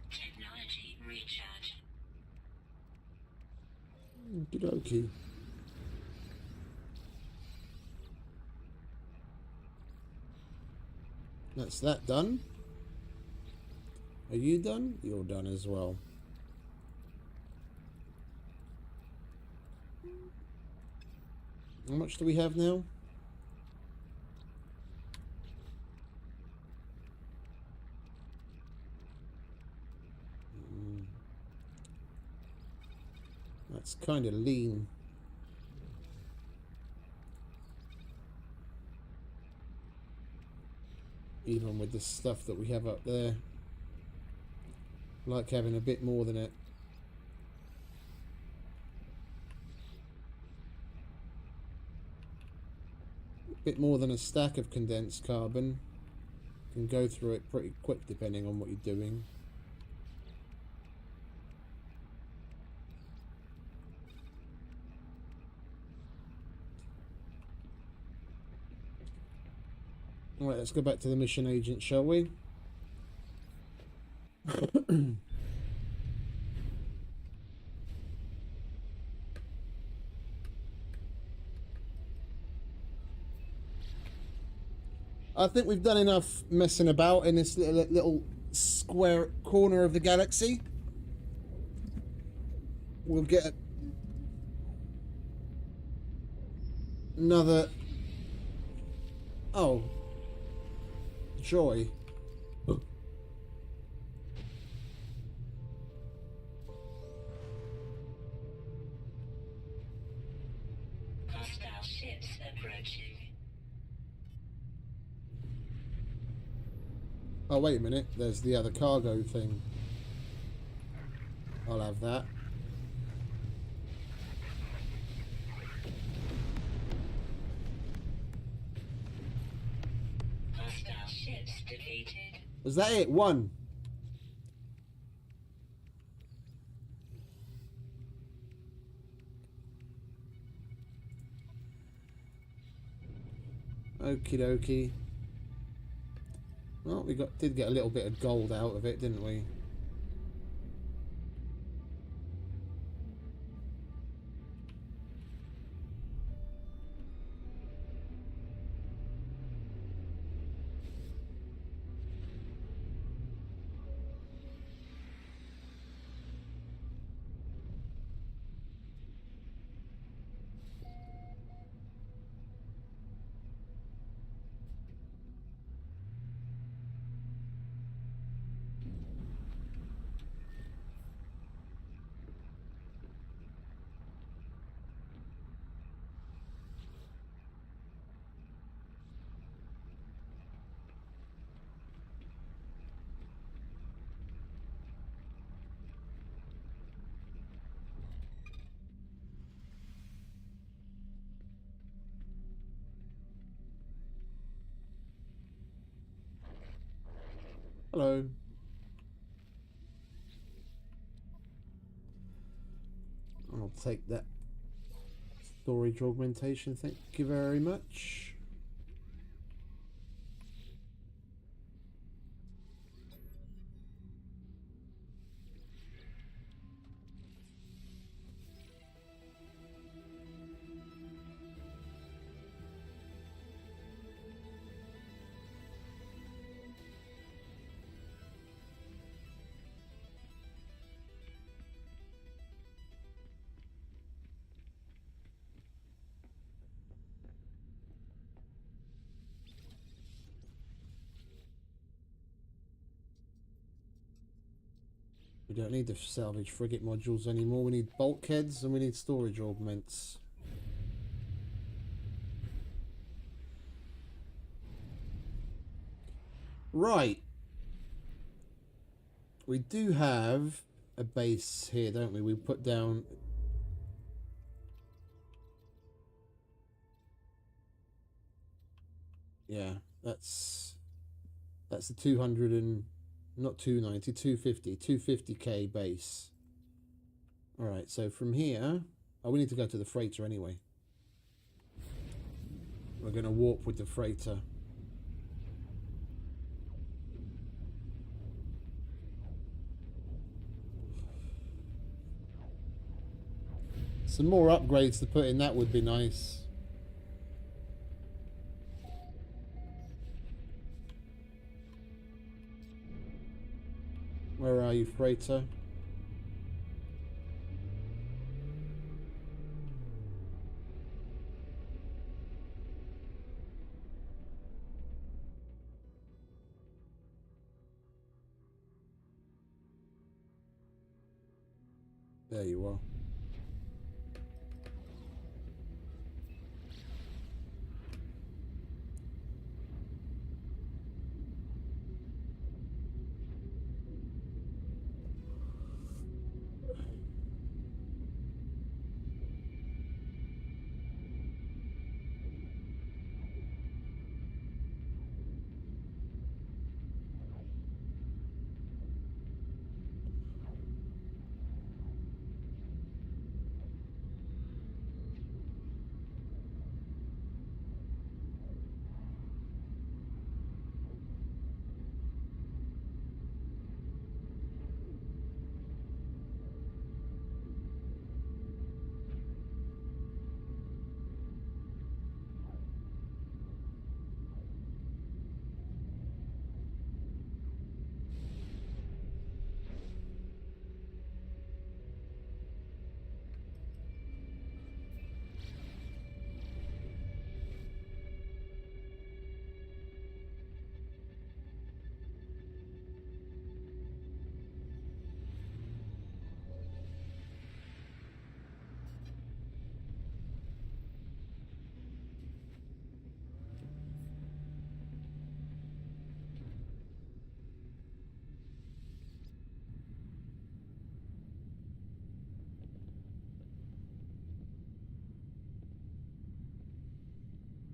Technology recharge. Okie dokie. That's that done. Are you done? You're done as well. How much do we have now? That's kind of lean. Even with the stuff that we have up there. Like having a bit more than it. A bit more than a stack of condensed carbon. Can go through it pretty quick depending on what you're doing. Alright, let's go back to the mission agent, shall we? I think we've done enough messing about in this little square corner of the galaxy. We'll get another... Oh, joy. Hostile ships approaching. Oh, wait a minute. There's the other cargo thing. I'll have that. Hostile ships defeated. Was that it? One. Okie dokie. Well, we did get a little bit of gold out of it, didn't we? Hello. I'll take that storage augmentation. Thank you very much. We don't need the salvage frigate modules anymore. We need bulkheads and we need storage augments. Right. We do have a base here, don't we? We put down... Yeah, that's the 200 and... Not 290, 250. 250k base. Alright, so from here... Oh, we need to go to the freighter anyway. We're going to warp with the freighter. Some more upgrades to put in, that would be nice. Where are you, freighter? There you are.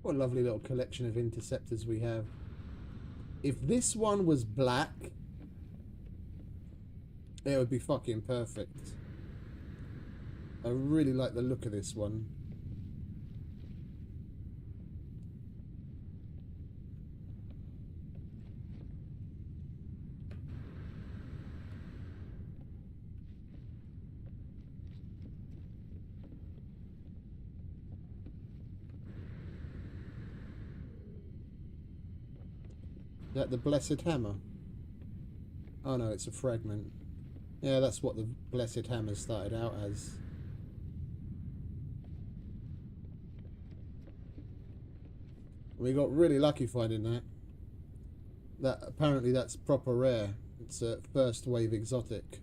What a lovely little collection of interceptors we have. If this one was black, it would be fucking perfect. I really like the look of this one. Is that the Blessed Hammer? Oh no, it's a fragment. Yeah, that's what the Blessed Hammer started out as. We got really lucky finding that. Apparently that's proper rare. It's a first wave exotic.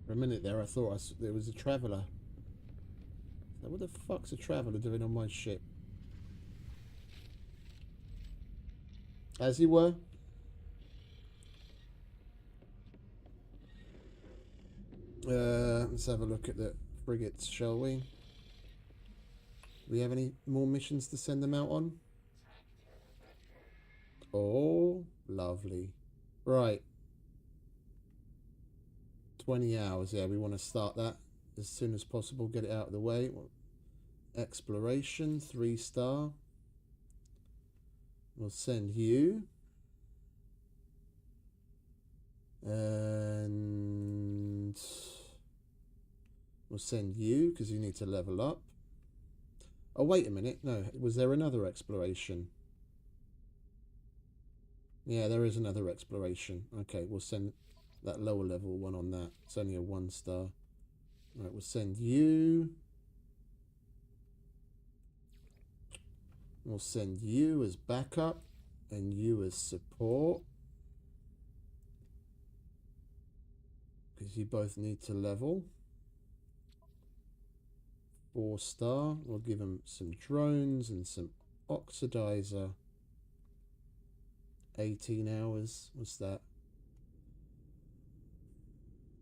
For a minute there, I thought there was a traveller. So what the fuck's a traveller doing on my ship? As you were. Let's have a look at the frigates, shall we? Do we have any more missions to send them out on? Oh, lovely. Right. 20 hours. Yeah, we want to start that as soon as possible. Get it out of the way. Exploration, 3-star. We'll send you. And we'll send you because you need to level up. Oh, wait a minute. No, was there another exploration? Yeah, there is another exploration. Okay, we'll send that lower level one on that. It's only a 1-star. Right, we'll send you. We'll send you as backup and you as support. Because you both need to level. 4-star. We'll give them some drones and some oxidizer. 18 hours. What's that?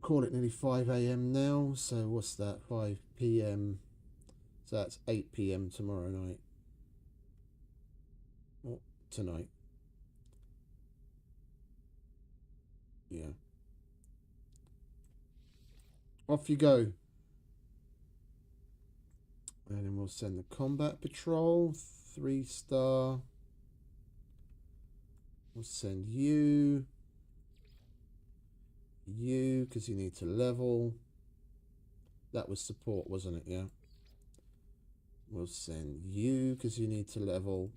Call it nearly 5 AM now. So what's that? 5 PM. So that's 8 PM tomorrow night. Or tonight. Yeah. Off you go. And then we'll send the combat patrol. 3-star. We'll send you. You, because you need to level. That was support, wasn't it? Yeah. We'll send you, because you need to level.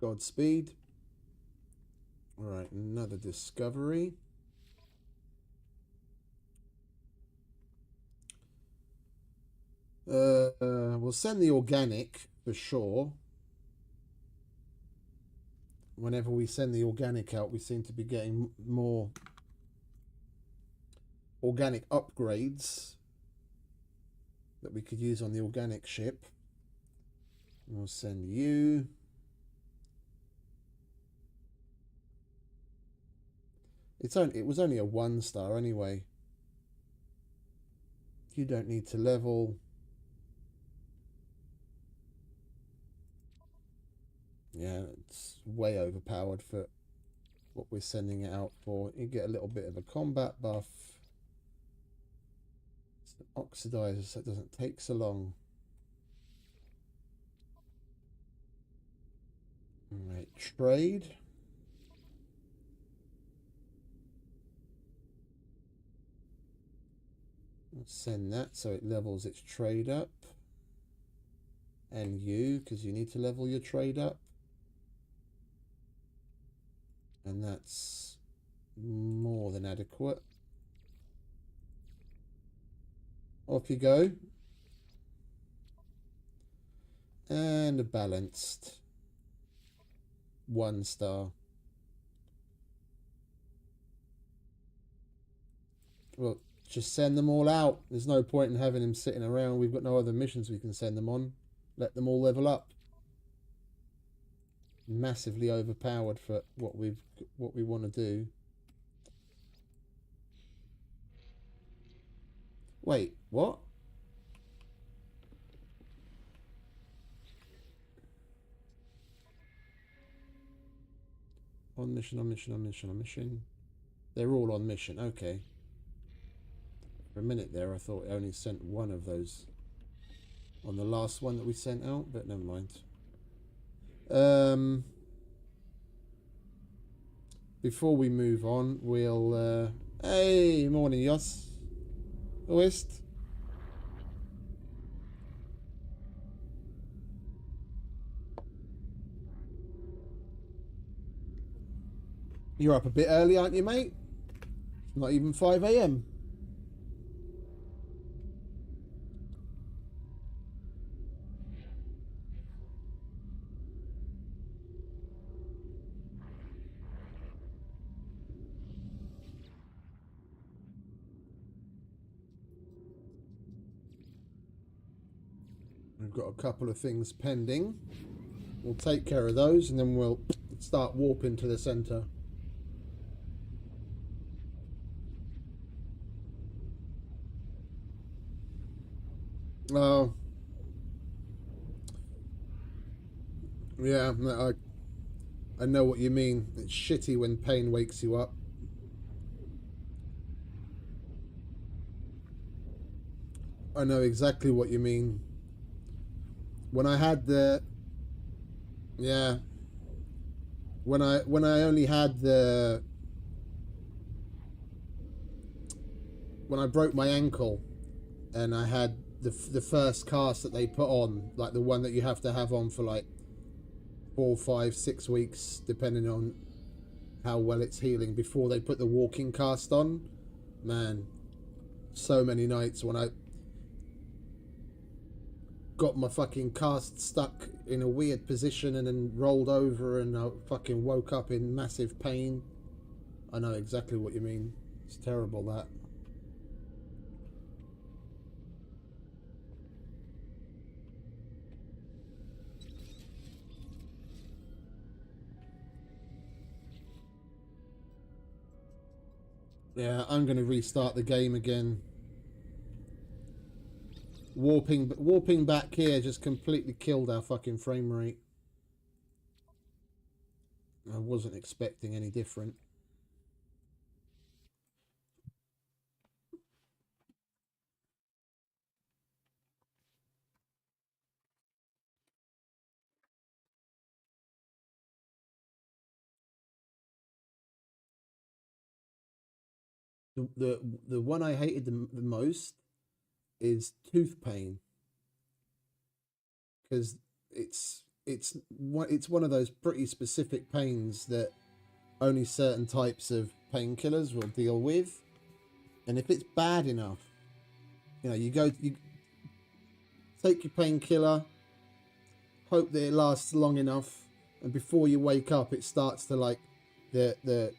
Godspeed. Alright, another discovery. We'll send the organic for sure. Whenever we send the organic out, we seem to be getting more organic upgrades that we could use on the organic ship. We'll send you. It was only a 1-star anyway. You don't need to level. Yeah, it's way overpowered for what we're sending it out for. You get a little bit of a combat buff. It's an oxidizer, so it doesn't take so long. Alright, trade. Let's send that so it levels its trade up. And you, because you need to level your trade up. And that's more than adequate. Off you go. And a balanced 1-star. Well, just send them all out. There's no point in having them sitting around. We've got no other missions we can send them on. let them all level up. Massively overpowered for what we want to do. Wait, what? On mission, on mission, on mission, on mission. They're all on mission. Okay. For a minute there, I thought I only sent one of those on the last one that we sent out, but never mind. Before we move on, we'll... hey, morning, Jos. West. You're up a bit early, aren't you, mate? It's not even 5 a.m. We've got a couple of things pending. We'll take care of those and then we'll start warping to the center. Oh. Yeah, I know what you mean. It's shitty when pain wakes you up. I know exactly what you mean. When I had the... Yeah. When I only had the... When I broke my ankle and I had the first cast that they put on, like the one that you have to have on for like 4, 5, 6 weeks, depending on how well it's healing, before they put the walking cast on. Man, so many nights when I got my fucking cast stuck in a weird position and then rolled over and I fucking woke up in massive pain. I know exactly what you mean. It's terrible, that. Yeah, I'm going to restart the game again. Warping back here just completely killed our fucking frame rate. I wasn't expecting any different. The one I hated the most is tooth pain, because it's one of those pretty specific pains that only certain types of painkillers will deal with, and if it's bad enough, you take your painkiller, hope that it lasts long enough, and before you wake up it starts to, like, the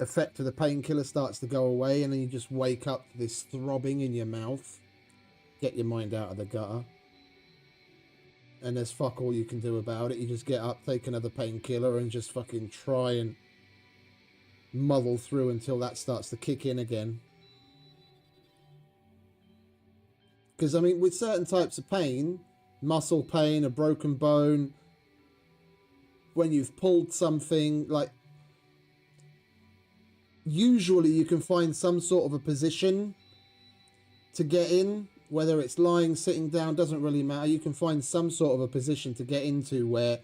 effect of the painkiller starts to go away, and then you just wake up to this throbbing in your mouth. Get your mind out of the gutter, and there's fuck all you can do about it. You just get up, take another painkiller, and just fucking try and muddle through until that starts to kick in again. Because, I mean, with certain types of pain, muscle pain, a broken bone, when you've pulled something, like, usually you can find some sort of a position to get in, whether it's lying, sitting down, doesn't really matter. You can find some sort of a position to get into where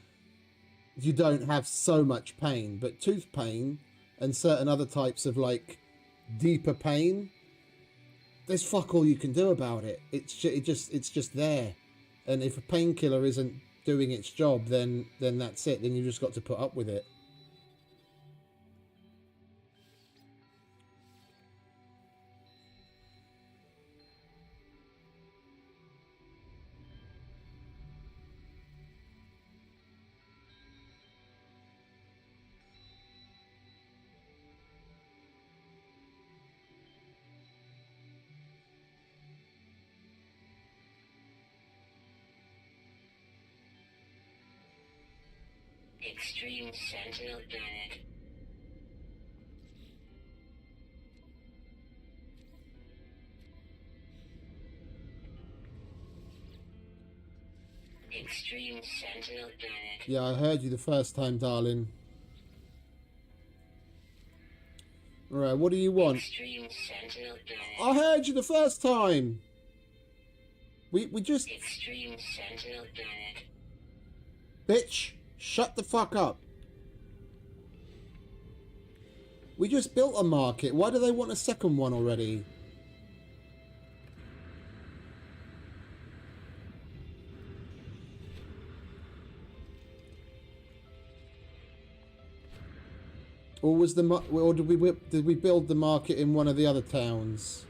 you don't have so much pain. But tooth pain and certain other types of, like, deeper pain, there's fuck all you can do about it. It's just there. And if a painkiller isn't doing its job, then that's it. Then you just got to put up with it. Extreme Sentinel Bennett. Extreme Sentinel Bennett. Yeah, I heard you the first time, darling. Alright, what do you want? Extreme Sentinel Bennett. I heard you the first time! We just... Extreme Sentinel Bennett. Bitch, shut the fuck up. We just built a market. Why do they want a second one already? Or was the or did we build the market in one of the other towns?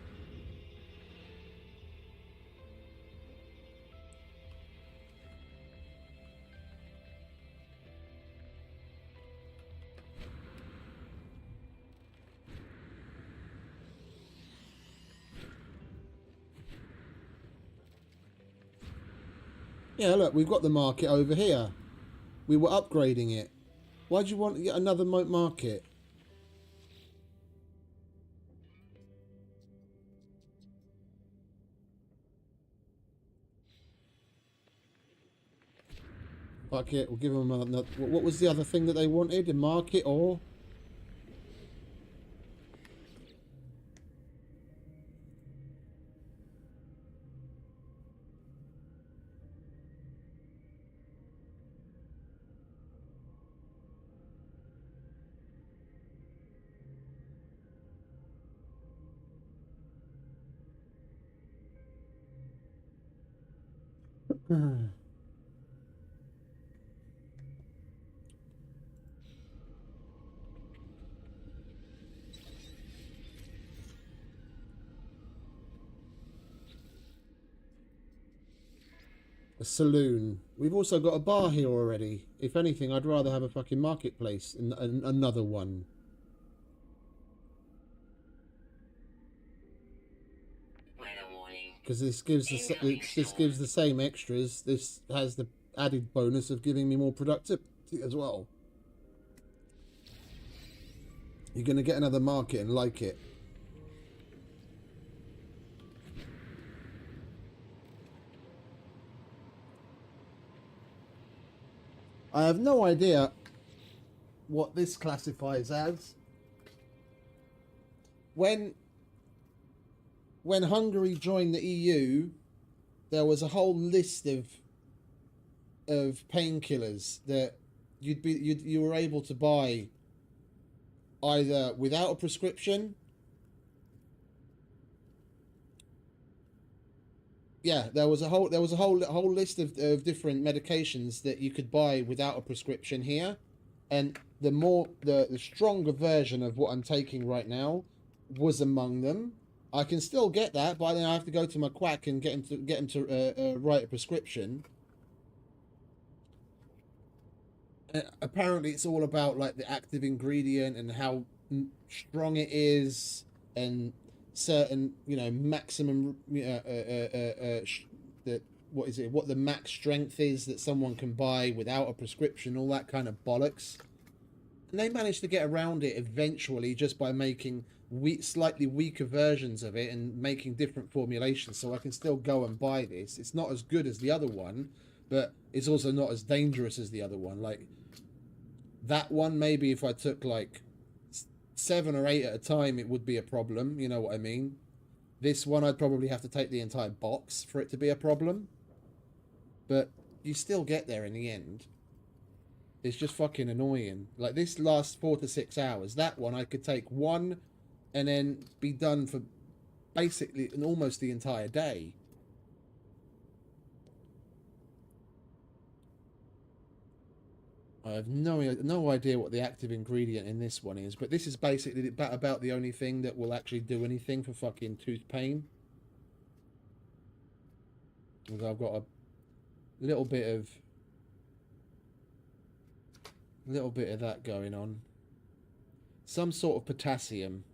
Yeah, look, we've got the market over here. We were upgrading it. Why do you want yet another market? Fuck it, we'll give them another... What was the other thing that they wanted? A market or... A saloon. We've also got a bar here already. If anything, I'd rather have a fucking marketplace and another one. Because this gives the same extras. This has the added bonus of giving me more productivity as well. You're gonna get another market and like it. I have no idea what this classifies as. When Hungary joined the EU, there was a whole list of painkillers that you were able to buy either without a prescription. Yeah, there was a whole list of different medications that you could buy without a prescription here, and the stronger version of what I'm taking right now was among them. I can still get that, but then I have to go to my quack and get him to write a prescription. Apparently, it's all about like the active ingredient and how strong it is, and certain, maximum what the max strength is that someone can buy without a prescription, all that kind of bollocks. And they managed to get around it eventually just by making slightly weaker versions of it and making different formulations, so I can still go and buy this. It's not as good as the other one, but it's also not as dangerous as the other one. Like that one, maybe if I took like 7 or 8 at a time, it would be a problem. You know what I mean? This one, I'd probably have to take the entire box for it to be a problem. But you still get there in the end. It's just fucking annoying. Like this lasts 4 to 6 hours. That one, I could take one and then be done for basically almost the entire day. I have no idea what the active ingredient in this one is, but this is basically about the only thing that will actually do anything for fucking tooth pain. Because I've got a little bit of that going on. Some sort of potassium.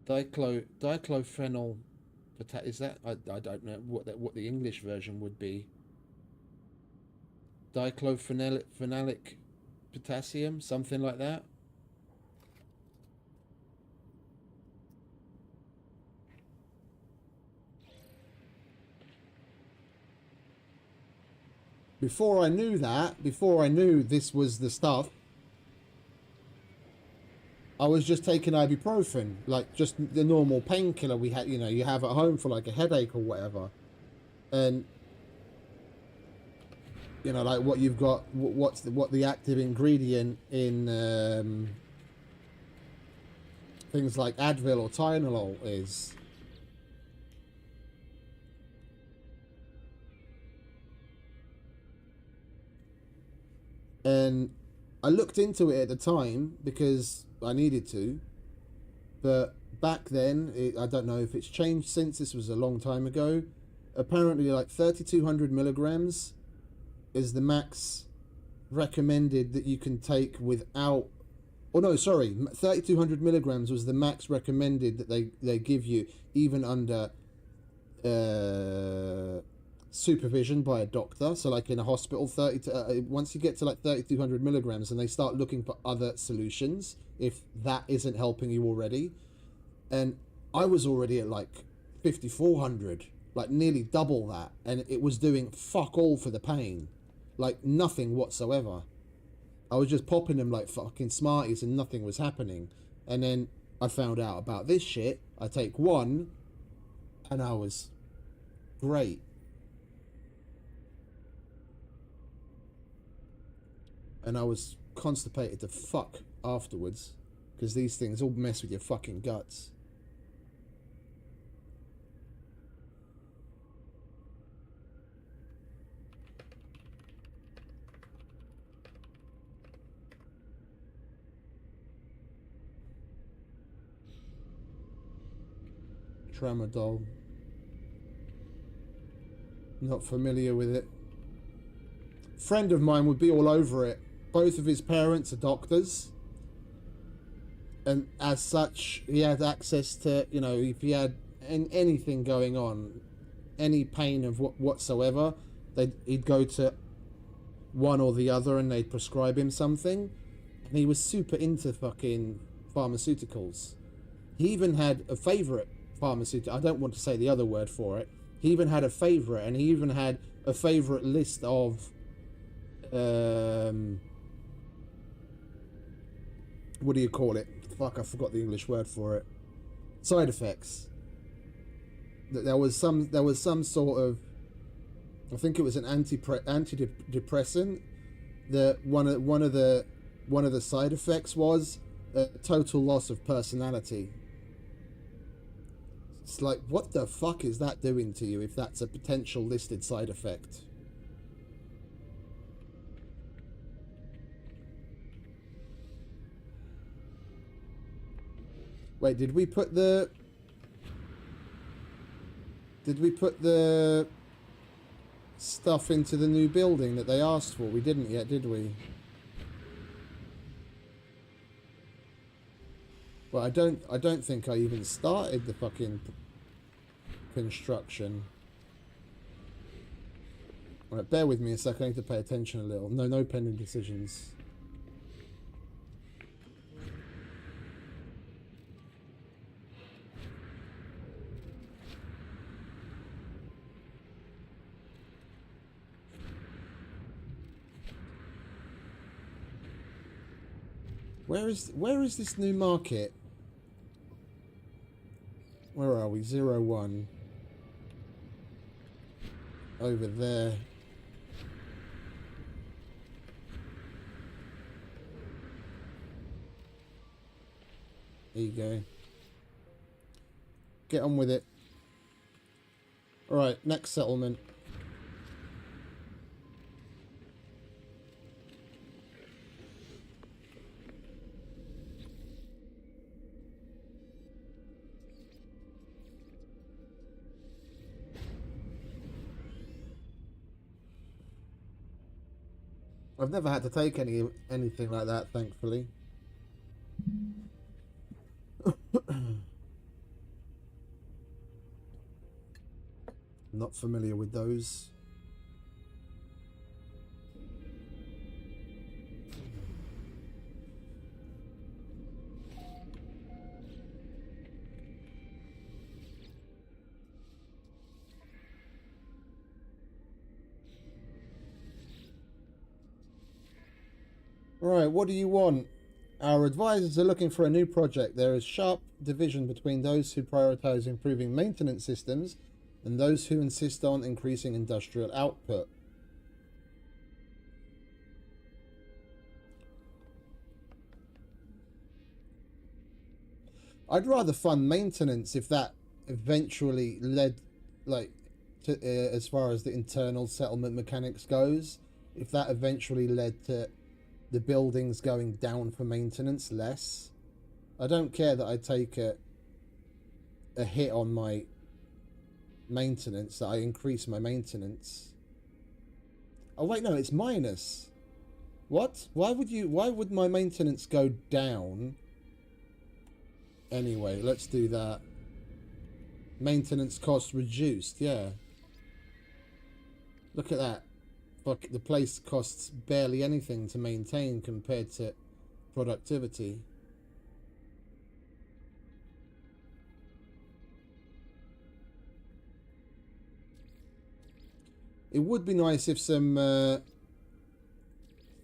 Diclofenyl. Is that? I don't know what the English version would be. Diclofenalic potassium, something like that. Before I knew that, before I knew this was the stuff, I was just taking ibuprofen, like just the normal painkiller we had, you know, you have at home for like a headache or whatever. And you know, like what you've got, what the active ingredient in things like Advil or Tylenol is. And I looked into it at the time because I needed to, but back then, I don't know if it's changed since. This was a long time ago. Apparently, like 3,200 milligrams is the max recommended that you can take without. Oh no, sorry, 3,200 milligrams was the max recommended that they give you, even under supervision by a doctor. So like in a hospital, once you get to like 3,200 milligrams, and they start looking for other solutions if that isn't helping you already. And I was already at like 5,400, like nearly double that, and it was doing fuck all for the pain, like nothing whatsoever. I was just popping them like fucking Smarties and nothing was happening. And then I found out about this shit. I take one and I was great. And I was constipated to fuck afterwards, because these things all mess with your fucking guts. Tramadol. Not familiar with it. Friend of mine would be all over it. Both of his parents are doctors, and as such he had access to, you know, if he had anything going on, any pain of whatsoever, he'd go to one or the other and they'd prescribe him something. And he was super into fucking pharmaceuticals. He even had a favorite pharmaceutical. I don't want to say the other word for it. He even had a favorite, and he even had a favorite list of what do you call it? Fuck, I forgot the English word for it. Side effects. There was some sort of, I think it was an antidepressant. That one of the side effects was a total loss of personality. It's like, what the fuck is that doing to you if that's a potential listed side effect? Wait, did we put the stuff into the new building that they asked for? We didn't yet, did we? Well, I don't think I even started the fucking construction. Alright, bear with me a second. I need to pay attention a little. No pending decisions. Where is this new market? Where are we? 01. Over there. There you go. Get on with it. Alright, next settlement. I've never had to take anything like that, thankfully. Not familiar with those. Right, what do you want? Our advisors are looking for a new project. There is sharp division between those who prioritize improving maintenance systems and those who insist on increasing industrial output. I'd rather fund maintenance if that eventually led, like, to, as far as the internal settlement mechanics goes, if that eventually led to the buildings going down for maintenance less. I don't care that I take a hit on my maintenance, that I increase my maintenance. Oh wait, no, it's minus. What? Why would my maintenance go down? Anyway, let's do that. Maintenance costs reduced, yeah. Look at that. Fuck, the place costs barely anything to maintain compared to productivity. It would be nice if some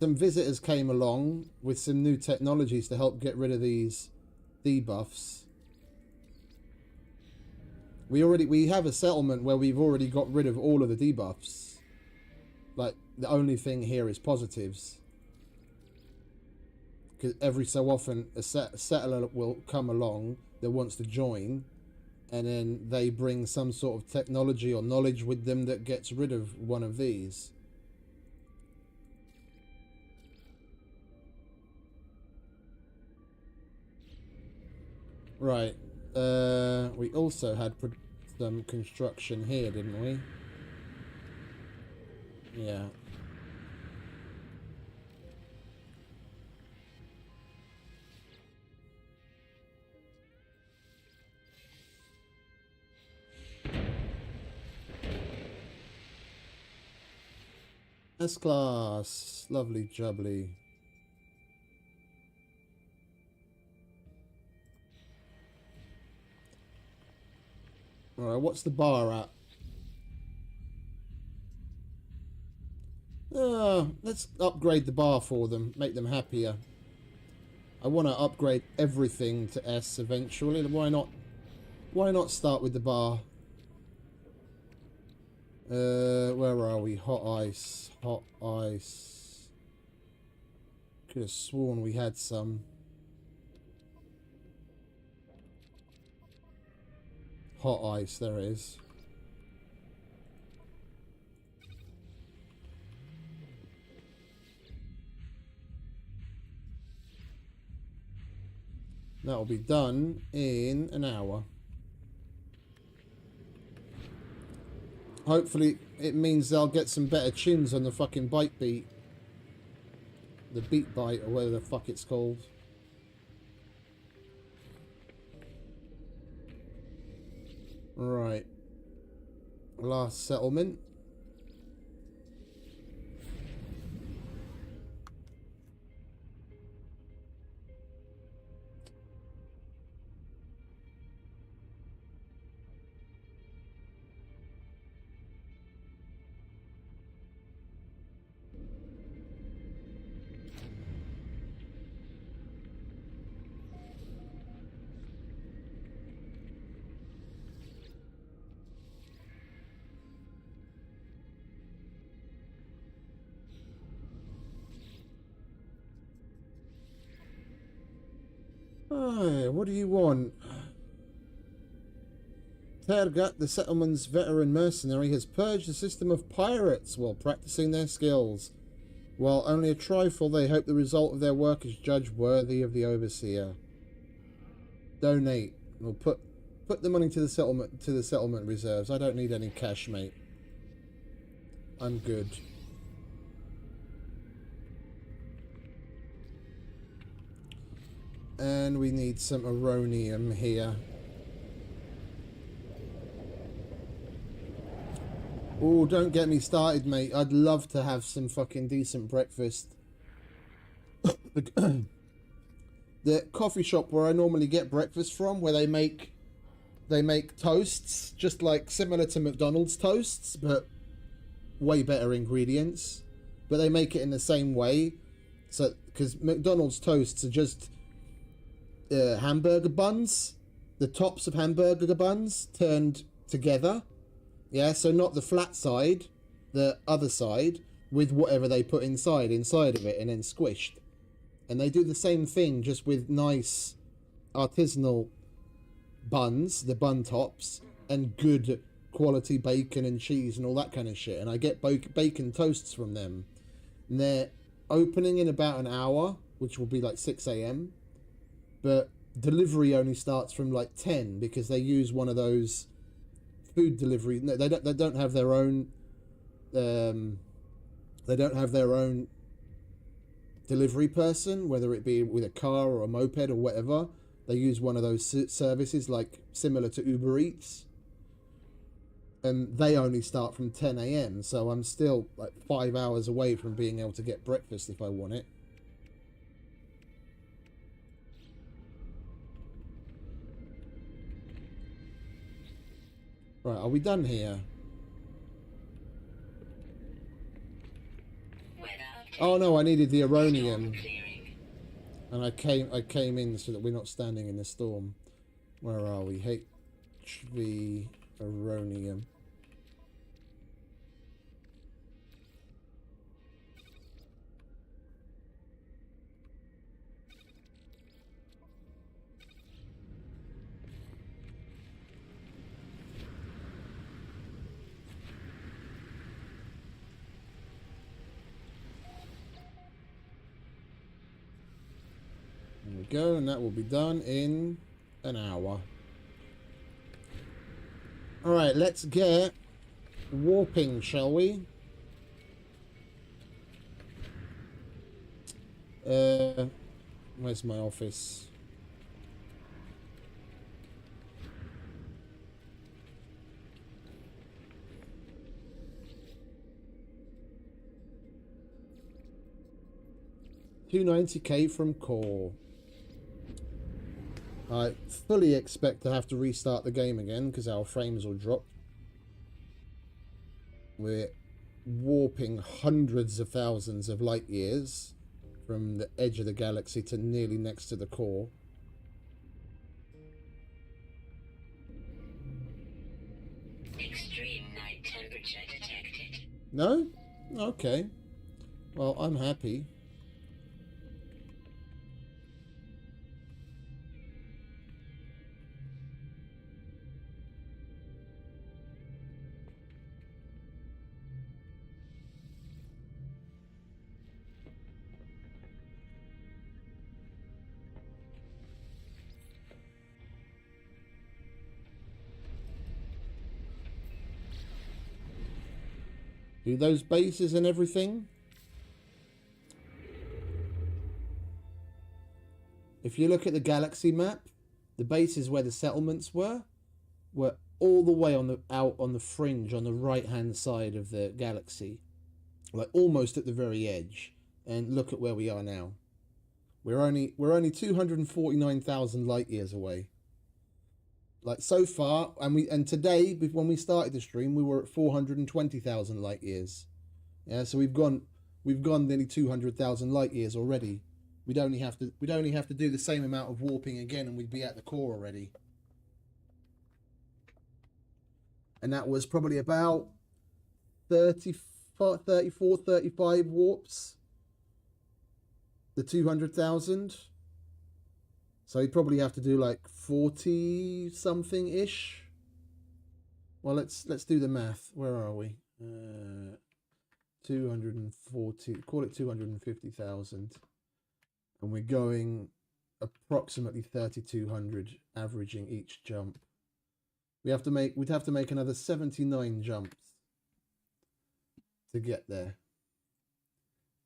visitors came along with some new technologies to help get rid of these debuffs. We have a settlement where we've already got rid of all of the debuffs. Like, the only thing here is positives. Because every so often a settler will come along that wants to join, and then they bring some sort of technology or knowledge with them that gets rid of one of these. Right. We also had some construction here, didn't we? Yeah. S-Class. Lovely jubbly. Alright, what's the bar at? Let's upgrade the bar for them. Make them happier. I want to upgrade everything to S eventually. Why not? Why not start with the bar? Where are we? Hot ice. Hot ice. Could have sworn we had some. Hot ice, there it is. That'll be done in an hour. Hopefully it means they'll get some better chins on the fucking bite beat. The beat bite, or whatever the fuck it's called. Right. Last settlement. What do you want? Tergat, the settlement's veteran mercenary, has purged the system of pirates while practicing their skills. While only a trifle, they hope the result of their work is judged worthy of the overseer. Donate. We'll put the money to the settlement reserves. I don't need any cash, mate. I'm good. And we need some aronium here. Oh, don't get me started, mate. I'd love to have some fucking decent breakfast. The coffee shop where I normally get breakfast from, where they make toasts, just like similar to McDonald's toasts, but way better ingredients. But they make it in the same way. So, because McDonald's toasts are just hamburger buns, the tops of hamburger buns turned together. Yeah, so not the flat side, the other side with whatever they put inside of it and then squished. And they do the same thing just with nice artisanal buns, the bun tops, and good quality bacon and cheese and all that kind of shit. And I get bacon toasts from them. And they're opening in about an hour, which will be like 6 a.m. But delivery only starts from like 10 because they use one of those food delivery. No, they don't have their own. They don't have their own delivery person, whether it be with a car or a moped or whatever. They use one of those services like similar to Uber Eats. And they only start from 10 a.m. So I'm still like 5 hours away from being able to get breakfast if I want it. Right, are we done here? Oh no, I needed the Aronium. And I came in so that we're not standing in the storm. Where are we? HV Aronium. There we go, and that will be done in an hour. Alright, let's get warping, shall we? Where's my office? $290k from core. I fully expect to have to restart the game again because our frames will drop. We're warping hundreds of thousands of light years from the edge of the galaxy to nearly next to the core. Extreme night temperature detected. No? Okay. Well, I'm happy. Do those bases and everything. If you look at the galaxy map, the bases where the settlements were all the way out on the fringe on the right hand side of the galaxy, like almost at the very edge. And look at where we are now. We're only 249,000 light years away. Like so far, and today when we started the stream, we were at 420,000 light years. Yeah, so we've gone nearly 200,000 light years already. We'd only have to do the same amount of warping again, and we'd be at the core already. And that was probably about 34, 35 warps. The 200,000. So you'd probably have to do like 40 something ish. Well, let's do the math. Where are we? 240. Call it 250,000, and we're going approximately 3,200, averaging each jump. We'd have to make another 79 jumps to get there.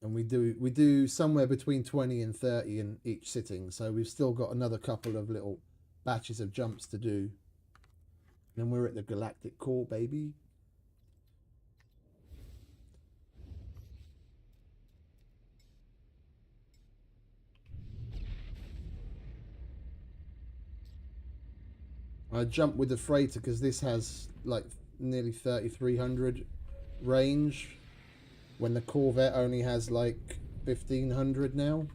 And we do somewhere between 20 and 30 in each sitting. So we've still got another couple of little batches of jumps to do. And then we're at the galactic core, baby. I jumped with the freighter because this has like nearly 3,300 range, when the Corvette only has like 1500 now.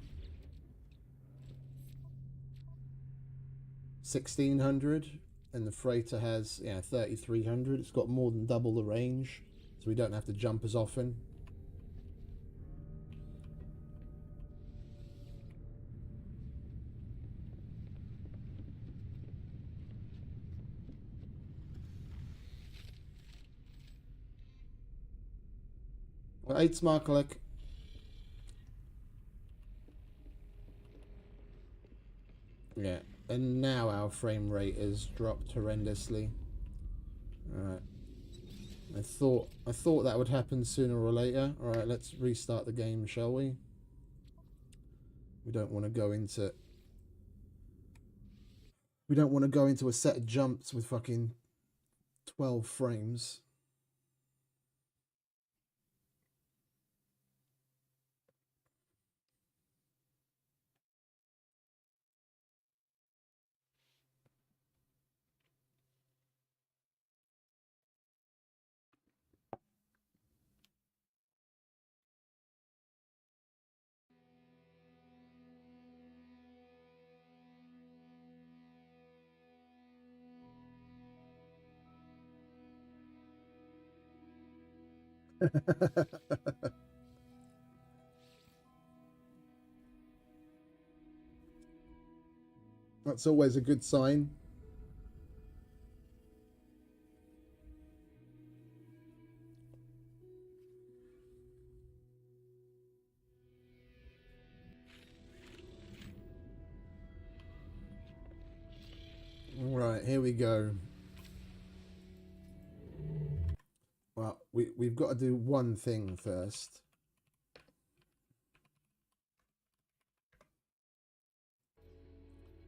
1600. And the freighter has, yeah, 3300. It's got more than double the range, so we don't have to jump as often. Well, 8 Smarklick. Yeah, and now our frame rate has dropped horrendously. Alright. I thought that would happen sooner or later. Alright, let's restart the game, shall we? We don't want to go into a set of jumps with fucking 12 frames. That's always a good sign. Right, here we go. Well, we've got to do one thing first.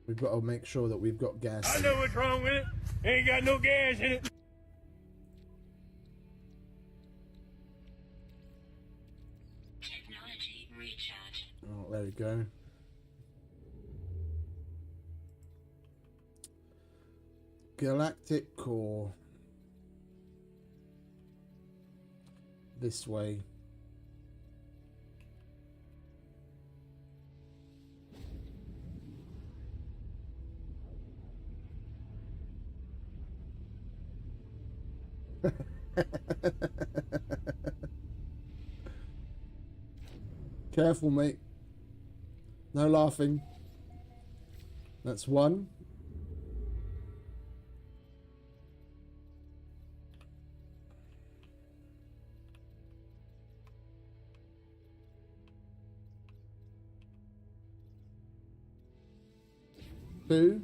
We've got to make sure that we've got gas. I know what's wrong with it. Ain't got no gas in it. Technology recharge. Oh, there we go. Galactic core. This way. Careful, mate. No laughing. That's one. Two.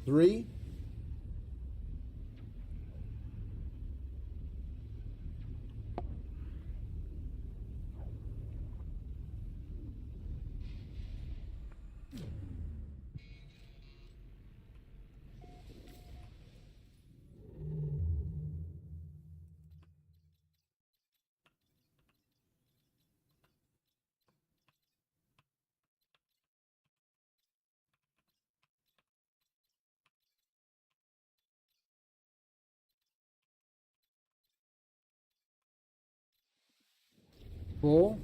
Three. Four.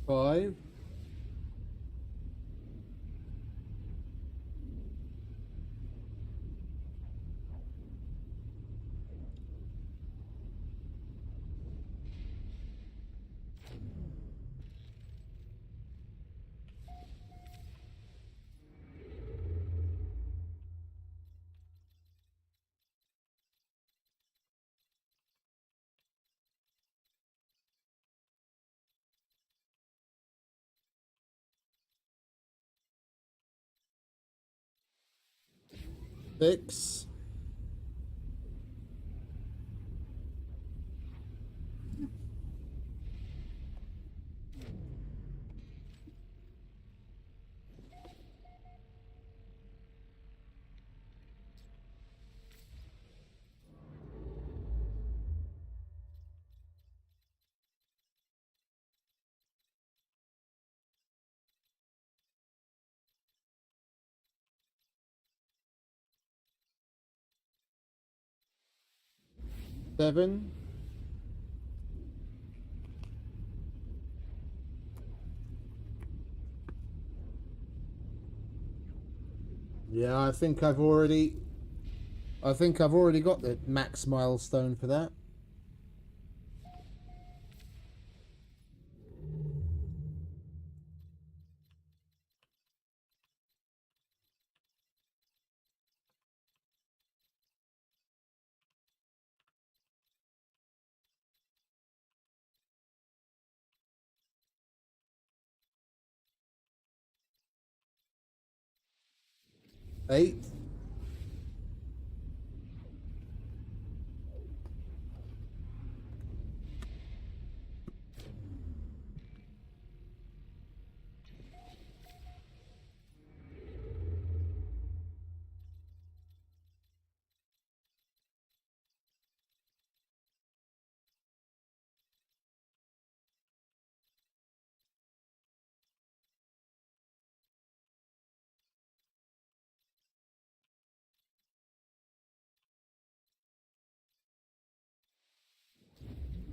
Five. 6. Seven. Yeah, I think I've already got the max milestone for that. Eight.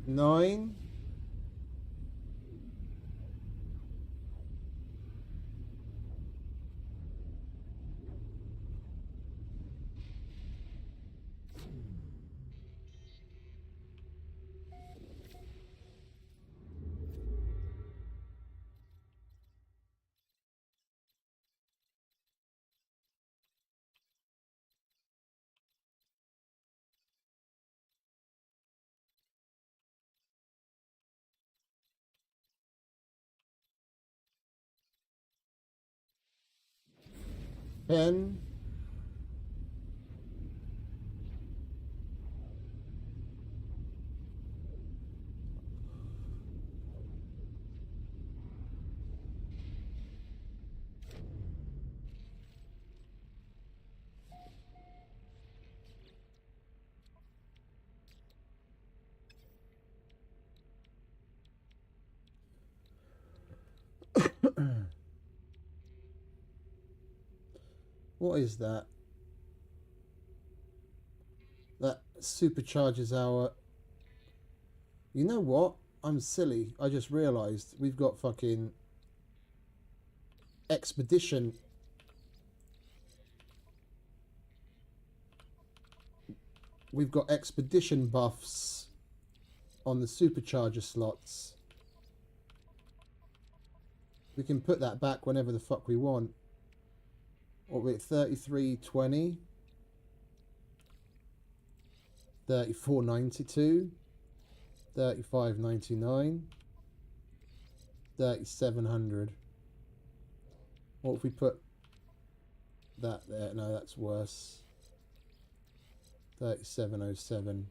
Nine. Ten. What is that? That supercharges our... You know what? I'm silly. I just realised we've got fucking expedition. We've got expedition buffs on the supercharger slots. We can put that back whenever the fuck we want. What we're at 33.20, 34.92, 35.99, 3700. What if we put that there? No, that's worse. 3707.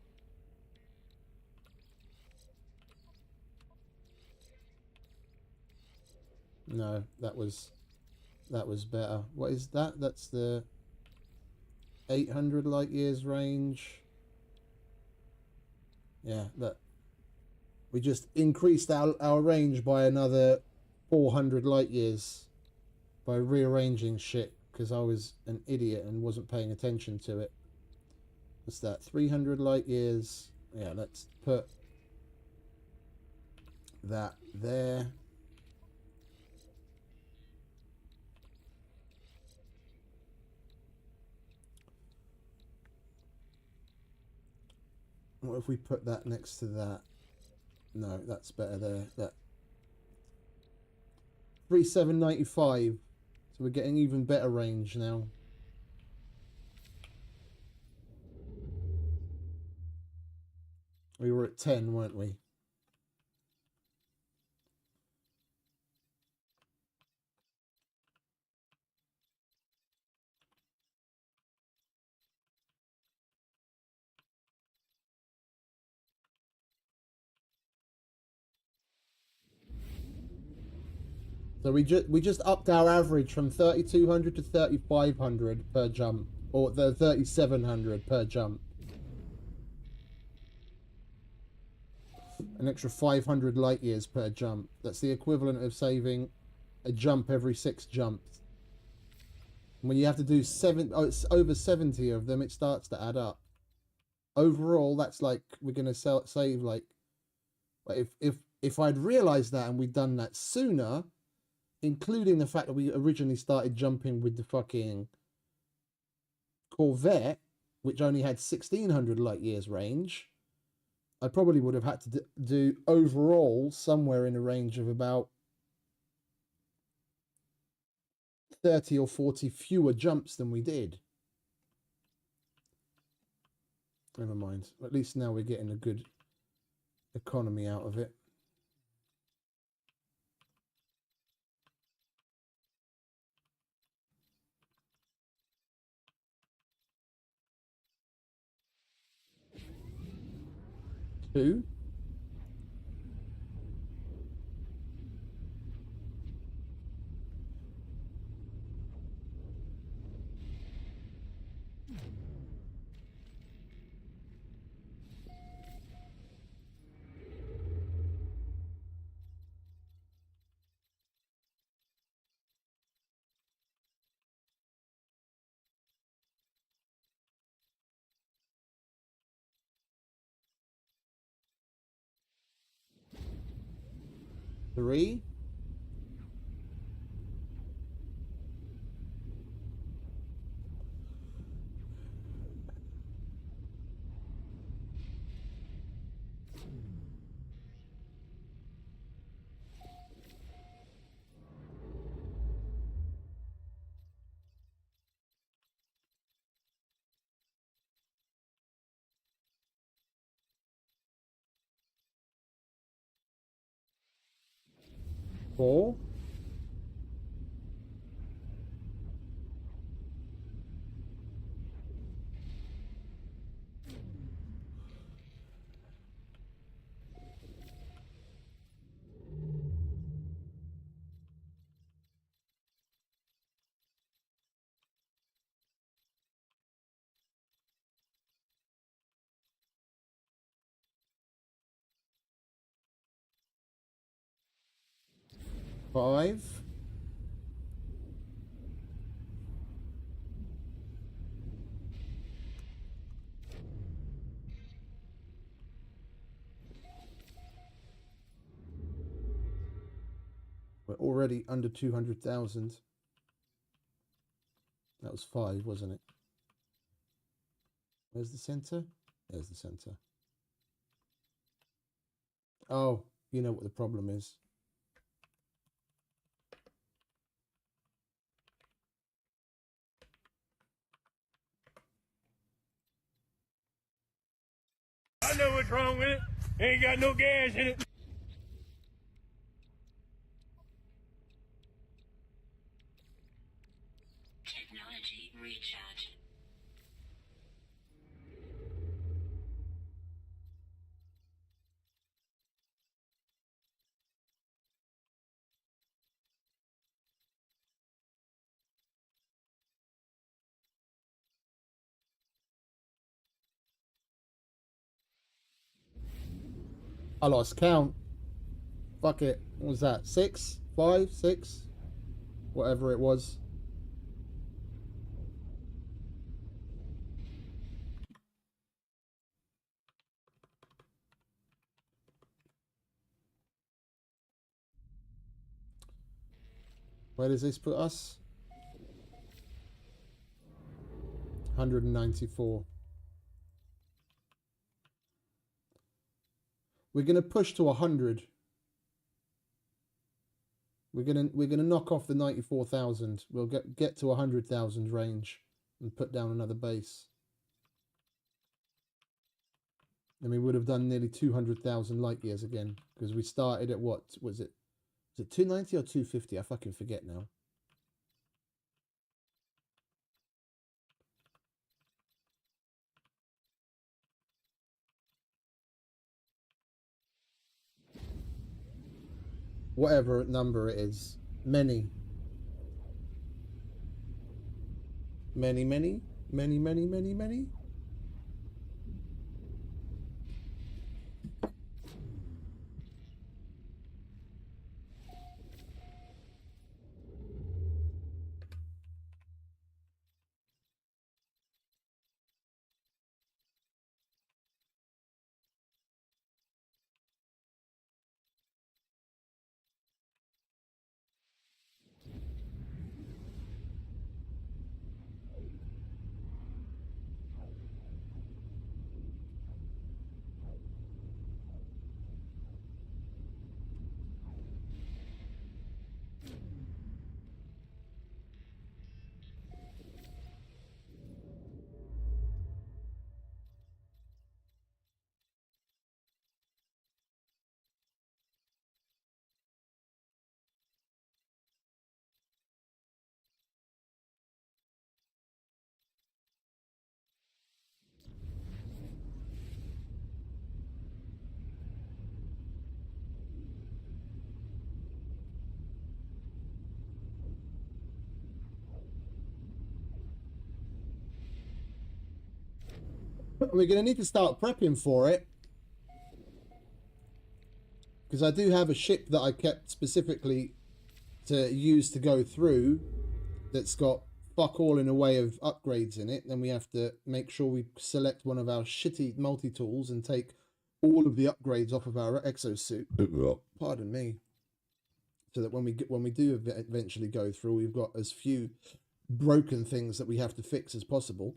No, that was better. What is that? That's the 800 light years range. Yeah, look. We just increased our range by another 400 light years by rearranging shit because I was an idiot and wasn't paying attention to it. What's that? 300 light years. Yeah, let's put that there. What if we put that next to that? No, that's better there. That 3795. So we're getting even better range now. We were at 10, weren't we? So we just upped our average from 3,200 to 3,500 per jump, or the 3,700 per jump. An extra 500 light years per jump. That's the equivalent of saving a jump every 6 jumps. When you have to do it's over 70 of them, it starts to add up. Overall, that's like we're gonna save like, if I'd realized that and we'd done that sooner, including the fact that we originally started jumping with the fucking Corvette, which only had 1,600 light years range, I probably would have had to do overall somewhere in a range of about 30 or 40 fewer jumps than we did. Never mind. At least now we're getting a good economy out of it. Two. Three. Four. Five. We're already under 200,000. That was 5, wasn't it? Where's the center? There's the center. Oh, you know what the problem is. I know what's wrong with it. Ain't got no gas in it. Technology recharge. I lost count. Fuck it. What was that? 6? 5? 6? Whatever it was. Where does this put us? 194. We're gonna push to 100. We're gonna knock off the 94,000. We'll get to 100,000 range and put down another base. And we would have done nearly 200,000 light years again, because we started at what was it? Was it 290 or 250? I fucking forget now. Whatever number it is. Many. Many, many, many, many, many, many. We're going to need to start prepping for it. Because I do have a ship that I kept specifically to use to go through that's got fuck all in a way of upgrades in it. Then we have to make sure we select one of our shitty multi-tools and take all of the upgrades off of our exosuit. Pardon me. So that when we do eventually go through, we've got as few broken things that we have to fix as possible.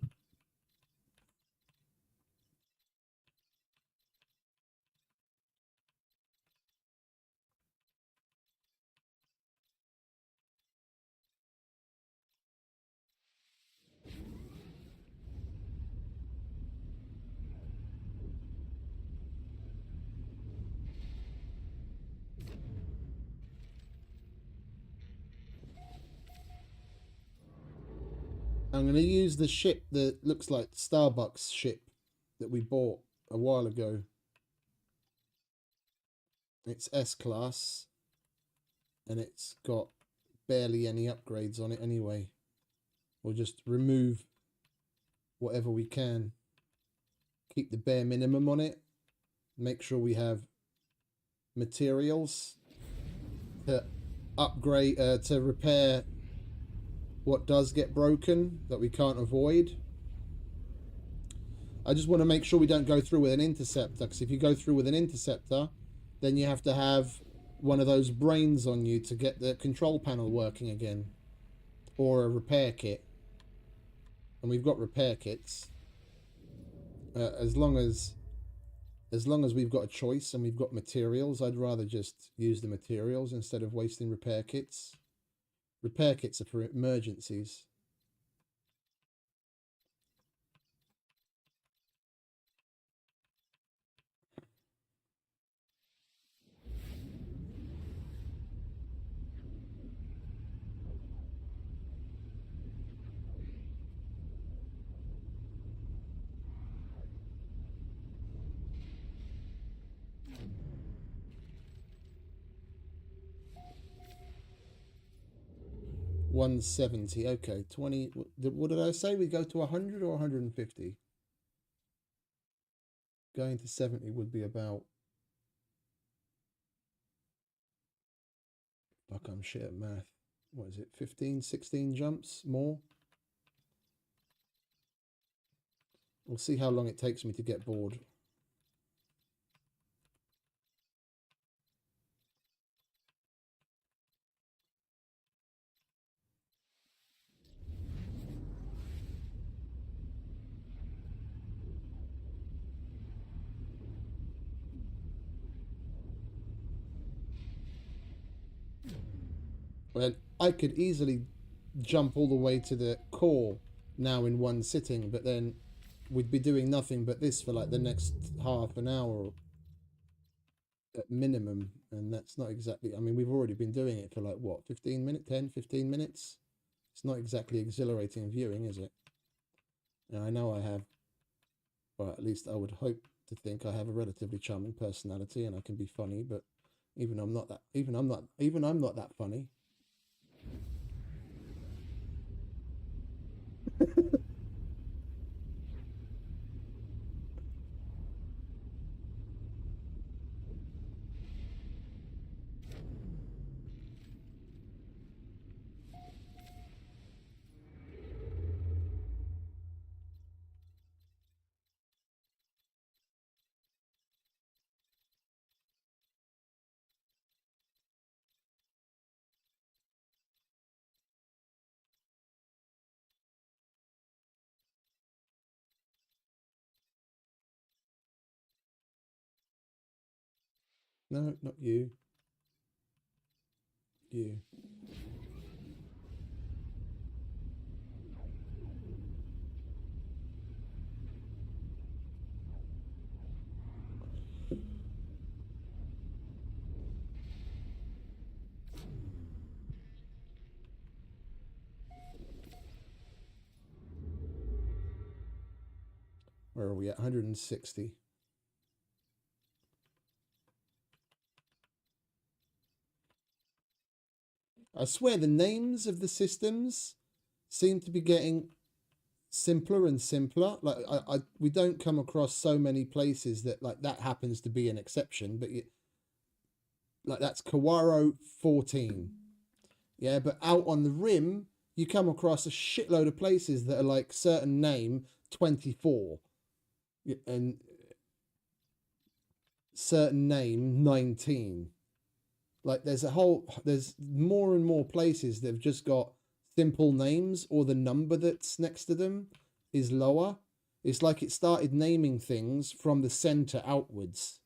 I'm going to use the ship that looks like Starbucks ship that we bought a while ago. It's S-Class, and it's got barely any upgrades on it anyway. We'll just remove whatever we can. Keep the bare minimum on it. Make sure we have materials to upgrade, to repair what does get broken that we can't avoid. I just want to make sure we don't go through with an interceptor, because if you go through with an interceptor, then you have to have one of those brains on you to get the control panel working again, or a repair kit. And we've got repair kits. As long as we've got a choice and we've got materials, I'd rather just use the materials instead of wasting repair kits. Repair kits are for emergencies. $170. Okay, 20. What did I say? We go to 100 or 150? Going to 70 would be about... Fuck, I'm shit at math. What is it? 15, 16 jumps more? We'll see how long it takes me to get bored. Well, I could easily jump all the way to the core now in one sitting, but then we'd be doing nothing but this for like the next half an hour at minimum, and that's not exactly... I mean, we've already been doing it for like, what, 15 minutes, 10, 15 minutes? It's not exactly exhilarating viewing, is it? And I know I have, or at least I would hope to think I have a relatively charming personality and I can be funny, but even I'm not that funny. No, not you. You. Where are we at? 160. I swear the names of the systems seem to be getting simpler and simpler. Like we don't come across so many places that like that happens to be an exception, but like that's Kawaro 14. Yeah, but out on the rim, you come across a shitload of places that are like certain name 24 and certain name 19. Like there's more and more places that have just got simple names, or the number that's next to them is lower. It's like it started naming things from the center outwards.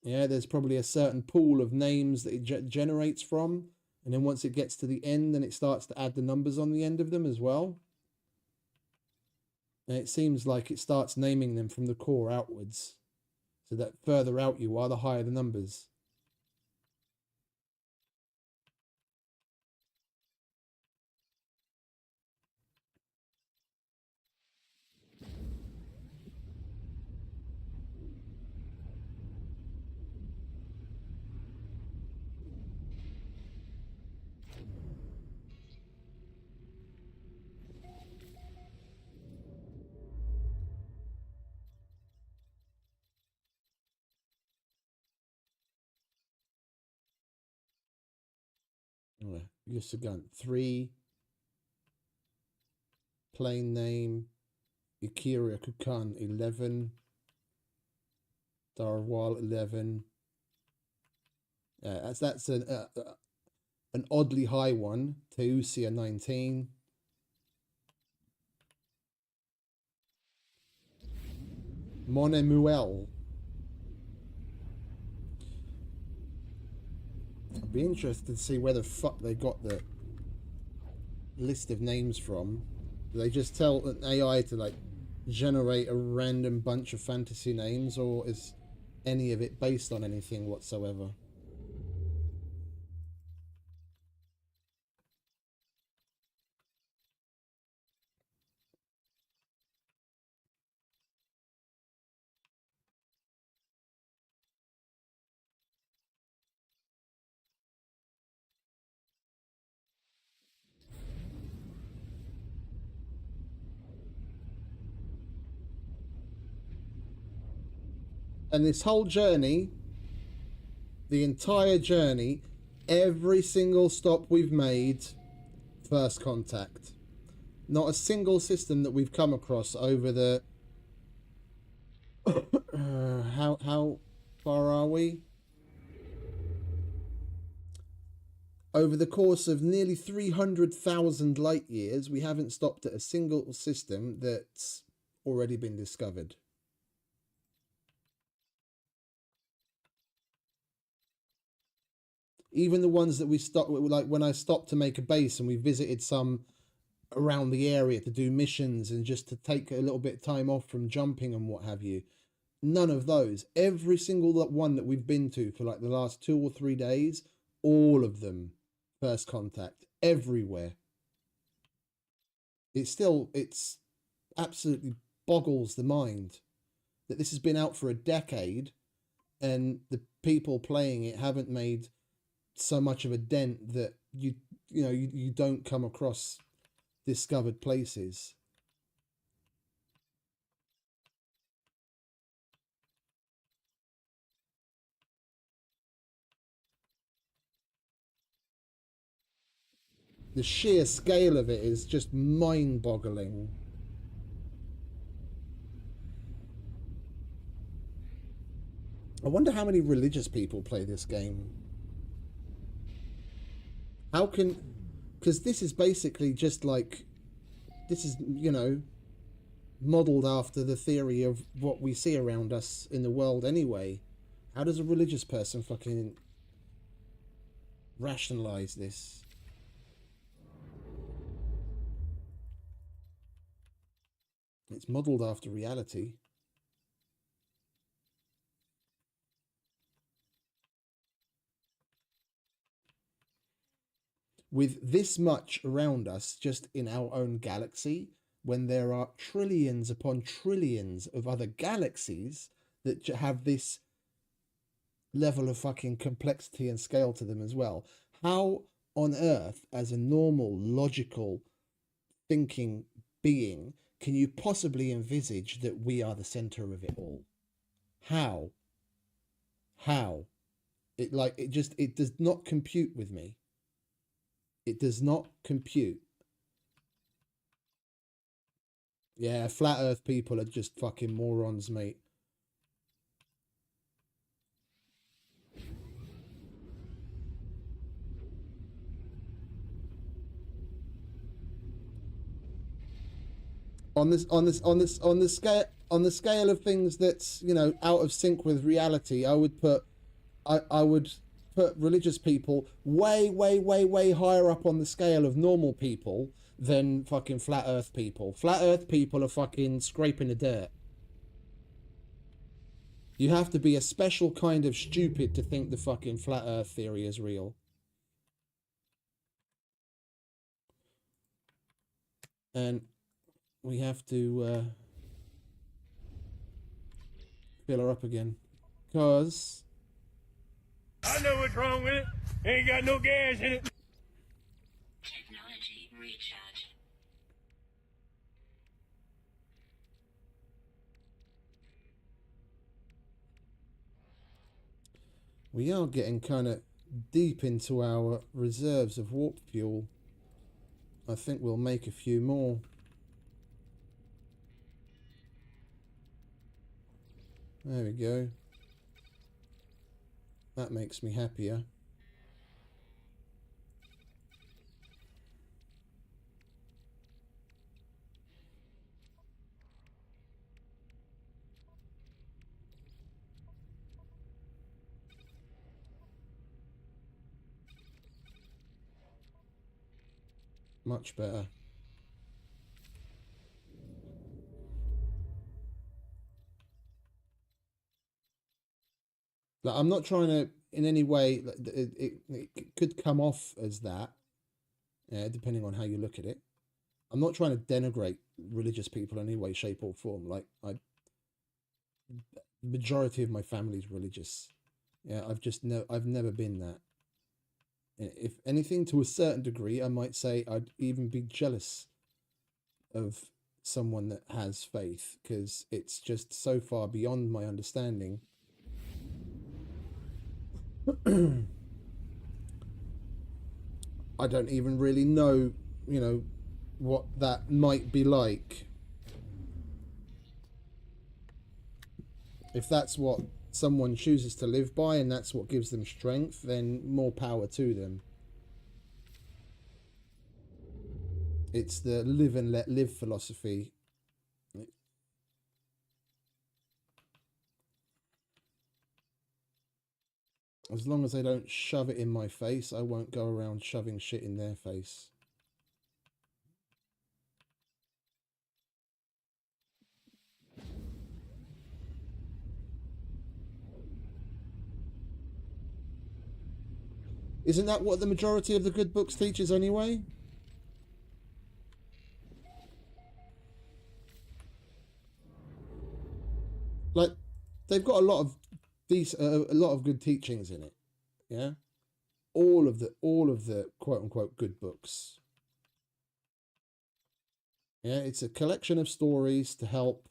Yeah, there's probably a certain pool of names that it generates from, and then once it gets to the end, then it starts to add the numbers on the end of them as well. And it seems like it starts naming them from the core outwards, so that further out you are, the higher the numbers. Yusugan 3, plain name, Ikira Kukan 11, Darwal 11. That's an oddly high one. Teusia 19. Monemuel. I'd be interested to see where the fuck they got the list of names from. Do they just tell an AI to like generate a random bunch of fantasy names, or is any of it based on anything whatsoever? And this whole journey, the entire journey, every single stop we've made, first contact. Not a single system that we've come across over the how far are we? Over the course of nearly 300,000 light years, we haven't stopped at a single system that's already been discovered. Even the ones that we stopped, like when I stopped to make a base and we visited some around the area to do missions and just to take a little bit of time off from jumping and what have you. None of those. Every single one that we've been to for like the last 2 or 3 days, all of them first contact, everywhere. It's absolutely boggles the mind that this has been out for a decade and the people playing it haven't made so much of a dent that you don't come across discovered places. The sheer scale of it is just mind-boggling. I wonder how many religious people play this game. How can... Because this is basically just like... This is, modeled after the theory of what we see around us in the world anyway. How does a religious person fucking rationalize this? It's modeled after reality. With this much around us, just in our own galaxy, when there are trillions upon trillions of other galaxies that have this level of fucking complexity and scale to them as well, how on earth, as a normal, logical, thinking being, can you possibly envisage that we are the center of it all? How? It does not compute with me. It does not compute. Yeah, flat earth people are just fucking morons, mate. On the scale of things that's, you know, out of sync with reality, I would put religious people way higher up on the scale of normal people than fucking flat earth people. Flat earth people are fucking scraping the dirt. You have to be a special kind of stupid to think the fucking flat earth theory is real. And we have to fill her up again, because I know what's wrong with it. Ain't got no gas in it. Technology recharge. we are getting kind of deep into our reserves of warp fuel. I think we'll make a few more. There we go. That makes me happier. Much better. Like, I'm not trying to in any way, it could come off as that, depending on how you look at it. I'm not trying to denigrate religious people in any way, shape or form. Like, the majority of my family's religious. Yeah, I've never been that. If anything, to a certain degree, I might say I'd even be jealous of someone that has faith, because it's just so far beyond my understanding. I don't even really know, you know, what that might be like. If that's what someone chooses to live by and that's what gives them strength, then more power to them. It's the live and let live philosophy. As long as they don't shove it in my face, I won't go around shoving shit in their face. Isn't that what the majority of the good books teaches anyway? Like, they've got a lot of good teachings in it. Yeah, all of the quote unquote good books. Yeah, it's a collection of stories to help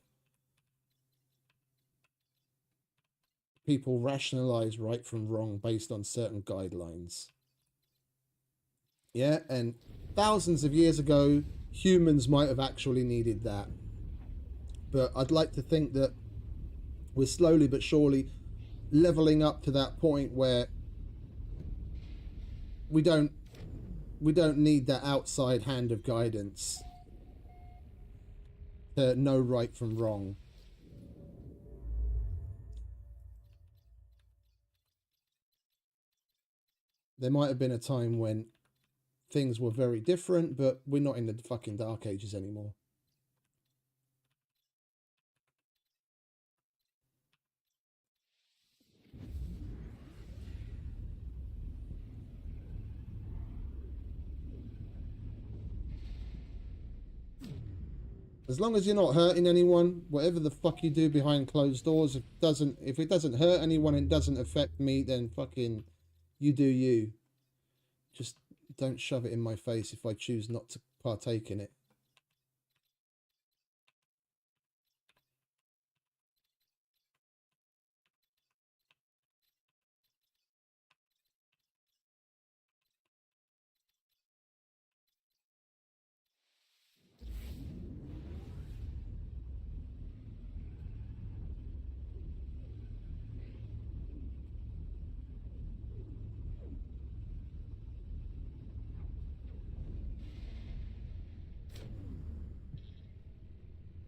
people rationalize right from wrong based on certain guidelines. Yeah, and thousands of years ago, humans might have actually needed that. But I'd like to think that we're slowly but surely leveling up to that point where we don't need that outside hand of guidance. to know right from wrong. There might have been a time when things were very different, but we're not in the fucking Dark Ages anymore. As long as you're not hurting anyone, whatever the fuck you do behind closed doors, if it doesn't hurt anyone and doesn't affect me, then fucking you do you. Just don't shove it in my face if I choose not to partake in it.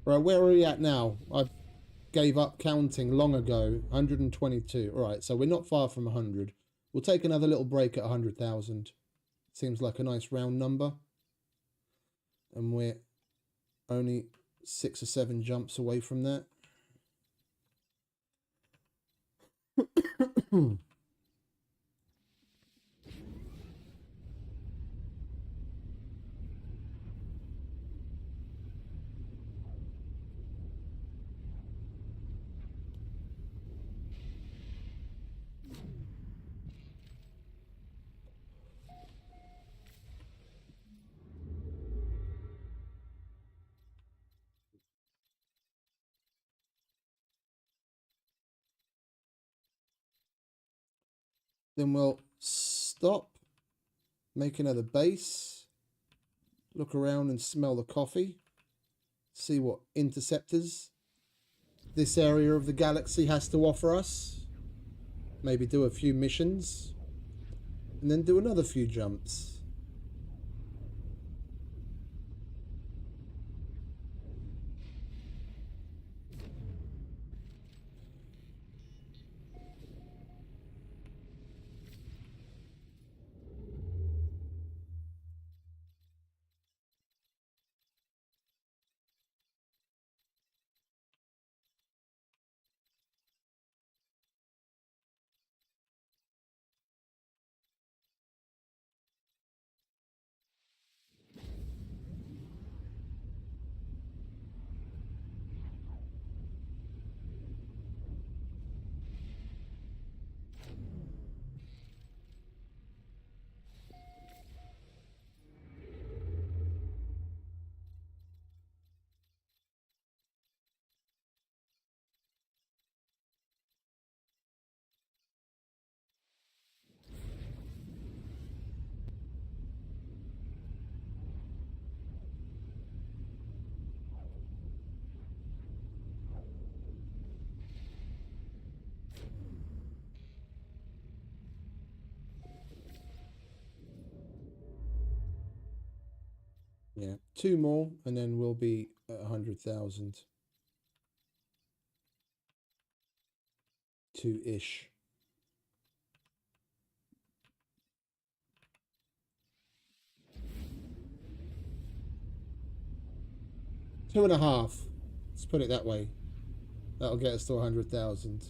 Right, where are we at now? I gave up counting long ago. 122. All right, so we're not far from 100. We'll take another little break at 100,000. Seems like a nice round number. And we're only 6 or 7 jumps away from that. Then we'll stop, make another base, look around and smell the coffee, see what interceptors this area of the galaxy has to offer us, maybe do a few missions, and then do another few jumps. Yeah, 2 more and then we'll be at 100,000. 2-ish. Two and a half. Let's put it that way. That'll get us to 100,000.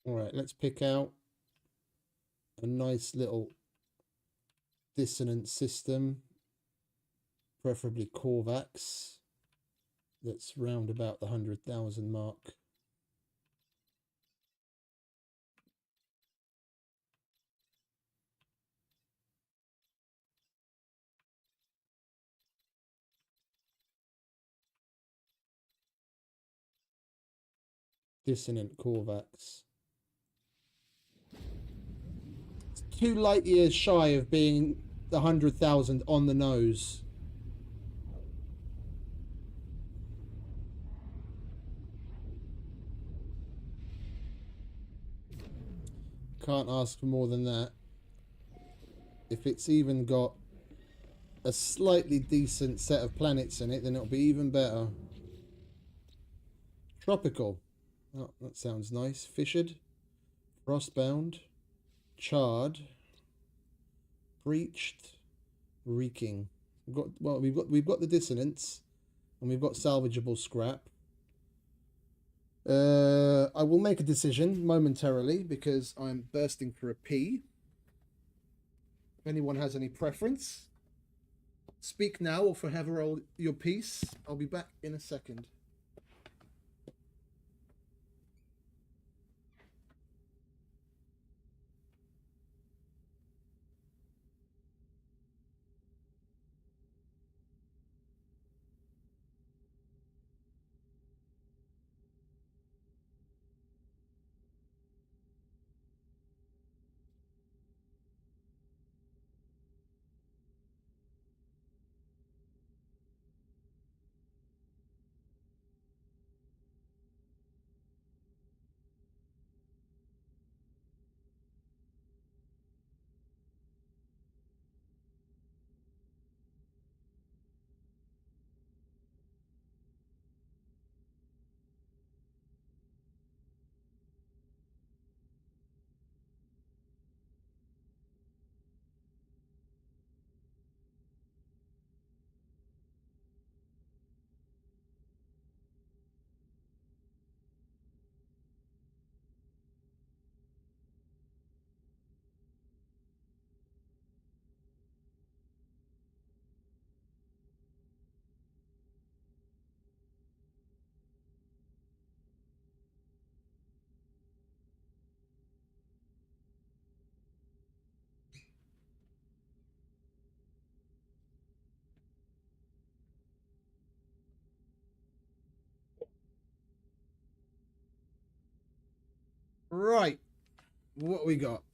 All right, let's pick out a nice little dissonant system, preferably Corvax, that's round about the 100,000 mark. Dissonant Corvax. It's 2 light years shy of being the 100,000 on the nose. Can't ask for more than that. If it's even got a slightly decent set of planets in it, then it'll be even better. Tropical. Oh, that sounds nice. Fissured. Frostbound. Charred. Breached. Reeking. We've got the dissonance, and we've got salvageable scrap. I will make a decision momentarily because I'm bursting for a pee. If anyone has any preference, speak now or forever hold your peace. I'll be back in a second. Right, what we got?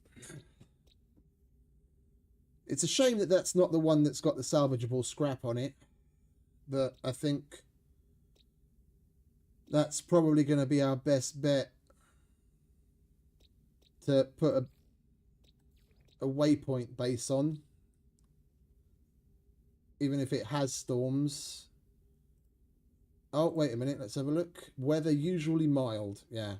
It's a shame that that's not the one that's got the salvageable scrap on it, but I think that's probably going to be our best bet to put a waypoint base on, even if it has storms. Oh, wait a minute, let's have a look. Weather usually mild, yeah.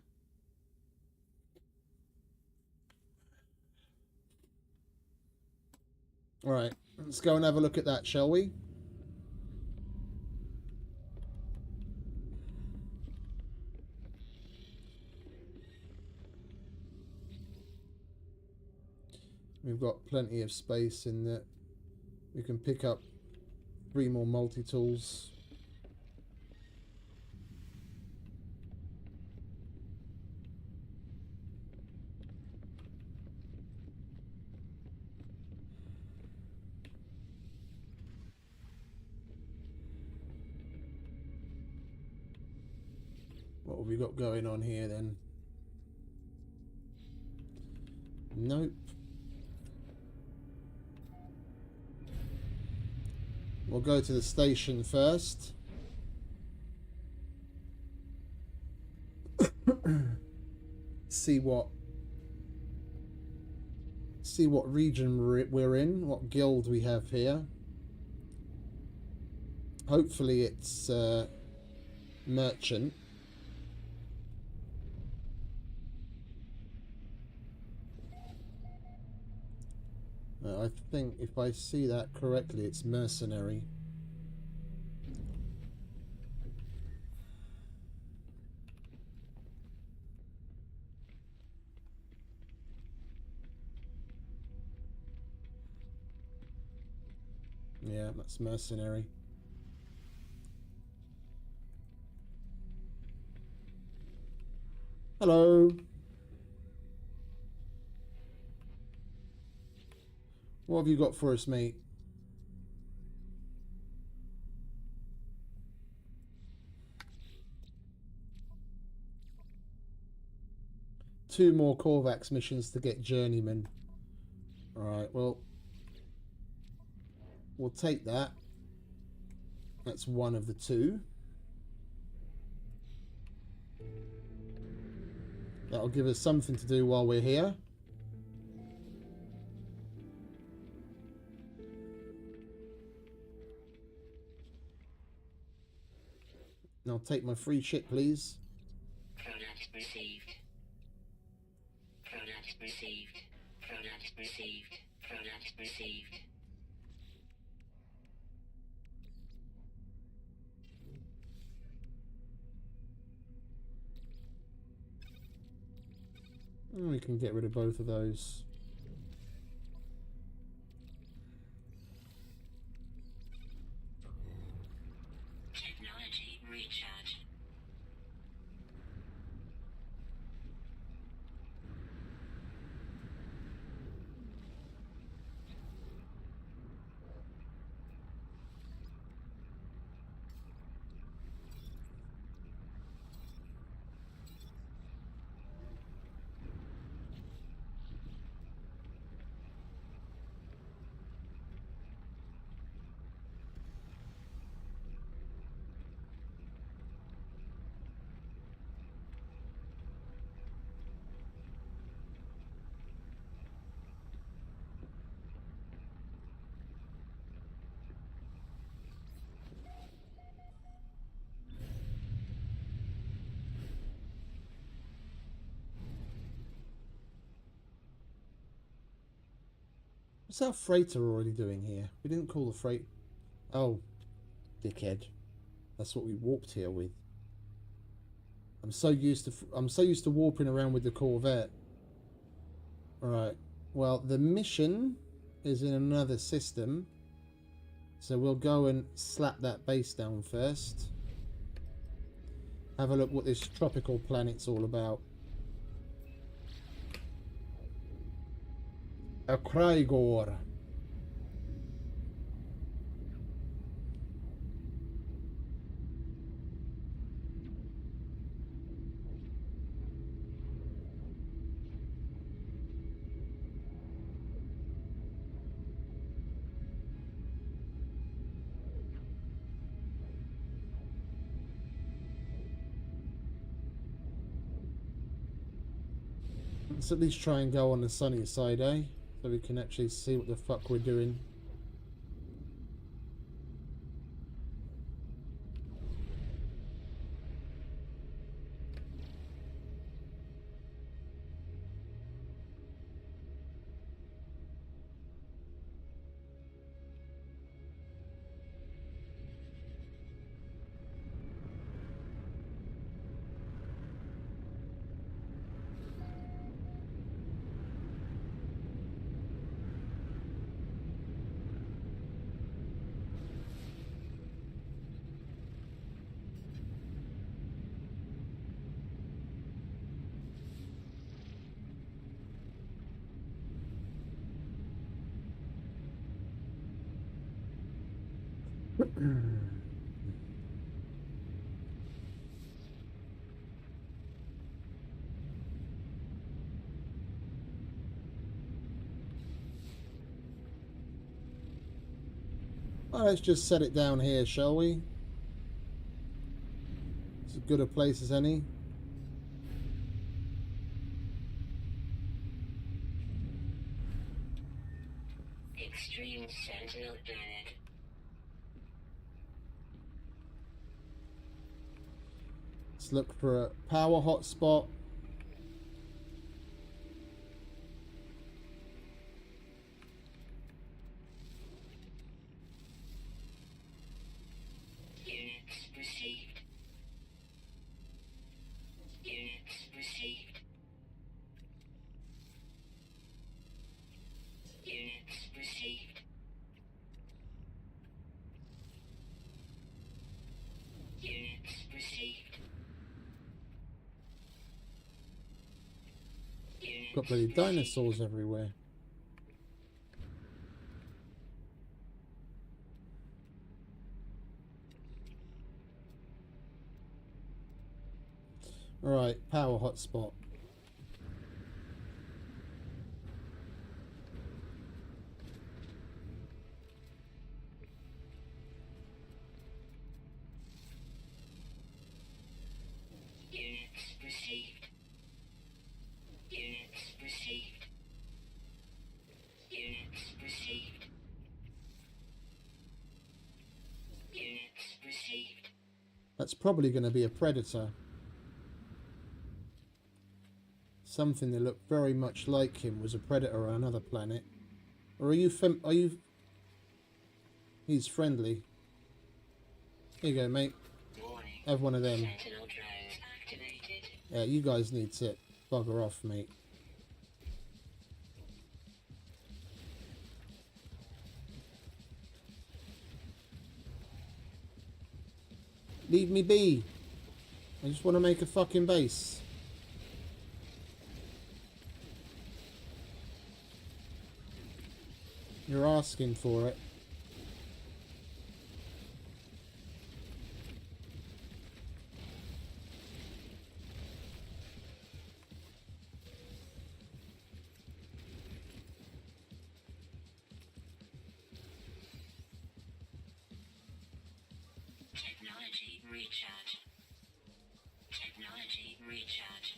All right, let's go and have a look at that, shall we? We've got plenty of space in that. We can pick up 3 more multi-tools. What have we got going on here then? Nope. We'll go to the station first. See what region we're in, what guild we have here. Hopefully it's merchant. I think if I see that correctly, it's mercenary. Yeah, that's mercenary. Hello. What have you got for us, mate? Two more Korvax missions to get journeyman. Alright, well, we'll take that. That's one of the two. That'll give us something to do while we're here. And I'll take my free ship, please. Product received. Product received. Product received. Product received. And we can get rid of both of those. Technology recharge. What's our freighter already doing here? We didn't call the freight. Oh, dickhead. That's what we warped here with. I'm so used to warping around with the Corvette. Alright. Well, the mission is in another system. So we'll go and slap that base down first. Have a look what this tropical planet's all about. A Krygor. Let's at least try and go on the sunny side, eh? So we can actually see what the fuck we're doing. Well, let's just set it down here, shall we? It's as good a place as any. Extreme Sentinel dead. Let's look for a power hotspot. Units received. Units received. Units received. Got bloody dinosaurs everywhere. Alright, power hotspot. Units received. Units received. Units received. Units received. That's probably going to be a predator. Something that looked very much like him was a predator on another planet. Or are you are you... He's friendly. Here you go, mate. Warning. Have one of them. Sentinel drones activated. Yeah, you guys need to bugger off, mate. Leave me be. I just want to make a fucking base. You're asking for it. Technology recharge. Technology recharge.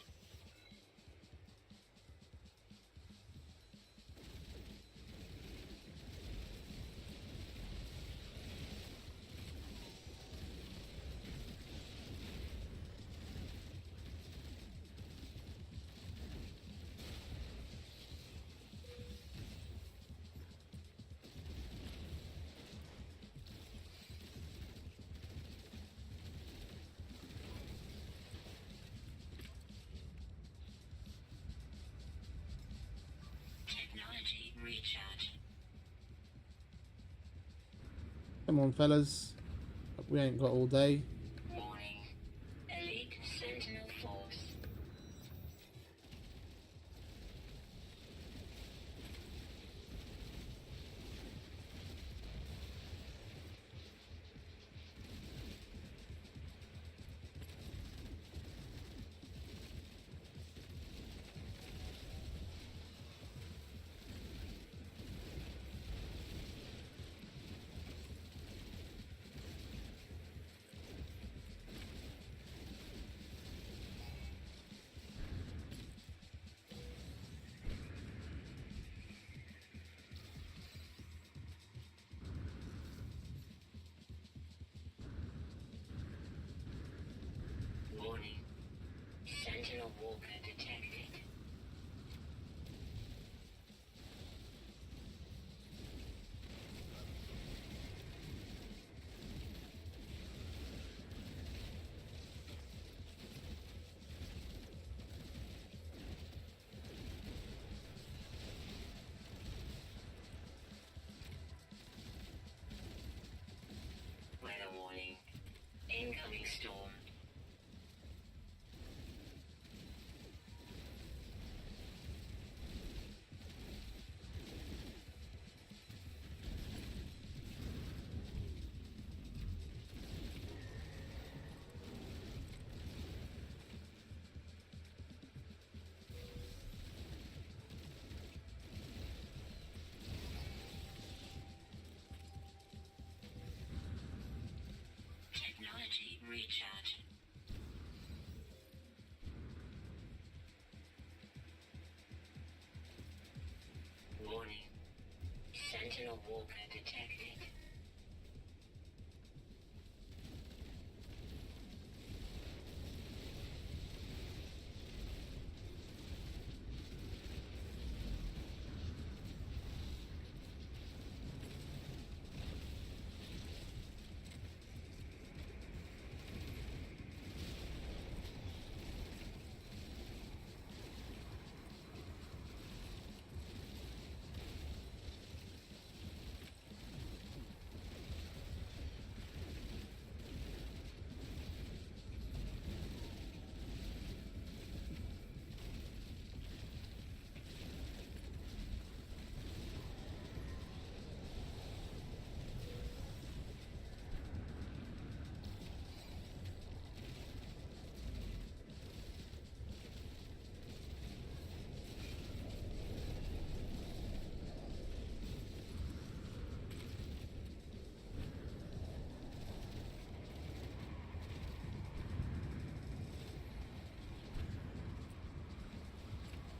Technology recharge. Come on, fellas. We ain't got all day. Warning. Elite Sentinel Force. Warning. Sentinel Walker detected. Weather warning. Incoming storm. Technology recharge. Warning. Sentinel Walker detected.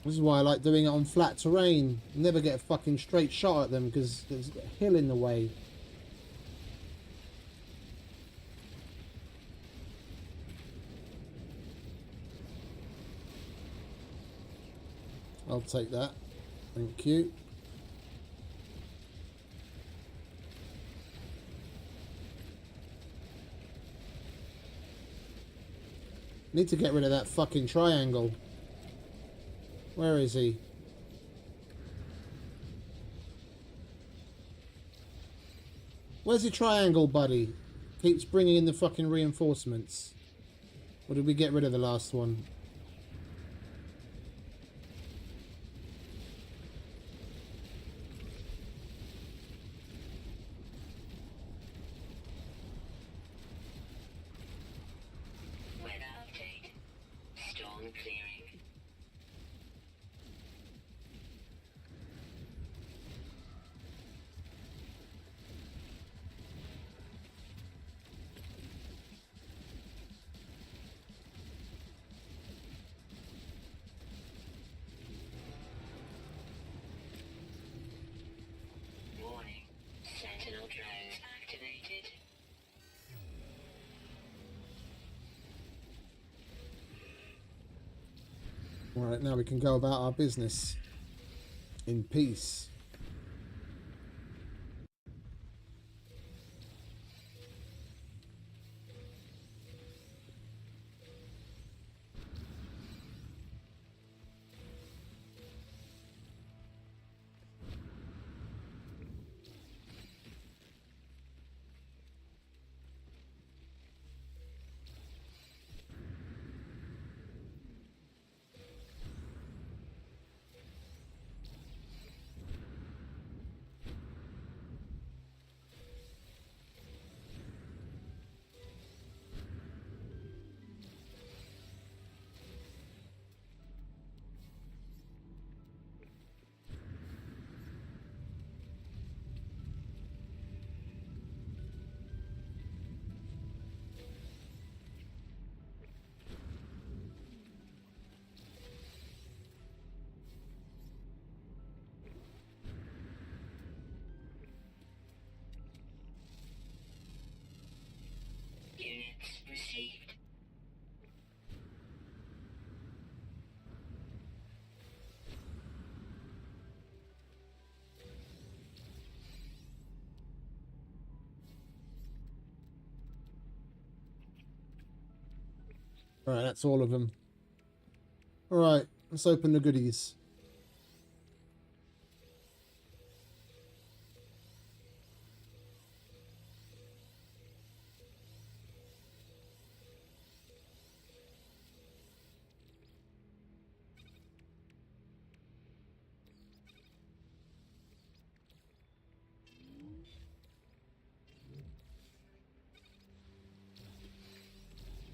This is why I like doing it on flat terrain. Never get a fucking straight shot at them because there's a hill in the way. I'll take that. Thank you. Need to get rid of that fucking triangle. Where is he? Where's the triangle, buddy? Keeps bringing in the fucking reinforcements. Or did we get rid of the last one? Weather update. Storm clearing. Warning. Sentinel drones activated. Alright, now we can go about our business in peace. Units received. Alright, that's all of them. Alright, let's open the goodies.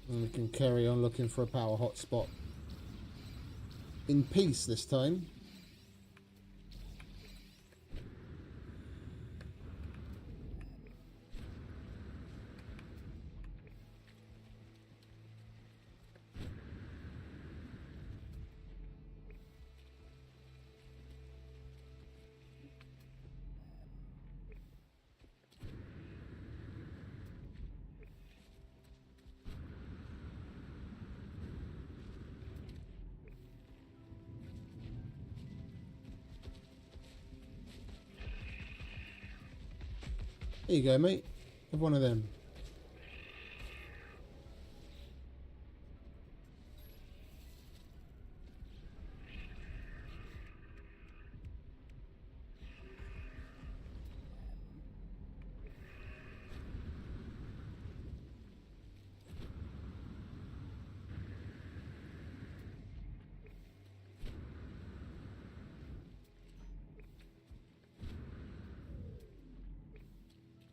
And we can carry on looking for a power hotspot. In peace this time. Here you go, mate. Have one of them.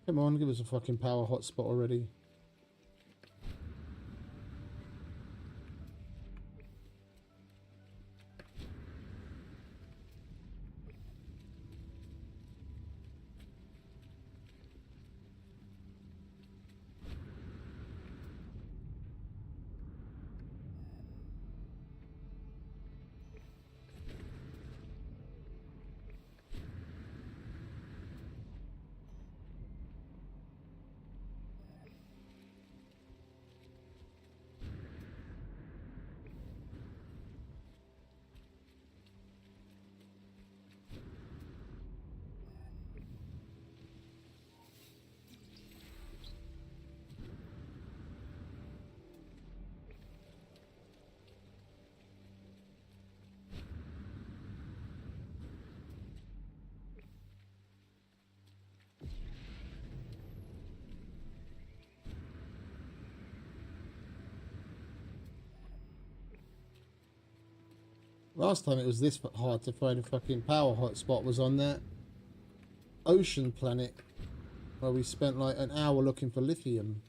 Come on, give us a fucking power hotspot already. Last time it was this hard to find a fucking power hotspot was on that ocean planet where we spent like an hour looking for lithium.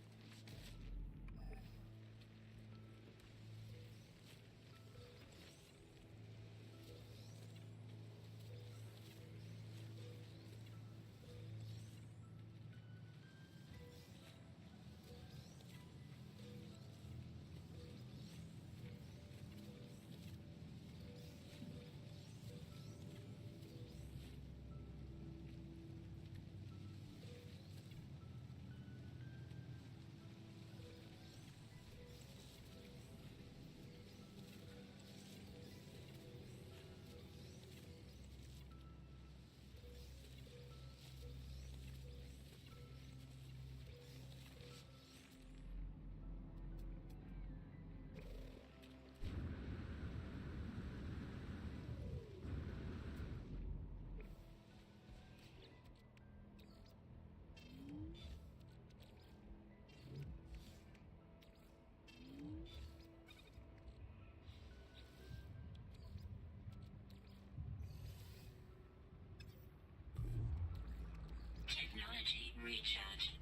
Technology recharge.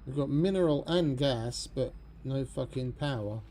We've got mineral and gas, but no fucking power.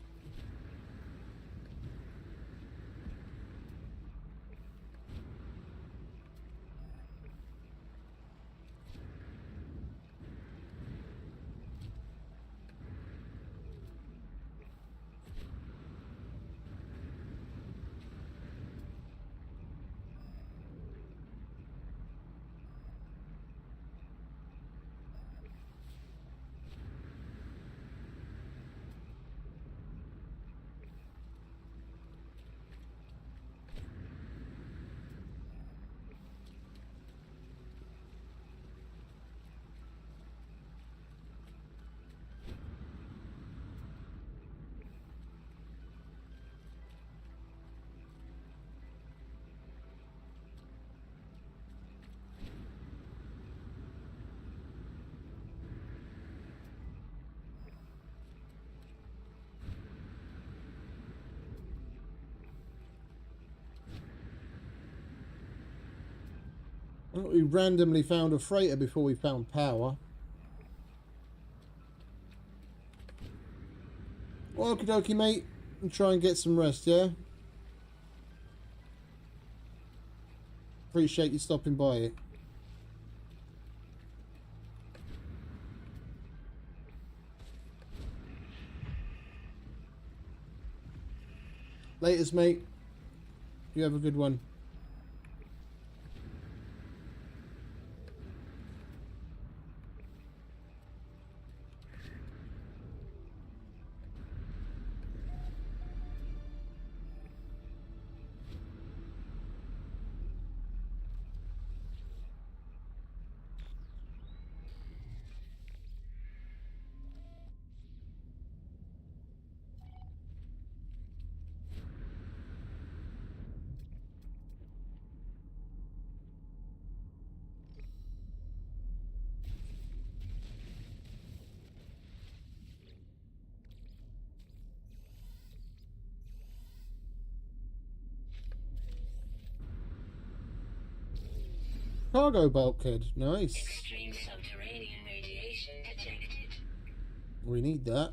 We randomly found a freighter before we found power. Okie dokie, mate. And try and get some rest, yeah? Appreciate you stopping by it. Laters, mate. You have a good one. Cargo bulkhead, nice. Extreme subterranean radiation detected. We need that.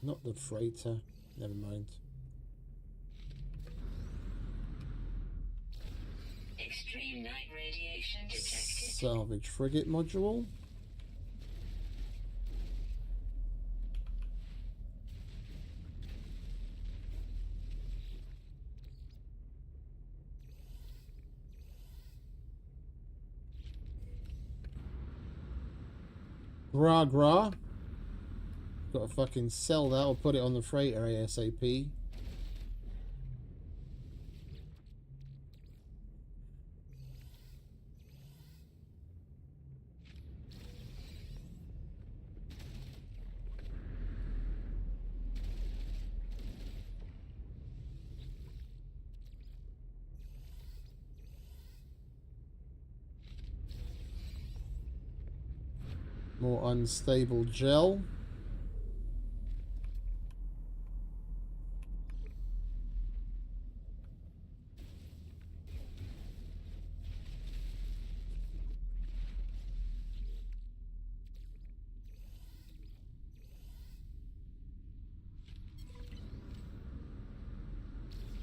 Not the freighter. Never mind. Extreme night radiation detected. Salvage frigate module. Gra gra. Got to fucking sell that or put it on the freighter ASAP. More unstable gel.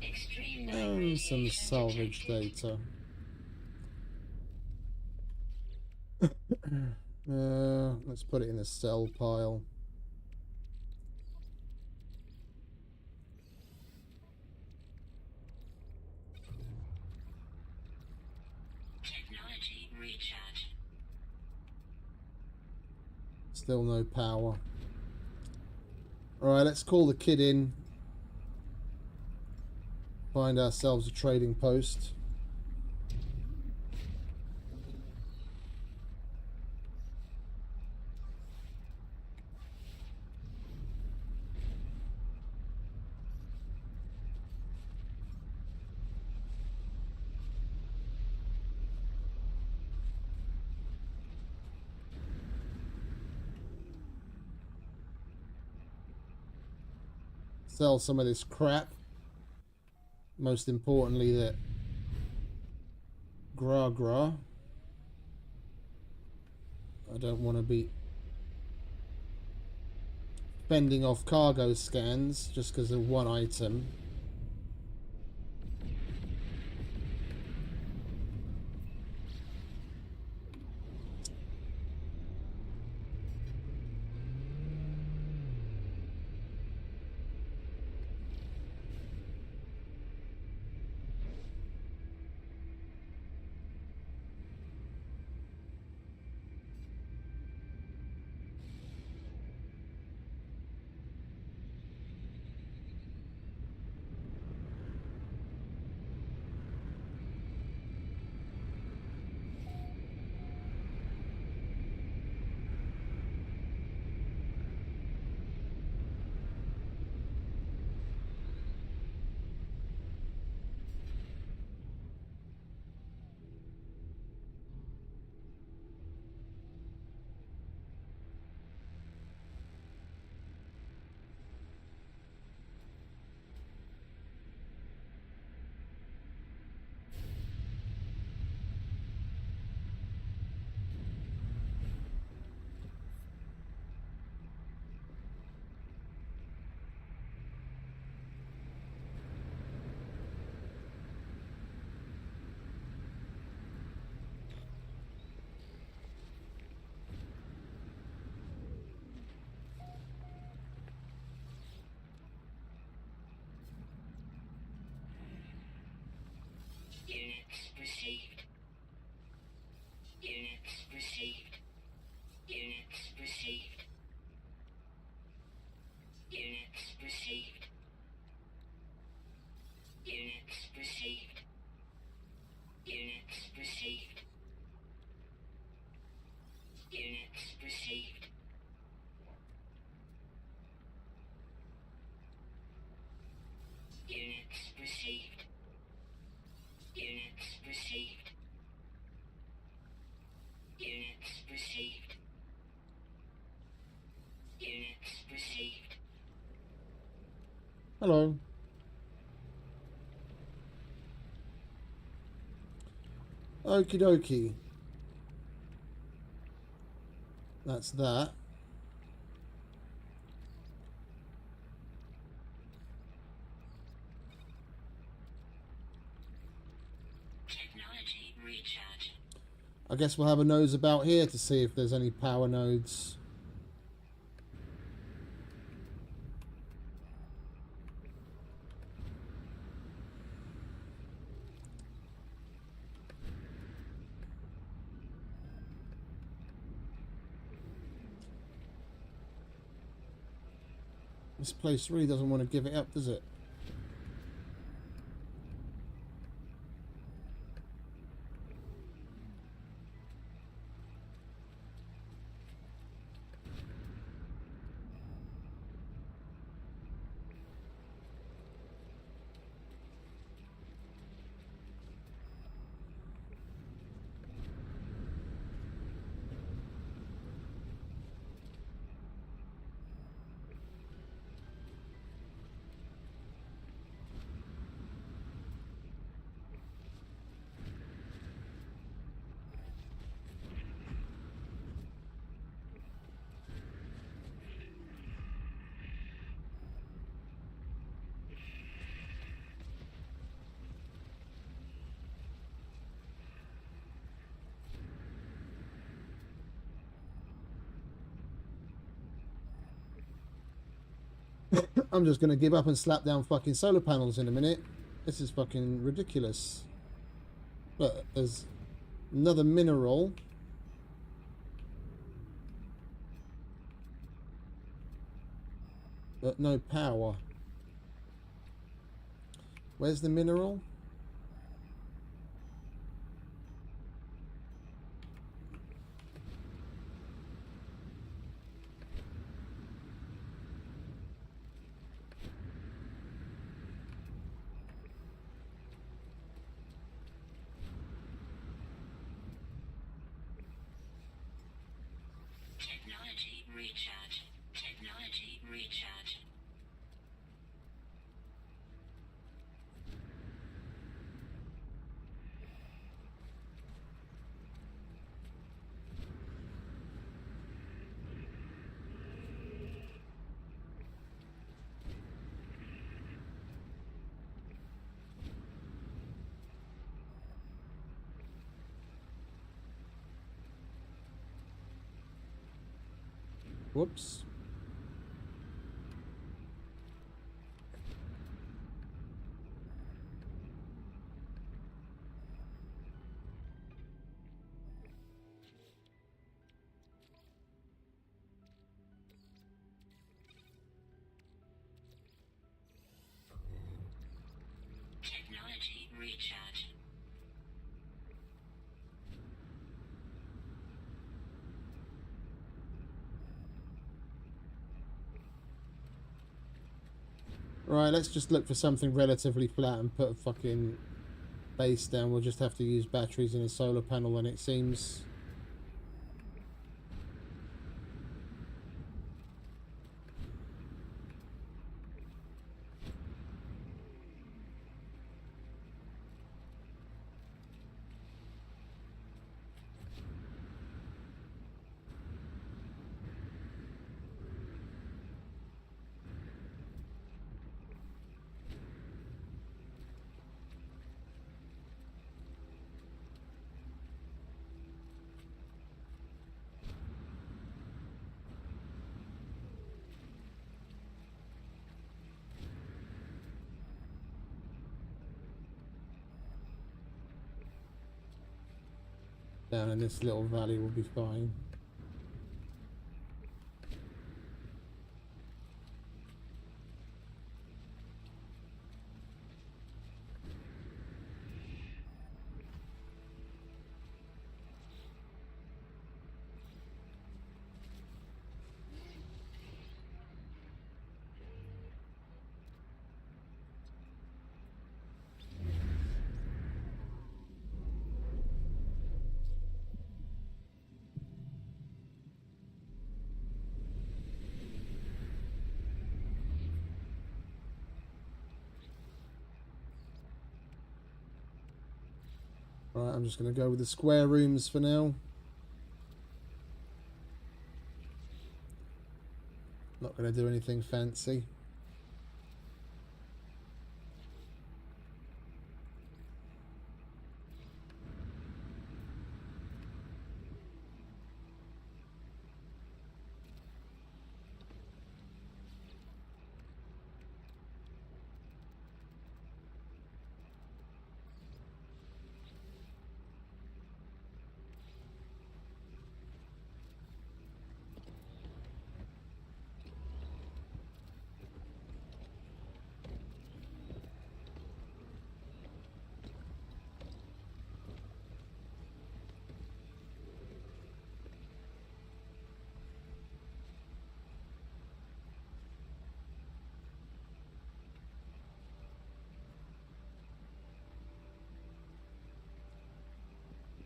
Extreme night And some radiation salvage detected. data. Let's put it in the cell pile. Technology recharge. Still no power. Alright, let's call the kid in. Find ourselves a trading post. Sell some of this crap. Most importantly, the gra. I don't want to be fending off cargo scans just because of one item. Units received. Units received. Units received. Units received. Units received. Units received. Units received. Units received. Units received. Units received. Units received. Hello. Okie dokie. That's that. Technology recharge. I guess we'll have a nose about here to see if there's any power nodes. This place really doesn't want to give it up, does it? I'm just going to give up and slap down fucking solar panels in a minute. This is fucking ridiculous. Look, there's another mineral. But no power. Where's the mineral? Technology recharge. Technology recharge. Whoops. Technology recharge. Right, let's just look for something relatively flat and put a fucking base down. We'll just have to use batteries in a solar panel when it seems. Down in this little valley will be fine. Right, I'm just going to go with the square rooms for now. Not going to do anything fancy.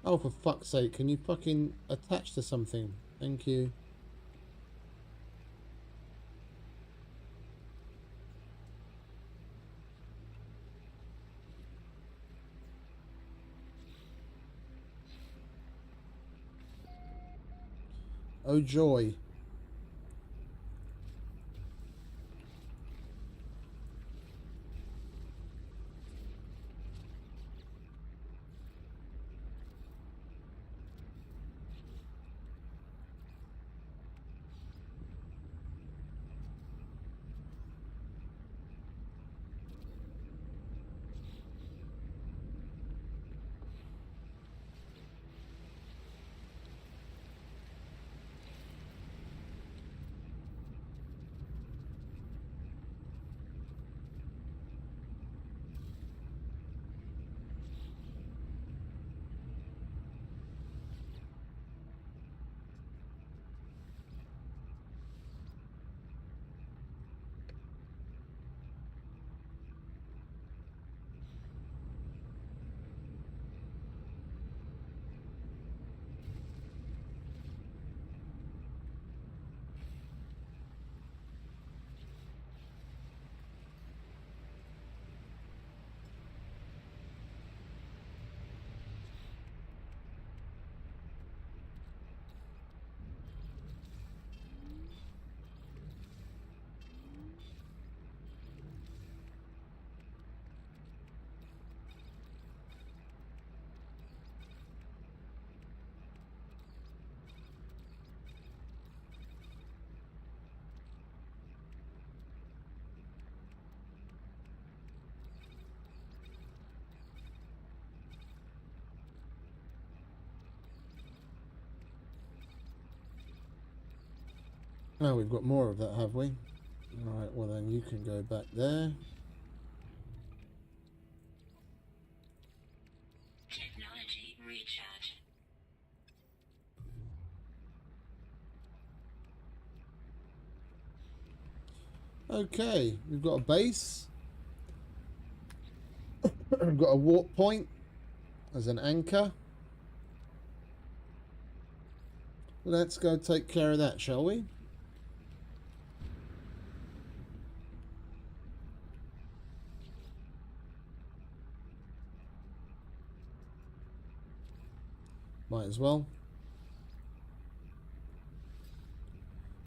Oh, for fuck's sake, can you fucking attach to something? Thank you. Oh joy. Oh, we've got more of that, have we? Alright, well then you can go back there. Technology recharge. Okay, we've got a base. We've got a warp point as an anchor. Let's go take care of that, shall we? Might as well.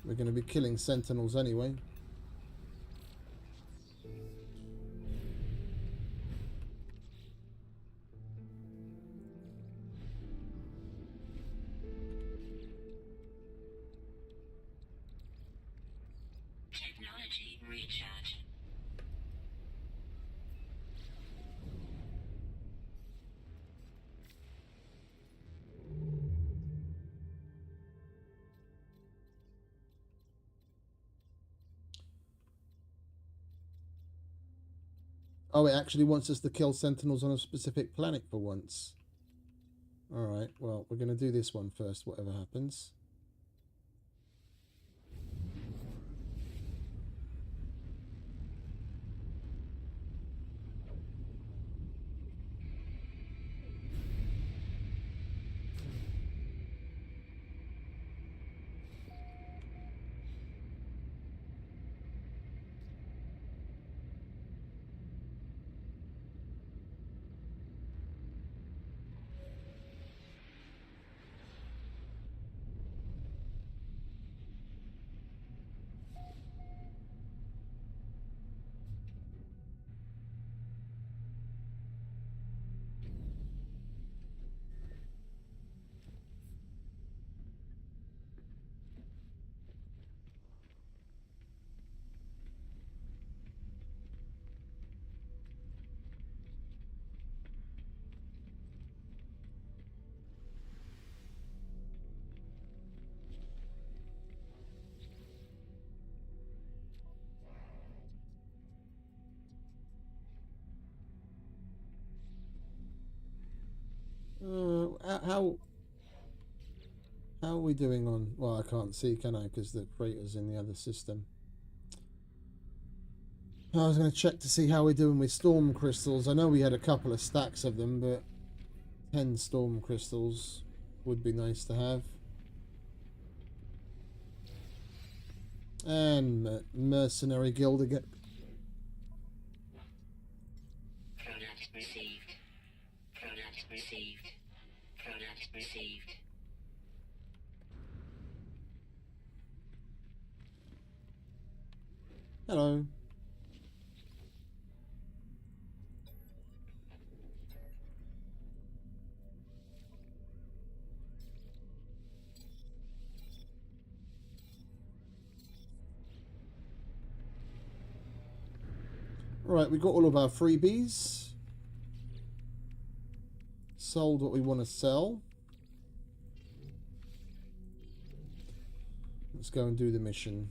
We're going to be killing sentinels anyway. Technology recharge. Oh, it actually wants us to kill sentinels on a specific planet for once. Alright, well, we're going to do this one first, whatever happens. How are we doing on... Well, I can't see, can I? Because the freighter's in the other system. I was going to check to see how we're doing with storm crystals. I know we had a couple of stacks of them, but 10 storm crystals would be nice to have. And mercenary guild again. Product received. Product received. Product received. Hello. Right, we got all of our freebies. Sold what we want to sell. Let's go and do the mission.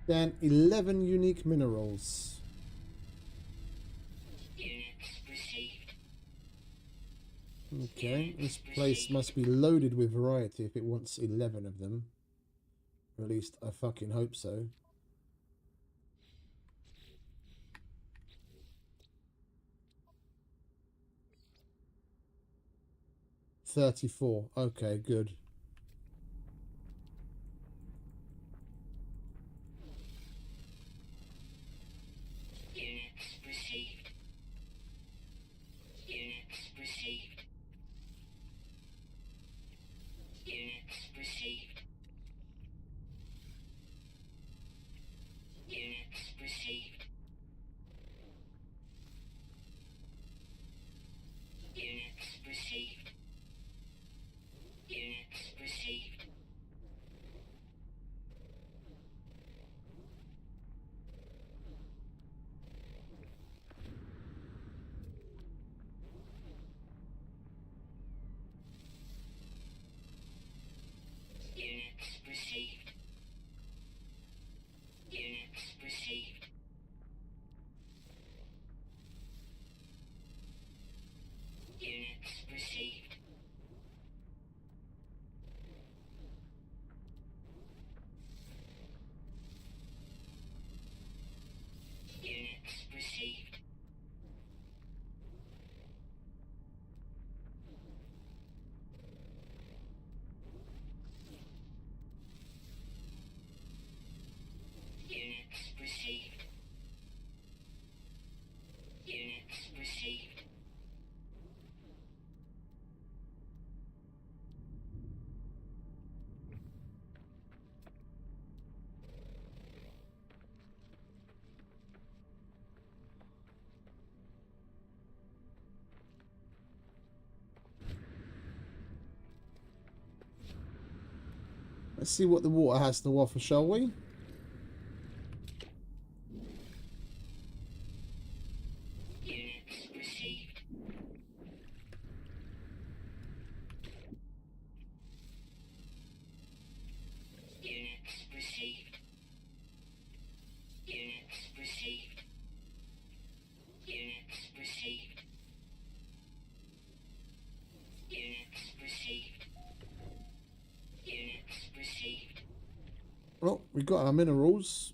Then 11 unique minerals. Units received. Okay, this place must be loaded with variety if it wants 11 of them. Or at least I fucking hope so. $34. Okay, good. Units received. Units received. Units received. Units received. Units received. Units received. Units received. Units received. Units received. Units received. Units received. Units received. Let's see what the water has to offer, shall we? Units received. Units received. Units received. Units received. Units received. Units received. Well, we got our minerals.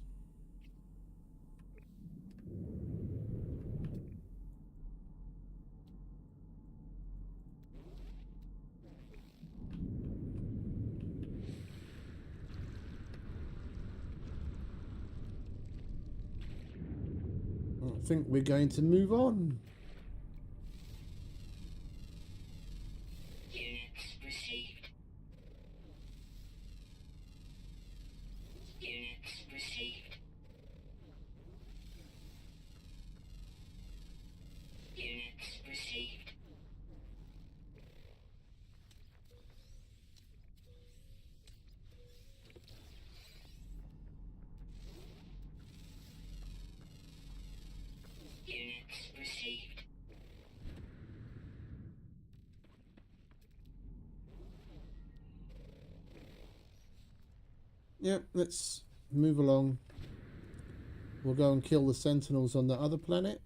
I think we're going to move on. Units received. Units received. Units received. Units received. Yep, let's move along. We'll go and kill the sentinels on the other planet.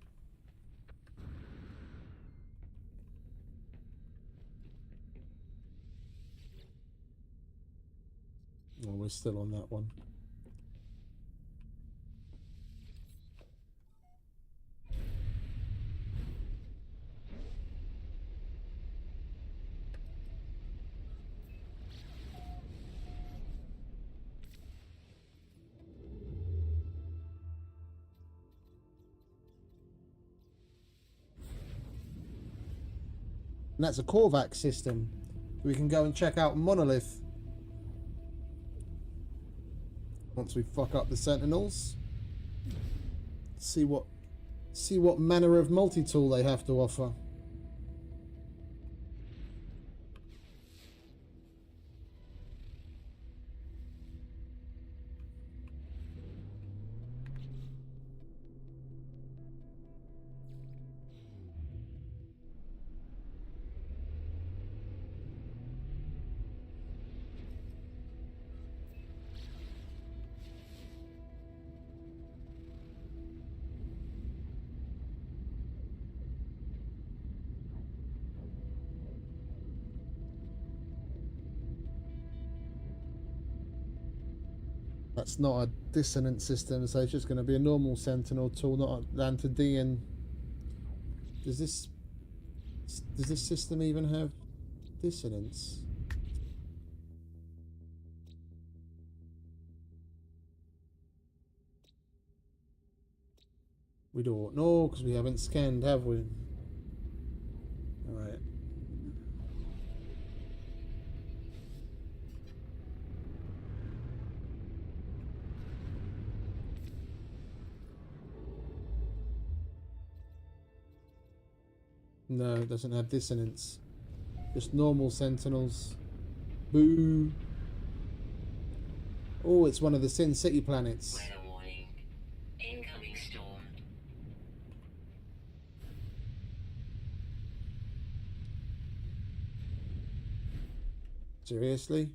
Oh, we're still on that one. And that's a Korvac system. We can go and check out Monolith. Once we fuck up the sentinels. See what manner of multi-tool they have to offer. That's not a dissonant system, so it's just going to be a normal Sentinel tool, not a Lantardian. Does this system even have dissonance? We don't know because we haven't scanned, have we? Alright. No, it doesn't have dissonance. Just normal Sentinels. Boo! Oh, it's one of the Sin City planets. Weather warning. Incoming storm. Seriously?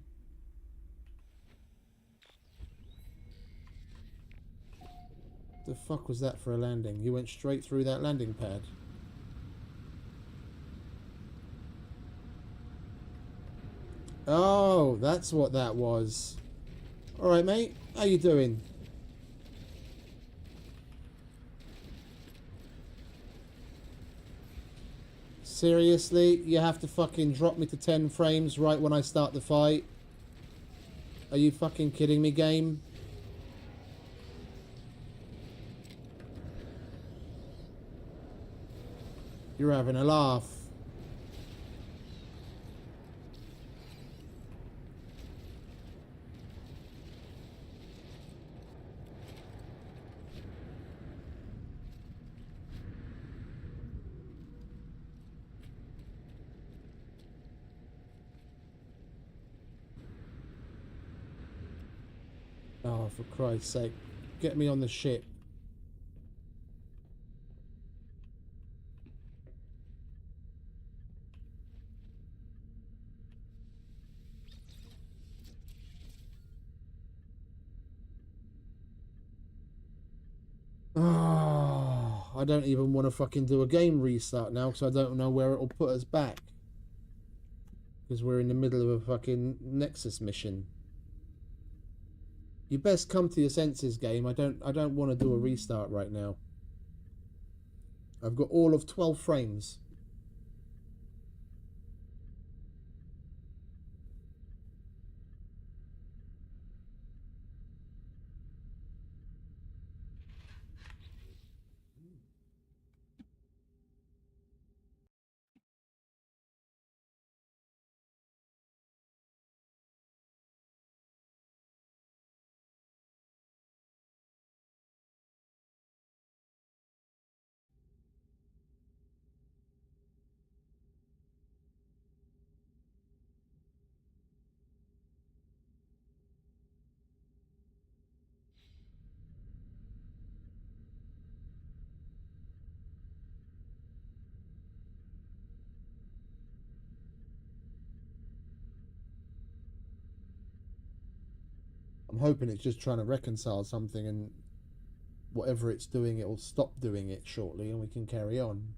The fuck was that for a landing? You went straight through that landing pad. Oh, that's what that was. Alright, mate. How you doing? Seriously? You have to fucking drop me to 10 frames right when I start the fight? Are you fucking kidding me, game? You're having a laugh. Oh, for Christ's sake. Get me on the ship. Oh, I don't even want to fucking do a game restart now because I don't know where it'll put us back. Because we're in the middle of a fucking Nexus mission. You best come to your senses, game. I don't want to do a restart right now. I've got all of 12 frames. I'm hoping it's just trying to reconcile something and whatever it's doing, it will stop doing it shortly and we can carry on.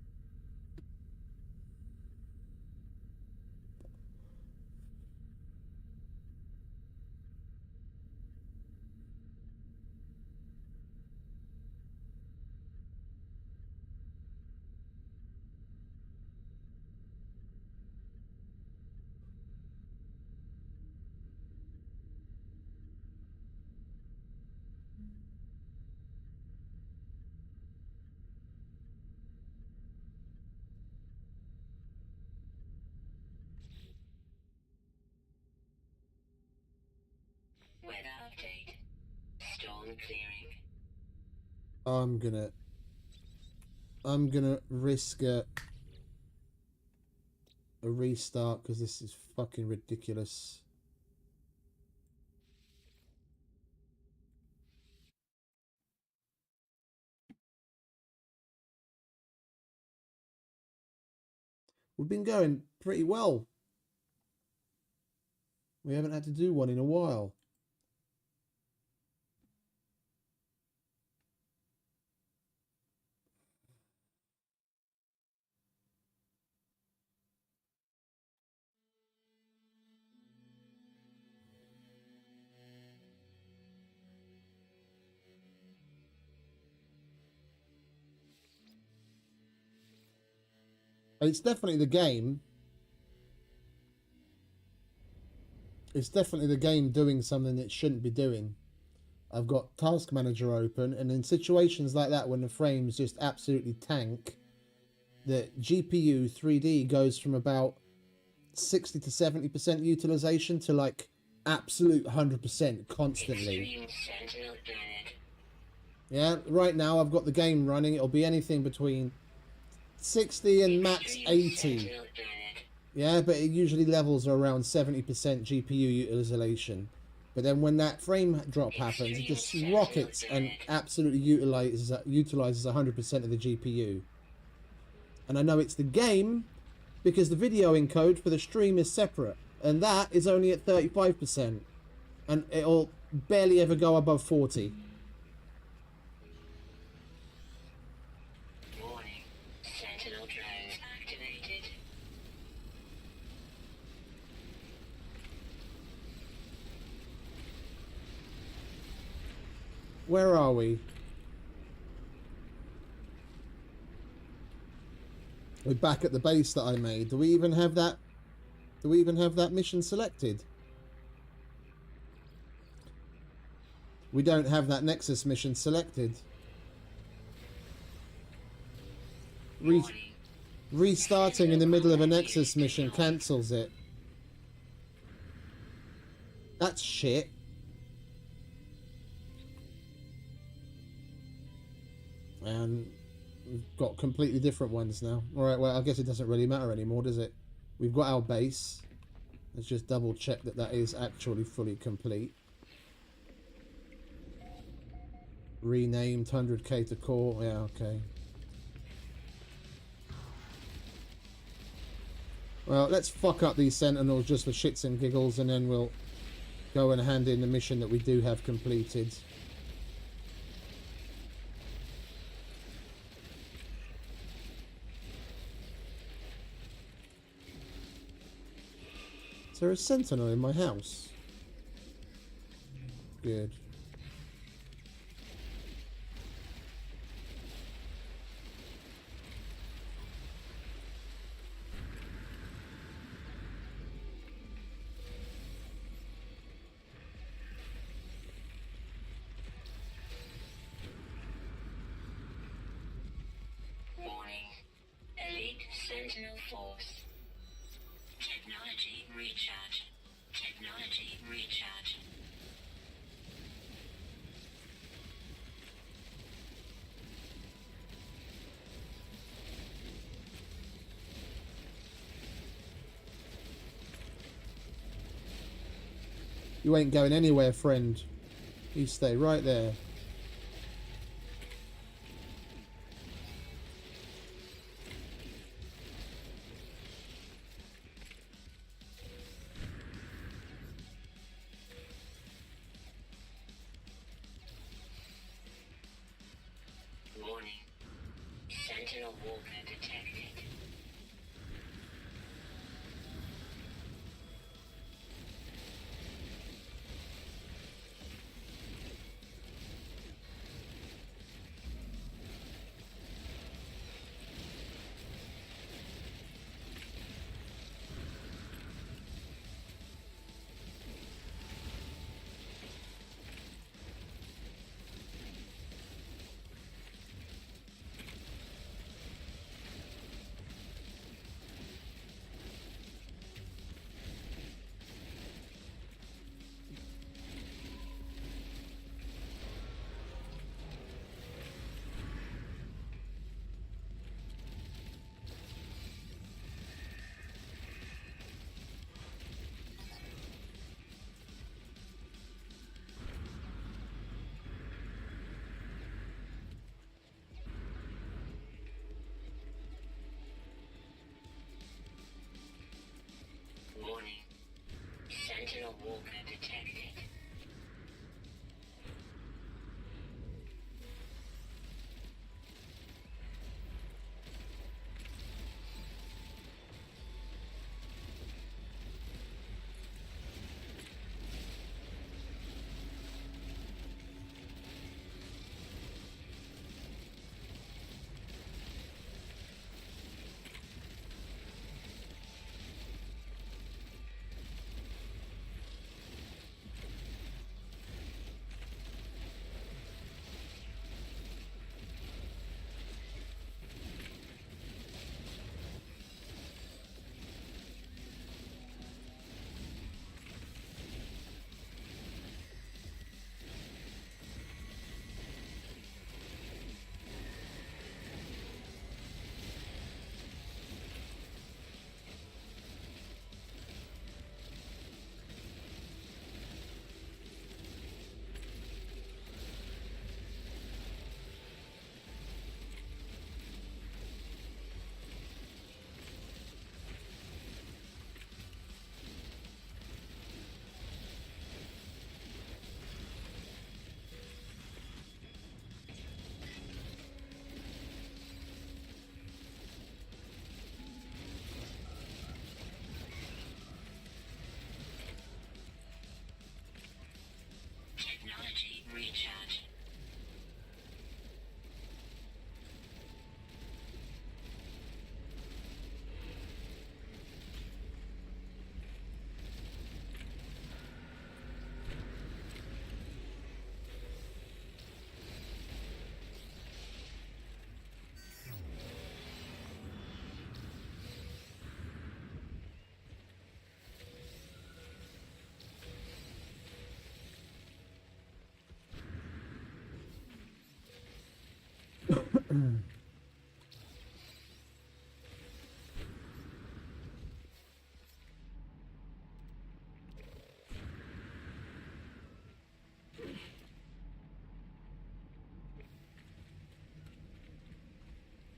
Weather update. Storm clearing. I'm gonna risk a restart because this is fucking ridiculous. We've been going pretty well. We haven't had to do one in a while. And it's definitely the game. It's definitely the game doing something it shouldn't be doing. I've got Task Manager open, and in situations like that, when the frames just absolutely tank, the GPU 3D goes from about 60 to 70% utilization to like absolute 100% constantly. Yeah, right now I've got the game running. It'll be anything between 60 and max 80. Yeah, but it usually levels are around 70% GPU utilization. But then when that frame drop happens, it just rockets and absolutely utilizes 100% of the GPU. And I know it's the game because the video encode for the stream is separate, and that is only at 35%, and it'll barely ever go above 40. Warning. Sentinel drones activated. Where are we? We're back at the base that I made. Do we even have that? Do we even have that mission selected? We don't have that Nexus mission selected. Restarting in the middle of a Nexus mission cancels it. That's shit. And we've got completely different ones now. Alright, well, I guess it doesn't really matter anymore, does it? We've got our base. Let's just double check that that is actually fully complete. Renamed 100k to core. Yeah, okay. Well, let's fuck up these Sentinels just for shits and giggles, and then we'll go and hand in the mission that we do have completed. Is there a Sentinel in my house? Good. Warning. Elite Sentinel Force. Technology recharge. Technology recharge. You ain't going anywhere, friend. You stay right there. Warning. Sentinel walker detected. Warning. Sentinel walker detected.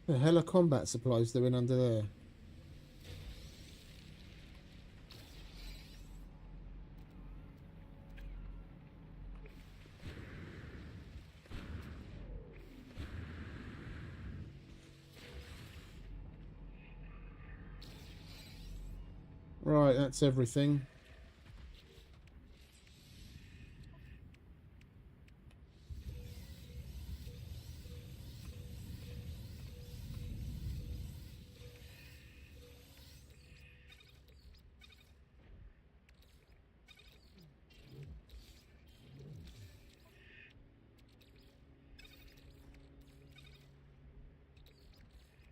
The hell are combat supplies doing under there? Right, that's everything.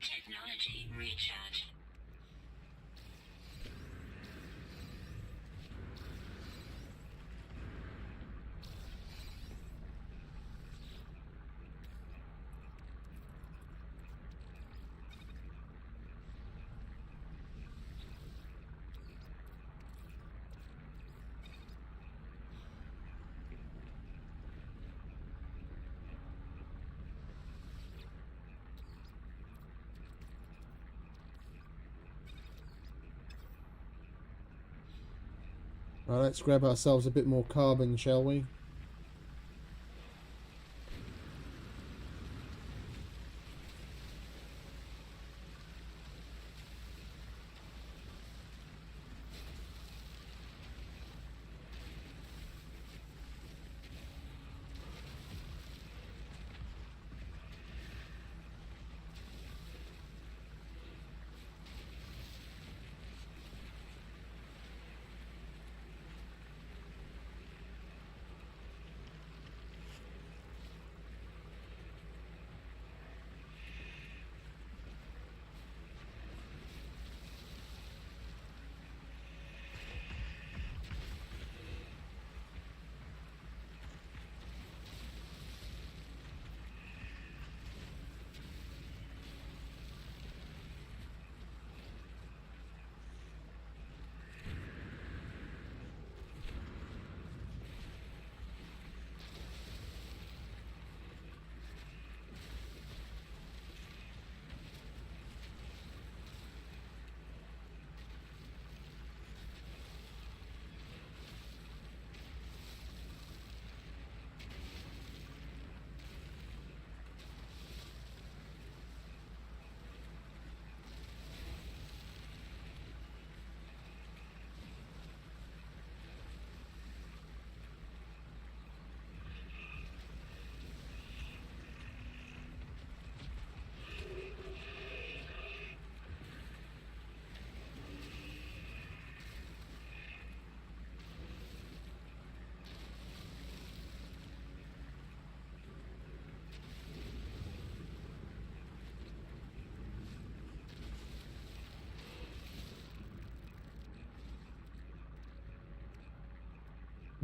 Technology recharge. Right, let's grab ourselves a bit more carbon, shall we?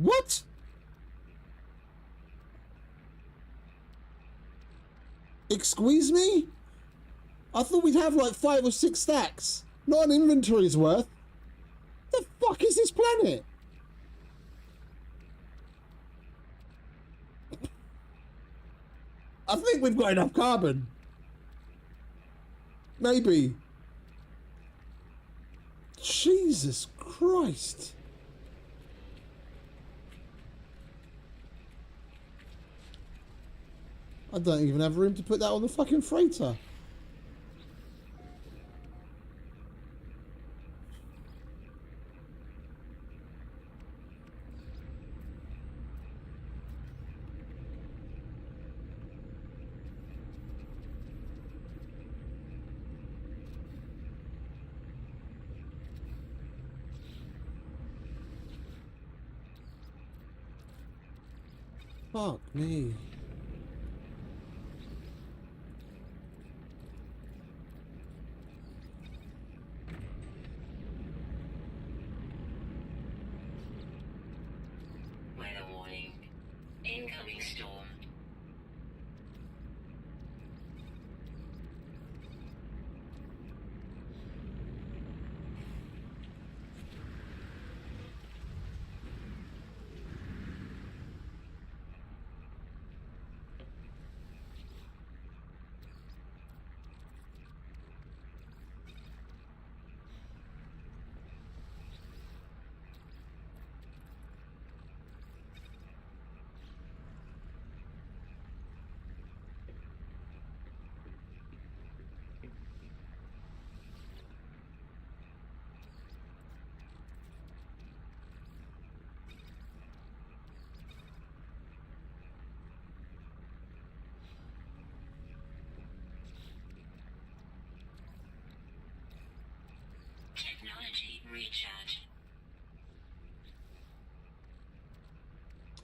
What? Excuse me? I thought we'd have like 5 or 6 stacks. Not an inventory's worth. The fuck is this planet? I think we've got enough carbon. Maybe. Jesus Christ. I don't even have room to put that on the fucking freighter. Fuck me. Weather warning. Incoming storm.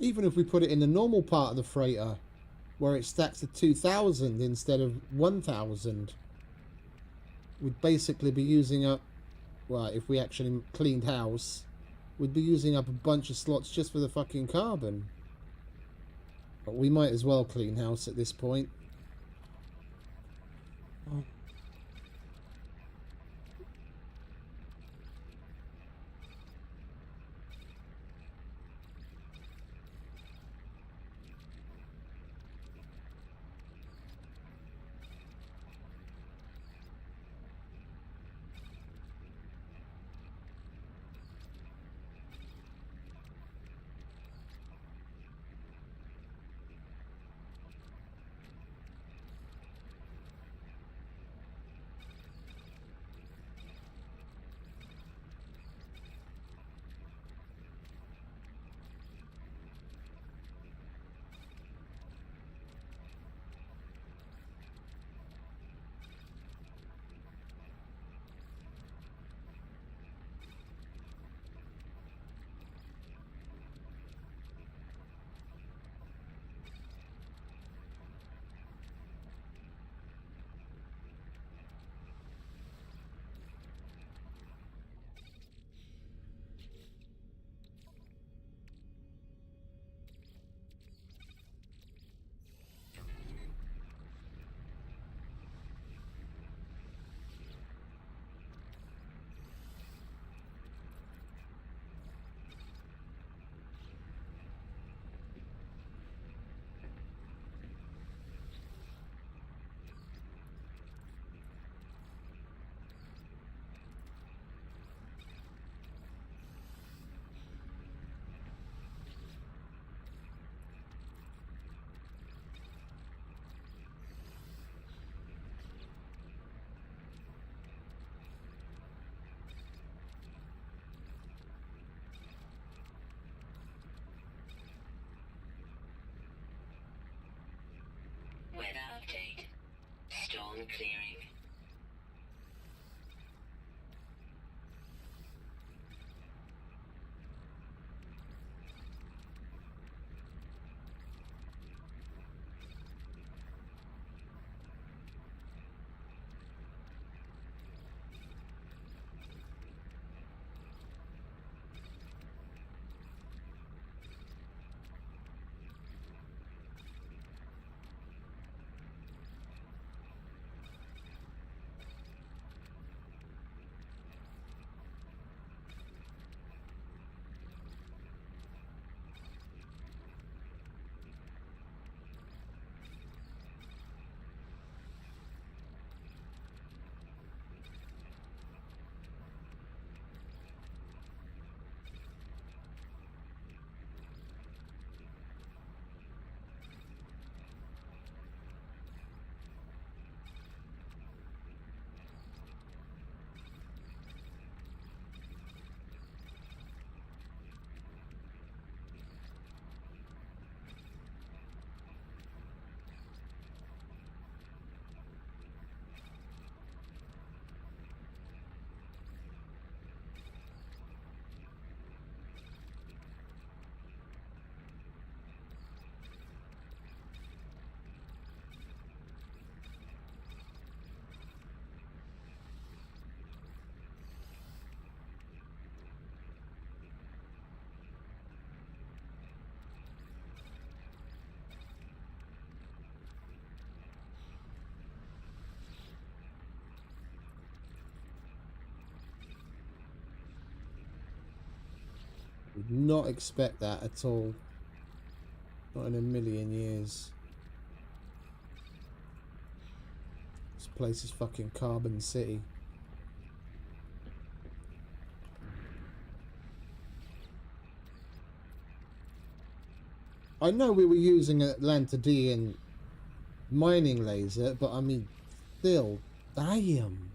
Even if we put it in the normal part of the freighter, where it stacks at 2,000 instead of 1,000, we'd basically be using up, well, if we actually cleaned house, we'd be using up a bunch of slots just for the fucking carbon. But we might as well clean house at this point. Weather update. Storm clearing. Would not expect that at all. Not in a million years. This place is fucking Carbon City. I know we were using an Atlantidean mining laser, but I mean, still, damn.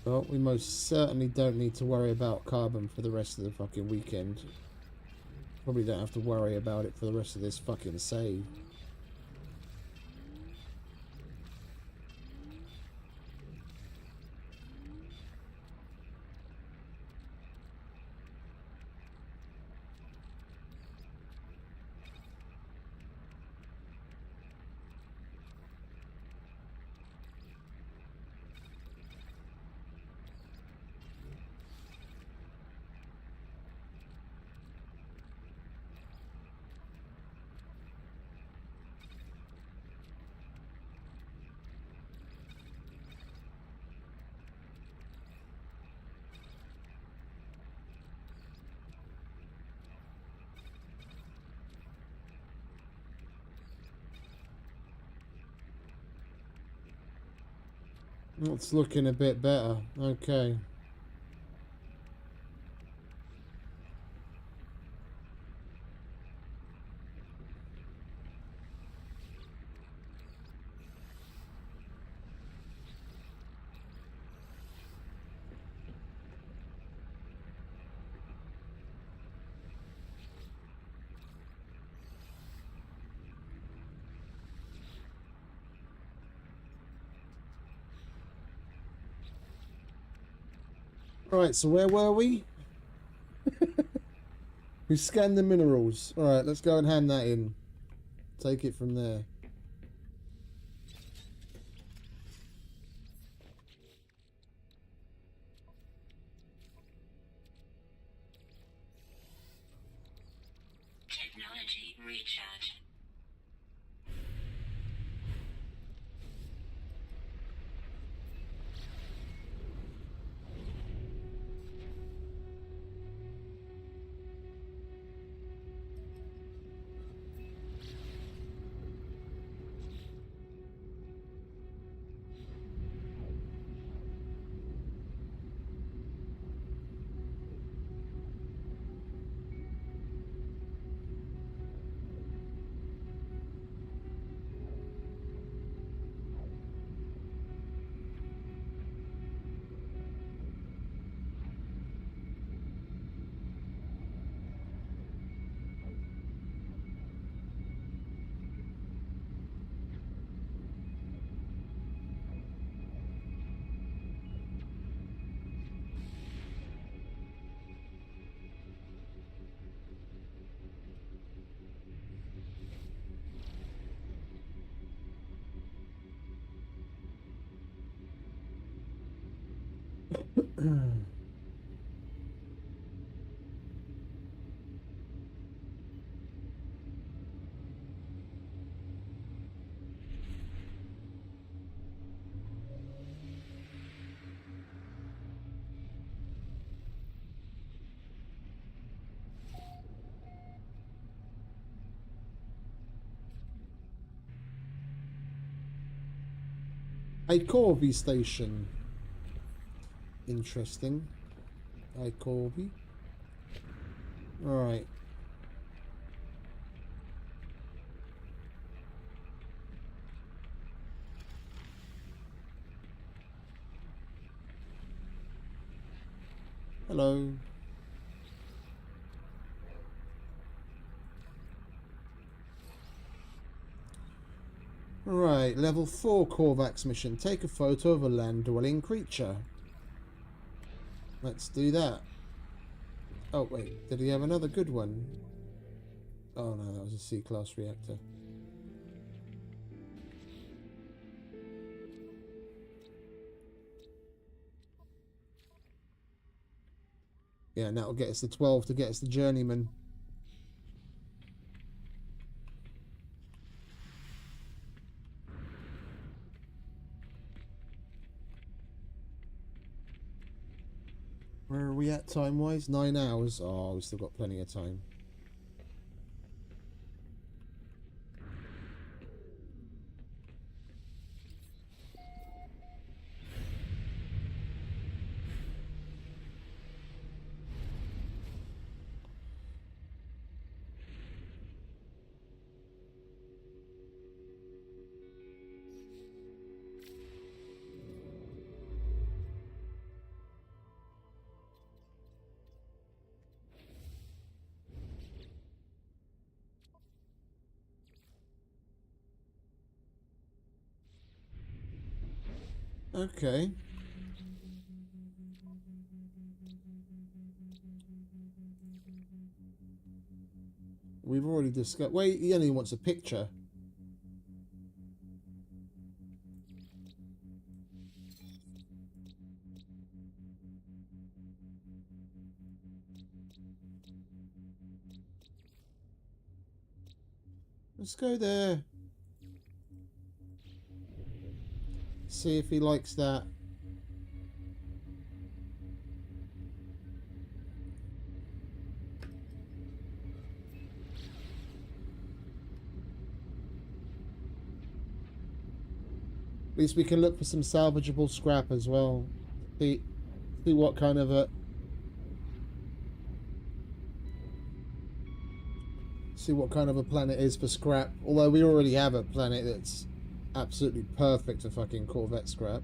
Well, we most certainly don't need to worry about carbon for the rest of the fucking weekend. Probably don't have to worry about it for the rest of this fucking save. It's looking a bit better. Okay. Alright, so where were we? We scanned the minerals. Alright, let's go and hand that in. Take it from there. Technology recharge. A Corby station. Interesting. A Corby. Alright. Hello. Right, level 4 Korvax mission. Take a photo of a land-dwelling creature. Let's do that. Oh, wait. Did he have another good one? Oh, no, that was a C-class reactor. Yeah, and that'll get us the 12 to get us the journeyman. Where are we at time-wise? 9 hours. Oh, we've still got plenty of time. Okay. We've already discussed... Wait, he only wants a picture. Let's go there. See if he likes that. At least we can look for some salvageable scrap as well. See what kind of a... See what kind of a planet is for scrap. Although we already have a planet that's absolutely perfect for fucking Corvette scrap.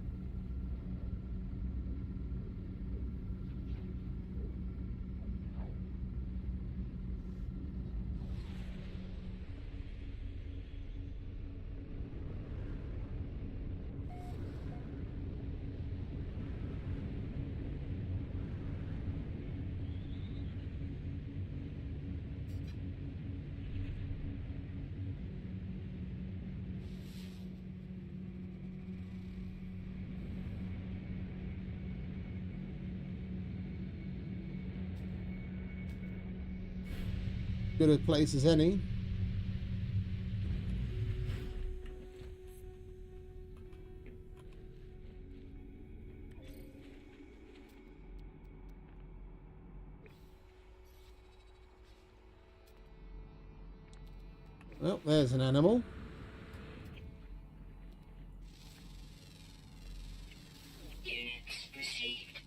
Good a place as any. Well, there's an animal. Units received.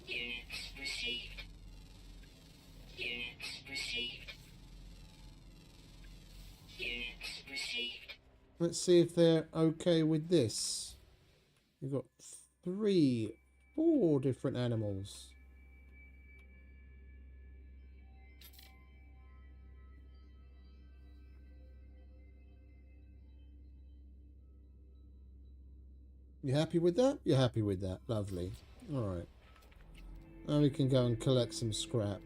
Units received. Units received. Units received. Let's see if they're okay with this. We've got 4 different animals. You happy with that? You're happy with that. Lovely. Alright. Now we can go and collect some scrap.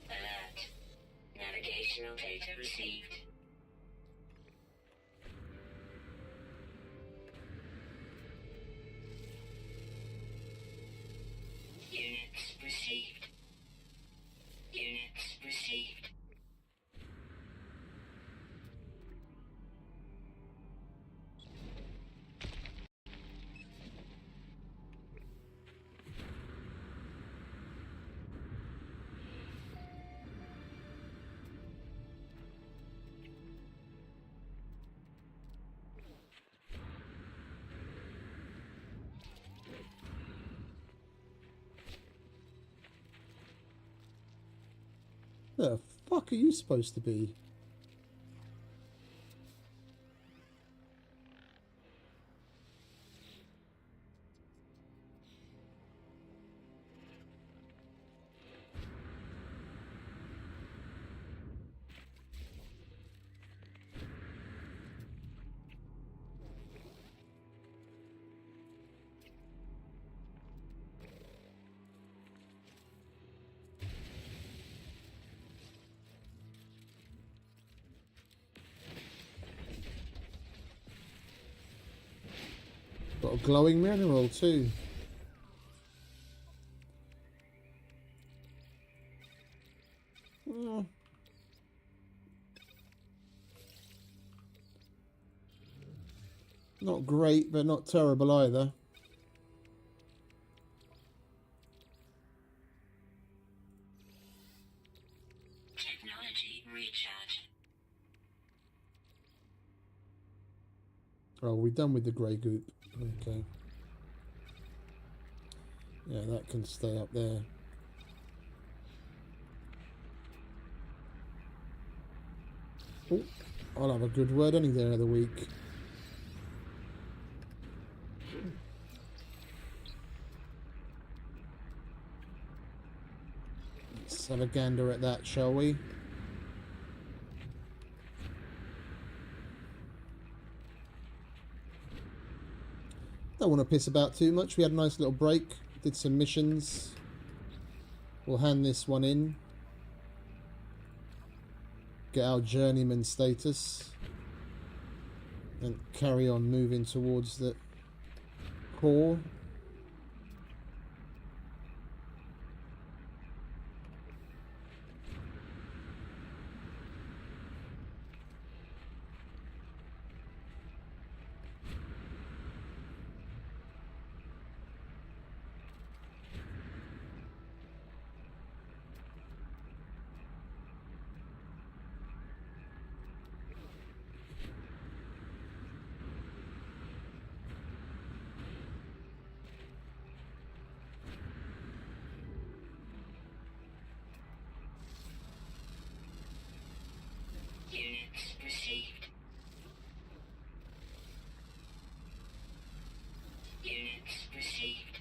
Alert. Navigational data received. Units received. Units received. The fuck are you supposed to be? Got a glowing mineral too. Oh. Not great, but not terrible either. Technology recharge. Oh, we're done with the grey goop. Okay. Yeah, that can stay up there. Oh, I'll have a good word any day of the week. Let's have a gander at that, shall we? Don't want to piss about too much. We had a nice little break. Did some missions. We'll hand this one in. Get our journeyman status. And carry on moving towards the core. Units received. Units received.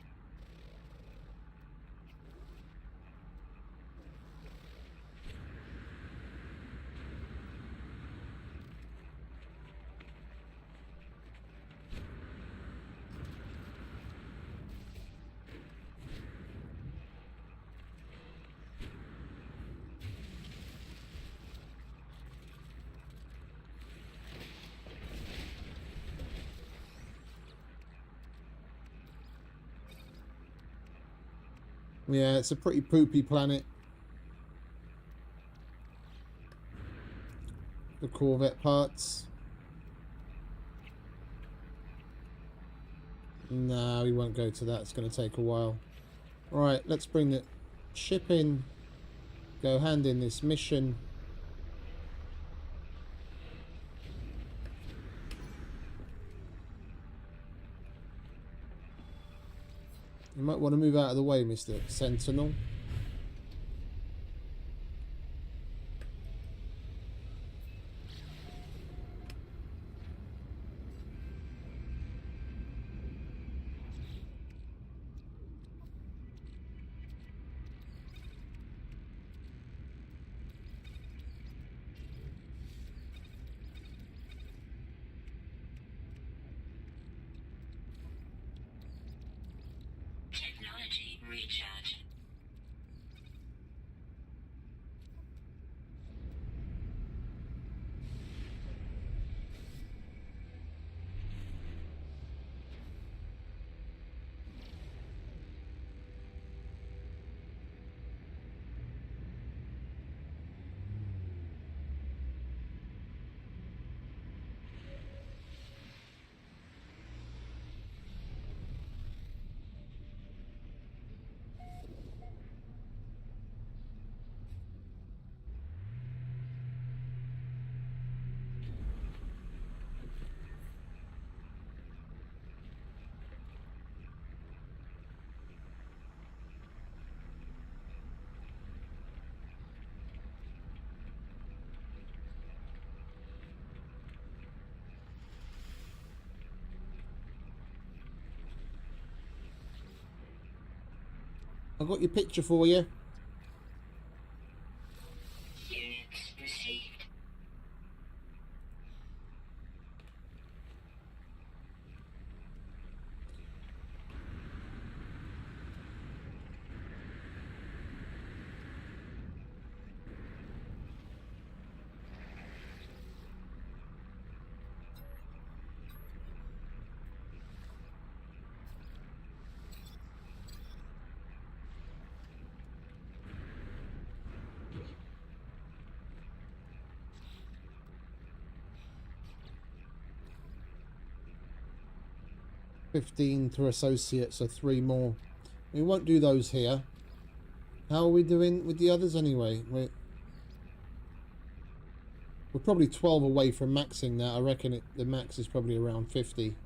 Yeah, it's a pretty poopy planet. The Corvette parts. Nah, we won't go to that. It's going to take a while. Alright, let's bring the ship in. Go hand in this mission. You might want to move out of the way, Mr. Sentinel. Technology recharge. I've got your picture for you. Units received. $15 to associate, so 3 more. We won't do those here. How are we doing with the others anyway? We're probably 12 away from maxing now. I reckon the max is probably around 50.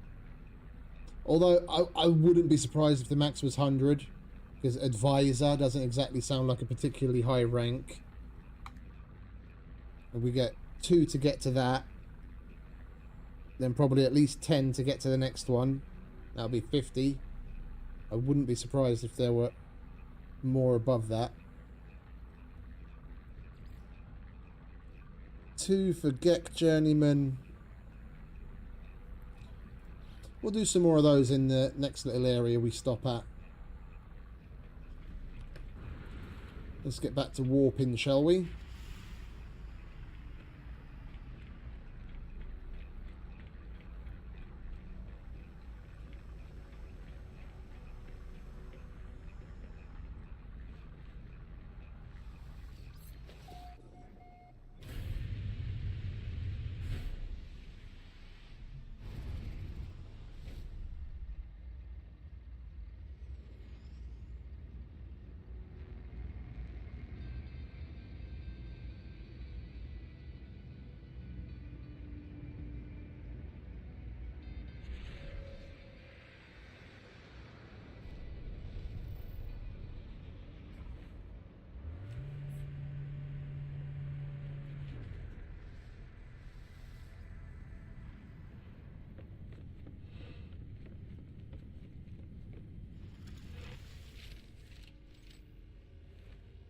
Although I wouldn't be surprised if the max was 100, because advisor doesn't exactly sound like a particularly high rank. And we get 2 to get to that, then probably at least 10 to get to the next one. That'll be 50. I wouldn't be surprised if there were more above that. 2 for Gek Journeyman. We'll do some more of those in the next little area we stop at. Let's get back to warping, shall we?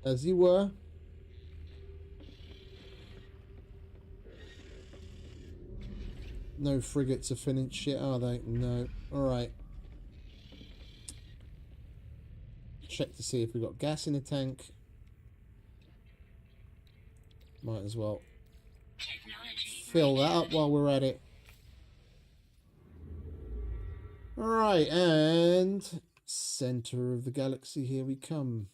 As you were. No frigates are finished shit, are they? No. Alright. Check to see if we've got gas in the tank. Might as well fill that up while we're at it. Alright, and center of the galaxy, here we come.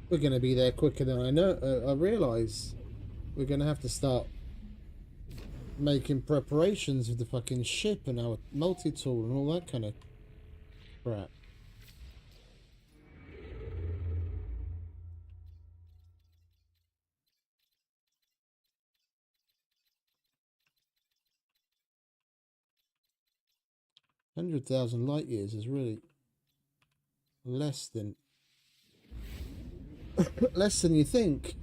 We're going to be there quicker than I realise. We're going to have to start making preparations with the fucking ship and our multi-tool and all that kind of crap. $100,000 light years is really less than less than you think.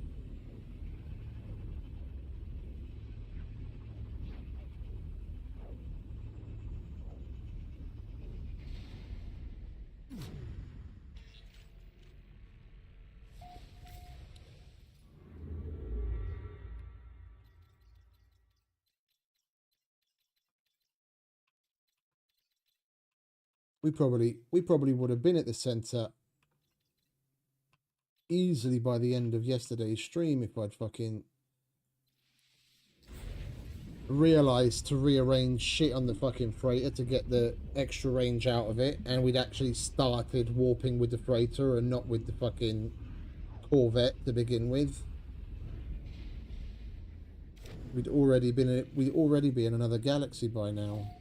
We probably would have been at the center easily by the end of yesterday's stream if I'd fucking realised to rearrange shit on the fucking freighter to get the extra range out of it, and we'd actually started warping with the freighter and not with the fucking Corvette to begin with. We'd already be in another galaxy by now.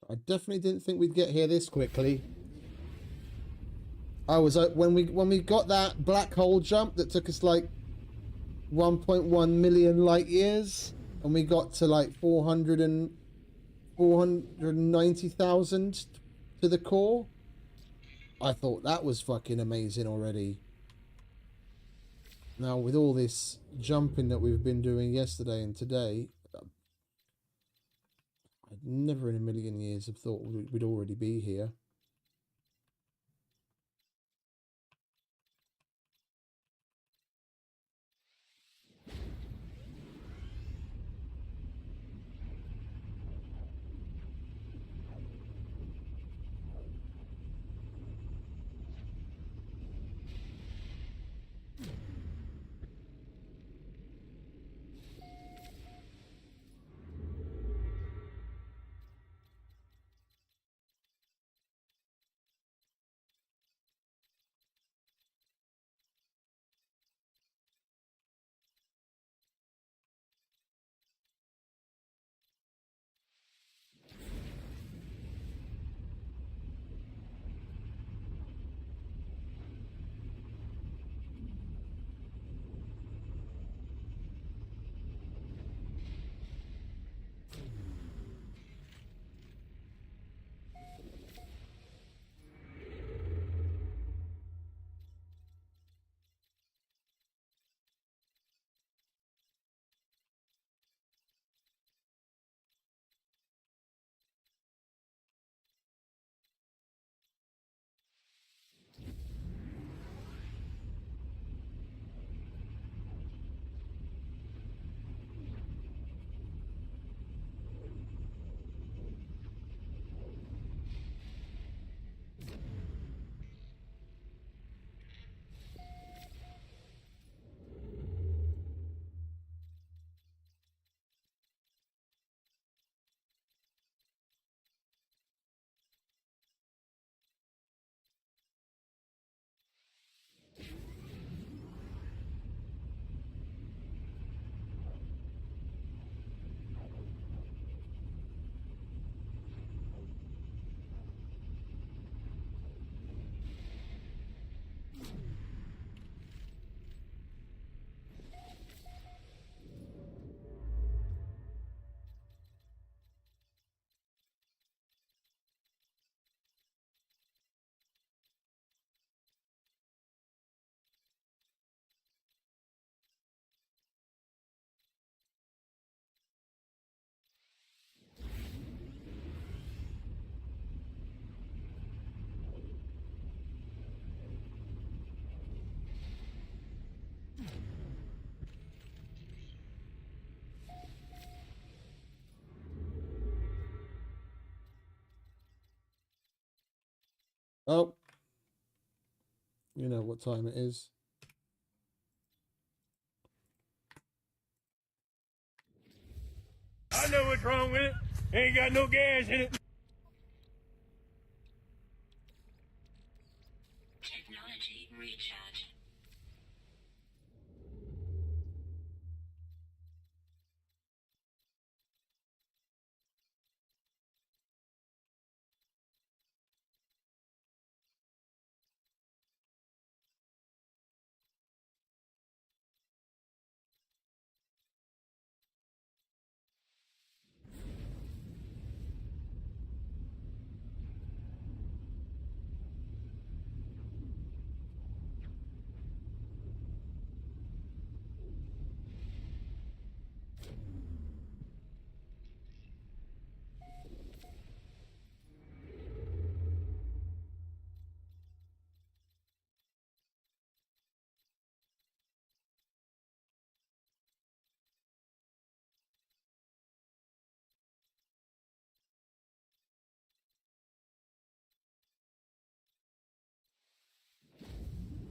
I definitely didn't think we'd get here this quickly. I was when we got that black hole jump that took us like 1.1 million light years, and we got to like 490,000 to the core. I thought that was fucking amazing already. Now with all this jumping that we've been doing yesterday and today, I'd never in a million years have thought we'd already be here. Oh, you know what time it is. I know what's wrong with it. Ain't got no gas in it. Technology recharge.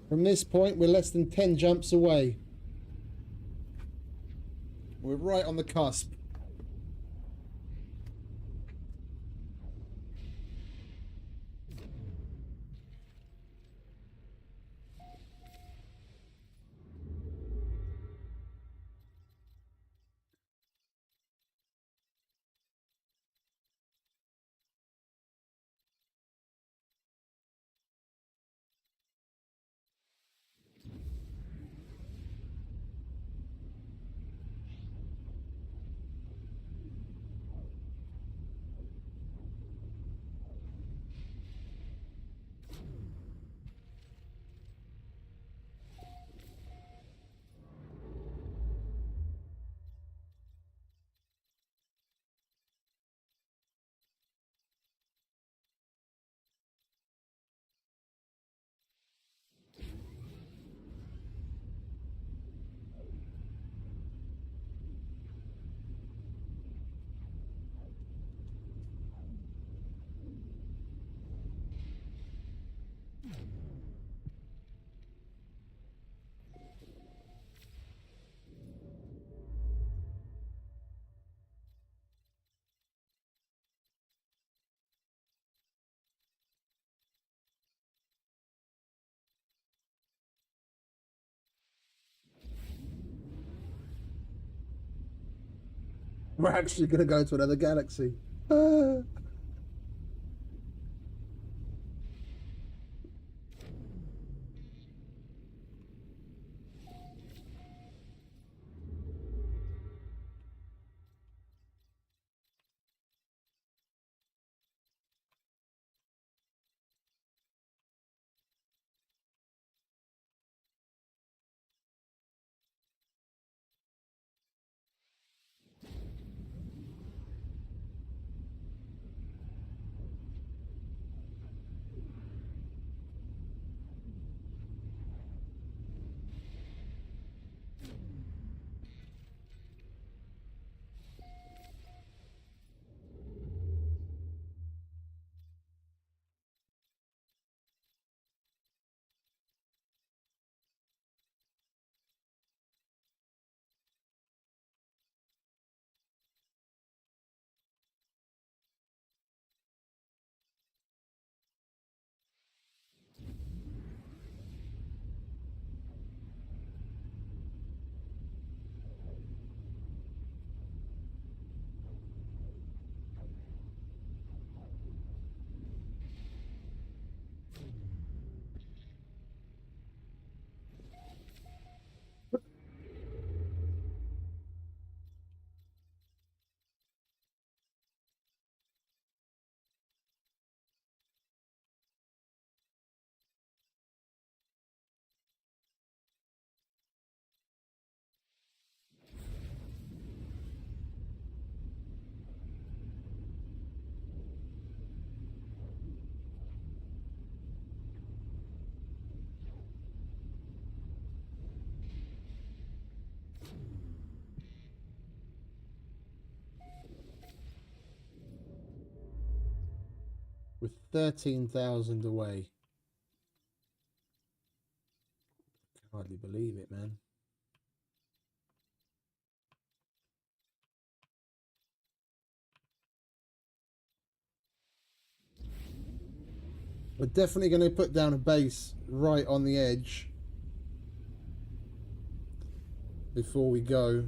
From this point, we're less than 10 jumps away. We're right on the cusp. We're actually going to go to another galaxy. Ah. With 13,000 away. I can hardly believe it, man. We're definitely going to put down a base right on the edge before we go.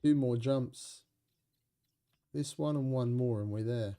Two more jumps. This one and one more and we're there.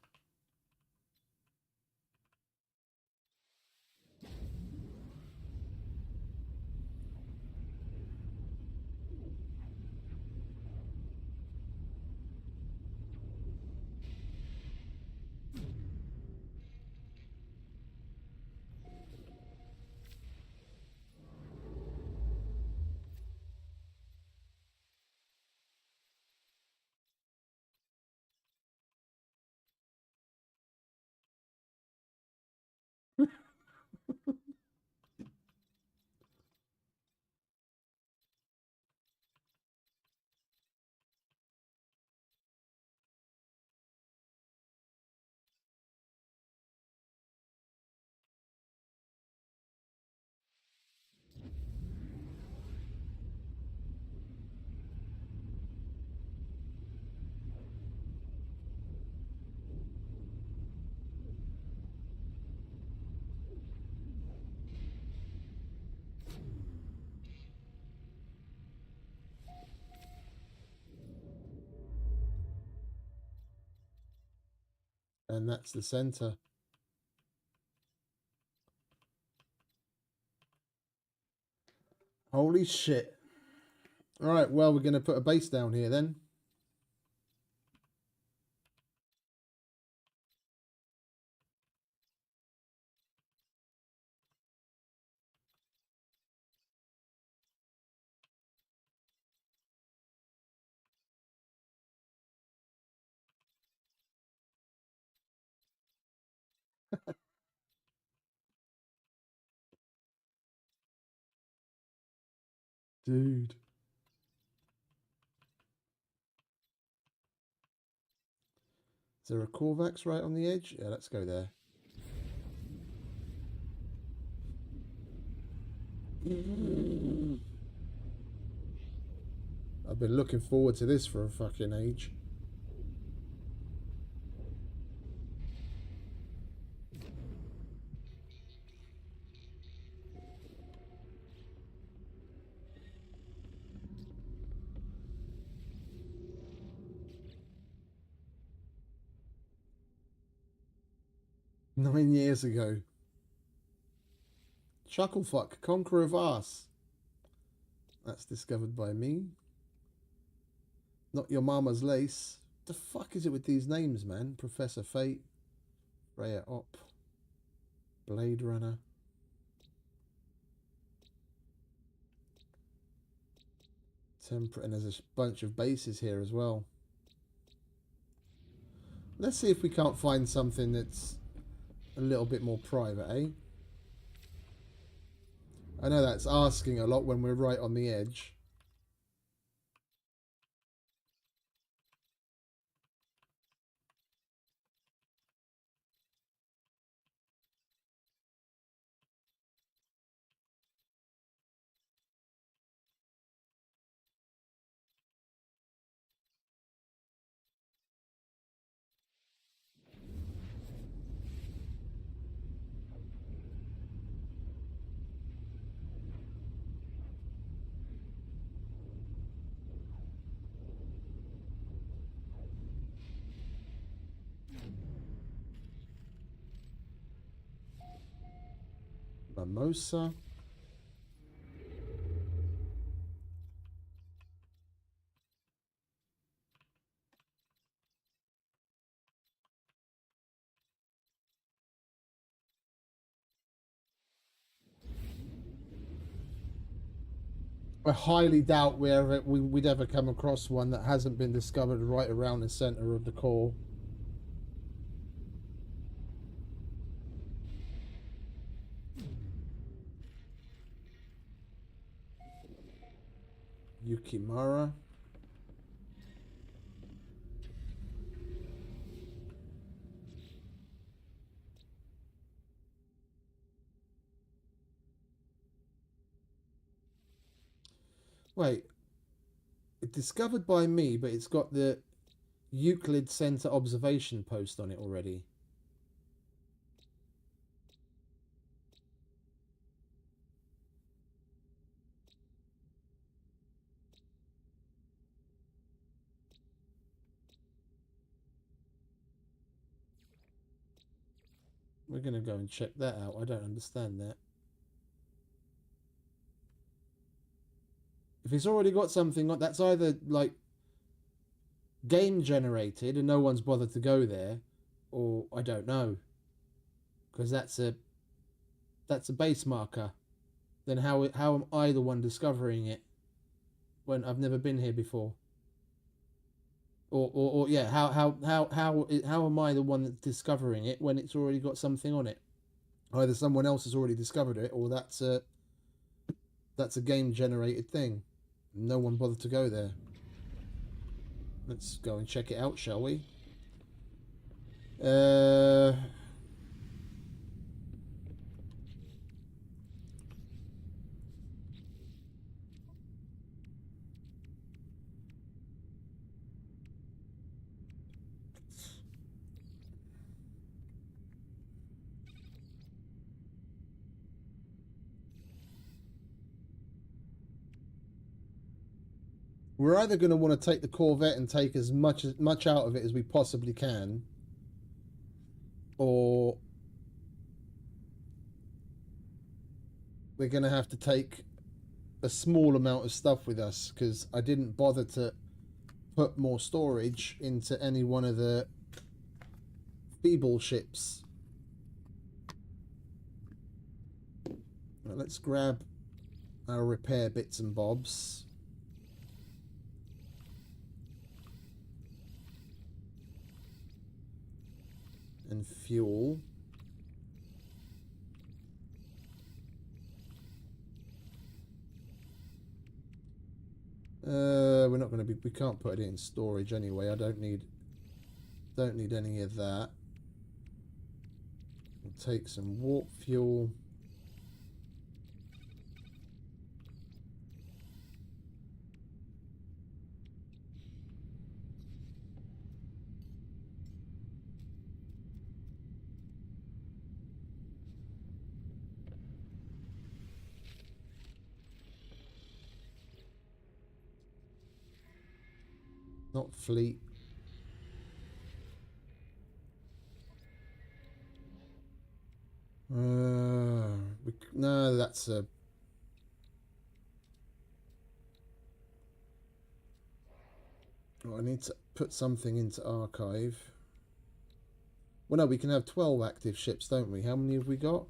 And that's the center. Holy shit. All right, well, we're going to put a base down here then. Dude. Is there a Corvax right on the edge? Yeah, let's go there. I've been looking forward to this for a fucking age. "9 years ago. Chucklefuck, Conqueror of Arse. That's discovered by me. Not your mama's lace. The fuck is it with these names, man? Professor Fate, Freya Op, Blade Runner. And there's a bunch of bases here as well. Let's see if we can't find something that's a little bit more private, eh? I know that's asking a lot when we're right on the edge. Mimosa. I highly doubt we'd ever come across one that hasn't been discovered right around the center of the core. Yukimura. Wait, it's discovered by me, but it's got the Euclid Center observation post on it already. We're going to go and check that out. I don't understand that. If it's already got something, that's either like game generated and no one's bothered to go there, or I don't know. Because that's a base marker. Then how am I the one discovering it when I've never been here before? Or yeah, how am I the one that's discovering it when it's already got something on it? Either someone else has already discovered it, or that's a game generated thing. No one bothered to go there. Let's go and check it out, shall we? We're either going to want to take the Corvette and take as much out of it as we possibly can, or we're going to have to take a small amount of stuff with us, because I didn't bother to put more storage into any one of the feeble ships. Right, let's grab our repair bits and bobs. And fuel. we're not going to be. We can't put it in storage anyway. I don't need any of that. We'll take some warp fuel. Not fleet. No, that's a. Oh, I need to put something into archive. Well, no, we can have 12 active ships, don't we? How many have we got?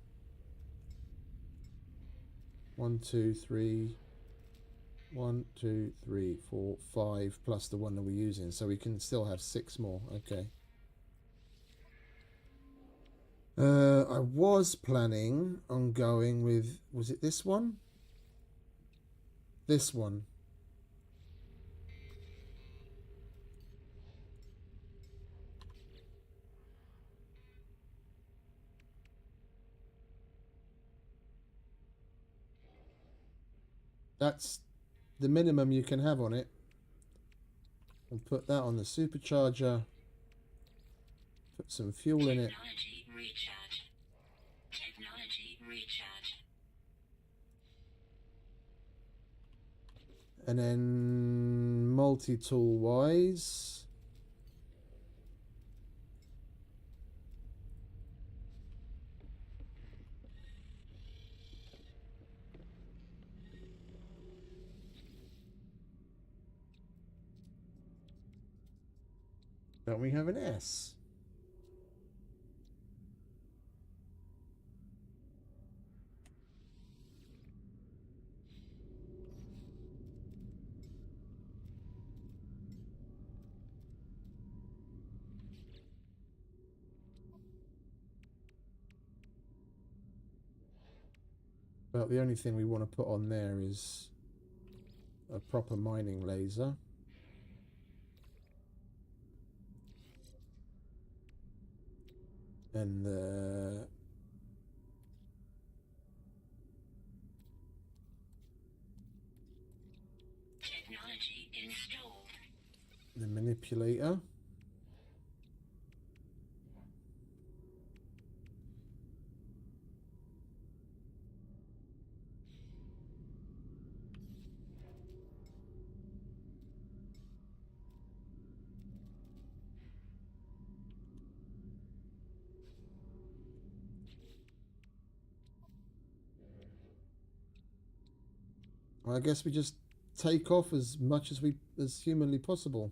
1, 2, 3. 1, 2, 3, 4, 5, plus the one that we're using. So we can still have 6 more. Okay. I was planning on going with... Was it this one? This one. That's the minimum you can have on it. I'll put that on the supercharger. Put some fuel in it. Technology recharge. Technology recharge. And then multi-tool wise. Don't we have an S? But the only thing we want to put on there is a proper mining laser. And Technology installed. the manipulator. I guess we just take off as much as humanly possible.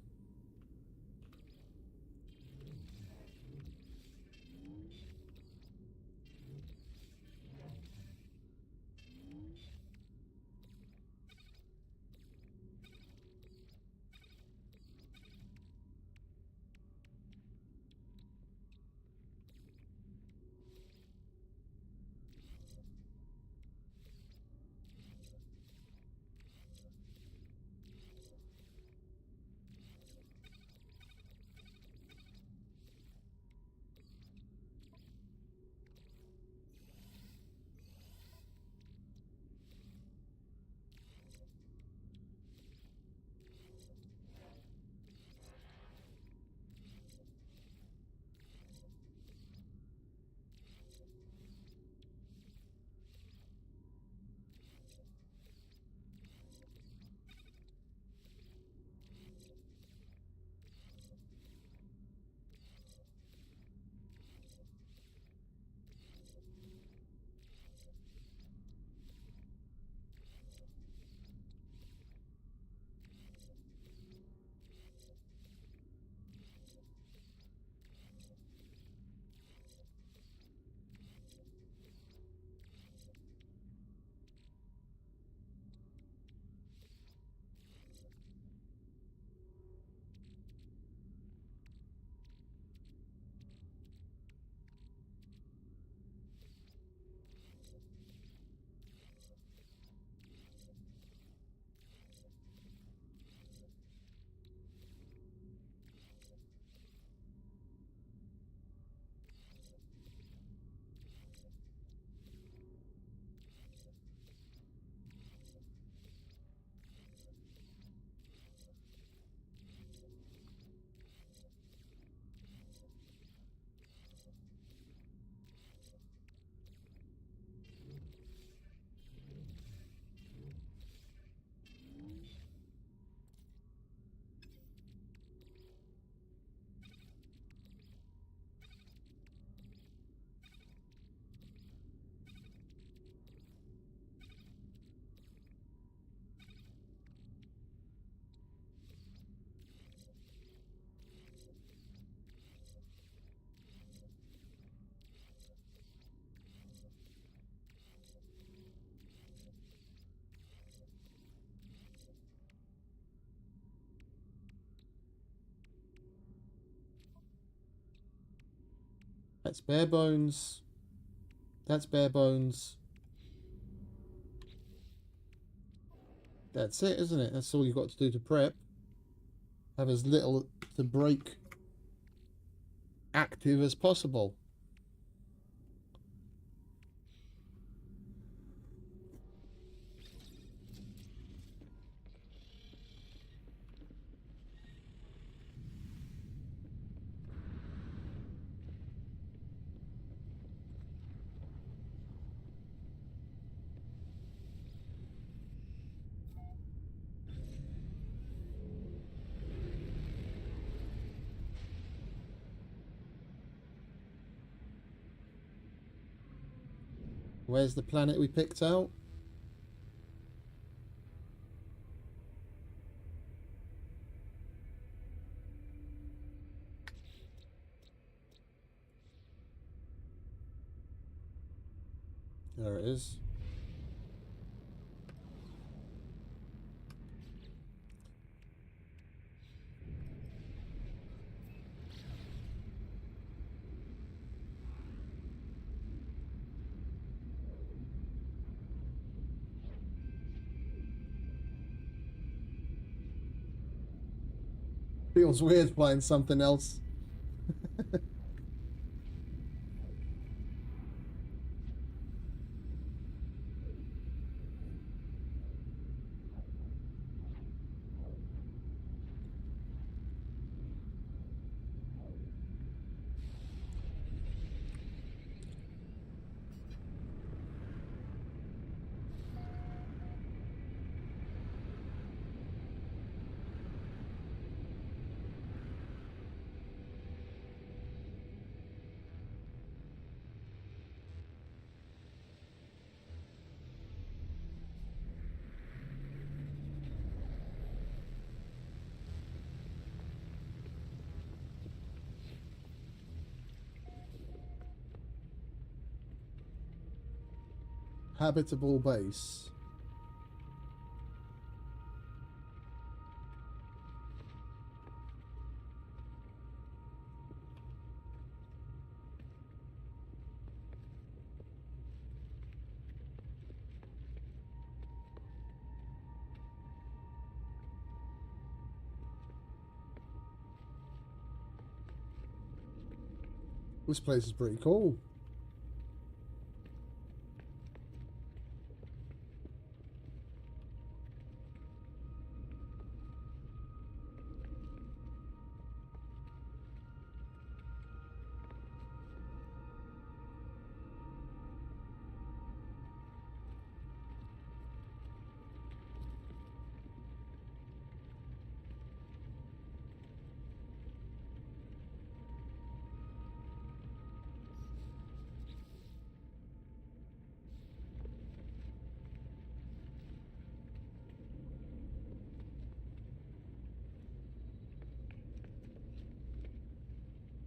That's bare bones. That's bare bones. That's it, isn't it? That's all you've got to do to prep. Have as little to break active as possible. Where's the planet we picked out? There it is. Feels weird playing something else. Habitable base. This place is pretty cool.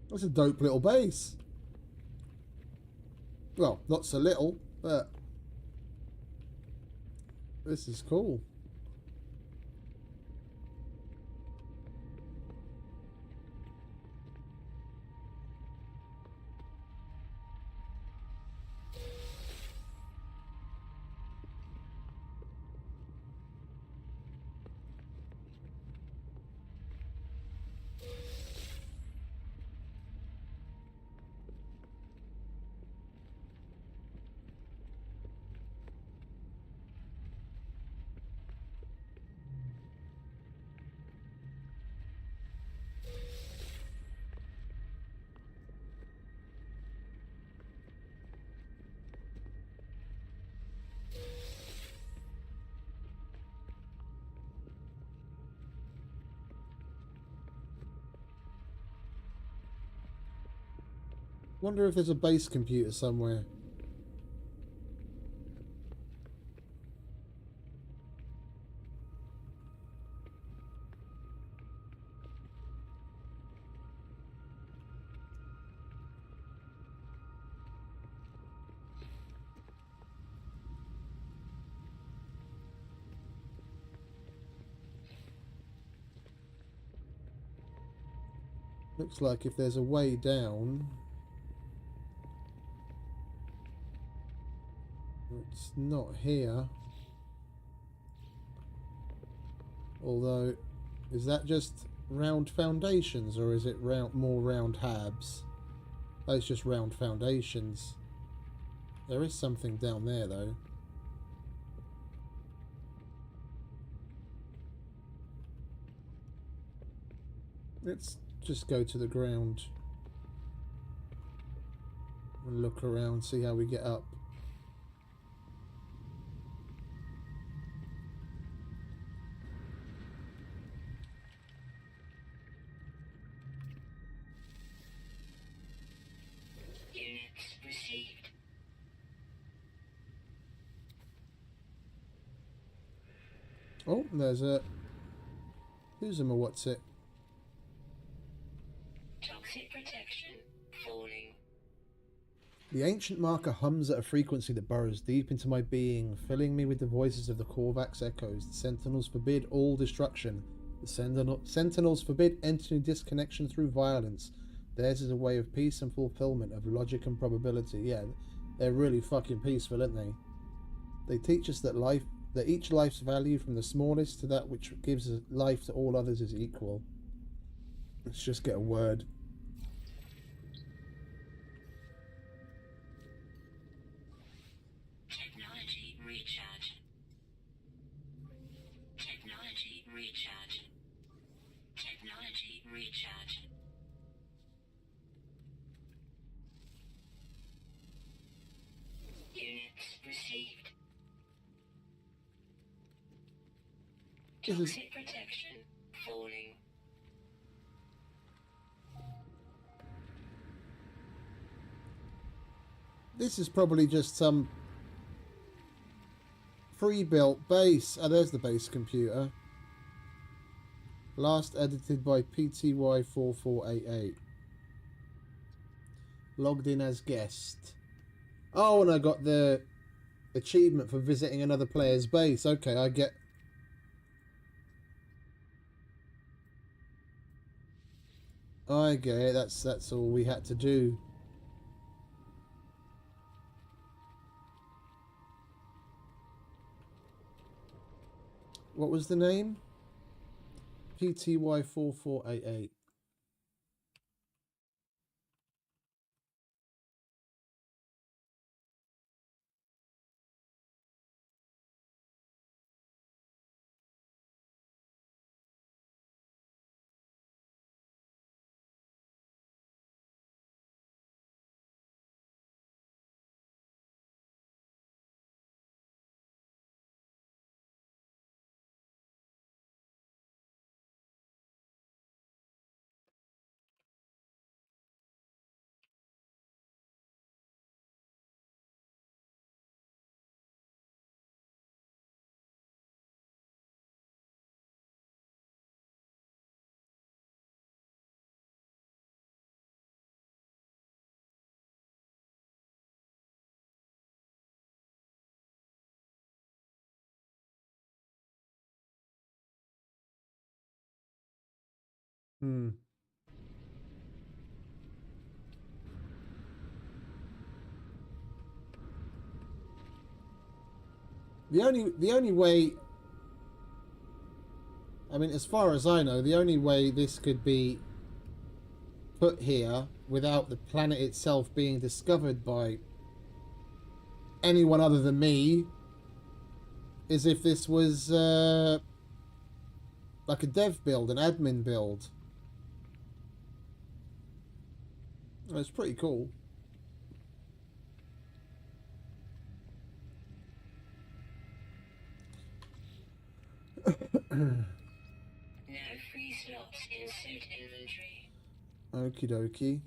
That's a dope little base. Well, not so little, but this is cool. Wonder if there's a base computer somewhere. Looks like if there's a way down. It's not here. Although, is that just round foundations or is it more round habs? Oh, it's just round foundations. There is something down there though. Let's just go to the ground and look around, see how we get up. Units received. Oh, there's a... Who's him or what's it? Toxic protection falling. The ancient marker hums at a frequency that burrows deep into my being, filling me with the voices of the Korvax echoes. The Sentinels forbid all destruction. The Sentinels forbid entering disconnection through violence. Theirs is a way of peace and fulfillment, of logic and probability. Yeah, they're really fucking peaceful, aren't they? They teach us that each life's value, from the smallest to that which gives life to all others, is equal. Let's just get a word. Technology recharge. Technology recharge. Technology recharge. Units received. Toxic protection falling. This is probably just some pre-built base. Oh, there's the base computer. Last edited by PTY4488. Logged in as guest. Oh, and I got the achievement for visiting another player's base. Okay, I get... I get it. That's all we had to do. What was the name? PTY4488. The only way, I mean, as far as I know, the only way this could be put here without the planet itself being discovered by anyone other than me is if this was like a dev build, an admin build. It's pretty cool. No free slots in suit inventory. Okie dokie.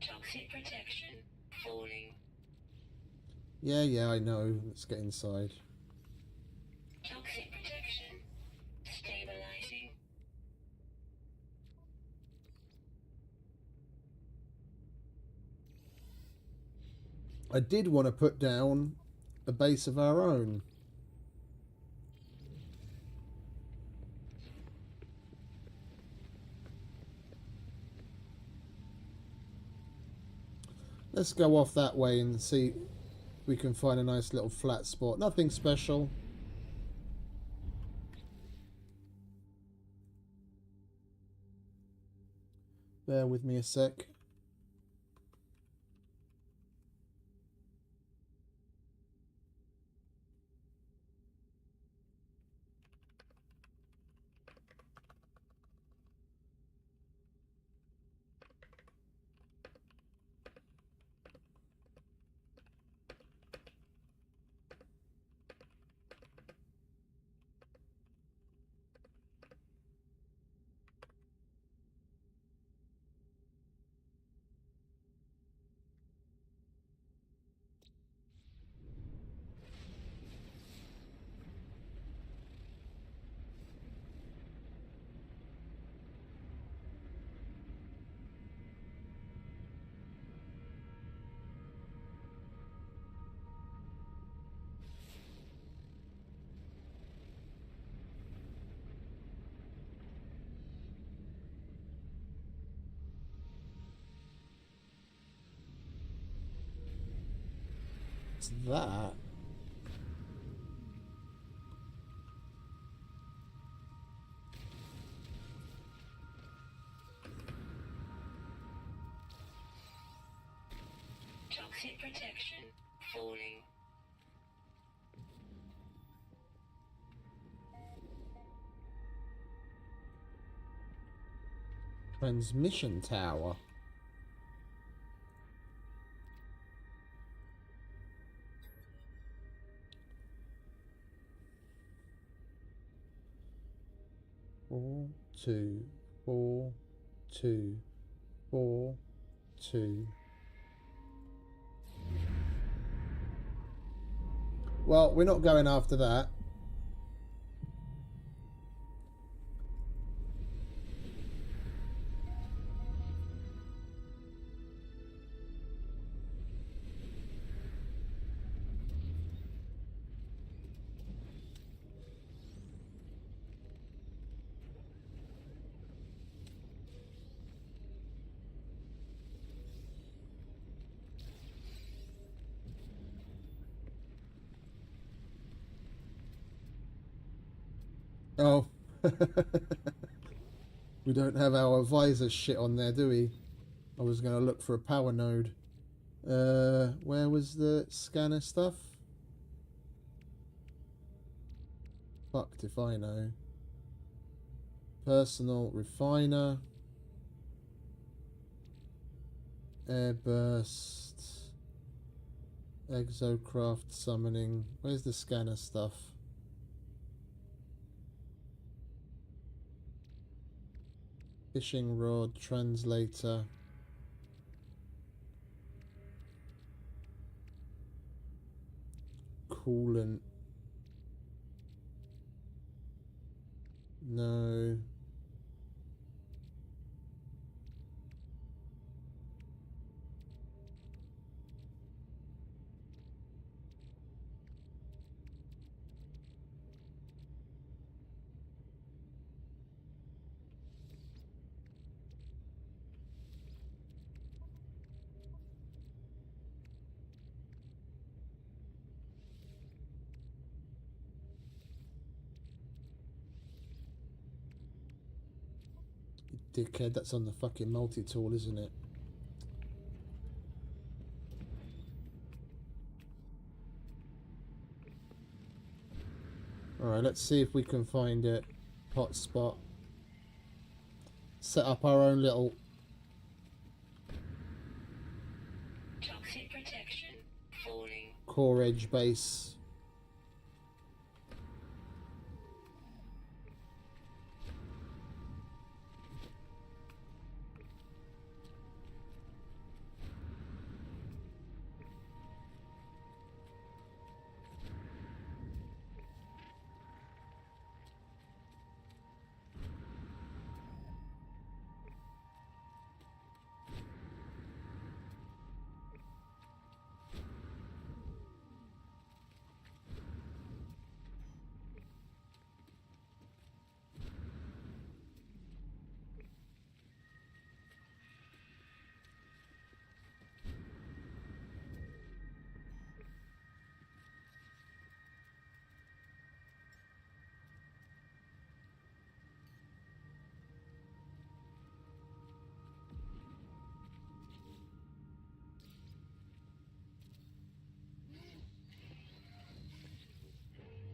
Toxic protection falling. Yeah, I know. Let's get inside. Toxic protection stabilizing. I did want to put down a base of our own. Let's go off that way and see if we can find a nice little flat spot. Nothing special. Bear with me a sec. What's that? Toxic protection falling. Transmission tower. Four, two, four, two, four, two. Well, we're not going after that. Oh. We don't have our visor shit on there, do we? I was going to look for a power node. Where was the scanner stuff? Fucked if I know. Personal refiner. Airburst. Exocraft summoning. Where's the scanner stuff? Fishing rod, translator. Coolant. No. You dickhead, that's on the fucking multi-tool, isn't it? Alright, let's see if we can find a hot spot. Set up our own little Toxic protection falling. core edge base.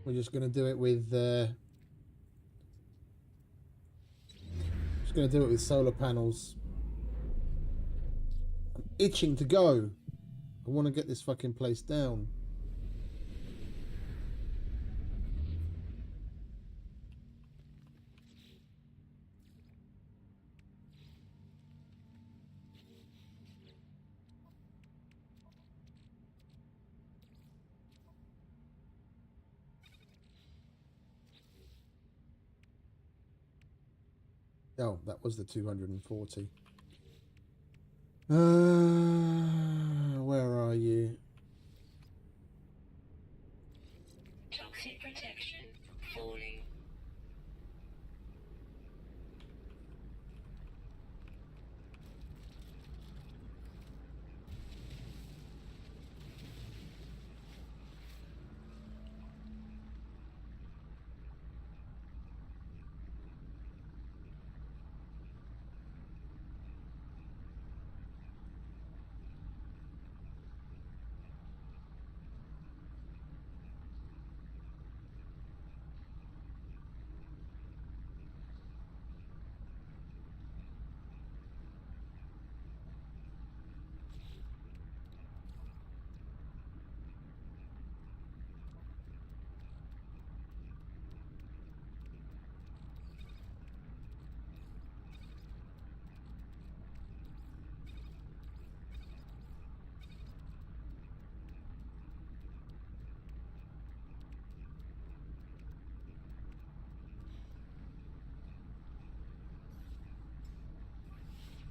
We're just going to do it with solar panels. I'm itching to go. I want to get this fucking place down. Oh, that was the 240. Where are you? Toxic protection falling.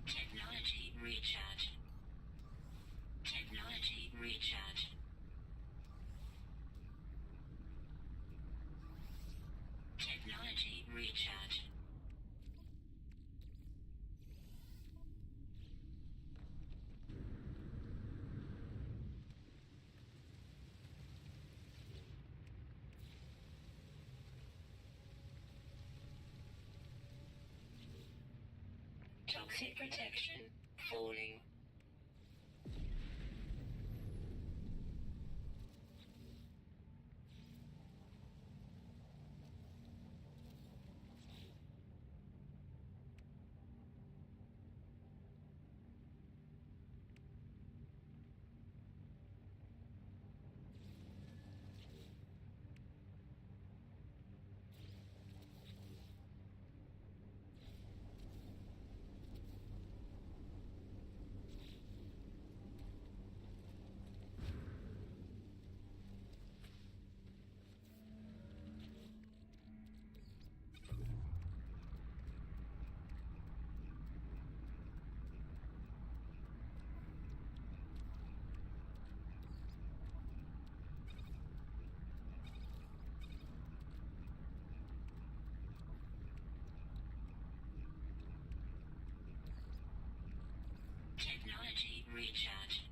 Technology recharge. Technology recharge. Technology recharge. Toxic protection falling. Technology recharge.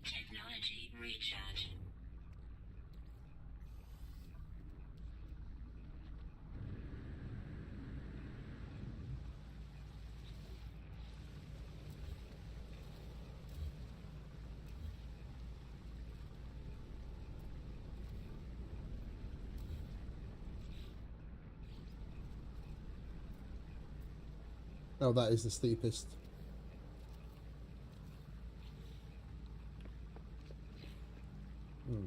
Technology recharge. Oh, that is the steepest.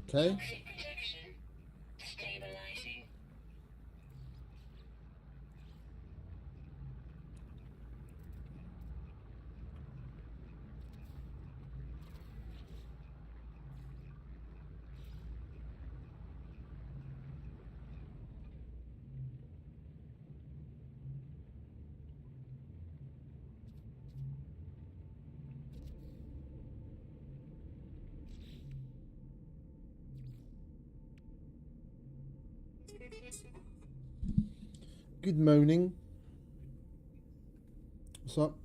Okay. Toxic protection stabilizing. Good morning. What's up?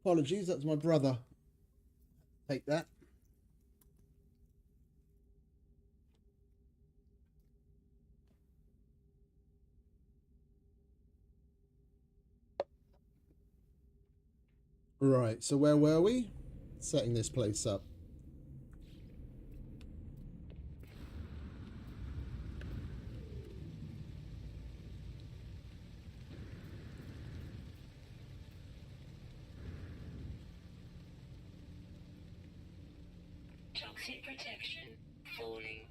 Apologies, that's my brother. Take that. Right, so where were we? Setting this place up. Toxic protection falling.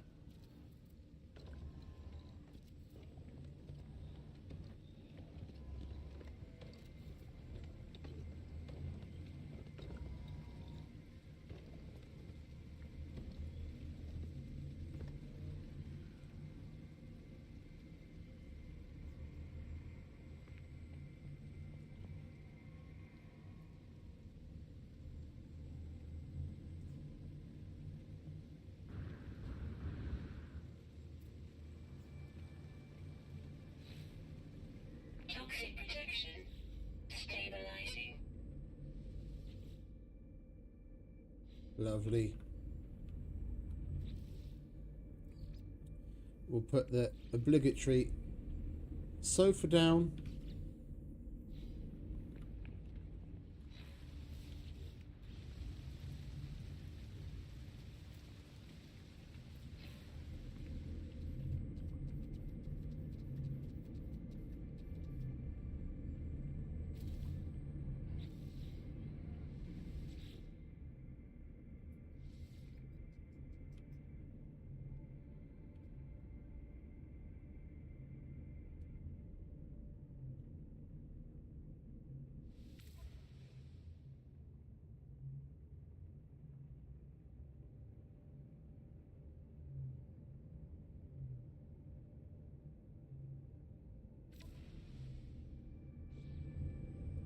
Toxic protection stabilizing. Lovely. We'll put the obligatory sofa down.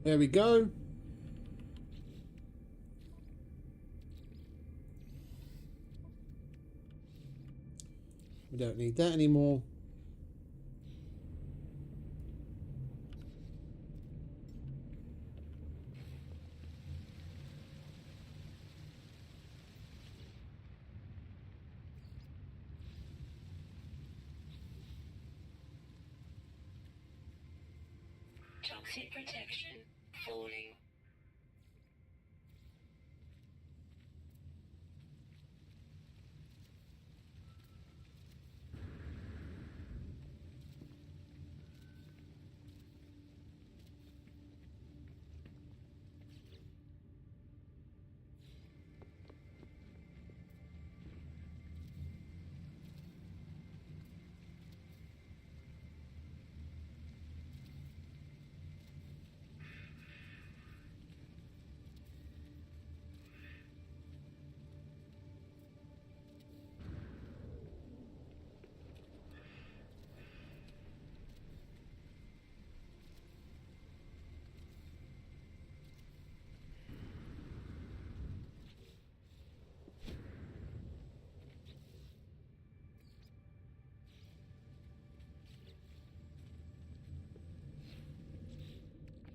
There we go. We don't need that anymore. Toxic protection falling.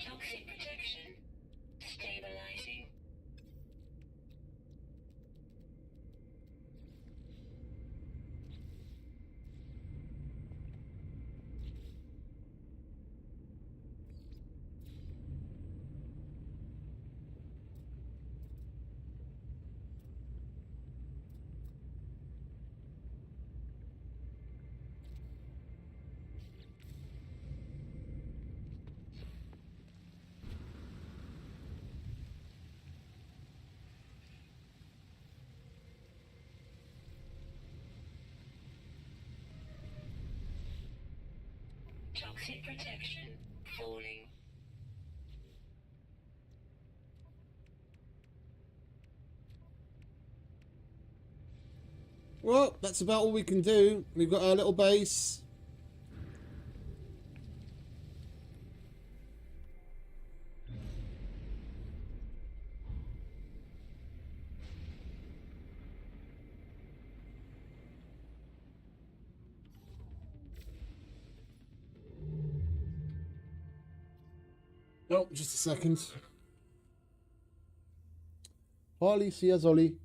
Toxic protection stabilizing. Toxic protection falling. Well, that's about all we can do. We've got our little base. Oh, just a second. Harley, see ya, Zolly.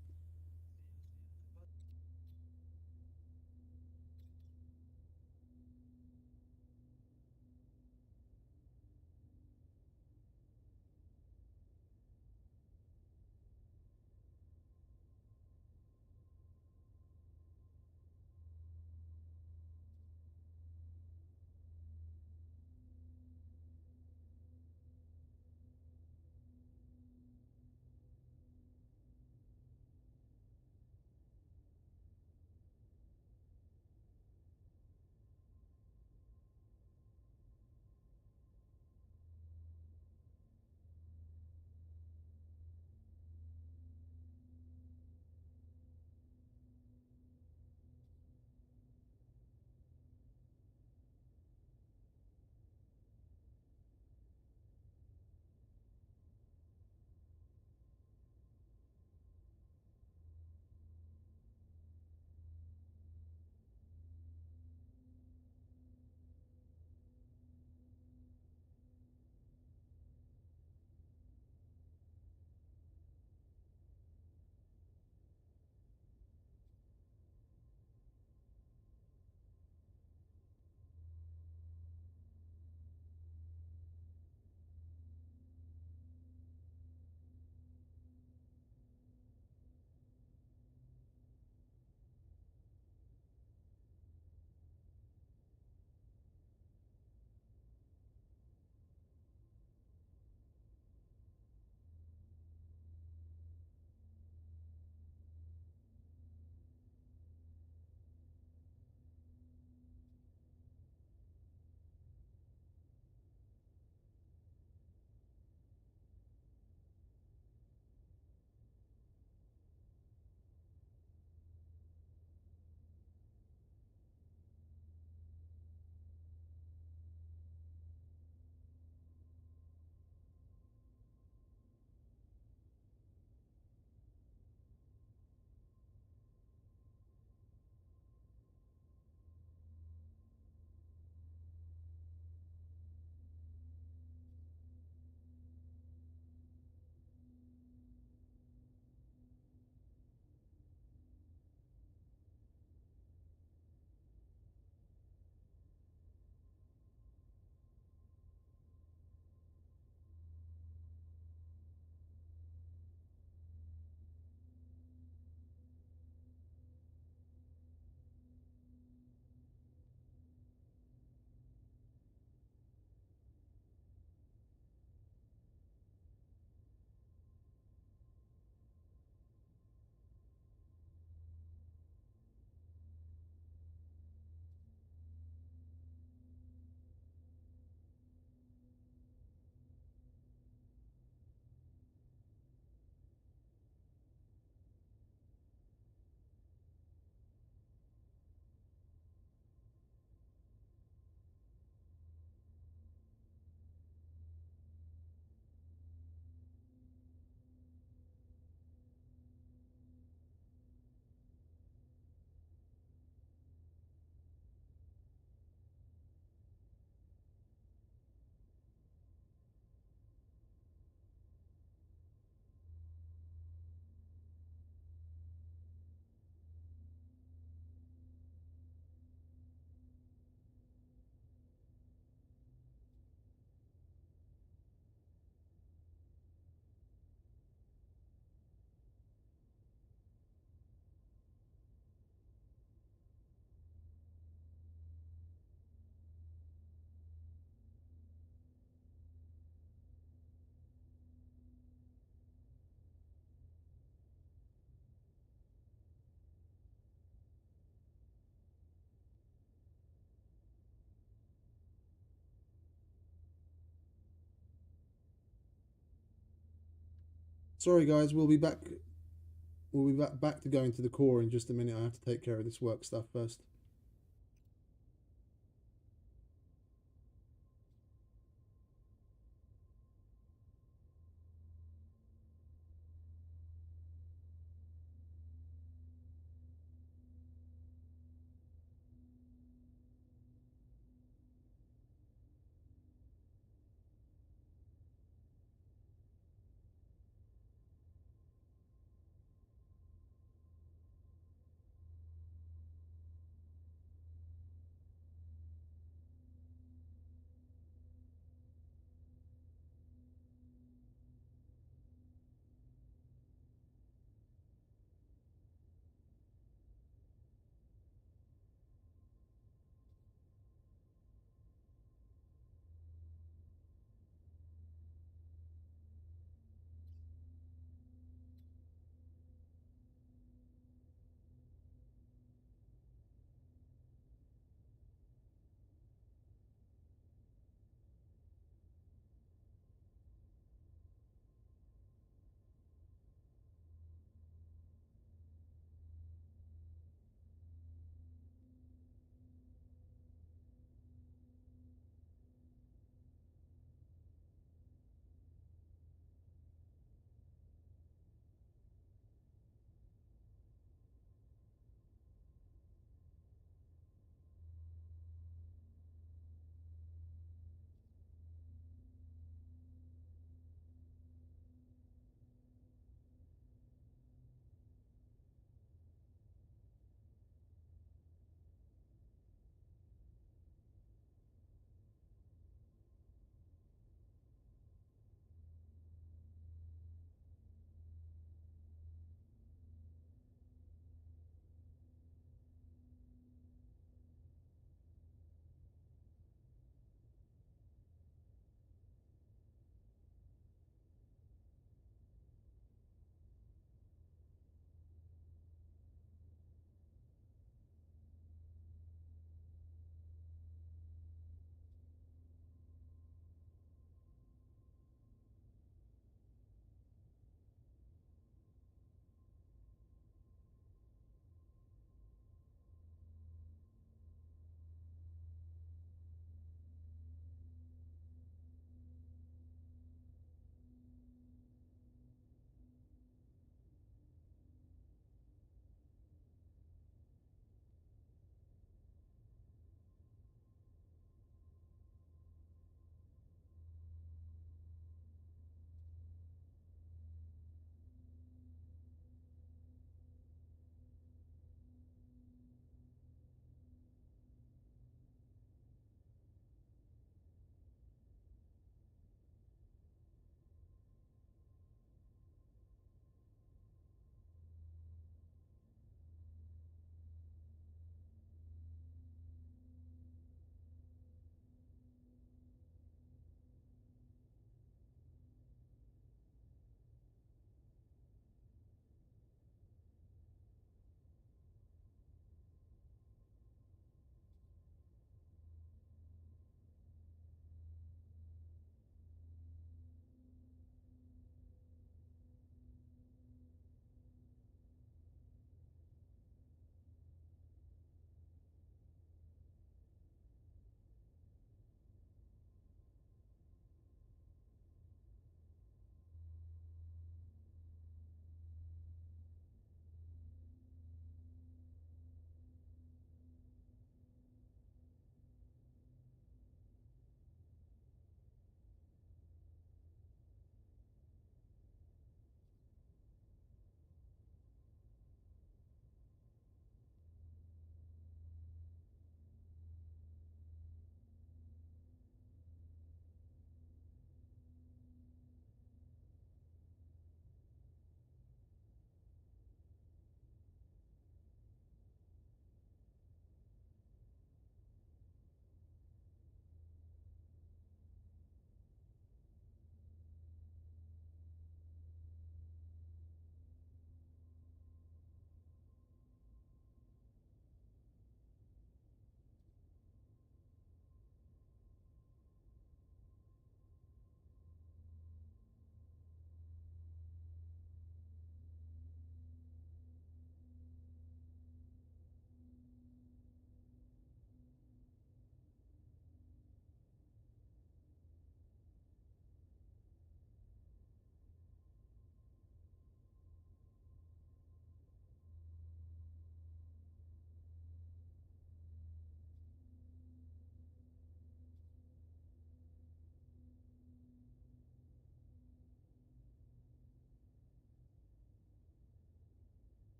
Sorry, guys. We'll be back. We'll be back to going to the core in just a minute. I have to take care of this work stuff first.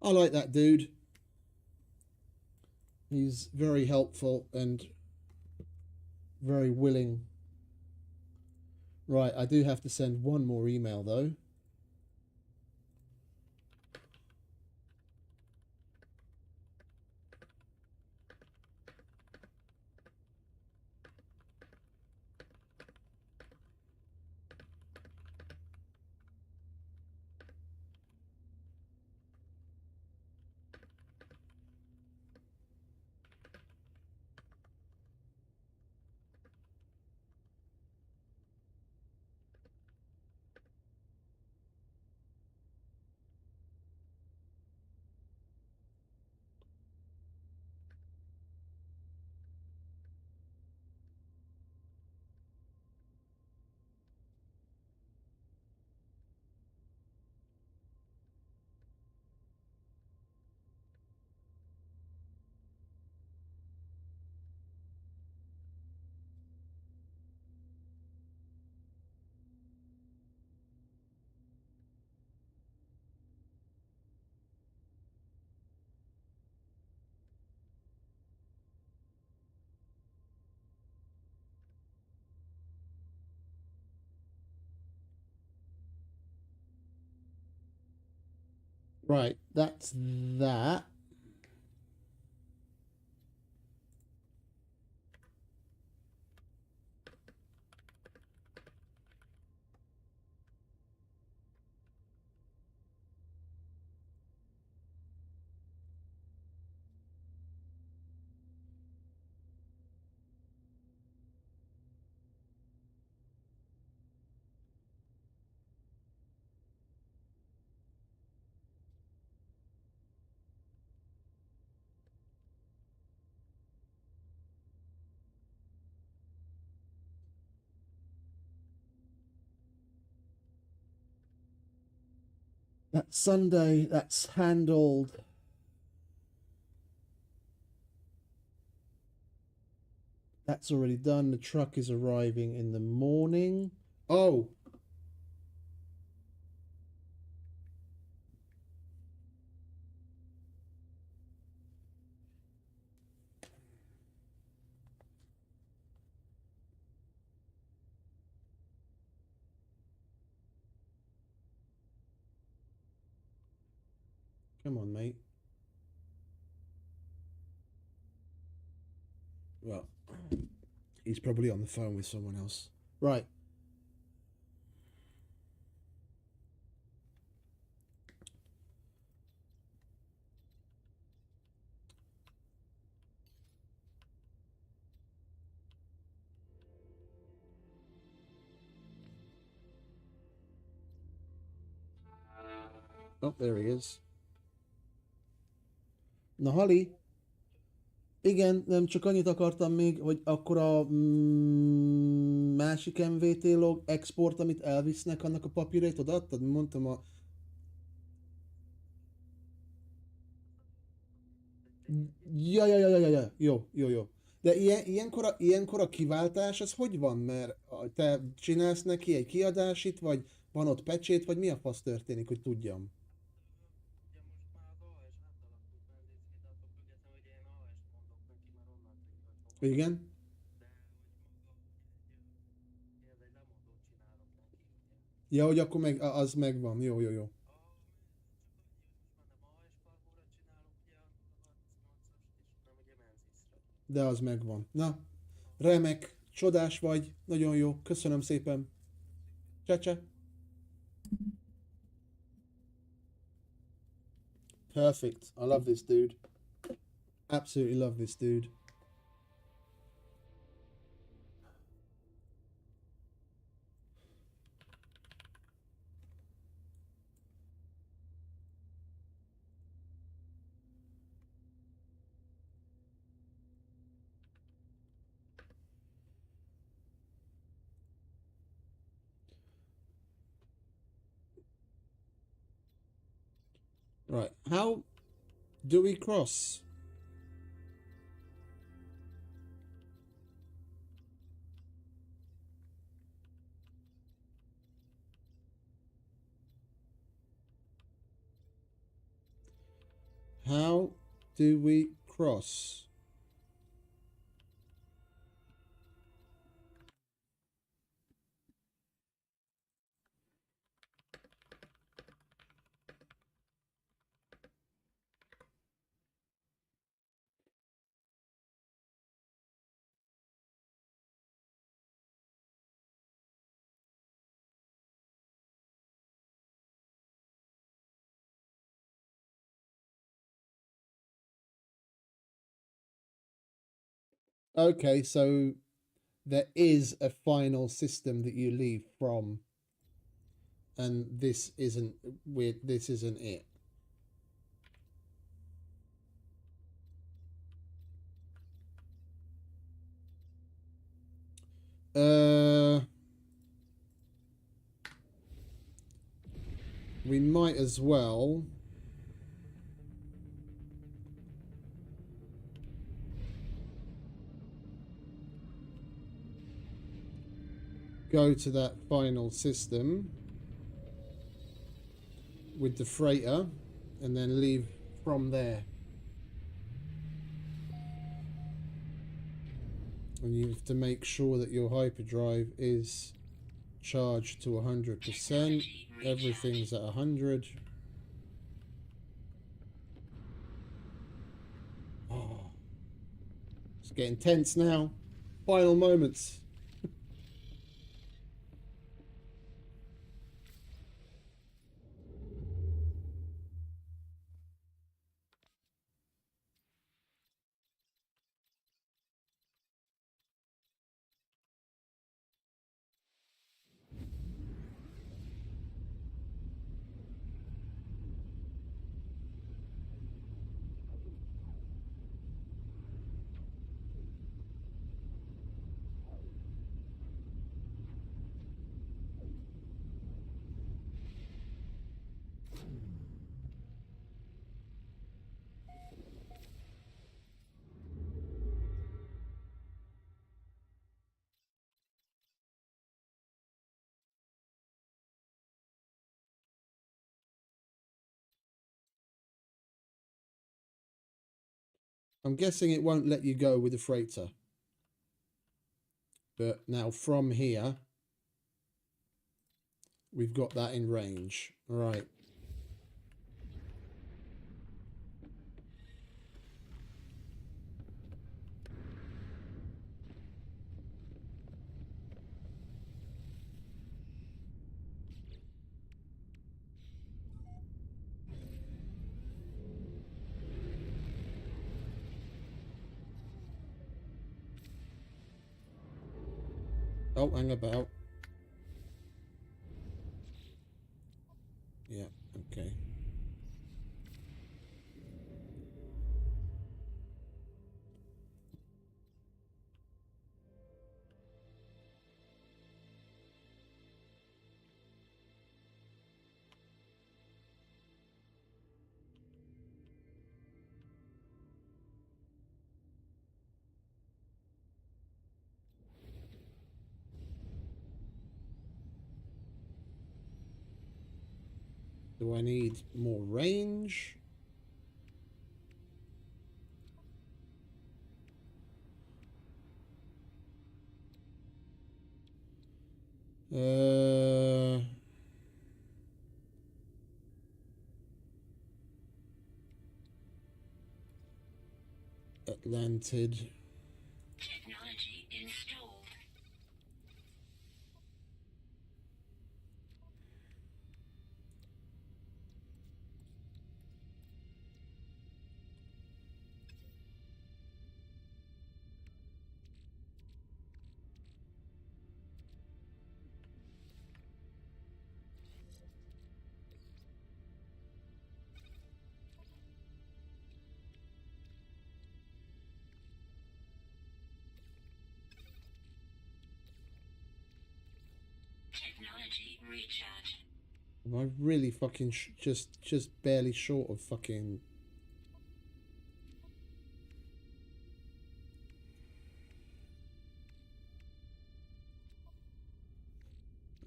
I like that dude. He's very helpful and very willing. Right, I do have to send one more email though. Right, that's that. That's Sunday, that's handled. That's already done. The truck is arriving in the morning. Oh, come on, mate. Well, he's probably on the phone with someone else. Right. Oh, there he is. Na, Hali? Igen, nem csak annyit akartam még, hogy akkor a másik MVT log export, amit elvisznek, annak a papírait odaadtad? Mondtam a... Ja. Jó, jó, jó. De ilyenkor a kiváltás, az hogy van? Mert te csinálsz neki egy kiadásit, vagy van ott pecsét, vagy mi a fasz történik, hogy tudjam? Igen? Ja, hogy akkor meg, az megvan. Jó, jó, jó. De az megvan. Na, remek, csodás vagy, nagyon jó, köszönöm szépen. Csá. Perfect. I love this dude. Absolutely love this dude. Right, how do we cross? How do we cross? Okay, so there is a final system that you leave from, and this isn't it. We might as well go to that final system with the freighter and then leave from there. And you have to make sure that your hyperdrive is charged to 100%. Everything's at 100. Oh, it's getting tense now. Final moments. I'm guessing it won't let you go with the freighter. But now from here, we've got that in range. All right. Oh, hang about. Yeah, okay. Do I need more range? Atlantid. Technology installed. Technology recharge. Am I really fucking just barely short of fucking...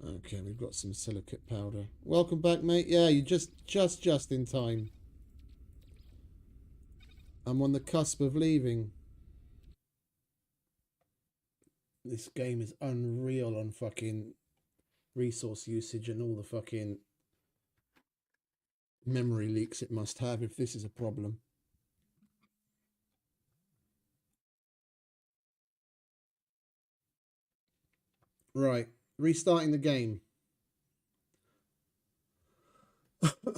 Okay, we've got some silicate powder. Welcome back, mate. Yeah, you just in time. I'm on the cusp of leaving. This game is unreal on fucking resource usage and all the fucking memory leaks it must have if this is a problem. Right, restarting the game.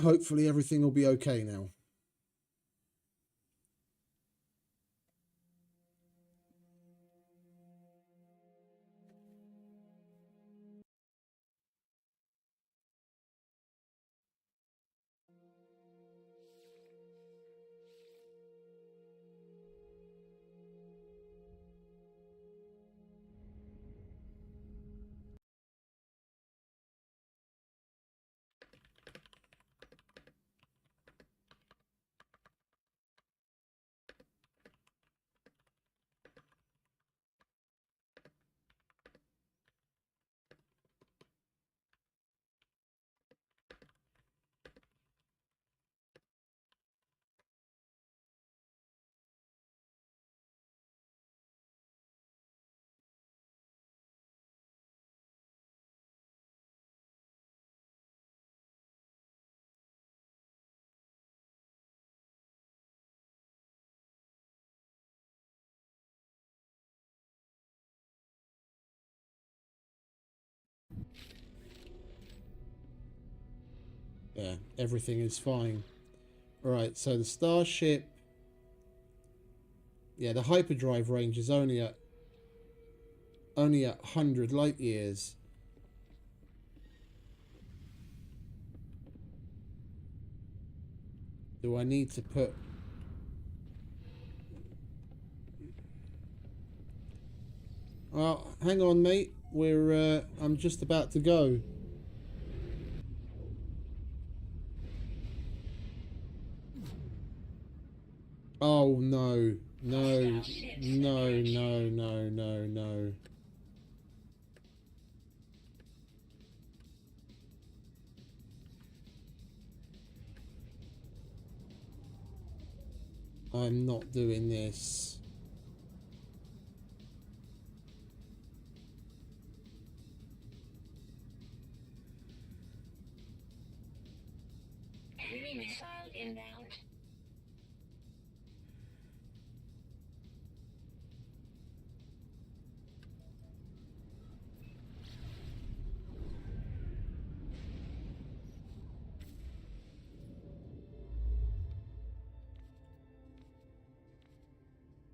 Hopefully everything will be okay now. Yeah, everything is fine. Right, so the Starship... Yeah, the hyperdrive range is only at 100 light years. Do I need to put... Oh, hang on, mate. I'm just about to go. Oh, no. No. No, no, no, no, no. I'm not doing this. Enemy missile inbound.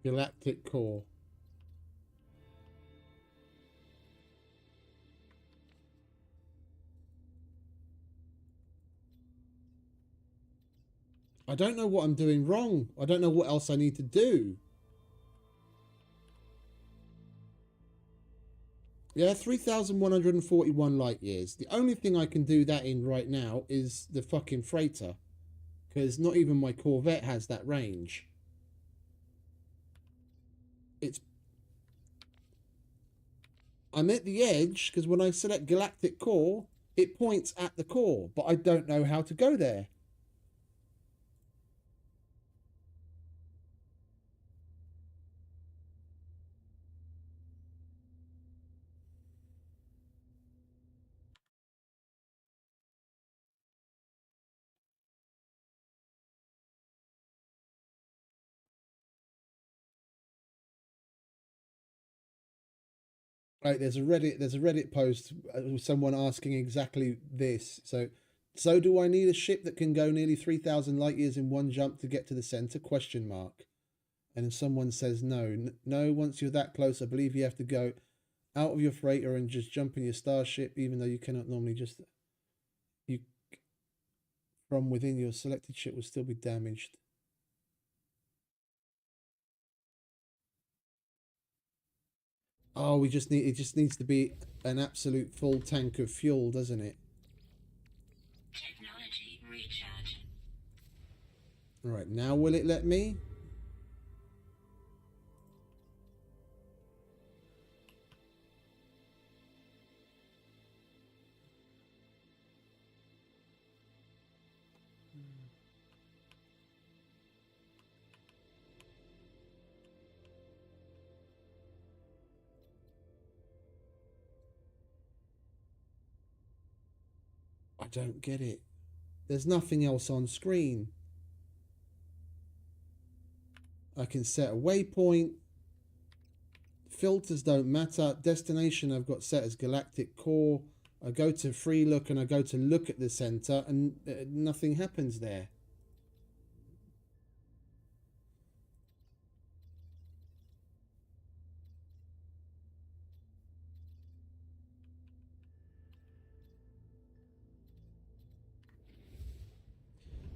Galactic core. I don't know what I'm doing wrong. I don't know what else I need to do. Yeah, 3,141 light years. The only thing I can do that in right now is the fucking freighter. Because not even my Corvette has that range. I'm at the edge, because when I select Galactic Core, it points at the core, but I don't know how to go there. Right, there's a Reddit post with someone asking exactly this. So do I need a ship that can go nearly 3,000 light years in one jump to get to the center? Question mark. And someone says no. No, once you're that close, I believe you have to go out of your freighter and just jump in your starship, even though you cannot normally just you from within your selected ship will still be damaged. Oh, it just needs to be an absolute full tank of fuel, doesn't it? Technology recharge. Right, now will it let me? don't get it. There's nothing else on screen. I can set a waypoint. Filters don't matter. Destination I've got set as galactic core. I go to free look and I go to look at the center and nothing happens there.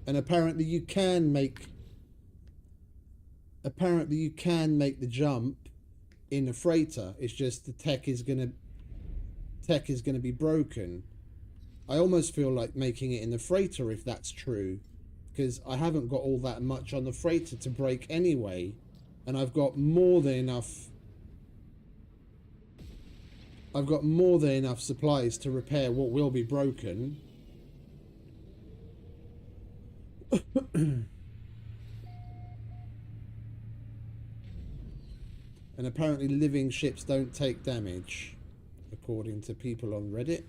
And apparently you can make the jump in a freighter. It's just the tech is gonna be broken. I almost feel like making it in the freighter if that's true, because I haven't got all that much on the freighter to break anyway, and I've got more than enough supplies to repair what will be broken. And apparently living ships don't take damage, according to people on Reddit.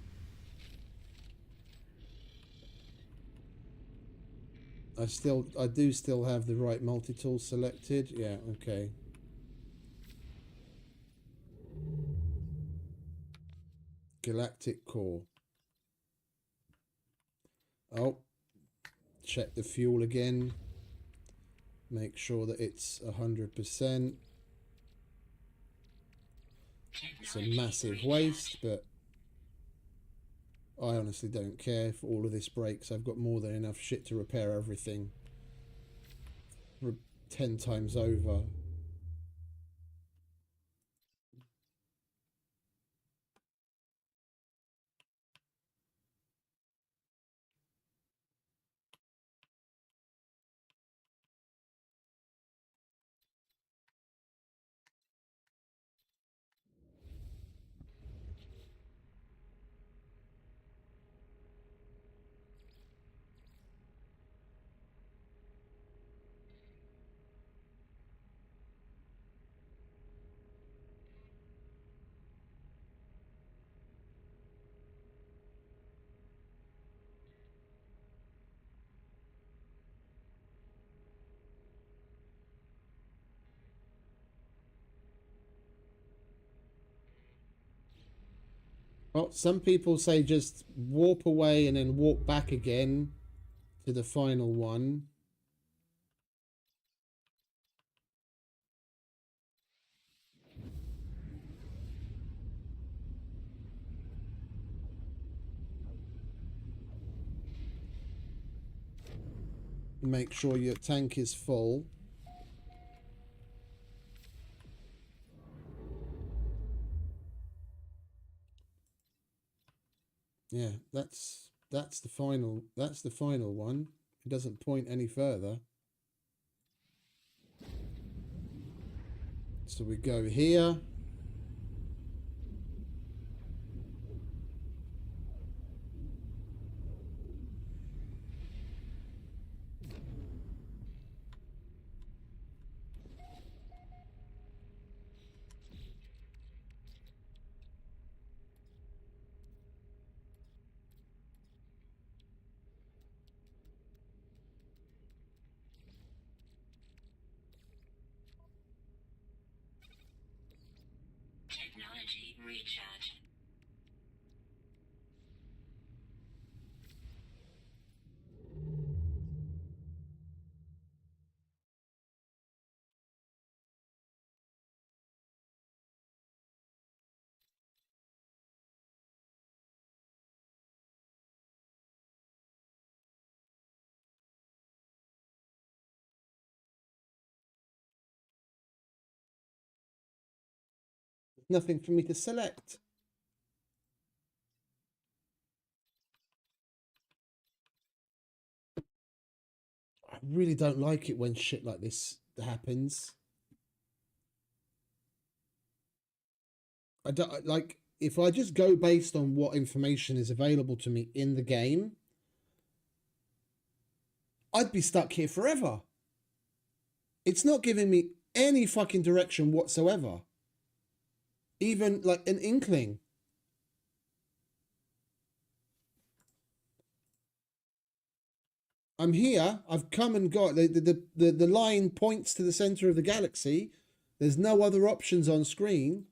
I do still have the right multi-tool selected. Yeah, okay. Galactic core. Oh, check the fuel again. Make sure that it's 100%. It's a massive waste, but I honestly don't care if all of this breaks. I've got more than enough shit to repair everything 10 times over. Well, some people say just warp away and then warp back again to the final one. Make sure your tank is full. Yeah, that's the final one. It doesn't point any further. So we go here. Technology recharge. Nothing for me to select. I really don't like it when shit like this happens. I don't like if I just go based on what information is available to me in the game, I'd be stuck here forever. It's not giving me any fucking direction whatsoever. Even like an inkling. I'm here. I've come and got the line points to the center of the galaxy. There's no other options on screen.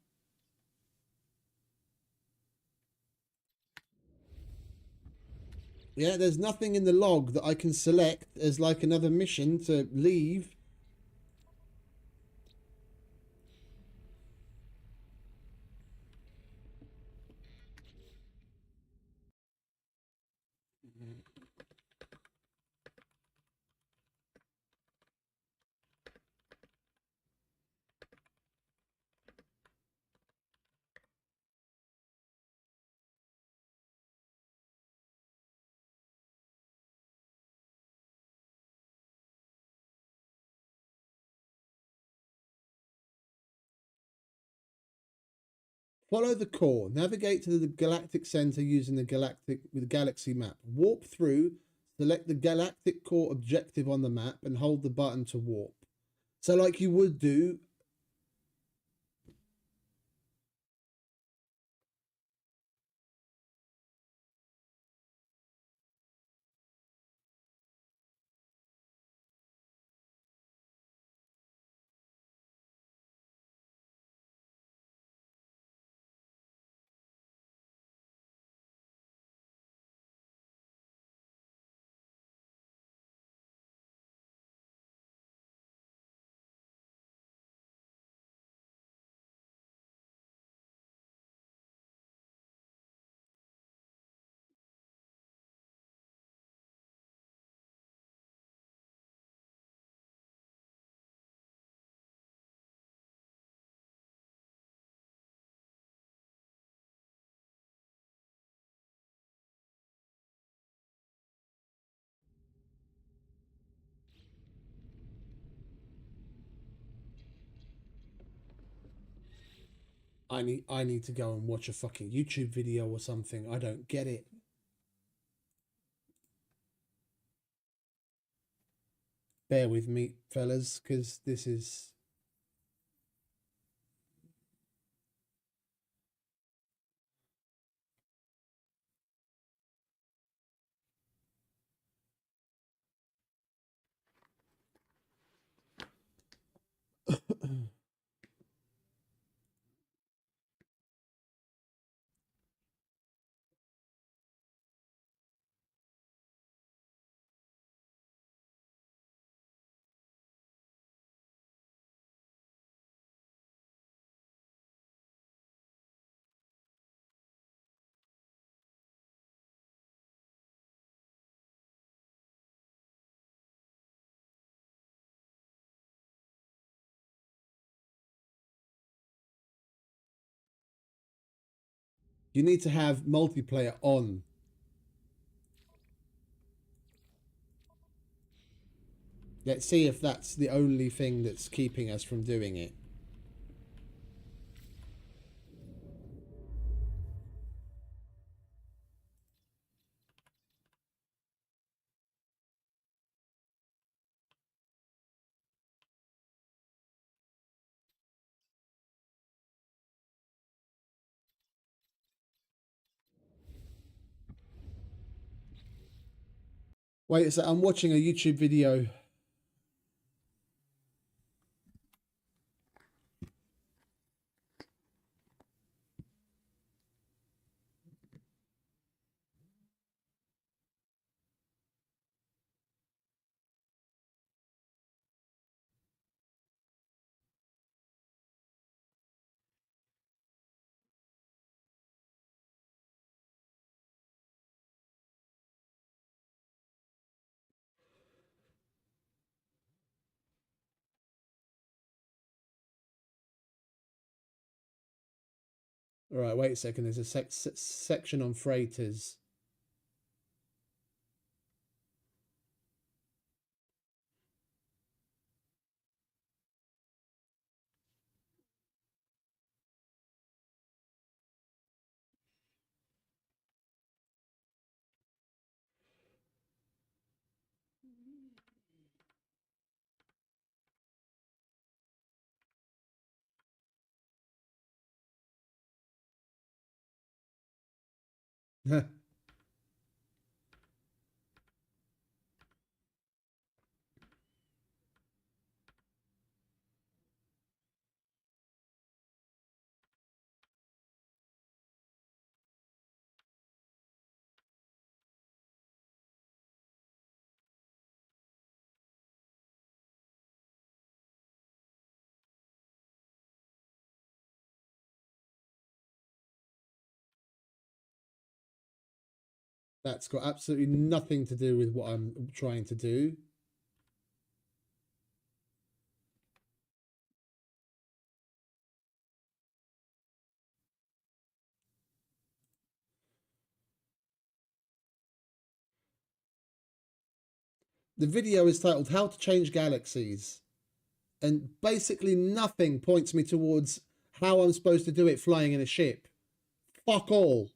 Yeah, there's nothing in the log that I can select as like another mission to leave. Follow the core. Navigate to the galactic center using the galaxy map. Warp through. Select the galactic core objective on the map and hold the button to warp. So like you would do. I need to go and watch a fucking YouTube video or something. I don't get it. Bear with me, fellas, because this is. You need to have multiplayer on. Let's see if that's the only thing that's keeping us from doing it. Wait, so I'm watching a YouTube video. All right, wait a second. There's a section on freighters. That's got absolutely nothing to do with what I'm trying to do. The video is titled How to Change Galaxies. And basically nothing points me towards how I'm supposed to do it flying in a ship. Fuck all.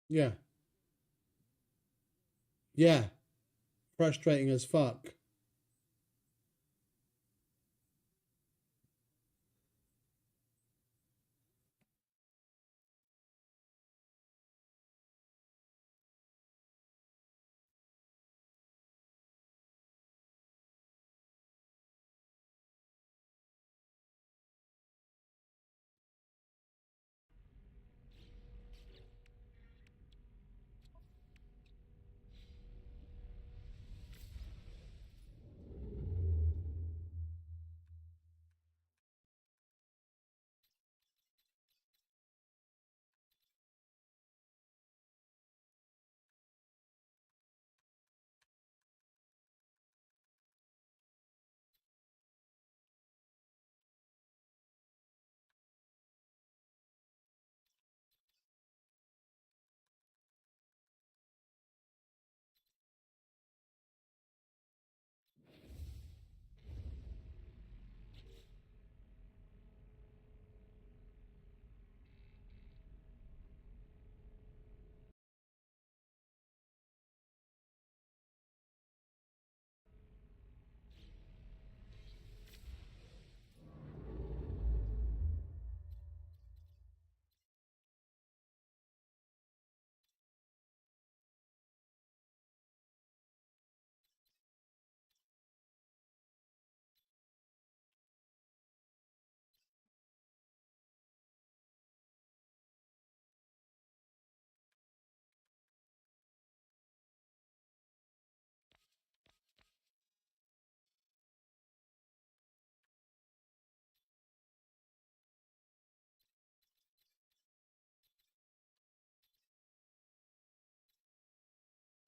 Yeah. Yeah. Frustrating as fuck.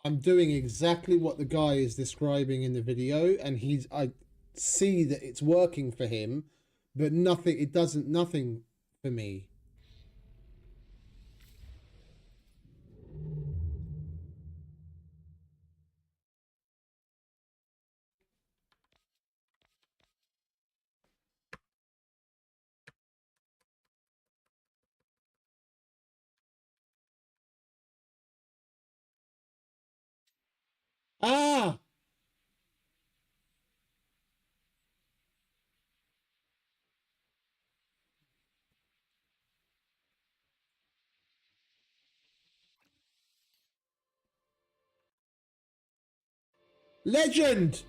I'm doing exactly what the guy is describing in the video, and I see that it's working for him, but nothing for me. Ah! Legend!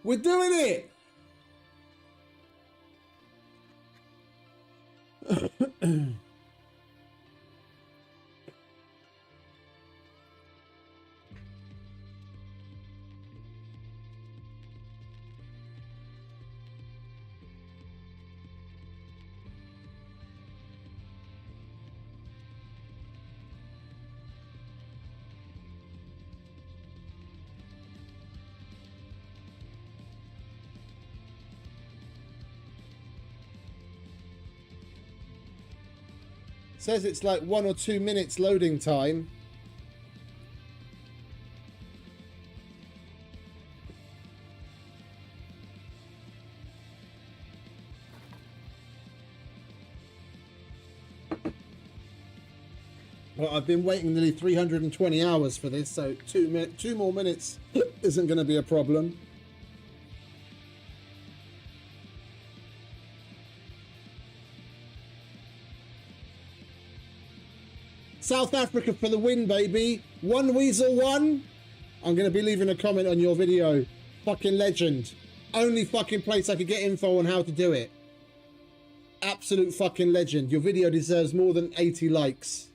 We're doing it! Says it's like 1 or 2 minutes loading time. Well, I've been waiting nearly 320 hours for this, so 2 more minutes isn't going to be a problem. South Africa for the win, baby. One Weasel one. I'm going to be leaving a comment on your video. Fucking legend. Only fucking place I could get info on how to do it. Absolute fucking legend. Your video deserves more than 80 likes.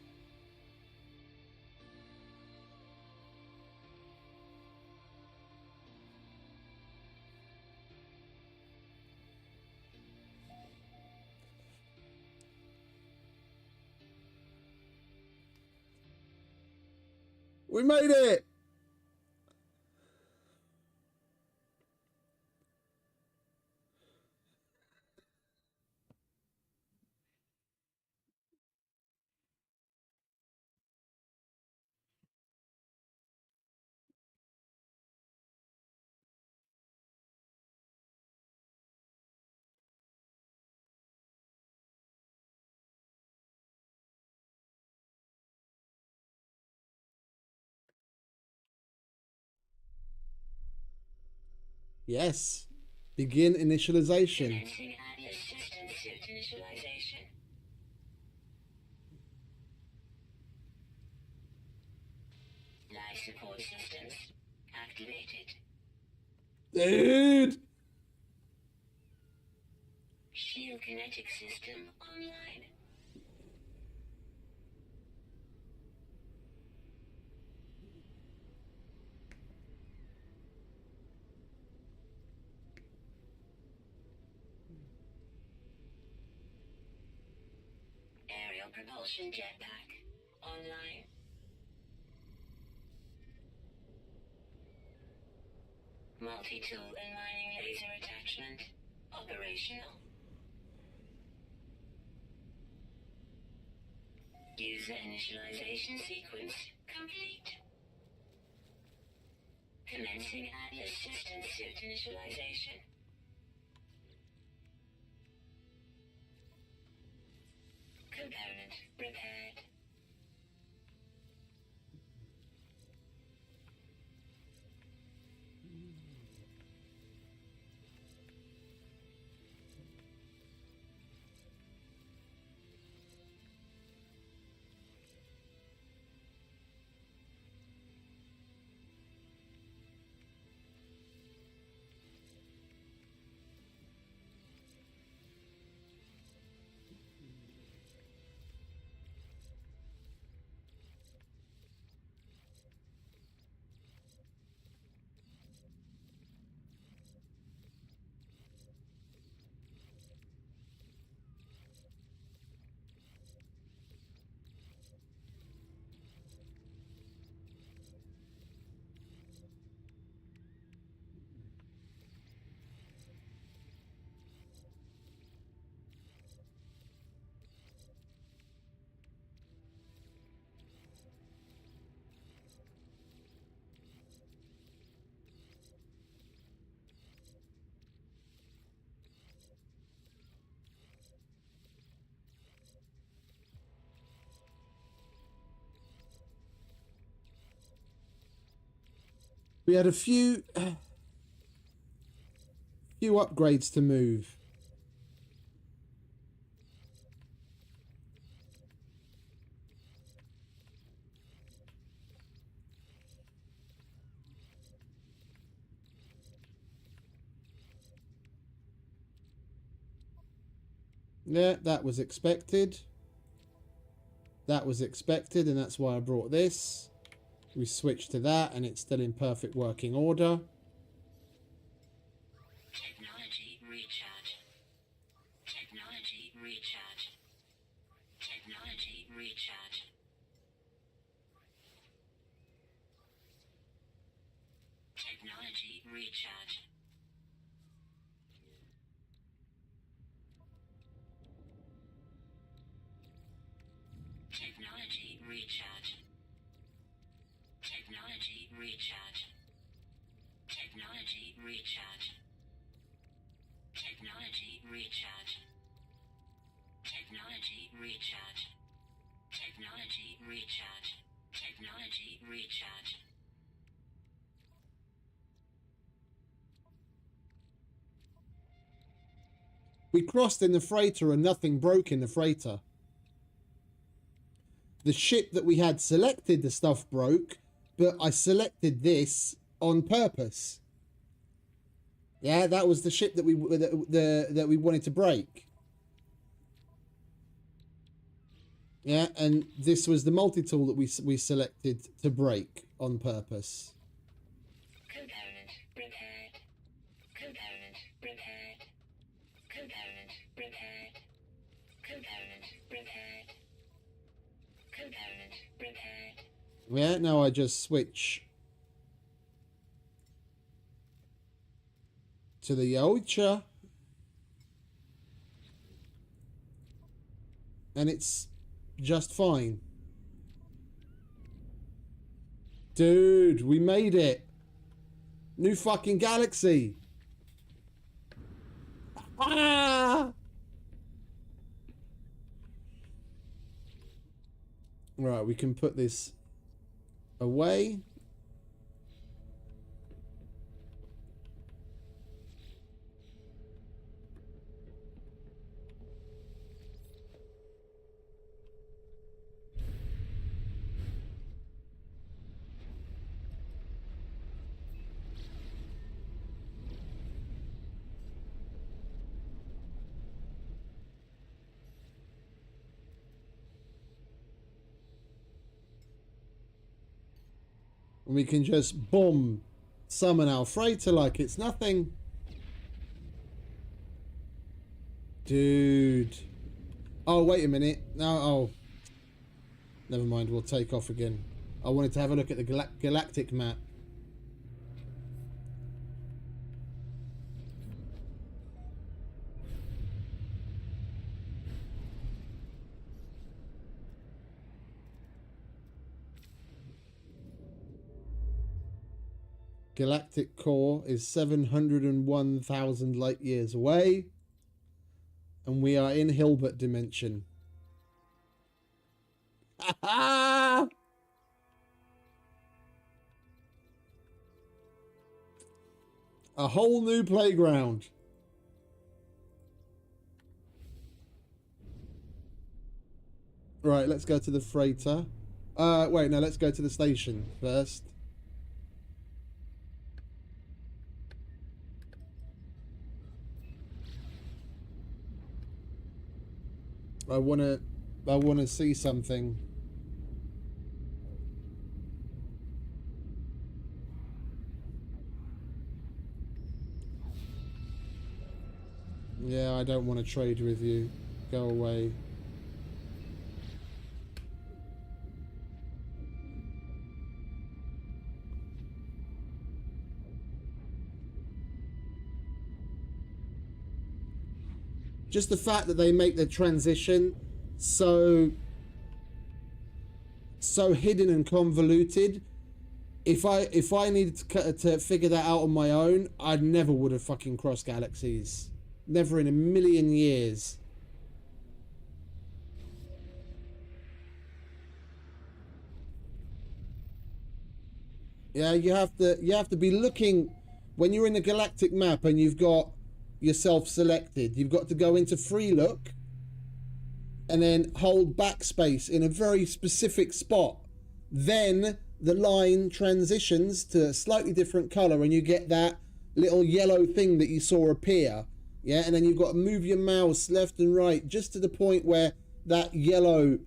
We made it! Yes. Begin initialization. Commencing Atlas system suit initialization. Life support systems activated. Dude! Shield kinetic system online. Aerial propulsion jetpack online. Multi-tool and mining laser attachment operational. User initialization sequence complete. Commencing Atlas system suit initialization. Component repaired. We had a few upgrades to move. Yeah, that was expected. That was expected, and that's why I brought this. We switch to that, and it's still in perfect working order. Technology recharge. Technology recharge. Technology recharge. Technology recharge. Technology recharge. Technology recharge. Technology recharge. Technology recharge. Technology recharge. Technology recharge. Technology recharge. We crossed in the freighter and nothing broke in the freighter. The ship that we had selected, the stuff broke, but I selected this on purpose. Yeah, that was the ship that we wanted to break. Yeah, and this was the multi-tool that we selected to break on purpose. Component repaired. Component repaired. Component repaired. Component repaired. Component repaired. Yeah, now I just switch to the Yaocha. And it's just fine. Dude, we made it. New fucking galaxy. Ah! Right, we can put this away. And we can just, boom, summon our freighter like it's nothing. Dude. Oh, wait a minute. No, oh. Never mind, we'll take off again. I wanted to have a look at the galactic map. Galactic core is 701,000 light years away. And we are in Hilbert dimension. A whole new playground. Right, let's go to the freighter. Wait, no, let's go to the station first. I wanna see something. Yeah, I don't want to trade with you. Go away. Just the fact that they make the transition so hidden and convoluted. If I needed to figure that out on my own, I never would have fucking crossed galaxies. Never in a million years. Yeah, you have to be looking when you're in the galactic map and you've got yourself selected. You've got to go into free look and then hold backspace in a very specific spot. Then the line transitions to a slightly different color and you get that little yellow thing that you saw appear. Yeah, and then you've got to move your mouse left and right just to the point where that yellow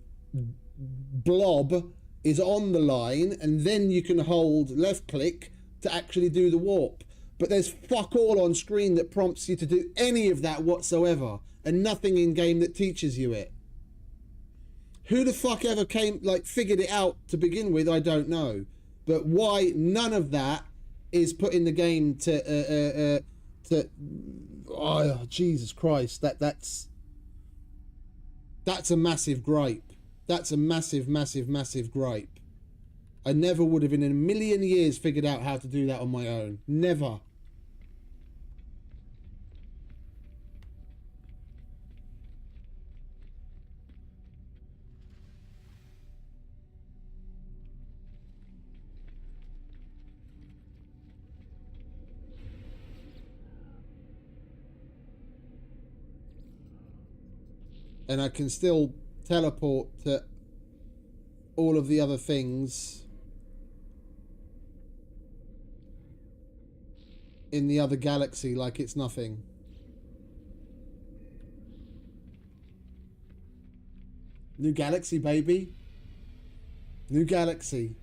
blob is on the line, and then you can hold left click to actually do the warp. But there's fuck all on screen that prompts you to do any of that whatsoever, and nothing in game that teaches you it. Who the fuck ever figured it out to begin with, I don't know. But why none of that is put in the game to oh Jesus Christ, that's a massive gripe. That's a massive gripe. I never would have in a million years figured out how to do that on my own. Never. And I can still teleport to all of the other things in the other galaxy like it's nothing. New galaxy, baby. New galaxy.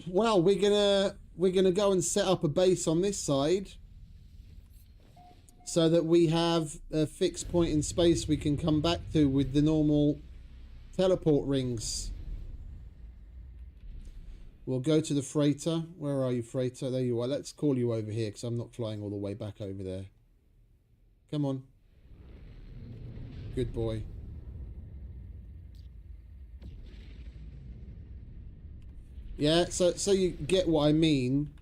Well, we're gonna go and set up a base on this side so that we have a fixed point in space we can come back to with the normal teleport rings. We'll go to the freighter. Where are you, freighter? There you are. Let's call you over here because I'm not flying all the way back over there. Come on. Good boy. Yeah, so you get what I mean.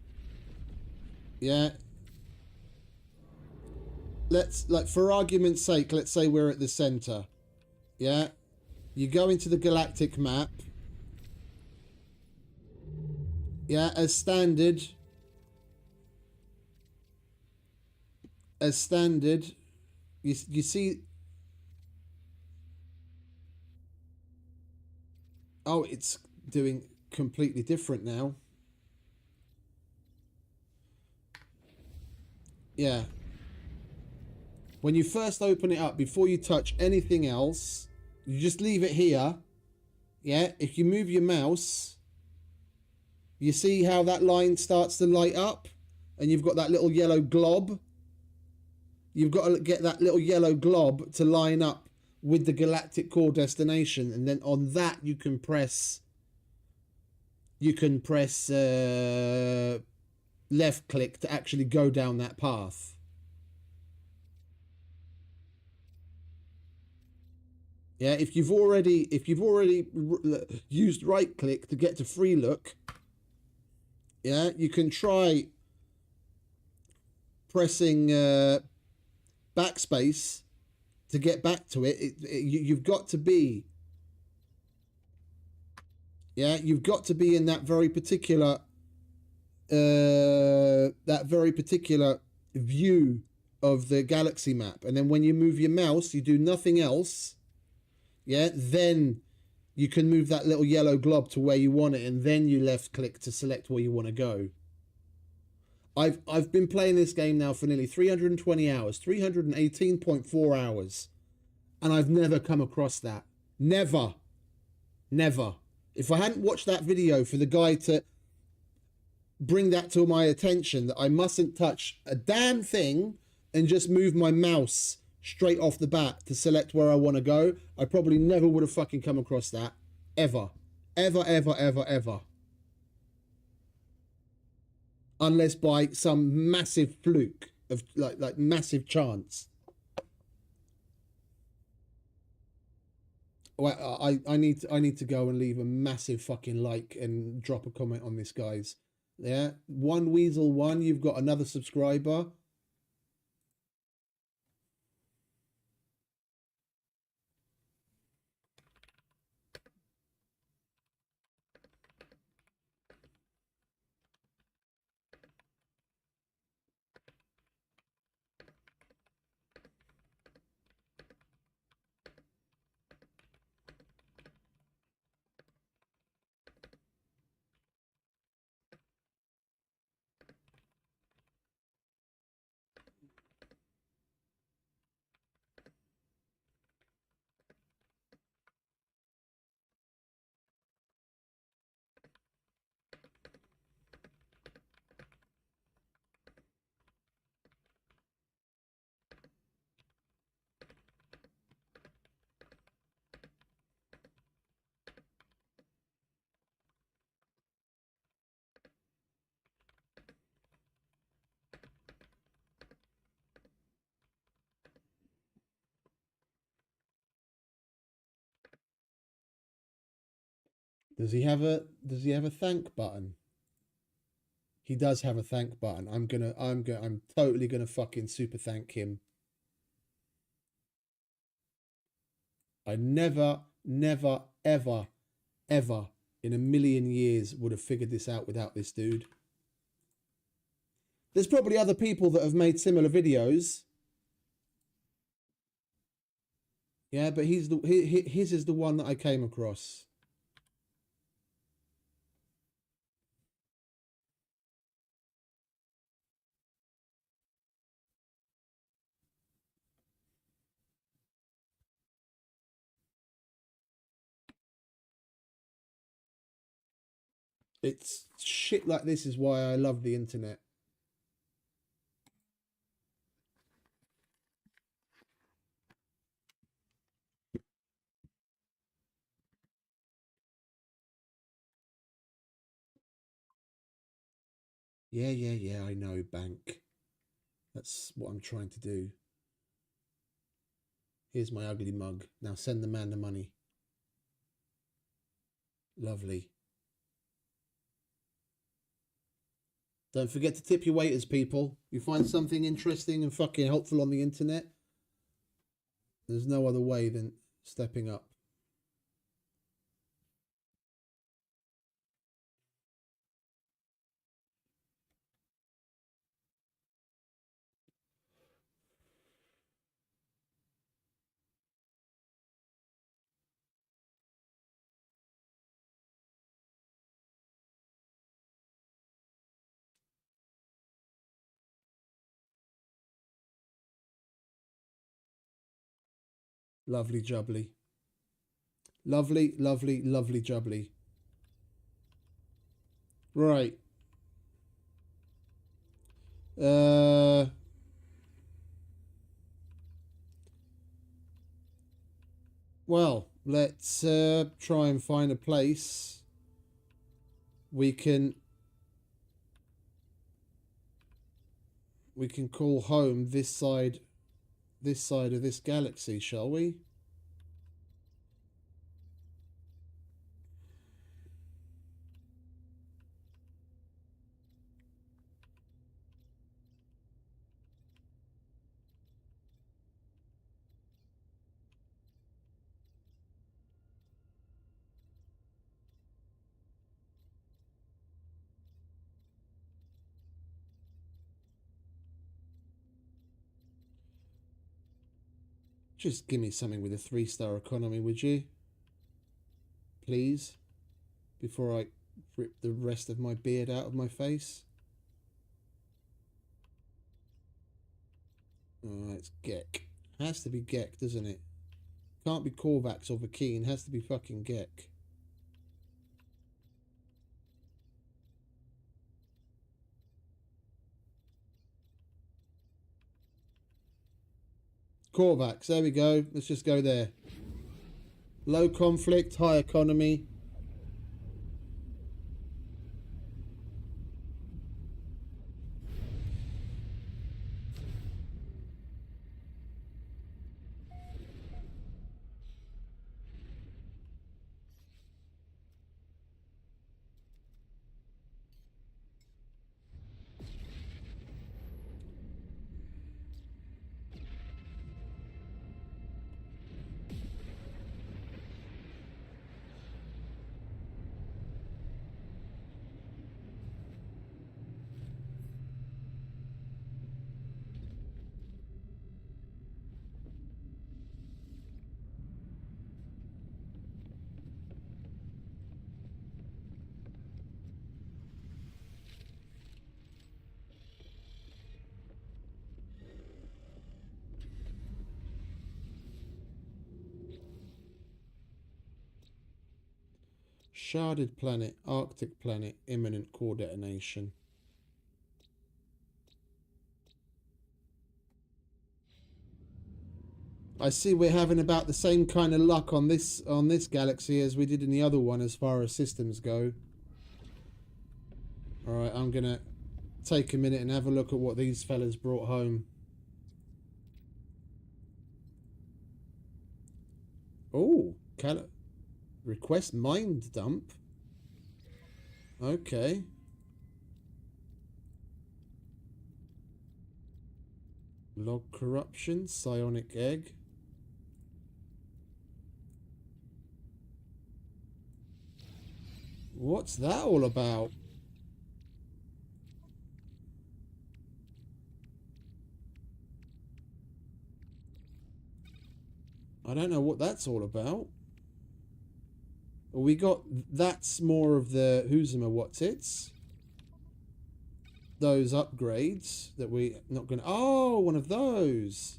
Yeah. Let's, like, for argument's sake, let's say we're at the center. Yeah. You go into the galactic map. Yeah, as standard. You see. Oh, it's doing completely different now. Yeah. When you first open it up, before you touch anything else, you just leave it here. Yeah, if you move your mouse, you see how that line starts to light up? And you've got that little yellow glob. You've got to get that little yellow glob to line up with the galactic core destination. And then on that, you can press left click to actually go down that path. Yeah, if you've already used right click to get to free look, yeah, you can try pressing backspace to get back to it. You've got to be, yeah, you've got to be in that very particular view of the galaxy map, and then when you move your mouse, you do nothing else. Yeah, then you can move that little yellow glob to where you want it, and then you left click to select where you want to go. I've been playing this game now for nearly 320 hours, 318.4 hours, and I've never come across that. Never. If I hadn't watched that video for the guy to bring that to my attention, that I mustn't touch a damn thing and just move my mouse straight off the bat to select where I want to go, I probably never would have fucking come across that. Ever. Unless by some massive fluke of like massive chance. Well, I need to go and leave a massive fucking like and drop a comment on this, guys. Yeah, One Weasel One, you've got another subscriber. Does he have a thank button? He does have a thank button. I'm totally gonna fucking super thank him. I never, ever, ever in a million years would have figured this out without this dude. There's probably other people that have made similar videos. Yeah, but his is the one that I came across. It's shit like this is why I love the internet. Yeah, I know, bank. That's what I'm trying to do. Here's my ugly mug. Now send the man the money. Lovely. Don't forget to tip your waiters, people. You find something interesting and fucking helpful on the internet, there's no other way than stepping up. Lovely jubbly. Lovely, lovely, lovely jubbly. Right. Well, let's try and find a place we can call home this side of this galaxy, shall we? Just give me something with a 3-star economy, would you? Please? Before I rip the rest of my beard out of my face. Oh, it's Gek. Has to be Gek, doesn't it? Can't be Korvax or Vakeen. Has to be fucking Gek. Korvax, there we go. Let's just go there. Low conflict, high economy. Sharded planet, Arctic planet, imminent core detonation. I see we're having about the same kind of luck on this galaxy as we did in the other one as far as systems go. Alright, I'm gonna take a minute and have a look at what these fellas brought home. Oh, request mind dump. Okay. Log corruption, psionic egg. What's that all about? I don't know what that's all about. We got, that's more of the Who's'em what's its. Those upgrades that we not gonna, oh, one of those.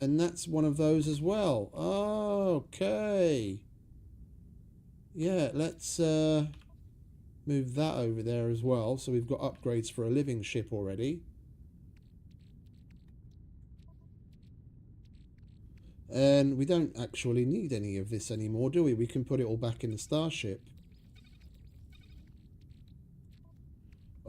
And that's one of those as well. Oh, okay. Yeah, let's move that over there as well. So we've got upgrades for a living ship already. And we don't actually need any of this anymore, do we? We can put it all back in the starship.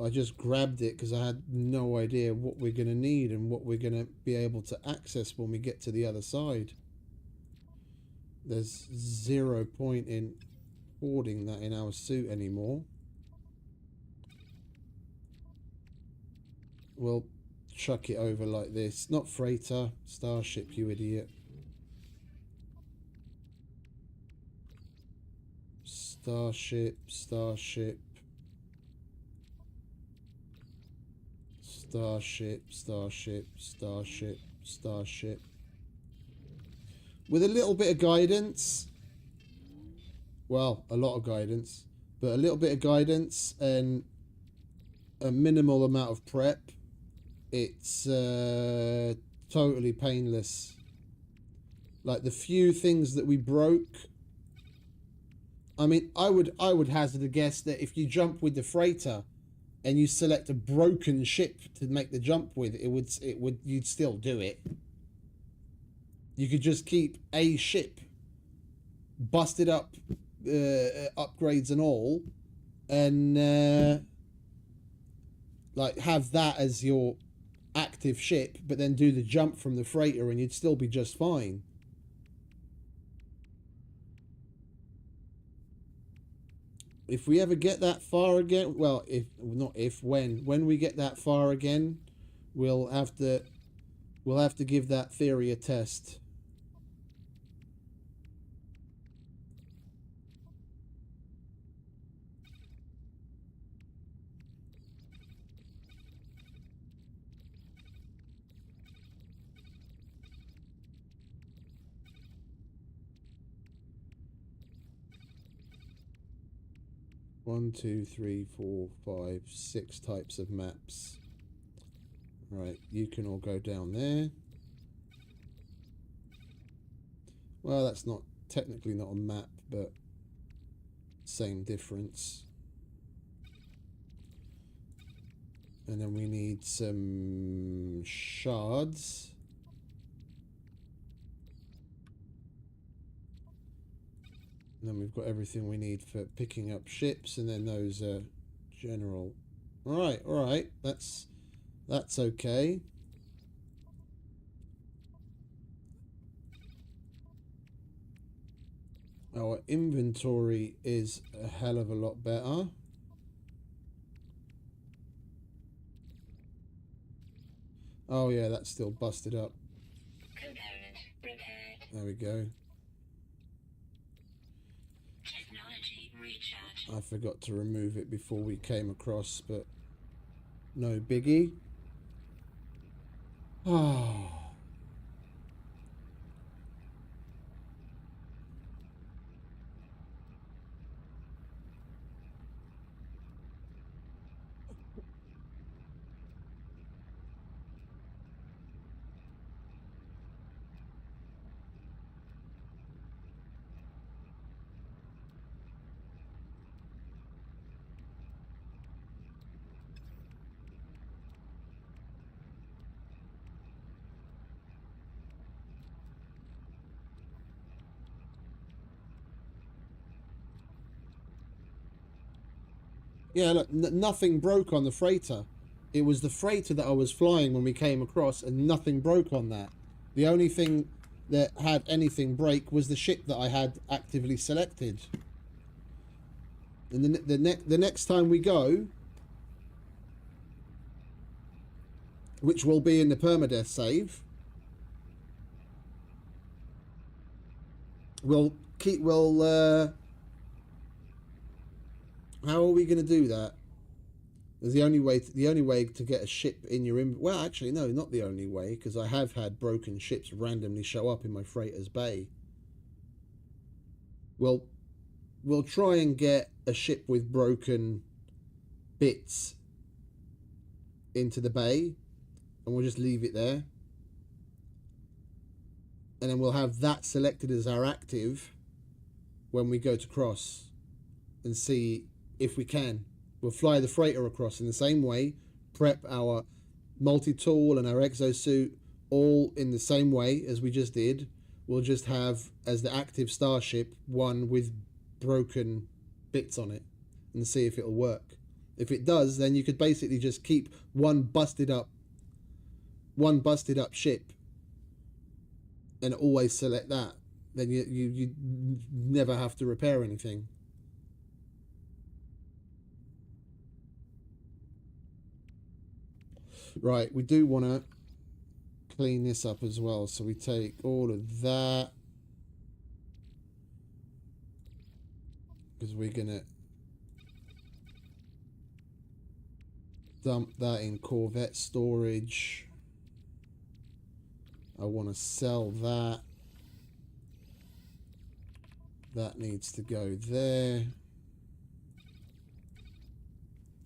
I just grabbed it because I had no idea what we're going to need and what we're going to be able to access when we get to the other side. There's 0 point in hoarding that in our suit anymore. We'll chuck it over like this. Not freighter, starship, you idiot. Starship, starship. Starship, starship, starship, starship. With a little bit of guidance. Well, a lot of guidance. But a little bit of guidance and a minimal amount of prep. It's totally painless. Like the few things that we broke. I mean, I would hazard a guess that if you jump with the freighter and you select a broken ship to make the jump with, you'd still do it. You could just keep a ship, busted up, upgrades and all, and like have that as your active ship, but then do the jump from the freighter, and you'd still be just fine. If we ever get that far again, well, when we get that far again, we'll have to give that theory a test. One, two, three, four, five, 6 types of maps. Right, you can all go down there. Well, that's not technically not a map, but same difference. And then we need some shards. And then we've got everything we need for picking up ships, and then those general. All right, that's okay. Our inventory is a hell of a lot better. Oh yeah, that's still busted up. Component repaired. There we go. Technology recharge. I forgot to remove it before we came across, but no biggie. Oh. Yeah, look, nothing broke on the freighter. It was the freighter that I was flying when we came across, and nothing broke on that. The only thing that had anything break was the ship that I had actively selected. And the next time we go, which will be in the permadeath save, we'll how are we going to do that? There's the only way to get a ship in your well, actually no, not the only way, because I have had broken ships randomly show up in my freighter's bay. We'll try and get a ship with broken bits into the bay, and we'll just leave it there, and then we'll have that selected as our active when we go to cross and see if we can. We'll fly the freighter across in the same way, prep our multi-tool and our exosuit all in the same way as we just did. We'll just have as the active starship one with broken bits on it and see if it'll work. If it does, then you could basically just keep one busted up ship and always select that. Then you never have to repair anything. Right, we do want to clean this up as well, so we take all of that, because we're gonna dump that in Corvette storage. I want to sell that. That needs to go there.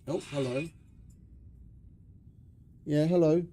Oh, hello. Yeah, hello.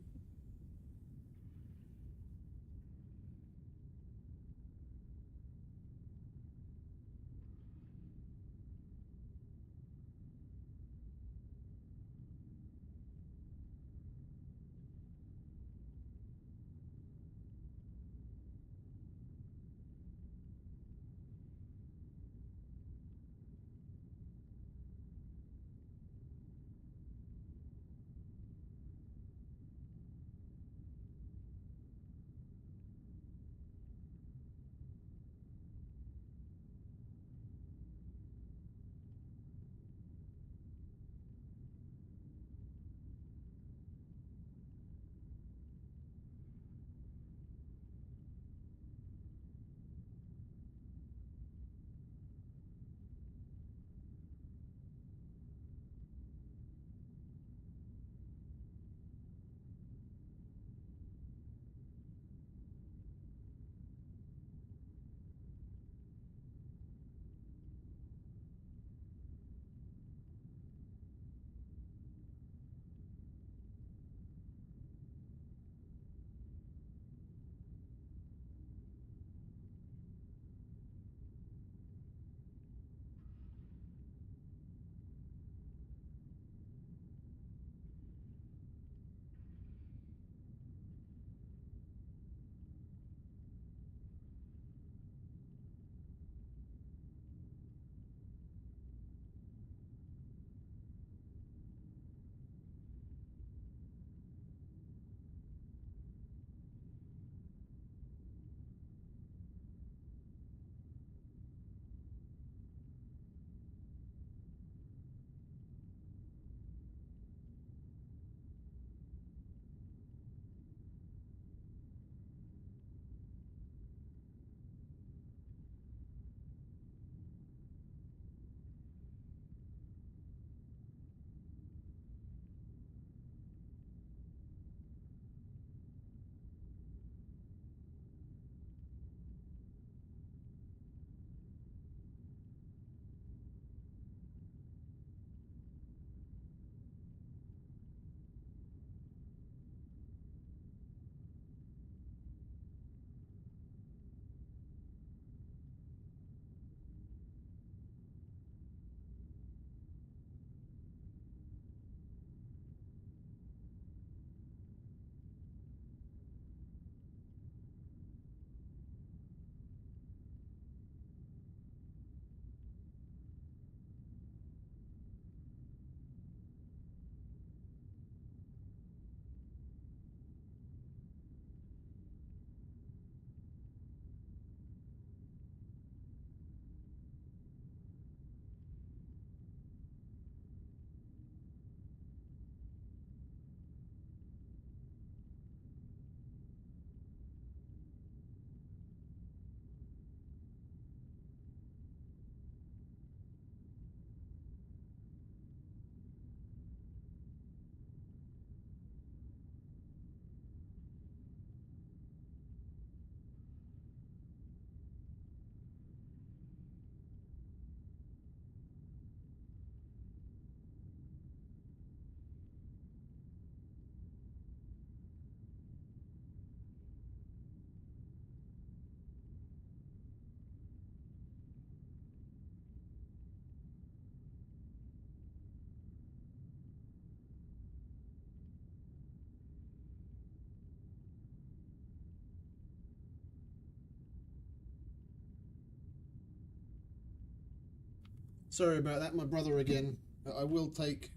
Sorry about that, my brother again. I will take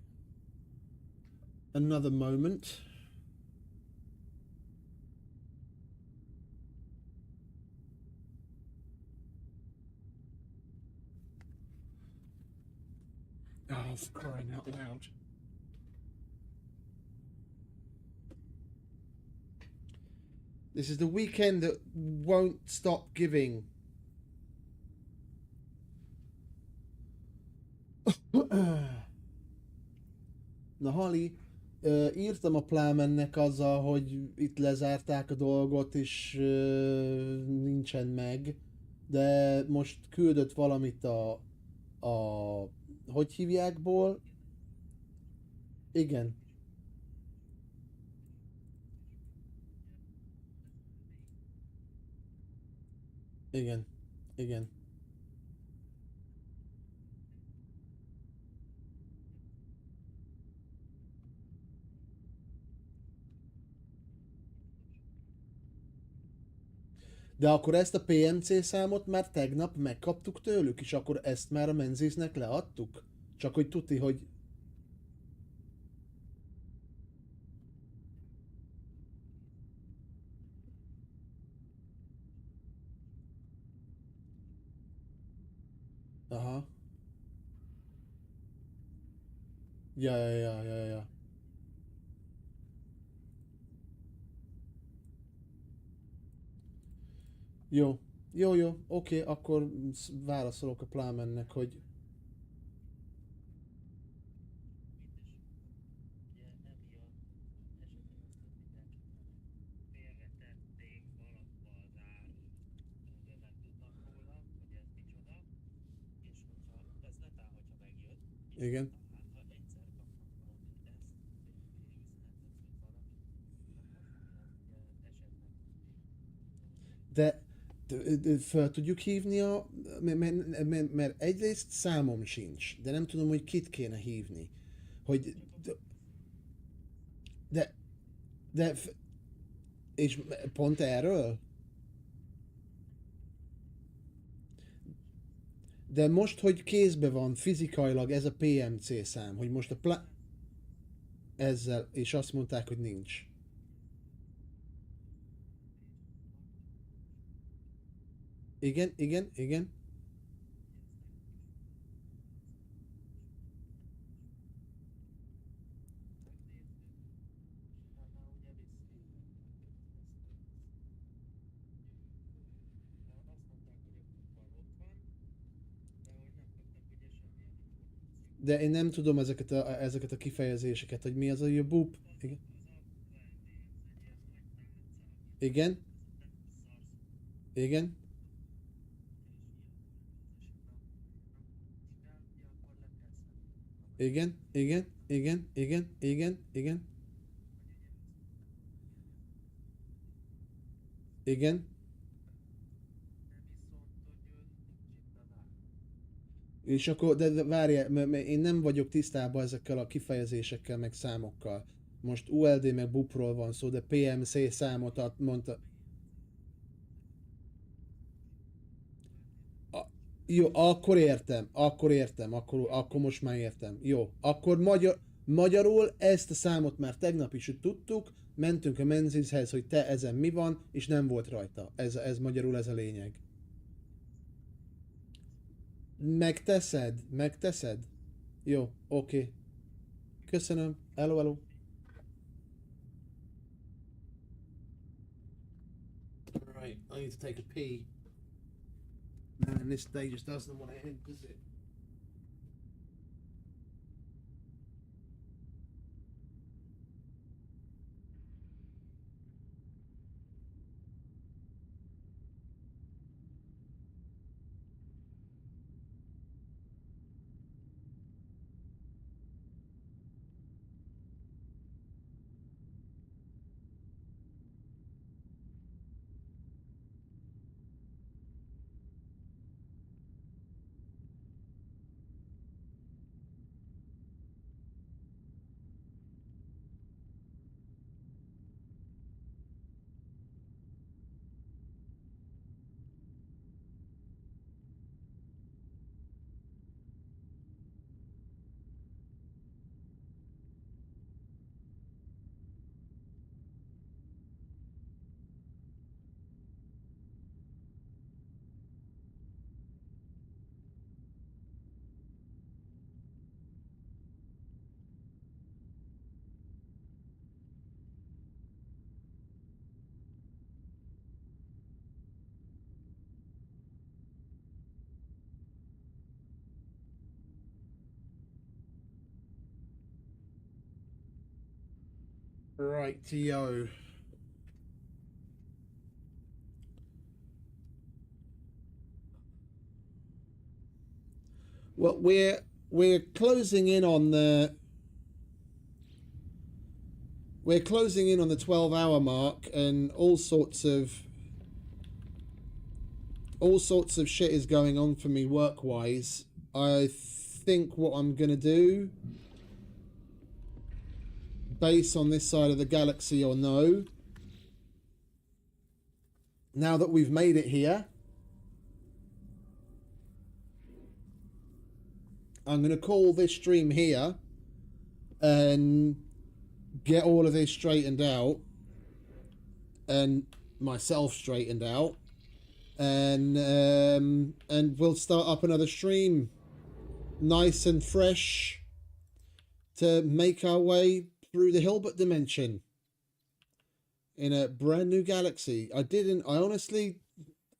another moment. Oh, for crying out loud. This is the weekend that won't stop giving. Na, Hali, írtam a plámennek azzal, hogy itt lezárták a dolgot, és nincsen meg, de most küldött valamit a hogy hívjákból? Igen. Igen. Igen. De akkor ezt a PMC számot már tegnap megkaptuk tőlük, és akkor ezt már a Menzisnek leadtuk? Csak hogy tuti, hogy... Aha. Ja. Jó, oké, akkor válaszolok a plámennek, hogy... Igen. De fel tudjuk hívni a... Mert egyrészt számom sincs, de nem tudom, hogy kit kéne hívni. Hogy... De... De... És pont erről? De most, hogy kézbe van fizikailag ez a PMC szám, hogy most ezzel, és azt mondták, hogy nincs. Igen. De én nem tudom ezeket a kifejezéseket, hogy mi az a boop. Igen. Igen. Igen. Igen. És akkor, de várjál, mert én nem vagyok tisztában ezekkel a kifejezésekkel, meg számokkal. Most ULD meg BUP-ról van szó, de PMC számot mondta. Jó, akkor értem, akkor most már értem. Jó, akkor magyarul ezt a számot már tegnap is tudtuk, mentünk a Menzishez, hogy te ezen mi van, és nem volt rajta. Ez magyarul ez a lényeg. Megteszed? Jó, oké. Köszönöm, hello. Right, I need to take a pee. Man, this day just doesn't want to end, does it? Rightio. Well, we're closing in on the 12-hour mark, and all sorts of shit is going on for me work-wise. I think what I'm gonna do, base on this side of the galaxy or no, now that we've made it here, I'm going to call this stream here and get all of this straightened out and myself straightened out, and we'll start up another stream nice and fresh to make our way through the Hilbert dimension in a brand new galaxy. I honestly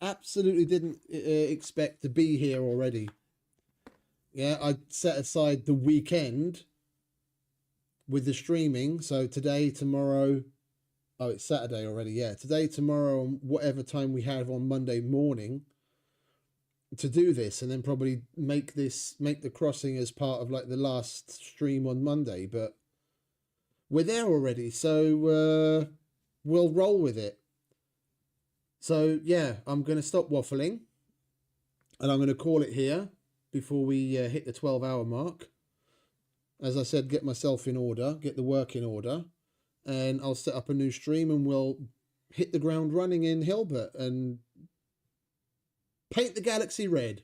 absolutely didn't expect to be here already. Yeah, I set aside the weekend with the streaming. So today, tomorrow, oh, it's Saturday already. Yeah, today, tomorrow, and whatever time we have on Monday morning to do this, and then probably make the crossing as part of like the last stream on Monday. But we're there already, so we'll roll with it. So yeah, I'm going to stop waffling, and I'm going to call it here before we hit the 12-hour mark. As I said, get myself in order, get the work in order, and I'll set up a new stream, and we'll hit the ground running in Hilbert and paint the galaxy red.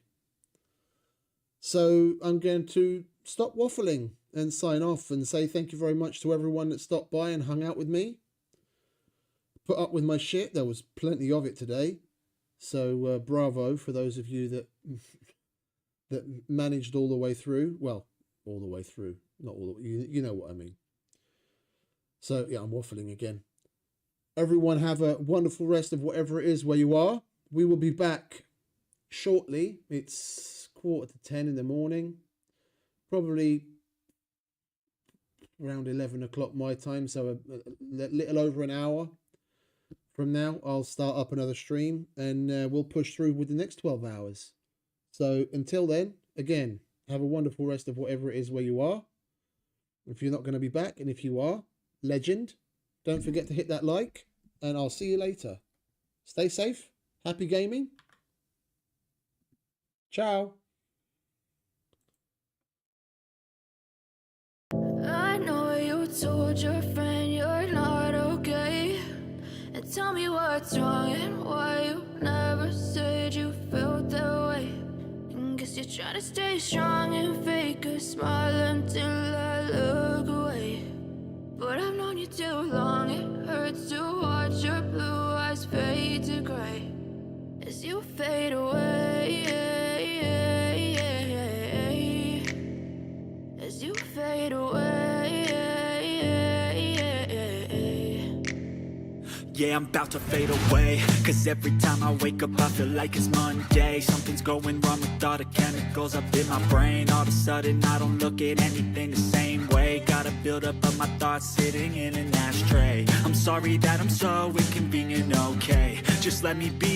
So I'm going to stop waffling and sign off and say thank you very much to everyone that stopped by and hung out with me, put up with my shit. There was plenty of it today, so bravo for those of you that managed all the way through. Well, all the way through, not all the way, you know what I mean. So yeah, I'm waffling again. Everyone have a wonderful rest of whatever it is where you are. We will be back shortly. It's 9:45 in the morning, probably around 11 o'clock my time, so a little over an hour from now I'll start up another stream, and we'll push through with the next 12 hours. So until then, again, have a wonderful rest of whatever it is where you are. If you're not going to be back, and if you are, legend, don't forget to hit that like, and I'll see you later. Stay safe, happy gaming. Ciao. I know you told your friend you're not okay, and tell me what's wrong and why you never said you felt that way. And guess you're trying to stay strong and fake a smile until I look away. But I've known you too long, it hurts to watch your blue eyes fade to gray as you fade away, as you fade away. Yeah, I'm about to fade away, cause every time I wake up I feel like it's Monday. Something's going wrong with all the chemicals up in my brain. All of a sudden I don't look at anything the same way. Got a buildup of my thoughts sitting in an ashtray. I'm sorry that I'm so inconvenient, okay, just let me be.